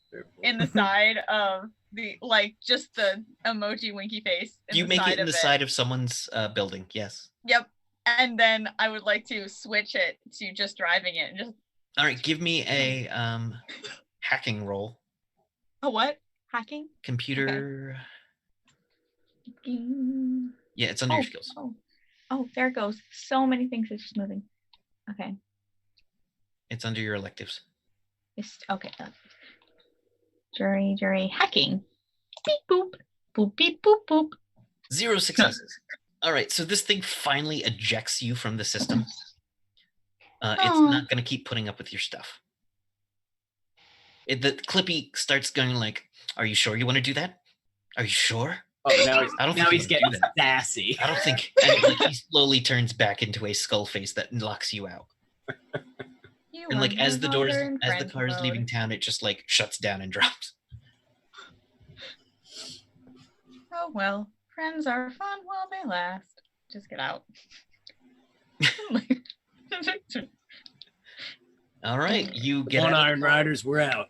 [SPEAKER 6] in the side of the just the emoji winky face.
[SPEAKER 1] You make it in the side of someone's building. Yes.
[SPEAKER 6] Yep, and then I would like to switch it to just driving it and just
[SPEAKER 1] All right. Give me a hacking roll.
[SPEAKER 6] a what hacking?
[SPEAKER 1] Computer.
[SPEAKER 6] Mm.
[SPEAKER 1] Yeah, it's under your skills.
[SPEAKER 6] Oh, there it goes. So many things are just moving. Okay.
[SPEAKER 1] It's under your electives.
[SPEAKER 6] Okay. Jury, hacking. Beep boop. Boop beep boop boop.
[SPEAKER 1] 0 successes. All right, so this thing finally ejects you from the system. It's not going to keep putting up with your stuff. The Clippy starts going like, "Are you sure you want to do that? Are you sure?"
[SPEAKER 5] Oh, now
[SPEAKER 1] I don't
[SPEAKER 5] now
[SPEAKER 1] think
[SPEAKER 5] he's
[SPEAKER 1] you
[SPEAKER 5] getting
[SPEAKER 1] do that.
[SPEAKER 5] sassy.
[SPEAKER 1] I don't think. And like he slowly turns back into a skull face that locks you out.
[SPEAKER 6] You
[SPEAKER 1] And
[SPEAKER 6] are
[SPEAKER 1] like as
[SPEAKER 6] no
[SPEAKER 1] the
[SPEAKER 6] longer in
[SPEAKER 1] car is
[SPEAKER 6] friend
[SPEAKER 1] leaving
[SPEAKER 6] mode.
[SPEAKER 1] town, it just like shuts down and drops.
[SPEAKER 6] Oh well, friends are fun while they last. Just get out.
[SPEAKER 1] All right, you get
[SPEAKER 5] One
[SPEAKER 1] out of the
[SPEAKER 5] Iron
[SPEAKER 1] car.
[SPEAKER 5] Riders, we're out.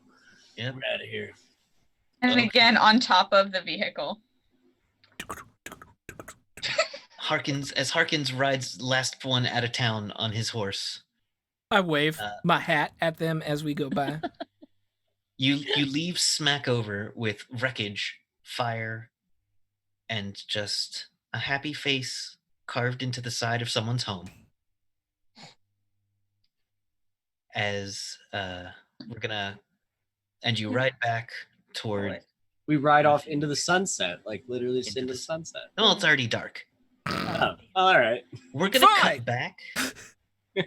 [SPEAKER 1] Yep.
[SPEAKER 5] We're out of here.
[SPEAKER 6] And
[SPEAKER 1] Okay.
[SPEAKER 6] again on top of the vehicle.
[SPEAKER 1] Harkins rides last one out of town on his horse.
[SPEAKER 2] I wave my hat at them as we go by.
[SPEAKER 1] You leave Smackover with wreckage, fire, and just a happy face carved into the side of someone's home. As we're gonna, and you ride back toward.
[SPEAKER 5] We ride off into the sunset, like literally into the sunset.
[SPEAKER 1] No, it's already dark.
[SPEAKER 5] Oh, all right.
[SPEAKER 1] We're gonna
[SPEAKER 2] Fine.
[SPEAKER 1] cut back.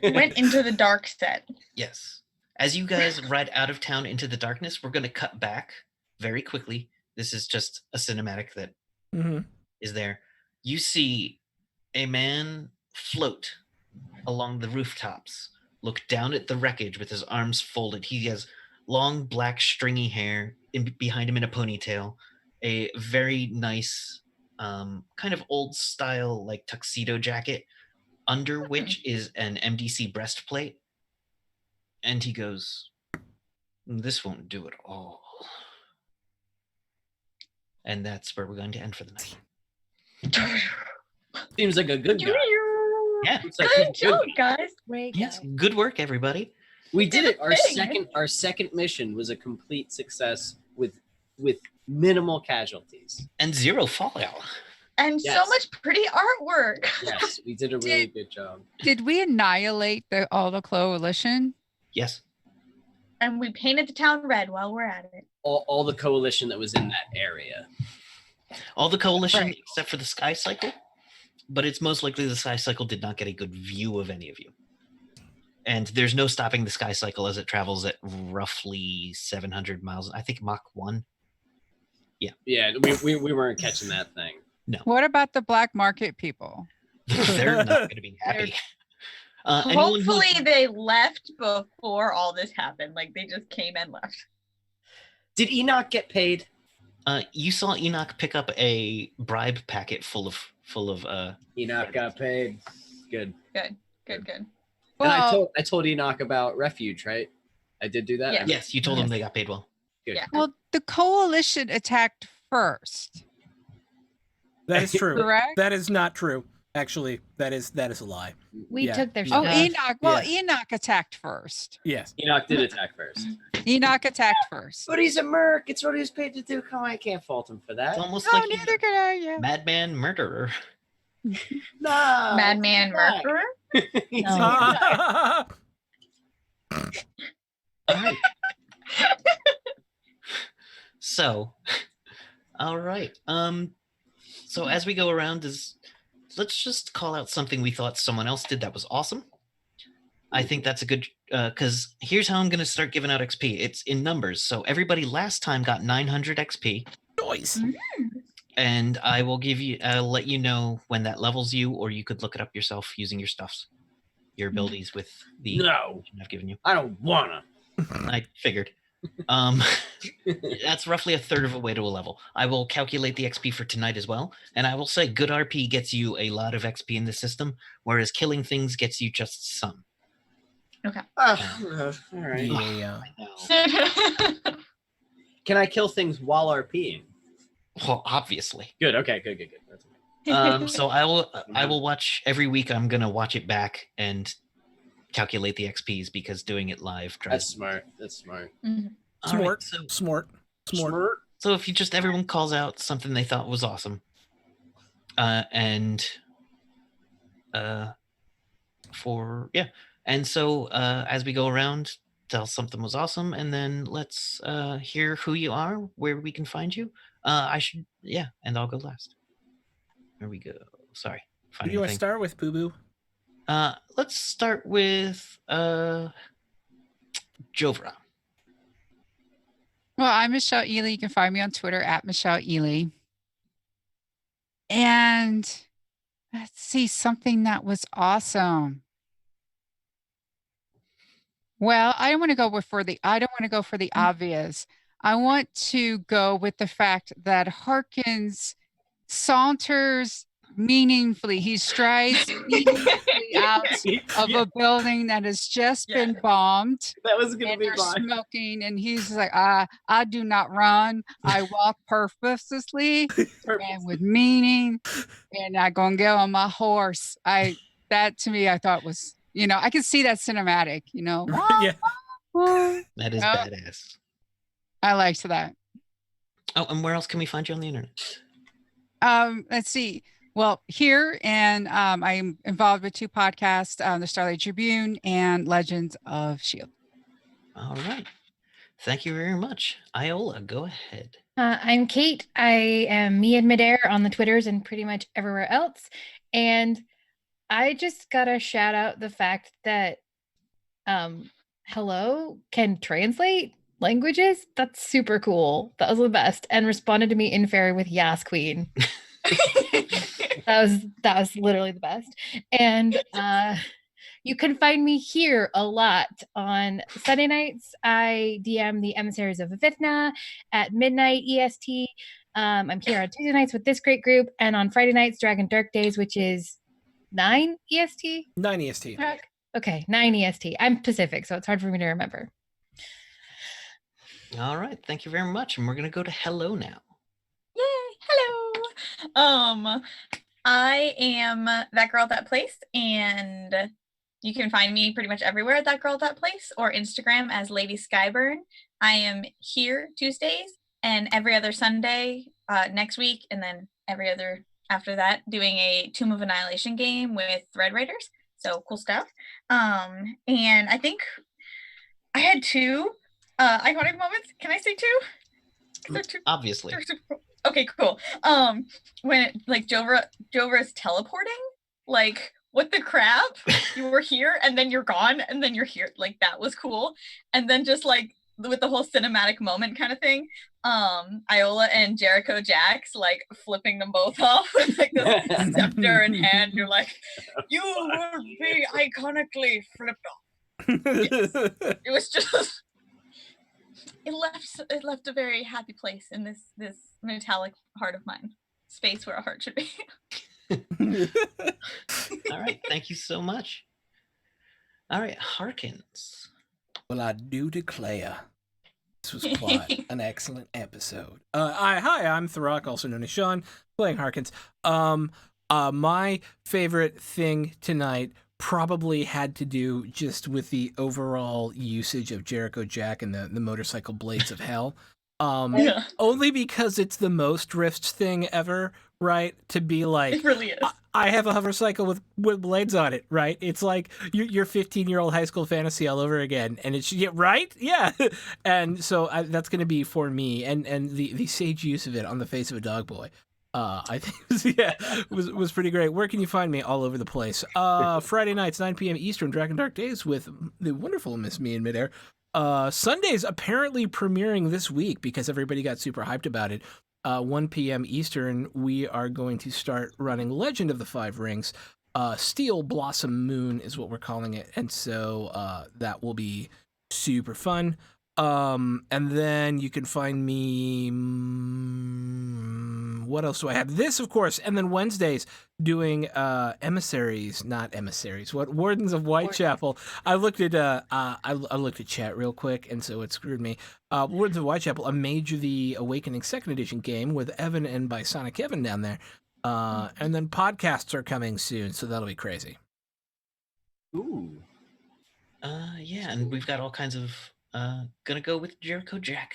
[SPEAKER 6] Went into the dark set.
[SPEAKER 1] Yes. As you guys ride out of town into the darkness, we're gonna cut back very quickly. This is just a cinematic that is there. You see a man float along the rooftops, look down at the wreckage with his arms folded. He has long black stringy hair behind him in a ponytail, a very nice kind of old style like tuxedo jacket, under which is an MDC breastplate. And he goes, "This won't do at all." And that's where we're going to end for the night.
[SPEAKER 5] Seems like a good guy.
[SPEAKER 1] Yeah.
[SPEAKER 5] Seems like
[SPEAKER 6] Good
[SPEAKER 5] he's a
[SPEAKER 6] job,
[SPEAKER 5] good guy.
[SPEAKER 6] guys.
[SPEAKER 4] Great
[SPEAKER 1] Yes.
[SPEAKER 4] guy.
[SPEAKER 1] Good work, everybody.
[SPEAKER 5] We did it. Our
[SPEAKER 6] thing.
[SPEAKER 5] second mission was a complete success with minimal casualties.
[SPEAKER 1] And 0 fallout.
[SPEAKER 6] And
[SPEAKER 5] Yes.
[SPEAKER 6] so much pretty artwork.
[SPEAKER 5] Yes, we did a really good job.
[SPEAKER 3] Did we annihilate all the coalition?
[SPEAKER 1] Yes.
[SPEAKER 6] And we painted the town red while we're at it.
[SPEAKER 5] All the coalition that was in that area.
[SPEAKER 1] All the coalition
[SPEAKER 6] Right.
[SPEAKER 1] except for the Sky Cycle, but it's most likely the Sky Cycle did not get a good view of any of you. And there's no stopping the Sky Cycle as it travels at roughly 700 miles. I think Mach 1.
[SPEAKER 5] Yeah, we weren't catching that thing.
[SPEAKER 3] What about the black market people?
[SPEAKER 1] They're not going to be happy. Anyone who's-
[SPEAKER 6] Hopefully they left before all this happened. Like they just came and left.
[SPEAKER 5] Did Enoch get paid?
[SPEAKER 1] You saw Enoch pick up a bribe packet full of
[SPEAKER 5] Enoch got paid. Good.
[SPEAKER 6] Good.
[SPEAKER 5] And
[SPEAKER 3] Well,
[SPEAKER 5] I told Enoch about Refuge, right? I did do that.
[SPEAKER 6] Yeah.
[SPEAKER 1] Yes, you told them they got paid well.
[SPEAKER 5] Good.
[SPEAKER 6] Yeah.
[SPEAKER 3] well, the coalition attacked first,
[SPEAKER 2] That is true.
[SPEAKER 3] correct?
[SPEAKER 2] That is not true. Actually, that is a lie.
[SPEAKER 4] We
[SPEAKER 2] Yeah.
[SPEAKER 4] took their
[SPEAKER 3] Oh,
[SPEAKER 4] stuff.
[SPEAKER 3] Enoch. Well,
[SPEAKER 2] Yeah.
[SPEAKER 3] Enoch attacked first.
[SPEAKER 2] Yes.
[SPEAKER 5] Enoch did attack first.
[SPEAKER 3] Enoch attacked first.
[SPEAKER 5] But he's a merc. It's what he was paid to do. Come on, I can't fault him for that.
[SPEAKER 1] It's almost
[SPEAKER 3] Oh,
[SPEAKER 1] like he's
[SPEAKER 3] neither could I. Yeah.
[SPEAKER 1] a madman murderer.
[SPEAKER 5] Nah.
[SPEAKER 6] Madman
[SPEAKER 5] he's not.
[SPEAKER 6] murderer.
[SPEAKER 5] He's
[SPEAKER 4] No.
[SPEAKER 5] a good guy.
[SPEAKER 1] All right. So, all right. So as we go around, let's just call out something we thought someone else did that was awesome. I think that's a good because here's how I'm going to start giving out XP. It's in numbers. So everybody last time got 900 XP,
[SPEAKER 2] Noise.
[SPEAKER 1] and I'll let you know when that levels you, or you could look it up yourself using your stuffs, your abilities with the
[SPEAKER 5] No,
[SPEAKER 1] I've given you.
[SPEAKER 5] I don't wanna.
[SPEAKER 1] I figured. That's roughly a third of a way to a level. I will calculate the XP for tonight as well, and I will say good RP gets you a lot of XP in this system, whereas killing things gets you just some.
[SPEAKER 6] Okay.
[SPEAKER 5] All right.
[SPEAKER 2] Yeah.
[SPEAKER 1] No.
[SPEAKER 5] Can I kill things while RPing?
[SPEAKER 1] Well, obviously.
[SPEAKER 5] Good. Okay. Good. That's okay.
[SPEAKER 1] So I will watch every week. I'm gonna watch it back and calculate the XPs because doing it live drives.
[SPEAKER 5] That's smart. That's smart.
[SPEAKER 1] All right,
[SPEAKER 2] Smart.
[SPEAKER 1] so
[SPEAKER 2] Smart.
[SPEAKER 1] So if you just everyone calls out something they thought was awesome, and so as we go around, tell something was awesome, and then let's hear who you are, where we can find you. And I'll go last. There we go. Sorry.
[SPEAKER 2] Who do you want to start with, Boo Boo?
[SPEAKER 1] Let's start with Jovra.
[SPEAKER 3] Well, I'm Michelle Ely. You can find me on Twitter at Michelle Ely. And let's see, something that was awesome. Well, I don't want to go for the obvious. I want to go with the fact that Harkins saunters meaningfully. He strides meaningfully out of a building that has just been bombed.
[SPEAKER 5] That was gonna
[SPEAKER 3] And
[SPEAKER 5] be
[SPEAKER 3] they're
[SPEAKER 5] mine.
[SPEAKER 3] smoking, and he's like, I do not run. I walk purposely and with meaning, and I gonna get on my horse. That to me, I thought was, I can see that cinematic,
[SPEAKER 2] Yeah.
[SPEAKER 1] That is badass.
[SPEAKER 3] I liked that.
[SPEAKER 1] Oh, and where else can we find you on the internet?
[SPEAKER 3] Let's see. Well, here, and I'm involved with 2 podcasts, the Starlight Tribune and Legends of S.H.I.E.L.D.
[SPEAKER 1] All right. Thank you very much. Iola, go ahead.
[SPEAKER 4] I'm Kate. I am me in midair on the Twitters and pretty much everywhere else. And I just gotta shout out the fact that hello can translate languages. That's super cool. That was the best. And responded to me in fairy with Yas Queen. that was literally the best. And you can find me here a lot. On Sunday nights, I DM the Emissaries of Avithna at midnight EST. I'm here on Tuesday nights with this great group, and on Friday nights, Dragon Dark Days, which is 9 EST?
[SPEAKER 2] 9 EST.
[SPEAKER 4] Okay, 9 EST. I'm Pacific, so it's hard for me to remember.
[SPEAKER 1] All right. Thank you very much. And we're going to go to hello now.
[SPEAKER 6] Yay! Hello. I am That Girl That Place, and you can find me pretty much everywhere at That Girl That Place or Instagram as Lady Skyburn. I am here Tuesdays and every other Sunday next week, and then every other after that, doing a Tomb of Annihilation game with Thread Raiders. So cool stuff. And I think I had 2 iconic moments. Can I say 2?
[SPEAKER 1] Obviously.
[SPEAKER 6] Okay, cool. When like Jovra's teleporting, like what the crap? You were here and then you're gone and then you're here. Like that was cool. And then just like with the whole cinematic moment kind of thing, Iola and Jericho Jax like flipping them both off with like the scepter in hand. You're like, you will be iconically flipped off. Yes. It was just it left a very happy place in this metallic heart of mine, space where a heart should be.
[SPEAKER 1] All right, thank you so much. All right, Harkins.
[SPEAKER 2] Well, I do declare this was quite an excellent episode. Hi, I'm Tharok, also known as Sean, playing Harkins. My favorite thing tonight probably had to do just with the overall usage of Jericho Jack and the motorcycle blades of hell.
[SPEAKER 6] Yeah.
[SPEAKER 2] Only because it's the most Rifts thing ever, right? To be like,
[SPEAKER 6] It really is.
[SPEAKER 2] I have a hover cycle with blades on it, right? It's like your 15-year-old high school fantasy all over again, and it's right, yeah. And so that's going to be for me, and the sage use of it on the face of a dog boy. I think was pretty great. Where can you find me? All over the place. Friday nights, 9 p.m. Eastern, Dragon Dark Days with the wonderful Miss Me in Midair. Sunday's apparently premiering this week because everybody got super hyped about it. 1 p.m. Eastern, we are going to start running Legend of the Five Rings. Steel Blossom Moon is what we're calling it. And so that will be super fun. And then you can find me. What else do I have? This, of course. And then Wednesdays doing emissaries, not emissaries. What Wardens of Whitechapel. I looked at I looked at chat real quick, and so it screwed me. Wardens of Whitechapel, a Mage of the Awakening Second Edition game with Evan and by Sonic Evan down there. And then podcasts are coming soon, so that'll be crazy.
[SPEAKER 5] Ooh.
[SPEAKER 1] Yeah, and we've got all kinds of gonna go with Jericho Jack.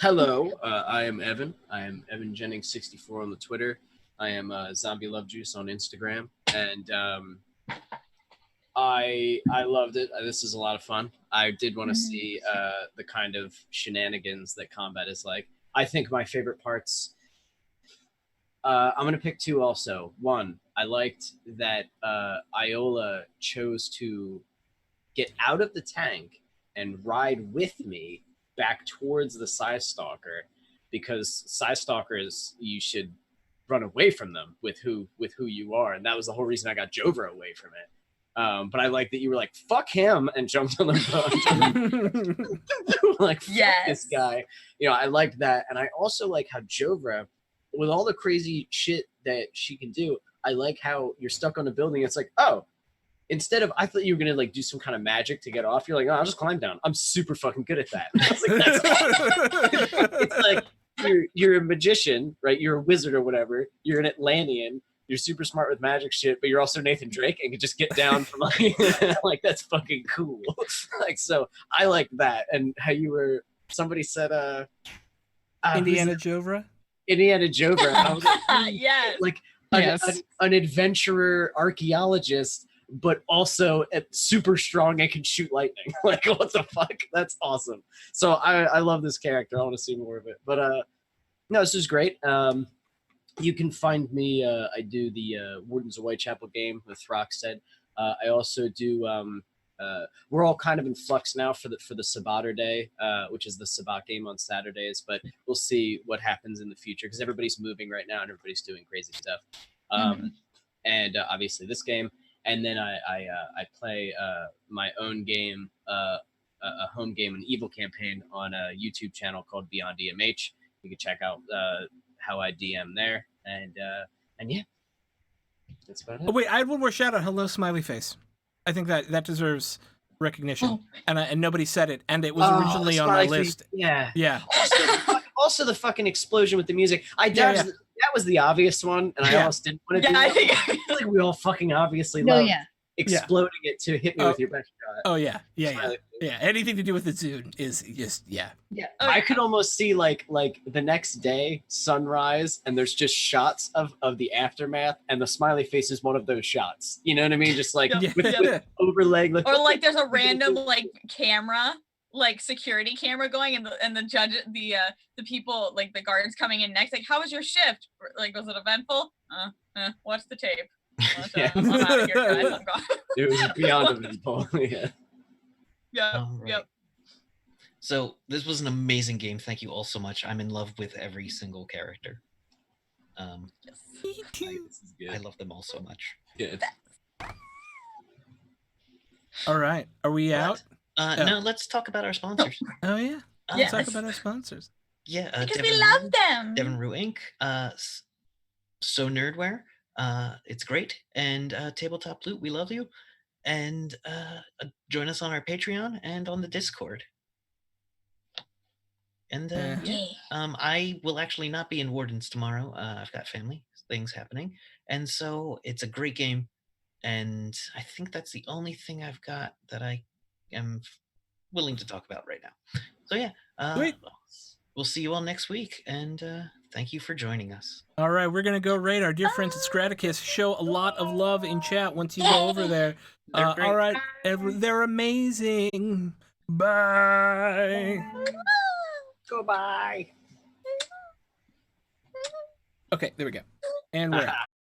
[SPEAKER 5] Hello, I am Evan. I am Evan Jennings 64 on the Twitter. I am Zombie Love Juice on Instagram, and I loved it. This is a lot of fun. I did want to see the kind of shenanigans that combat is like. I think my favorite parts. I'm gonna pick two also. One, I liked that Iola chose to get out of the tank and ride with me back towards the Psy Stalker, because Psy Stalkers, you should run away from them with who you are, and that was the whole reason I got Jovra away from it. But I like that you were like, fuck him, and jumped on the boat. Like, fuck this guy. You know, I liked that. And I also like how Jovra, with all the crazy shit that she can do, I like how you're stuck on a building. It's like, oh, instead of, I thought you were gonna like do some kind of magic to get off. You're like, oh, I'll just climb down. I'm super fucking good at that. I was like, that's it's like you're a magician, right? You're a wizard or whatever. You're an Atlantean. You're super smart with magic shit, but you're also Nathan Drake and can just get down from like, like that's fucking cool. Like, so I like that. And how you were, somebody said,
[SPEAKER 2] Indiana Jovra.
[SPEAKER 5] Indiana Jovra. I was like,
[SPEAKER 6] Yes.
[SPEAKER 5] Like
[SPEAKER 3] Yes.
[SPEAKER 5] an adventurer archaeologist, but also super strong and can shoot lightning. Like, what the fuck? That's awesome. So I love this character. I want to see more of it. But no, this is great. You can find me. I do the Wardens of Whitechapel game with Throckstead. I also do. We're all kind of in flux now for the Sabater Day, which is the Sabat game on Saturdays. But we'll see what happens in the future because everybody's moving right now and everybody's doing crazy stuff. And obviously this game, and then I play my own game, a home game, an evil campaign on a YouTube channel called Beyond DMH. You can check out how I DM there, and yeah, that's about it.
[SPEAKER 2] Oh wait, I had one more shout out. Hello, smiley face. I think that deserves recognition, and nobody said it, and it was originally on my list.
[SPEAKER 5] Yeah,
[SPEAKER 2] yeah.
[SPEAKER 5] Also, the fucking explosion with the music. I dodged.
[SPEAKER 2] Yeah.
[SPEAKER 5] That was the obvious one, and I almost didn't want to do
[SPEAKER 6] I
[SPEAKER 5] that.
[SPEAKER 6] think
[SPEAKER 5] I feel like we all fucking obviously love exploding it to hit me with your best shot.
[SPEAKER 2] Oh yeah. Anything to do with the Zune is just
[SPEAKER 5] I could almost see like the next day sunrise, and there's just shots of the aftermath, and the smiley face is one of those shots. You know what I mean? Just like with overlay, like,
[SPEAKER 6] or like there's a random like camera, like security camera going, and the judge, the people, like the guards coming in next, like, how was your shift? Like, was it eventful? Watch the tape. I'm out of here, guys. I'm gone.
[SPEAKER 5] It was beyond eventful.
[SPEAKER 6] Yep.
[SPEAKER 1] So this was an amazing game. Thank you all so much. I'm in love with every single character.
[SPEAKER 2] Me too.
[SPEAKER 1] I love them all so much.
[SPEAKER 5] Good.
[SPEAKER 2] All right, are we out?
[SPEAKER 1] No, let's talk about our sponsors.
[SPEAKER 2] Oh yeah, let's talk about our sponsors.
[SPEAKER 1] Yeah,
[SPEAKER 6] Because we love them.
[SPEAKER 1] Devonrue Inc. So Nerdware. It's great. And Tabletop Loot, we love you. And join us on our Patreon and on the Discord. And I will actually not be in Wardens tomorrow. I've got family things happening. And so it's a great game. And I think that's the only thing I've got that I am willing to talk about right now. So yeah.
[SPEAKER 2] Great.
[SPEAKER 1] we'll see you all next week, and thank you for joining us.
[SPEAKER 2] All right, we're gonna go rate our dear friends at Straticus. Show a lot of love in chat once you go over there.
[SPEAKER 1] They're great.
[SPEAKER 2] All right, they're amazing. Bye.
[SPEAKER 5] Goodbye.
[SPEAKER 2] Okay, there we go. And we're out.